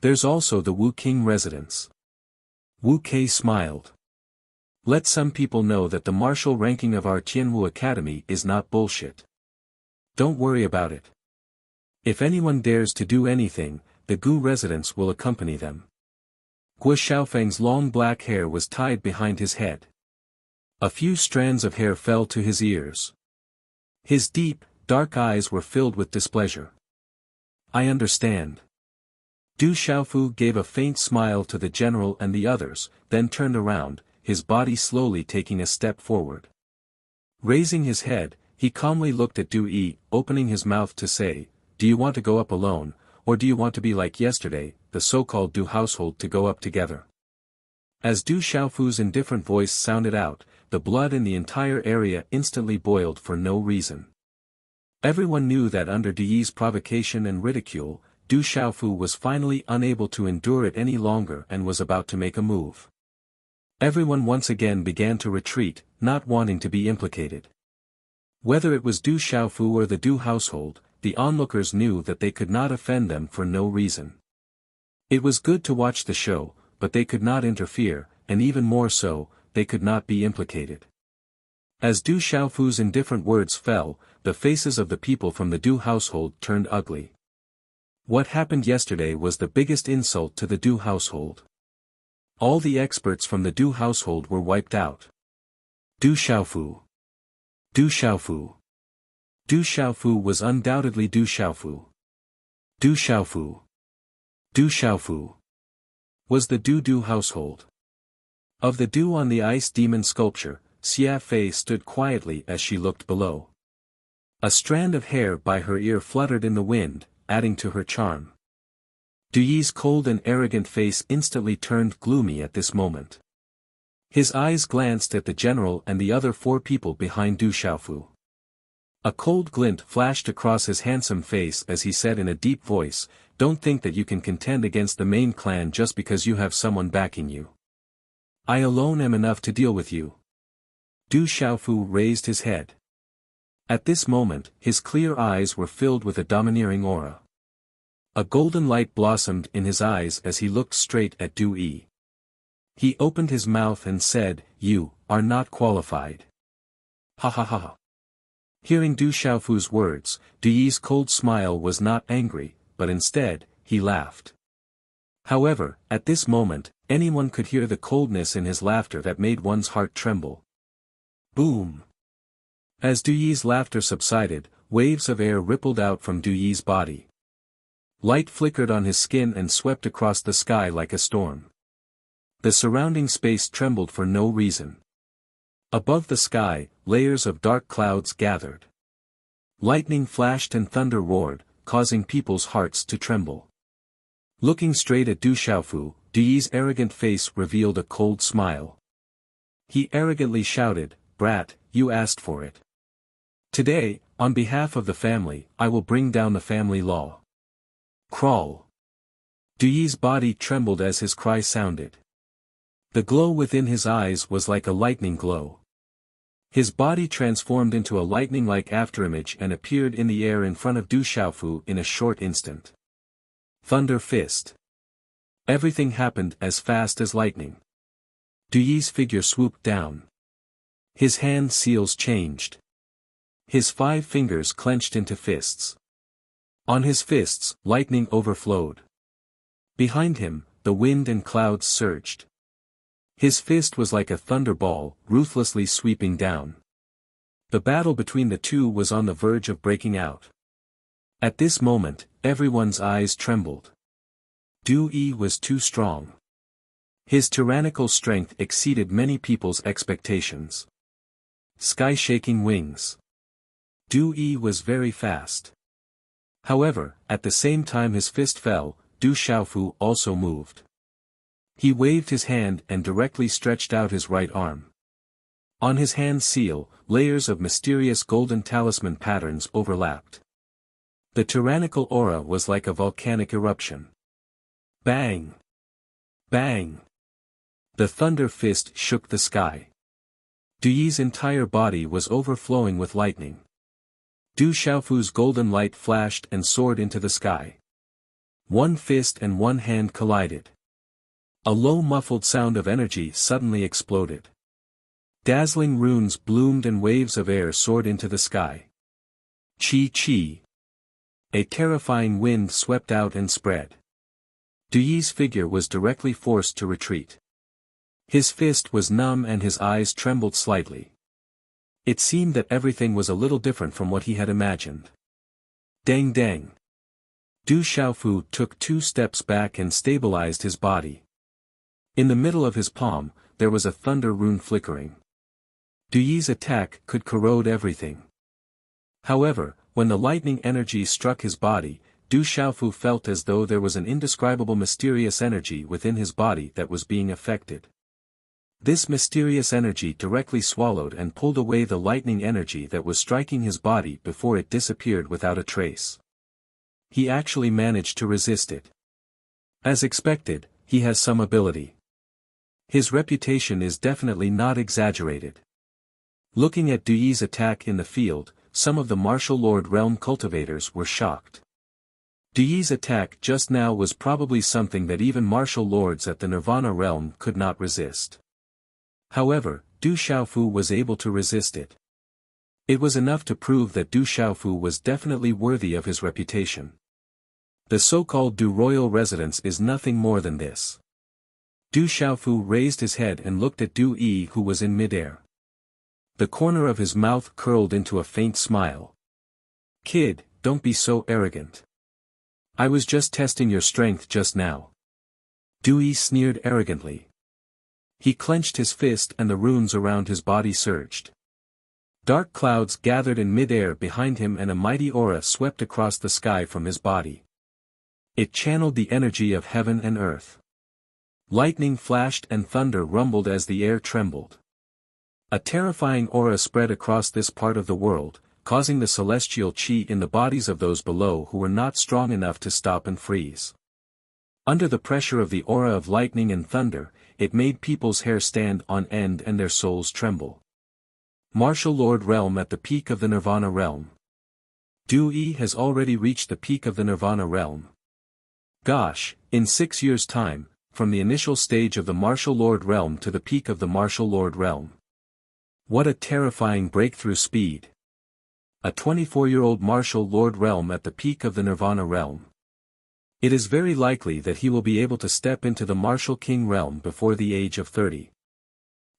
"There's also the Wu King residence." Wu Kei smiled. "Let some people know that the martial ranking of our Tianwu Academy is not bullshit. Don't worry about it. If anyone dares to do anything, the Gu residents will accompany them." Guo Xiaofeng's long black hair was tied behind his head. A few strands of hair fell to his ears. His deep, dark eyes were filled with displeasure. "I understand." Du Xiaofu gave a faint smile to the general and the others, then turned around, his body slowly taking a step forward. Raising his head, he calmly looked at Du Yi, opening his mouth to say, "Do you want to go up alone, or do you want to be like yesterday, the so-called Du household to go up together?" As Du Xiaofu's indifferent voice sounded out, the blood in the entire area instantly boiled for no reason. Everyone knew that under Du Yi's provocation and ridicule, Du Xiaofu was finally unable to endure it any longer and was about to make a move. Everyone once again began to retreat, not wanting to be implicated. Whether it was Du Xiaofu or the Du household, the onlookers knew that they could not offend them for no reason. It was good to watch the show, but they could not interfere, and even more so, they could not be implicated. As Du Xiaofu's indifferent words fell, the faces of the people from the Du household turned ugly. What happened yesterday was the biggest insult to the Du household. All the experts from the Du household were wiped out. Du Xiaofu. Du Xiaofu. Du Xiaofu was undoubtedly Du Xiaofu. Du Xiaofu. Du Xiaofu. Was the Du household. Of the Du on the ice demon sculpture, Xia Fei stood quietly as she looked below. A strand of hair by her ear fluttered in the wind, adding to her charm. Du Yi's cold and arrogant face instantly turned gloomy at this moment. His eyes glanced at the general and the other four people behind Du Xiaofu. A cold glint flashed across his handsome face as he said in a deep voice, "Don't think that you can contend against the main clan just because you have someone backing you. I alone am enough to deal with you." Du Xiaofu raised his head. At this moment, his clear eyes were filled with a domineering aura. A golden light blossomed in his eyes as he looked straight at Du Yi. He opened his mouth and said, "You are not qualified." Ha ha ha. Hearing Du Xiaofu's words, Du Yi's cold smile was not angry, but instead, he laughed. However, at this moment, anyone could hear the coldness in his laughter that made one's heart tremble. Boom! As Du Yi's laughter subsided, waves of air rippled out from Du Yi's body. Light flickered on his skin and swept across the sky like a storm. The surrounding space trembled for no reason. Above the sky, layers of dark clouds gathered. Lightning flashed and thunder roared, causing people's hearts to tremble. Looking straight at Du Xiaofu, Du Yi's arrogant face revealed a cold smile. He arrogantly shouted, "Brat, you asked for it. Today, on behalf of the family, I will bring down the family law." Crawl! Du Yi's body trembled as his cry sounded. The glow within his eyes was like a lightning glow. His body transformed into a lightning-like afterimage and appeared in the air in front of Du Xiaofu in a short instant. Thunder Fist. Everything happened as fast as lightning. Du Yi's figure swooped down. His hand seals changed. His 5 fingers clenched into fists. On his fists, lightning overflowed. Behind him, the wind and clouds surged. His fist was like a thunderball, ruthlessly sweeping down. The battle between the two was on the verge of breaking out. At this moment, everyone's eyes trembled. Du Yi was too strong. His tyrannical strength exceeded many people's expectations. Sky-shaking wings. Du Yi was very fast. However, at the same time his fist fell, Du Xiaofu also moved. He waved his hand and directly stretched out his right arm. On his hand seal, layers of mysterious golden talisman patterns overlapped. The tyrannical aura was like a volcanic eruption. Bang! Bang! The thunder fist shook the sky. Du Yi's entire body was overflowing with lightning. Du Xiaofu's golden light flashed and soared into the sky. One fist and one hand collided. A low muffled sound of energy suddenly exploded. Dazzling runes bloomed and waves of air soared into the sky. Chi-chi. A terrifying wind swept out and spread. Du Yi's figure was directly forced to retreat. His fist was numb and his eyes trembled slightly. It seemed that everything was a little different from what he had imagined. Dang dang. Du Xiaofu took 2 steps back and stabilized his body. In the middle of his palm, there was a thunder rune flickering. Du Yi's attack could corrode everything. However, when the lightning energy struck his body, Du Xiaofu felt as though there was an indescribable mysterious energy within his body that was being affected. This mysterious energy directly swallowed and pulled away the lightning energy that was striking his body before it disappeared without a trace. He actually managed to resist it. As expected, he has some ability. His reputation is definitely not exaggerated. Looking at Du Yi's attack in the field, some of the martial lord realm cultivators were shocked. Du Yi's attack just now was probably something that even martial lords at the Nirvana realm could not resist. However, Du Xiaofu was able to resist it. It was enough to prove that Du Xiaofu was definitely worthy of his reputation. The so-called Du royal residence is nothing more than this. Du Xiaofu raised his head and looked at Du Yi, who was in midair. The corner of his mouth curled into a faint smile. "Kid, don't be so arrogant. I was just testing your strength just now." Du Yi sneered arrogantly. He clenched his fist and the runes around his body surged. Dark clouds gathered in midair behind him and a mighty aura swept across the sky from his body. It channeled the energy of heaven and earth. Lightning flashed and thunder rumbled as the air trembled. A terrifying aura spread across this part of the world, causing the celestial chi in the bodies of those below who were not strong enough to stop and freeze. Under the pressure of the aura of lightning and thunder, it made people's hair stand on end and their souls tremble. Martial Lord Realm at the peak of the Nirvana Realm. Du-Yi has already reached the peak of the Nirvana Realm. Gosh, in 6 years' time, from the initial stage of the Martial Lord Realm to the peak of the Martial Lord Realm. What a terrifying breakthrough speed. A 24-year-old Martial Lord Realm at the peak of the Nirvana Realm. It is very likely that he will be able to step into the Martial King Realm before the age of 30.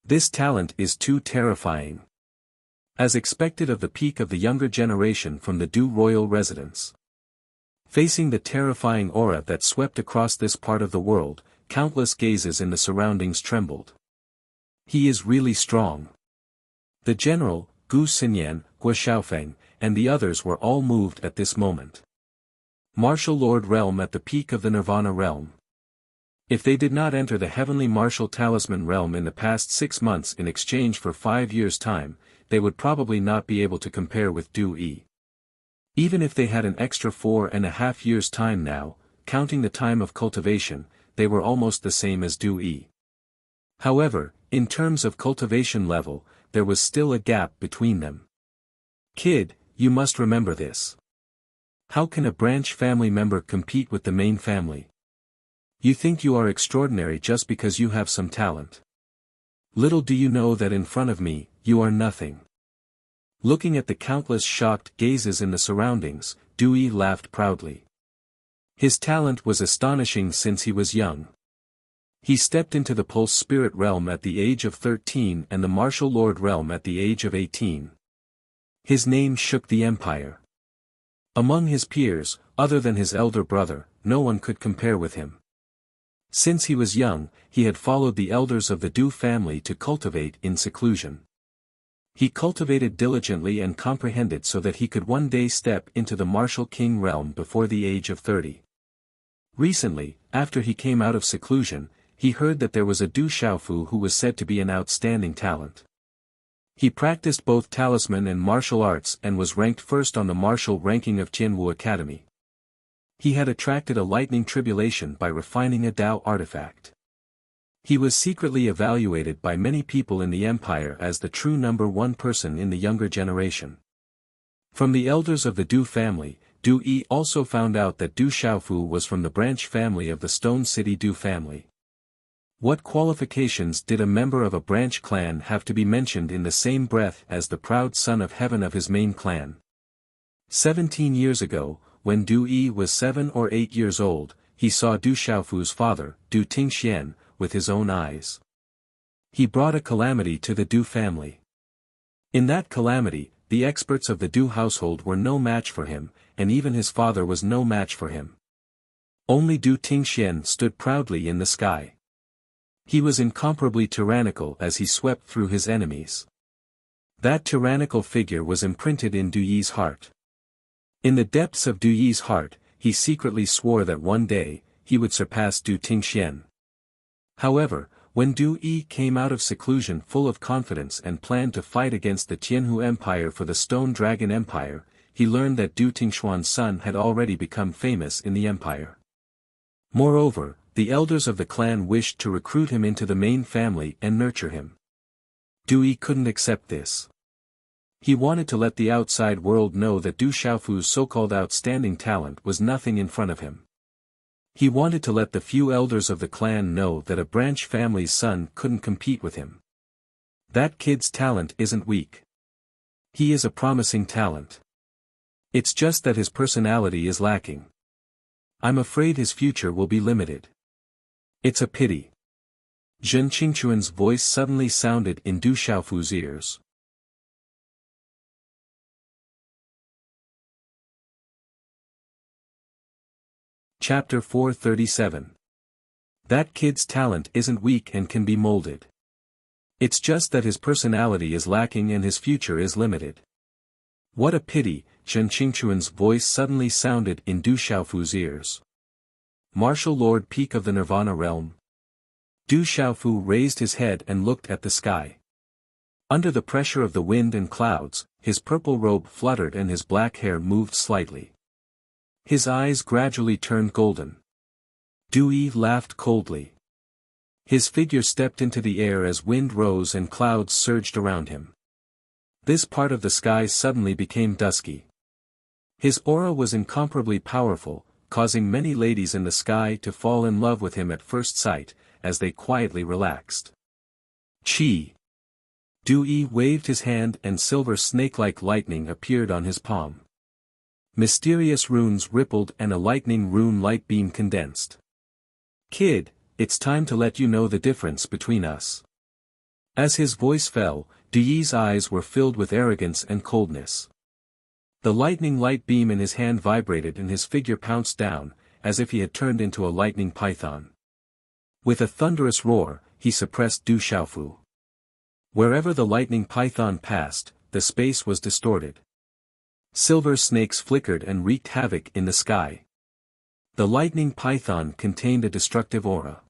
This talent is too terrifying. As expected of the peak of the younger generation from the Du royal residence. Facing the terrifying aura that swept across this part of the world, countless gazes in the surroundings trembled. He is really strong. The general, Gu Xinyan, Gua Xiaofeng, and the others were all moved at this moment. Martial Lord Realm at the peak of the Nirvana Realm. If they did not enter the heavenly martial talisman realm in the past 6 months in exchange for 5 years' time, they would probably not be able to compare with Du-Yi. Even if they had an extra 4.5 years' time now, counting the time of cultivation, they were almost the same as Du-Yi. However, in terms of cultivation level, there was still a gap between them. Kid, you must remember this. How can a branch family member compete with the main family? You think you are extraordinary just because you have some talent. Little do you know that in front of me, you are nothing. Looking at the countless shocked gazes in the surroundings, Du-Yi laughed proudly. His talent was astonishing since he was young. He stepped into the Pulse Spirit Realm at the age of 13 and the Martial Lord Realm at the age of 18. His name shook the empire. Among his peers, other than his elder brother, no one could compare with him. Since he was young, he had followed the elders of the Du family to cultivate in seclusion. He cultivated diligently and comprehended so that he could one day step into the Martial King realm before the age of 30. Recently, after he came out of seclusion, he heard that there was a Du Xiaofu who was said to be an outstanding talent. He practiced both talisman and martial arts and was ranked first on the martial ranking of Tianwu Academy. He had attracted a lightning tribulation by refining a Dao artifact. He was secretly evaluated by many people in the empire as the true number one person in the younger generation. From the elders of the Du family, Du-Yi also found out that Du Xiaofu was from the branch family of the Stone City Du family. What qualifications did a member of a branch clan have to be mentioned in the same breath as the proud son of heaven of his main clan? 17 years ago, when Du-Yi was 7 or 8 years old, he saw Du Xiaofu's father, Du Tingxian, with his own eyes. He brought a calamity to the Du family. In that calamity, the experts of the Du household were no match for him, and even his father was no match for him. Only Du Tingxian stood proudly in the sky. He was incomparably tyrannical as he swept through his enemies. That tyrannical figure was imprinted in Du-Yi's heart. In the depths of Du-Yi's heart, he secretly swore that one day, he would surpass Du Tingxian. However, when Du-Yi came out of seclusion full of confidence and planned to fight against the Tianhu Empire for the Stone Dragon Empire, he learned that Du Tingxuan's son had already become famous in the empire. Moreover, the elders of the clan wished to recruit him into the main family and nurture him. Du-Yi couldn't accept this. He wanted to let the outside world know that Du Xiaofu's so-called outstanding talent was nothing in front of him. He wanted to let the few elders of the clan know that a branch family's son couldn't compete with him. That kid's talent isn't weak. He is a promising talent. It's just that his personality is lacking. I'm afraid his future will be limited. It's a pity. Zhen Qingquan's voice suddenly sounded in Du Xiaofu's ears. Chapter 437. That kid's talent isn't weak and can be molded. It's just that his personality is lacking and his future is limited. What a pity, Zhen Qingquan's voice suddenly sounded in Du Xiaofu's ears. Martial Lord Peak of the Nirvana Realm. Du Xiaofu raised his head and looked at the sky. Under the pressure of the wind and clouds, his purple robe fluttered and his black hair moved slightly. His eyes gradually turned golden. Dewey laughed coldly. His figure stepped into the air as wind rose and clouds surged around him. This part of the sky suddenly became dusky. His aura was incomparably powerful, causing many ladies in the sky to fall in love with him at first sight, as they quietly relaxed. Chi! Dewey waved his hand and silver snake-like lightning appeared on his palm. Mysterious runes rippled and a lightning rune light beam condensed. Kid, it's time to let you know the difference between us. As his voice fell, Dewey's eyes were filled with arrogance and coldness. The lightning light beam in his hand vibrated and his figure pounced down, as if he had turned into a lightning python. With a thunderous roar, he suppressed Du Xiaofu. Wherever the lightning python passed, the space was distorted. Silver snakes flickered and wreaked havoc in the sky. The lightning python contained a destructive aura.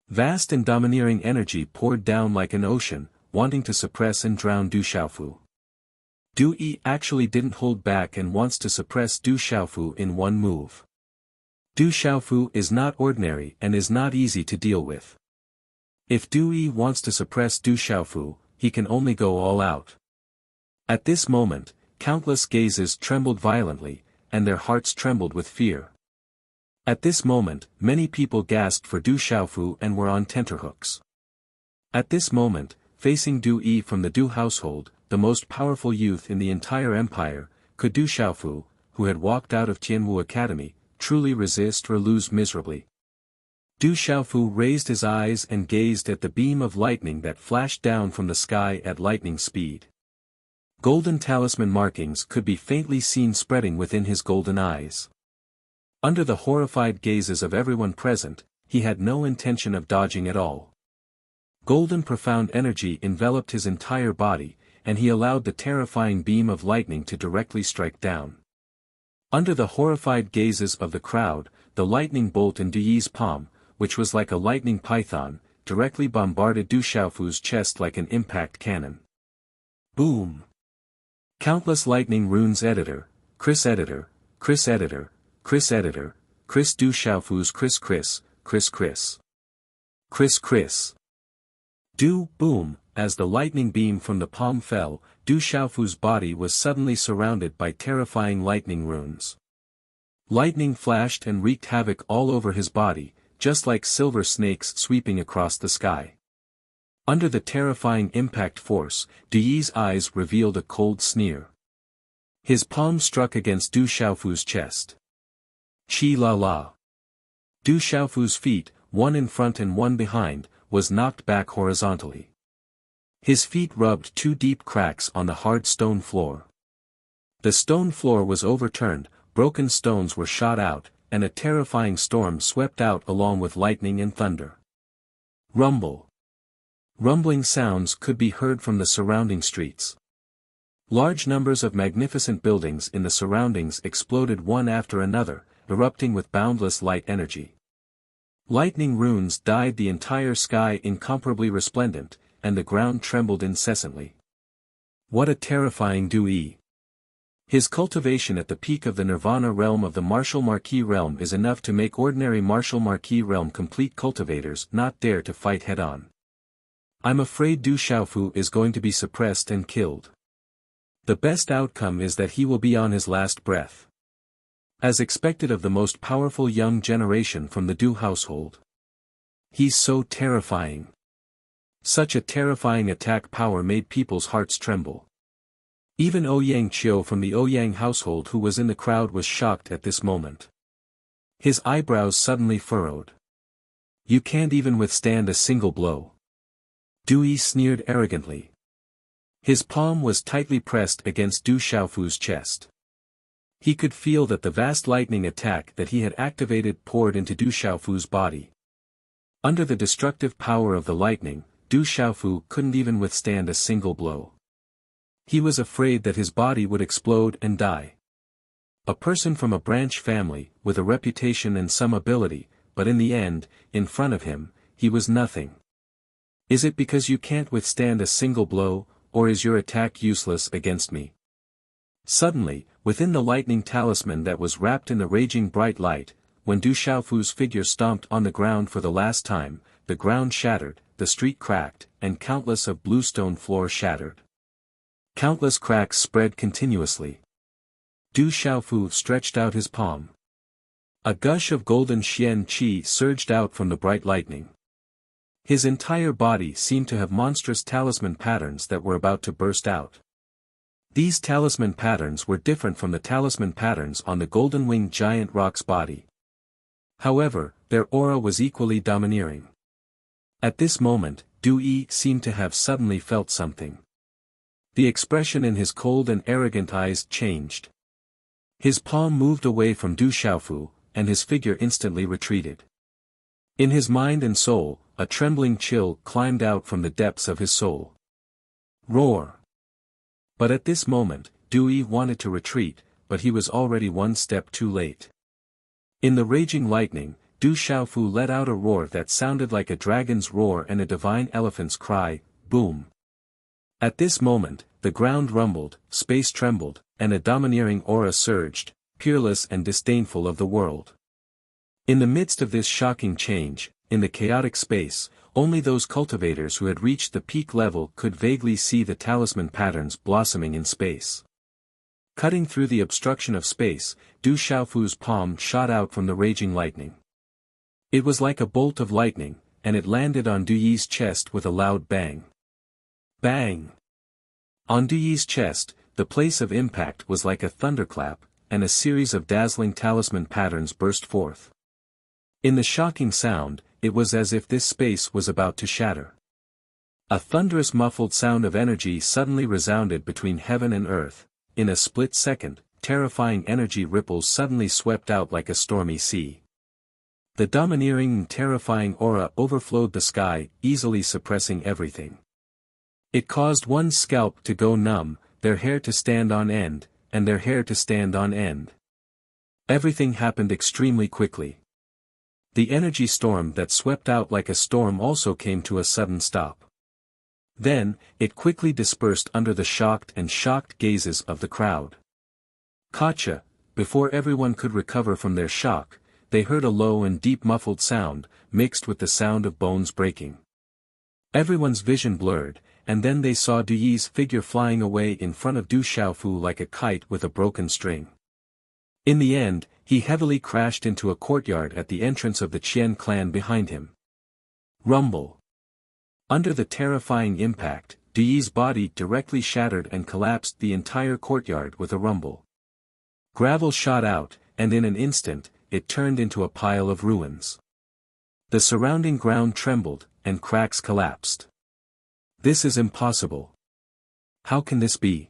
Vast and domineering energy poured down like an ocean, wanting to suppress and drown Du Xiaofu. Dewey actually didn't hold back and wants to suppress Du Xiaofu in one move. Du Xiaofu is not ordinary and is not easy to deal with. If Dewey wants to suppress Du Xiaofu, he can only go all out. At this moment, countless gazes trembled violently, and their hearts trembled with fear. At this moment, many people gasped for Du Xiaofu and were on tenterhooks. At this moment, facing Dewey from the Du household, the most powerful youth in the entire empire, could Du Xiaofu, who had walked out of Tianwu Academy, truly resist or lose miserably. Du Xiaofu raised his eyes and gazed at the beam of lightning that flashed down from the sky at lightning speed. Golden talisman markings could be faintly seen spreading within his golden eyes. Under the horrified gazes of everyone present, he had no intention of dodging at all. Golden profound energy enveloped his entire body, and he allowed the terrifying beam of lightning to directly strike down. Under the horrified gazes of the crowd, the lightning bolt in Dewey's palm, which was like a lightning python, directly bombarded Du Xiaofu's chest like an impact cannon. Boom! Countless lightning runes editor, Chris editor, Chris editor, Chris editor, Chris Du Xiaofu's Chris Chris, Chris Chris. Chris Chris. Du, boom, as the lightning beam from the palm fell, Du Xiaofu's body was suddenly surrounded by terrifying lightning runes. Lightning flashed and wreaked havoc all over his body, just like silver snakes sweeping across the sky. Under the terrifying impact force, Dewey's eyes revealed a cold sneer. His palm struck against Du Xiaofu's chest. Chi la la. Du Xiaofu's feet, one in front and one behind, was knocked back horizontally. His feet rubbed two deep cracks on the hard stone floor. The stone floor was overturned, broken stones were shot out, and a terrifying storm swept out along with lightning and thunder. Rumble. Rumbling sounds could be heard from the surrounding streets. Large numbers of magnificent buildings in the surroundings exploded one after another, erupting with boundless light energy. Lightning runes dyed the entire sky incomparably resplendent, and the ground trembled incessantly. What a terrifying Dewey! His cultivation at the peak of the Nirvana realm of the Martial Marquis realm is enough to make ordinary Martial Marquis realm complete cultivators not dare to fight head-on. I'm afraid Du Xiaofu is going to be suppressed and killed. The best outcome is that he will be on his last breath. As expected of the most powerful young generation from the Du household. He's so terrifying. Such a terrifying attack power made people's hearts tremble. Even Ouyang Qiu from the Ouyang household who was in the crowd was shocked at this moment. His eyebrows suddenly furrowed. You can't even withstand a single blow. Dewey sneered arrogantly. His palm was tightly pressed against Du Xiaofu's chest. He could feel that the vast lightning attack that he had activated poured into Du Xiaofu's body. Under the destructive power of the lightning, Du Xiaofu couldn't even withstand a single blow. He was afraid that his body would explode and die. A person from a branch family, with a reputation and some ability, but in the end, in front of him, he was nothing. Is it because you can't withstand a single blow, or is your attack useless against me? Suddenly, within the lightning talisman that was wrapped in the raging bright light, when Du Xiaofu's figure stomped on the ground for the last time, the ground shattered, the street cracked, and countless of bluestone floor shattered. Countless cracks spread continuously. Du Xiaofu stretched out his palm. A gush of golden xian qi surged out from the bright lightning. His entire body seemed to have monstrous talisman patterns that were about to burst out. These talisman patterns were different from the talisman patterns on the golden-winged giant rock's body. However, their aura was equally domineering. At this moment, Du Yi seemed to have suddenly felt something. The expression in his cold and arrogant eyes changed. His palm moved away from Du Xiaofu, and his figure instantly retreated. In his mind and soul, a trembling chill climbed out from the depths of his soul. Roar! But at this moment, Du Yi wanted to retreat, but he was already one step too late. In the raging lightning, Du Xiaofu let out a roar that sounded like a dragon's roar and a divine elephant's cry, boom. At this moment, the ground rumbled, space trembled, and a domineering aura surged, peerless and disdainful of the world. In the midst of this shocking change, in the chaotic space, only those cultivators who had reached the peak level could vaguely see the talisman patterns blossoming in space. Cutting through the obstruction of space, Du Xiaofu's palm shot out from the raging lightning. It was like a bolt of lightning, and it landed on Du Yi's chest with a loud bang. Bang! On Du Yi's chest, the place of impact was like a thunderclap, and a series of dazzling talisman patterns burst forth. In the shocking sound, it was as if this space was about to shatter. A thunderous muffled sound of energy suddenly resounded between heaven and earth. In a split second, terrifying energy ripples suddenly swept out like a stormy sea. The domineering and terrifying aura overflowed the sky, easily suppressing everything. It caused one's scalp to go numb, their hair to stand on end, and their hair to stand on end. Everything happened extremely quickly. The energy storm that swept out like a storm also came to a sudden stop. Then, it quickly dispersed under the shocked gazes of the crowd. Gotcha! Before everyone could recover from their shock, they heard a low and deep muffled sound, mixed with the sound of bones breaking. Everyone's vision blurred, and then they saw Du Yi's figure flying away in front of Du Xiaofu like a kite with a broken string. In the end, he heavily crashed into a courtyard at the entrance of the Qian clan behind him. Rumble! Under the terrifying impact, Du Yi's body directly shattered and collapsed the entire courtyard with a rumble. Gravel shot out, and in an instant, it turned into a pile of ruins. The surrounding ground trembled, and cracks collapsed. This is impossible. How can this be?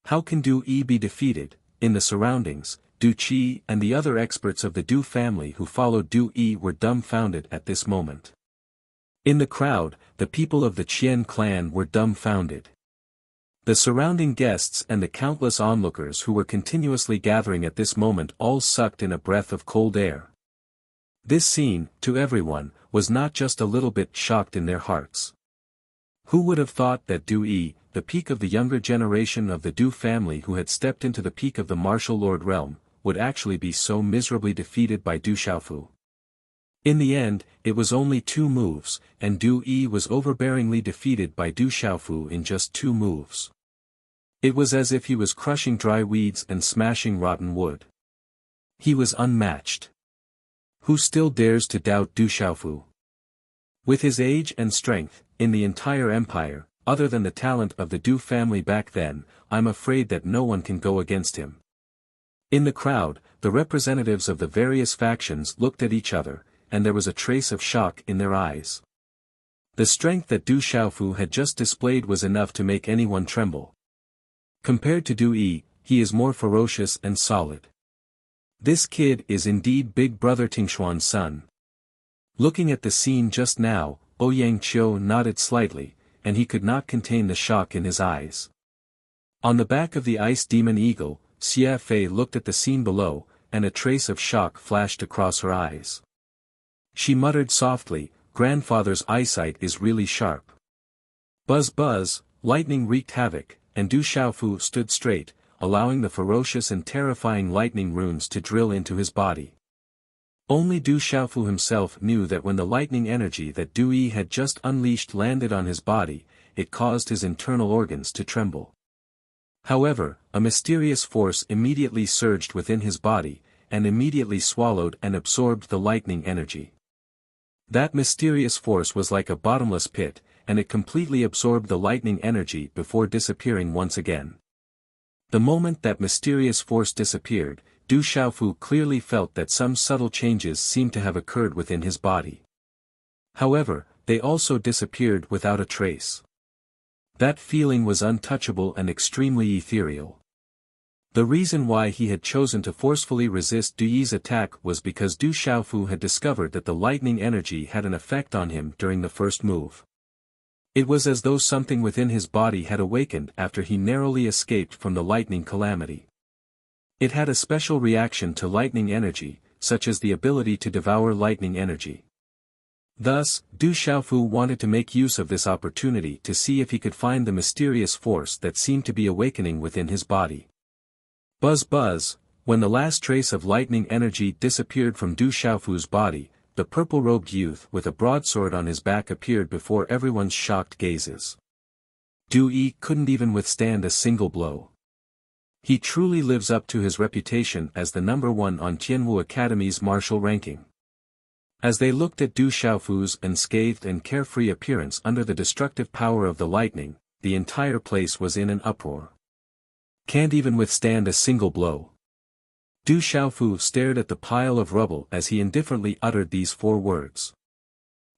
How can Du Yi be defeated? In the surroundings, Du Qi and the other experts of the Du family who followed Du Yi were dumbfounded at this moment. In the crowd, the people of the Qian clan were dumbfounded. The surrounding guests and the countless onlookers who were continuously gathering at this moment all sucked in a breath of cold air. This scene, to everyone, was not just a little bit shocked in their hearts. Who would have thought that Du Yi, the peak of the younger generation of the Du family who had stepped into the peak of the martial lord realm, would actually be so miserably defeated by Du Xiaofu? In the end, it was only 2 moves, and Du Yi was overbearingly defeated by Du Xiaofu in just 2 moves. It was as if he was crushing dry weeds and smashing rotten wood. He was unmatched. Who still dares to doubt Du Xiaofu? With his age and strength, in the entire empire, other than the talent of the Du family back then, I'm afraid that no one can go against him. In the crowd, the representatives of the various factions looked at each other, and there was a trace of shock in their eyes. The strength that Du Xiaofu had just displayed was enough to make anyone tremble. Compared to Du Yi, he is more ferocious and solid. This kid is indeed Big Brother Tingshuan's son. Looking at the scene just now, Ouyang Qiu nodded slightly, and he could not contain the shock in his eyes. On the back of the ice demon eagle, Xia Fei looked at the scene below, and a trace of shock flashed across her eyes. She muttered softly, "Grandfather's eyesight is really sharp." Buzz buzz, Lightning wreaked havoc, and Du Xiaofu stood straight, allowing the ferocious and terrifying lightning runes to drill into his body. Only Du Xiaofu himself knew that when the lightning energy that Du Yi had just unleashed landed on his body, it caused his internal organs to tremble. However, a mysterious force immediately surged within his body, and immediately swallowed and absorbed the lightning energy. That mysterious force was like a bottomless pit, and it completely absorbed the lightning energy before disappearing once again. The moment that mysterious force disappeared, Du Xiaofu clearly felt that some subtle changes seemed to have occurred within his body. However, they also disappeared without a trace. That feeling was untouchable and extremely ethereal. The reason why he had chosen to forcefully resist Du Yi's attack was because Du Xiaofu had discovered that the lightning energy had an effect on him during the first move. It was as though something within his body had awakened after he narrowly escaped from the lightning calamity. It had a special reaction to lightning energy, such as the ability to devour lightning energy. Thus, Du Xiaofu wanted to make use of this opportunity to see if he could find the mysterious force that seemed to be awakening within his body. Buzz buzz, when the last trace of lightning energy disappeared from Du Xiaofu's body, the purple-robed youth with a broadsword on his back appeared before everyone's shocked gazes. Du Yi couldn't even withstand a single blow. He truly lives up to his reputation as the #1 on Tianwu Academy's martial ranking. As they looked at Du Xiaofu's unscathed and carefree appearance under the destructive power of the lightning, the entire place was in an uproar. Can't even withstand a single blow. Du Xiaofu stared at the pile of rubble as he indifferently uttered these 4 words.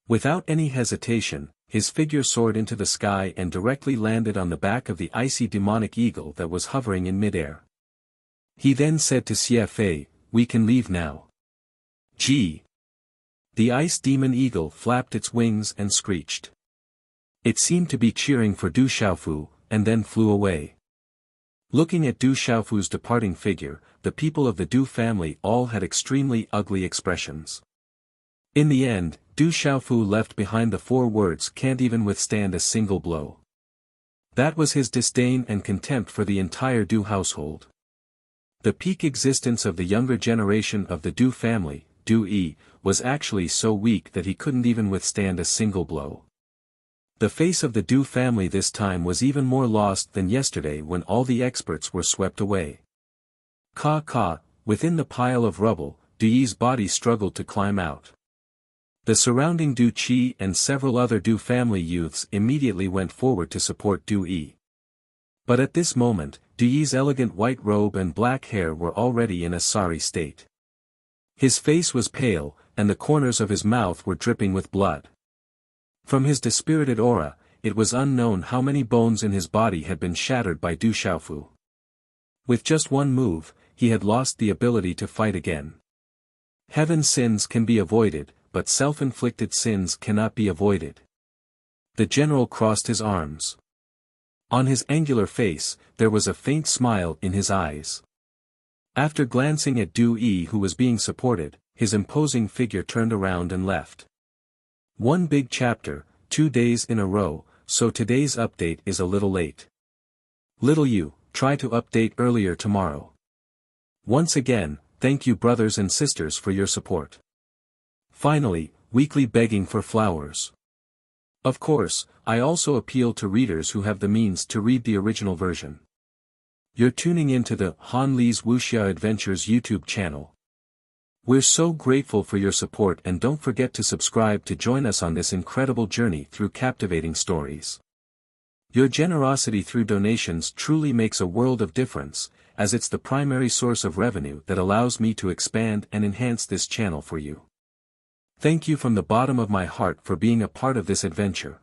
Without any hesitation, his figure soared into the sky and directly landed on the back of the icy demonic eagle that was hovering in midair. He then said to Xie Fei, "We can leave now." Gee! The ice demon eagle flapped its wings and screeched. It seemed to be cheering for Du Xiaofu, and then flew away. Looking at Du Xiaofu's departing figure, the people of the Du family all had extremely ugly expressions. In the end, Du Xiaofu left behind the 4 words "can't even withstand a single blow." That was his disdain and contempt for the entire Du household. The peak existence of the younger generation of the Du family, Du Yi, was actually so weak that he couldn't even withstand a single blow. The face of the Du family this time was even more lost than yesterday when all the experts were swept away. Within the pile of rubble, Du Yi's body struggled to climb out. The surrounding Du Qi and several other Du family youths immediately went forward to support Du Yi. But at this moment, Du Yi's elegant white robe and black hair were already in a sorry state. His face was pale, and the corners of his mouth were dripping with blood. From his dispirited aura, it was unknown how many bones in his body had been shattered by Du Xiaofu. With just one move, he had lost the ability to fight again. Heaven's sins can be avoided, but self-inflicted sins cannot be avoided. The general crossed his arms. On his angular face, there was a faint smile in his eyes. After glancing at Du Yi who was being supported, his imposing figure turned around and left. One big chapter, 2 days in a row, so today's update is a little late. Little you, try to update earlier tomorrow. Once again, thank you brothers and sisters for your support. Finally, weekly begging for flowers. Of course, I also appeal to readers who have the means to read the original version. You're tuning into the Han Li's Wuxia Adventures YouTube channel. We're so grateful for your support and don't forget to subscribe to join us on this incredible journey through captivating stories. Your generosity through donations truly makes a world of difference, as it's the primary source of revenue that allows me to expand and enhance this channel for you. Thank you from the bottom of my heart for being a part of this adventure.